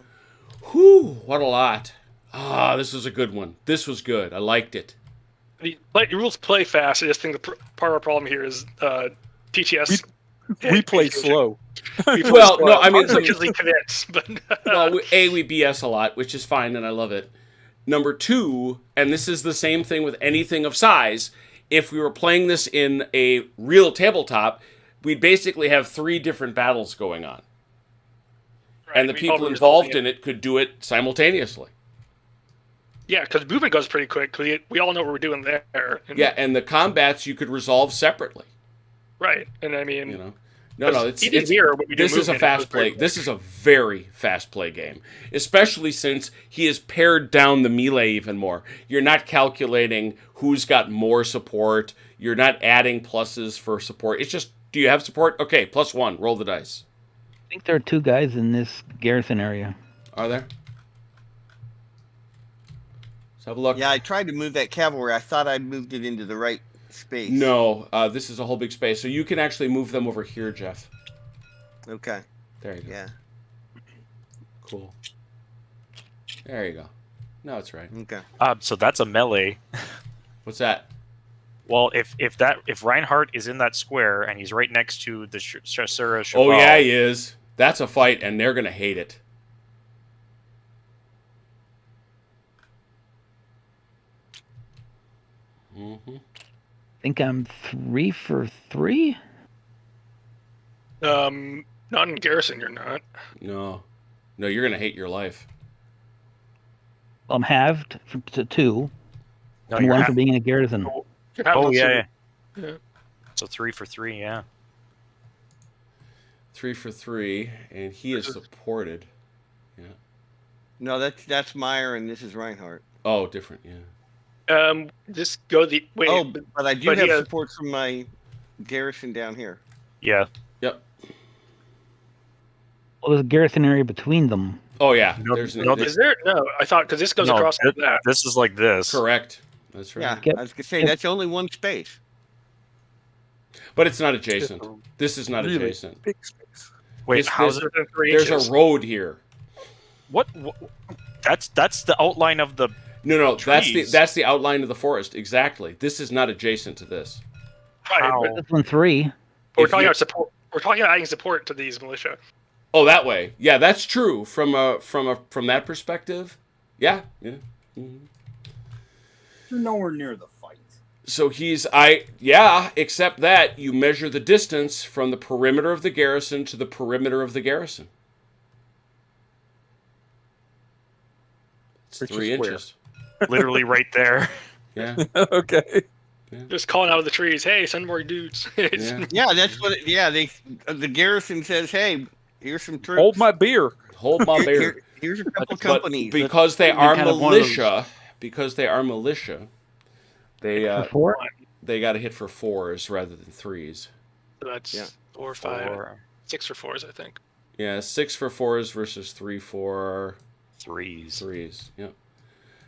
Speaker 2: Whew, what a lot. Ah, this was a good one. This was good. I liked it.
Speaker 7: The rules play fast. I just think part of our problem here is TTS.
Speaker 1: We play slow.
Speaker 7: We play
Speaker 2: Well,
Speaker 7: slow.
Speaker 2: no, I mean,
Speaker 7: because he commits, but
Speaker 2: Well, we BS a lot, which is fine, and I love it. Number 2, and this is the same thing with anything of size, if we were playing this in a real tabletop, we'd basically have 3 different battles going on.
Speaker 7: Right,
Speaker 2: And the
Speaker 7: we
Speaker 2: people
Speaker 7: probably
Speaker 2: involved in it could do it simultaneously.
Speaker 7: Yeah, because movement goes pretty quick. We all know what we're doing there. And,
Speaker 2: Yeah, and the combats you could resolve separately.
Speaker 7: Right, and I mean,
Speaker 2: You know, no, it's
Speaker 7: even here, what we do
Speaker 2: this is a
Speaker 7: movement, it
Speaker 2: fast
Speaker 7: goes very
Speaker 2: play. This is a very fast play game, especially since he has pared down the melee even more. You're not calculating who's got more support. You're not adding pluses for support. It's just, do you have support? Okay, +1. Roll the dice.
Speaker 4: I think there are 2 guys in this garrison area.
Speaker 2: Are there? Let's have a look.
Speaker 3: Yeah, I tried to move that cavalry. I thought I moved it into the right space.
Speaker 2: No, this is a whole big space, so you can actually move them over here, Jeff.
Speaker 3: Okay.
Speaker 2: There you go.
Speaker 3: Yeah.
Speaker 2: Cool. There you go. No, it's right.
Speaker 3: Okay.
Speaker 6: So that's a melee.
Speaker 2: What's that?
Speaker 6: Well, if Reinhardt is in that square and he's right next to the Chasseur Cheval,
Speaker 2: Oh yeah, he is. That's a fight, and they're gonna hate it. Mm-hmm.
Speaker 4: I think I'm 3 for 3.
Speaker 7: Not in garrison, you're not.
Speaker 2: No, you're gonna hate your life.
Speaker 4: Well, I'm halved to 2,
Speaker 6: No,
Speaker 4: and
Speaker 6: you're
Speaker 4: 1 for being in a garrison.
Speaker 7: You're having
Speaker 6: Oh
Speaker 7: lots of-
Speaker 6: yeah. So 3 for 3, yeah.
Speaker 2: 3 for 3, and he is supported. Yeah.
Speaker 3: No, that's Meyer and this is Reinhardt.
Speaker 2: Oh, different. Yeah.
Speaker 7: Just go the wait.
Speaker 3: Oh, but I do
Speaker 7: but he
Speaker 3: have
Speaker 7: has-
Speaker 3: support from my garrison down here.
Speaker 6: Yeah.
Speaker 2: Yep.
Speaker 4: Well, there's a garrison area between them.
Speaker 2: Oh yeah.
Speaker 6: No,
Speaker 2: There's
Speaker 6: no,
Speaker 7: Is there? No, I thought because this goes
Speaker 6: No,
Speaker 7: across like that.
Speaker 6: This is like this.
Speaker 2: correct. That's right.
Speaker 3: Yeah,
Speaker 4: Yep.
Speaker 3: I was gonna say
Speaker 4: Yep.
Speaker 3: that's only one space.
Speaker 2: But it's not adjacent.
Speaker 1: It's a
Speaker 2: This is not
Speaker 1: really
Speaker 2: adjacent.
Speaker 1: big space.
Speaker 6: Wait,
Speaker 2: This-
Speaker 6: how's
Speaker 2: this-
Speaker 6: it?
Speaker 7: Within 3
Speaker 2: There's
Speaker 7: inches.
Speaker 2: a road here.
Speaker 6: What? That's the outline of the.
Speaker 2: No,
Speaker 6: Trees.
Speaker 2: that's the outline of the forest. Exactly. This is not adjacent to this.
Speaker 7: Right,
Speaker 6: How?
Speaker 7: but
Speaker 4: This one 3.
Speaker 7: we're
Speaker 2: If
Speaker 7: talking
Speaker 2: you-
Speaker 7: about support. We're talking about adding support to these militia.
Speaker 2: Oh, that way. Yeah, that's true from that perspective. Yeah. Mhm.
Speaker 5: You're nowhere near the fight.
Speaker 2: So except that you measure the distance from the perimeter of the garrison to the perimeter of the garrison. It's
Speaker 1: Which
Speaker 2: 3
Speaker 1: is where?
Speaker 2: inches.
Speaker 6: Literally right there.
Speaker 2: Yeah.
Speaker 1: Okay.
Speaker 7: Just calling out of the trees. Hey, send more dudes.
Speaker 2: Yeah.
Speaker 3: Yeah, that's what. The garrison says, "Hey, here's some troops.
Speaker 1: Hold my beer.
Speaker 2: Hold my beer.
Speaker 3: Here's a couple
Speaker 2: But
Speaker 3: companies."
Speaker 2: because they
Speaker 8: They're
Speaker 2: are
Speaker 8: kind of one of those-
Speaker 2: militia, they
Speaker 4: For 4.
Speaker 2: they got to hit for 4s rather than 3s.
Speaker 7: So that's
Speaker 3: Yeah.
Speaker 7: 4 or 5,
Speaker 6: Or
Speaker 7: 6 for 4s, I think.
Speaker 2: Yeah, 6 for 4s versus 3 for
Speaker 6: 3s.
Speaker 2: 3s. Yep.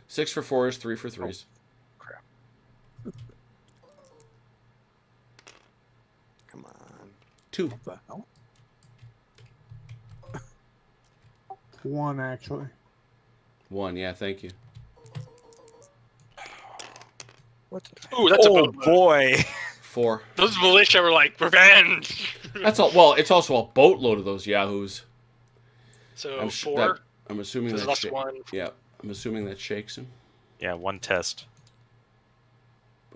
Speaker 2: 6 for 4s, 3 for 3s.
Speaker 3: Come on.
Speaker 2: 2.
Speaker 1: What the hell?
Speaker 9: 1 actually.
Speaker 2: 1. Yeah, thank you.
Speaker 1: What's it?
Speaker 7: Ooh, that's a
Speaker 6: Oh
Speaker 7: boat.
Speaker 6: boy.
Speaker 2: 4.
Speaker 7: Those militia were like revenge.
Speaker 2: That's all. Well, it's also a boatload of those yahoos.
Speaker 7: So
Speaker 2: I'm
Speaker 7: 4.
Speaker 2: I'm assuming
Speaker 7: There's
Speaker 2: that.
Speaker 7: less 1.
Speaker 2: Yeah, I'm assuming that shakes him.
Speaker 6: Yeah, 1 test.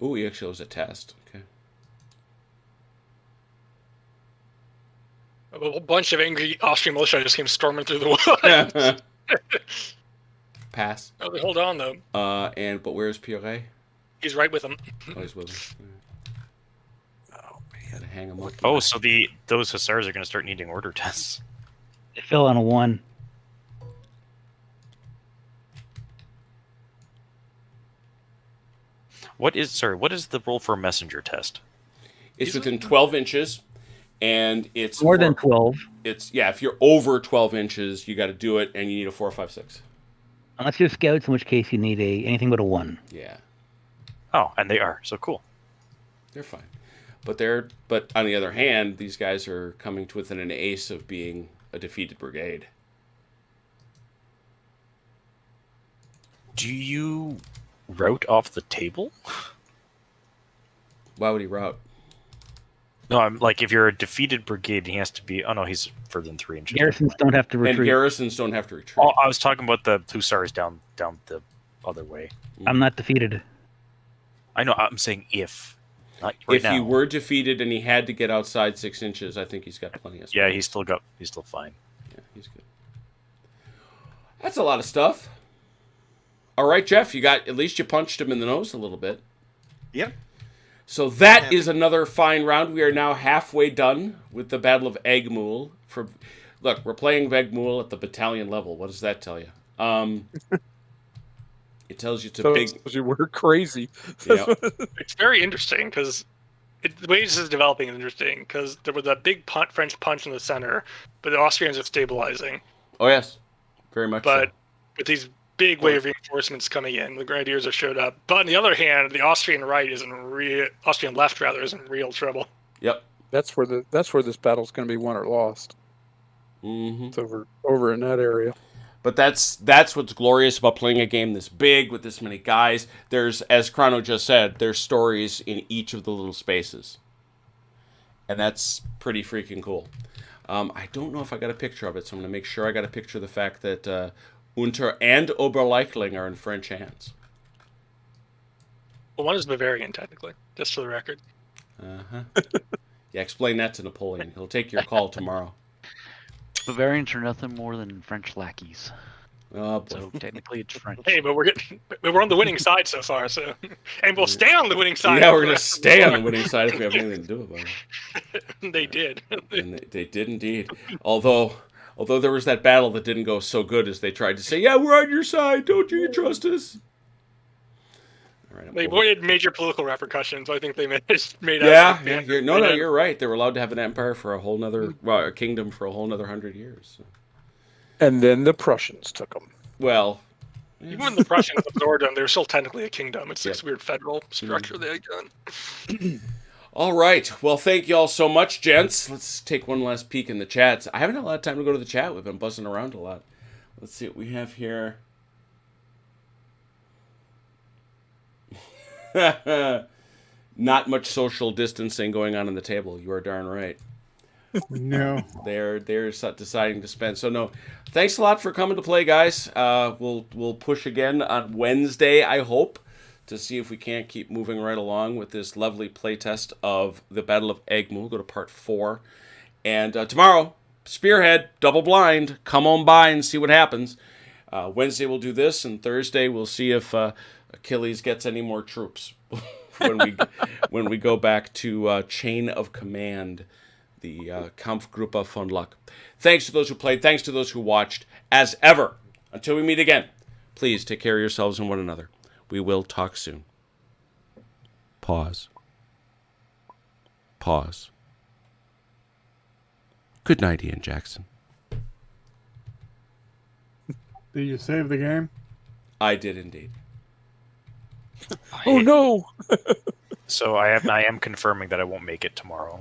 Speaker 2: Ooh, he actually was a test. Okay.
Speaker 7: A whole bunch of angry Austrian militia just came storming through the woods.
Speaker 2: Pass.
Speaker 7: Oh, hold on though.
Speaker 2: But where's Pierre?
Speaker 7: He's right with them.
Speaker 2: Oh, he's with him.
Speaker 1: Oh
Speaker 2: Gotta
Speaker 1: man.
Speaker 2: hang him up.
Speaker 6: Oh, so those hussars are going to start needing order tests.
Speaker 4: They fell on a 1.
Speaker 6: What is the rule for a messenger test?
Speaker 2: It's within 12 inches, and it's
Speaker 4: More than 12.
Speaker 2: It's if you're over 12 inches, you got to do it, and you need a 4, 5, 6.
Speaker 4: Unless you're scouts, in which case you need anything but a 1.
Speaker 2: Yeah,
Speaker 6: Oh, and they are. So cool.
Speaker 2: they're fine. But on the other hand, these guys are coming to within an ace of being a defeated brigade.
Speaker 6: Do you route off the table?
Speaker 2: Why would he route?
Speaker 6: No, I'm like if you're a defeated brigade, he has to be. Oh no, he's further than 3 inches.
Speaker 4: Garrisons don't have to
Speaker 2: And
Speaker 4: retreat.
Speaker 2: garrisons don't have to retreat.
Speaker 6: Oh, I was talking about the hussars down the other way.
Speaker 4: I'm not defeated.
Speaker 6: I know. I'm saying if. Not right
Speaker 2: If
Speaker 6: now.
Speaker 2: he were defeated and he had to get outside 6 inches, I think he's got plenty of space.
Speaker 6: Yeah, he's still fine.
Speaker 2: Yeah, he's good. That's a lot of stuff. All right, Jeff, at least you punched him in the nose a little bit.
Speaker 3: Yep.
Speaker 2: So that is another fine round. We are now halfway done with the Battle of Eggmuhl. Look, we're playing Eggmuhl at the battalion level. What does that tell you? It tells you it's a
Speaker 1: So
Speaker 2: big.
Speaker 1: we're crazy.
Speaker 2: Yeah.
Speaker 7: It's very interesting because the way this is developing is interesting because there was a big French punch in the center, but the Austrians are stabilizing.
Speaker 2: Oh yes, very much.
Speaker 7: But
Speaker 2: so.
Speaker 7: with these big wave reinforcements coming in, the Grenadiers have showed up. But on the other hand, the Austrian Austrian left is in real trouble.
Speaker 2: Yep.
Speaker 1: That's where this battle's going to be won or lost.
Speaker 2: Mm-hmm.
Speaker 1: It's over in that area.
Speaker 2: But that's what's glorious about playing a game this big with this many guys. There's, as Chrono just said, there's stories in each of the little spaces. And that's pretty freaking cool. I don't know if I got a picture of it, so I'm going to make sure I got a picture of the fact that Unter and Oberleichling are in French hands.
Speaker 7: Well, one is Bavarian, technically, just for the record.
Speaker 2: Uh-huh. Yeah, explain that to Napoleon. He'll take your call tomorrow.
Speaker 8: Bavarians are nothing more than French lackeys.
Speaker 2: Oh, boy.
Speaker 8: So technically it's French.
Speaker 7: Hey, but we're on the winning side so far, so and we'll stay on the winning side.
Speaker 2: Yeah, we're going to stay on the winning side if we have anything to do about it.
Speaker 7: They did.
Speaker 2: And they did indeed. Although there was that battle that didn't go so good as they tried to say, yeah, we're on your side. Don't you trust us? All right,
Speaker 7: They avoided major political repercussions. I think they made
Speaker 2: Yeah,
Speaker 7: out.
Speaker 2: yeah. You're right. They were allowed to have an empire for a whole nother, a kingdom for a whole nother 100 years. So.
Speaker 1: And then the Prussians took them.
Speaker 2: Well,
Speaker 7: Even when the Prussians absorbed them, they're still technically a kingdom. It's this
Speaker 2: Yeah.
Speaker 7: weird federal structure they had done.
Speaker 2: all right. Well, thank you all so much, gents. Let's take one last peek in the chats. I haven't had a lot of time to go to the chat. We've been buzzing around a lot. Let's see what we have here. Not much social distancing going on the table. You are darn right.
Speaker 9: No.
Speaker 2: They're deciding to spend. So no, thanks a lot for coming to play, guys. We'll push again on Wednesday, I hope, to see if we can't keep moving right along with this lovely playtest of the Battle of Eggmuhl. We'll go to part 4, and tomorrow, Spearhead, double blind. Come on by and see what happens. Wednesday we'll do this, and Thursday we'll see if Achilles gets any more troops when we go back to Chain of Command. The Kampfgruppe von Luck. Thanks to those who played. Thanks to those who watched. As ever, until we meet again, please take care of yourselves and one another. We will talk soon. Pause. Pause. Good night, Ian Jackson.
Speaker 9: Did you save the game?
Speaker 2: I did indeed.
Speaker 1: Oh no!
Speaker 6: So I am confirming that I won't make it tomorrow.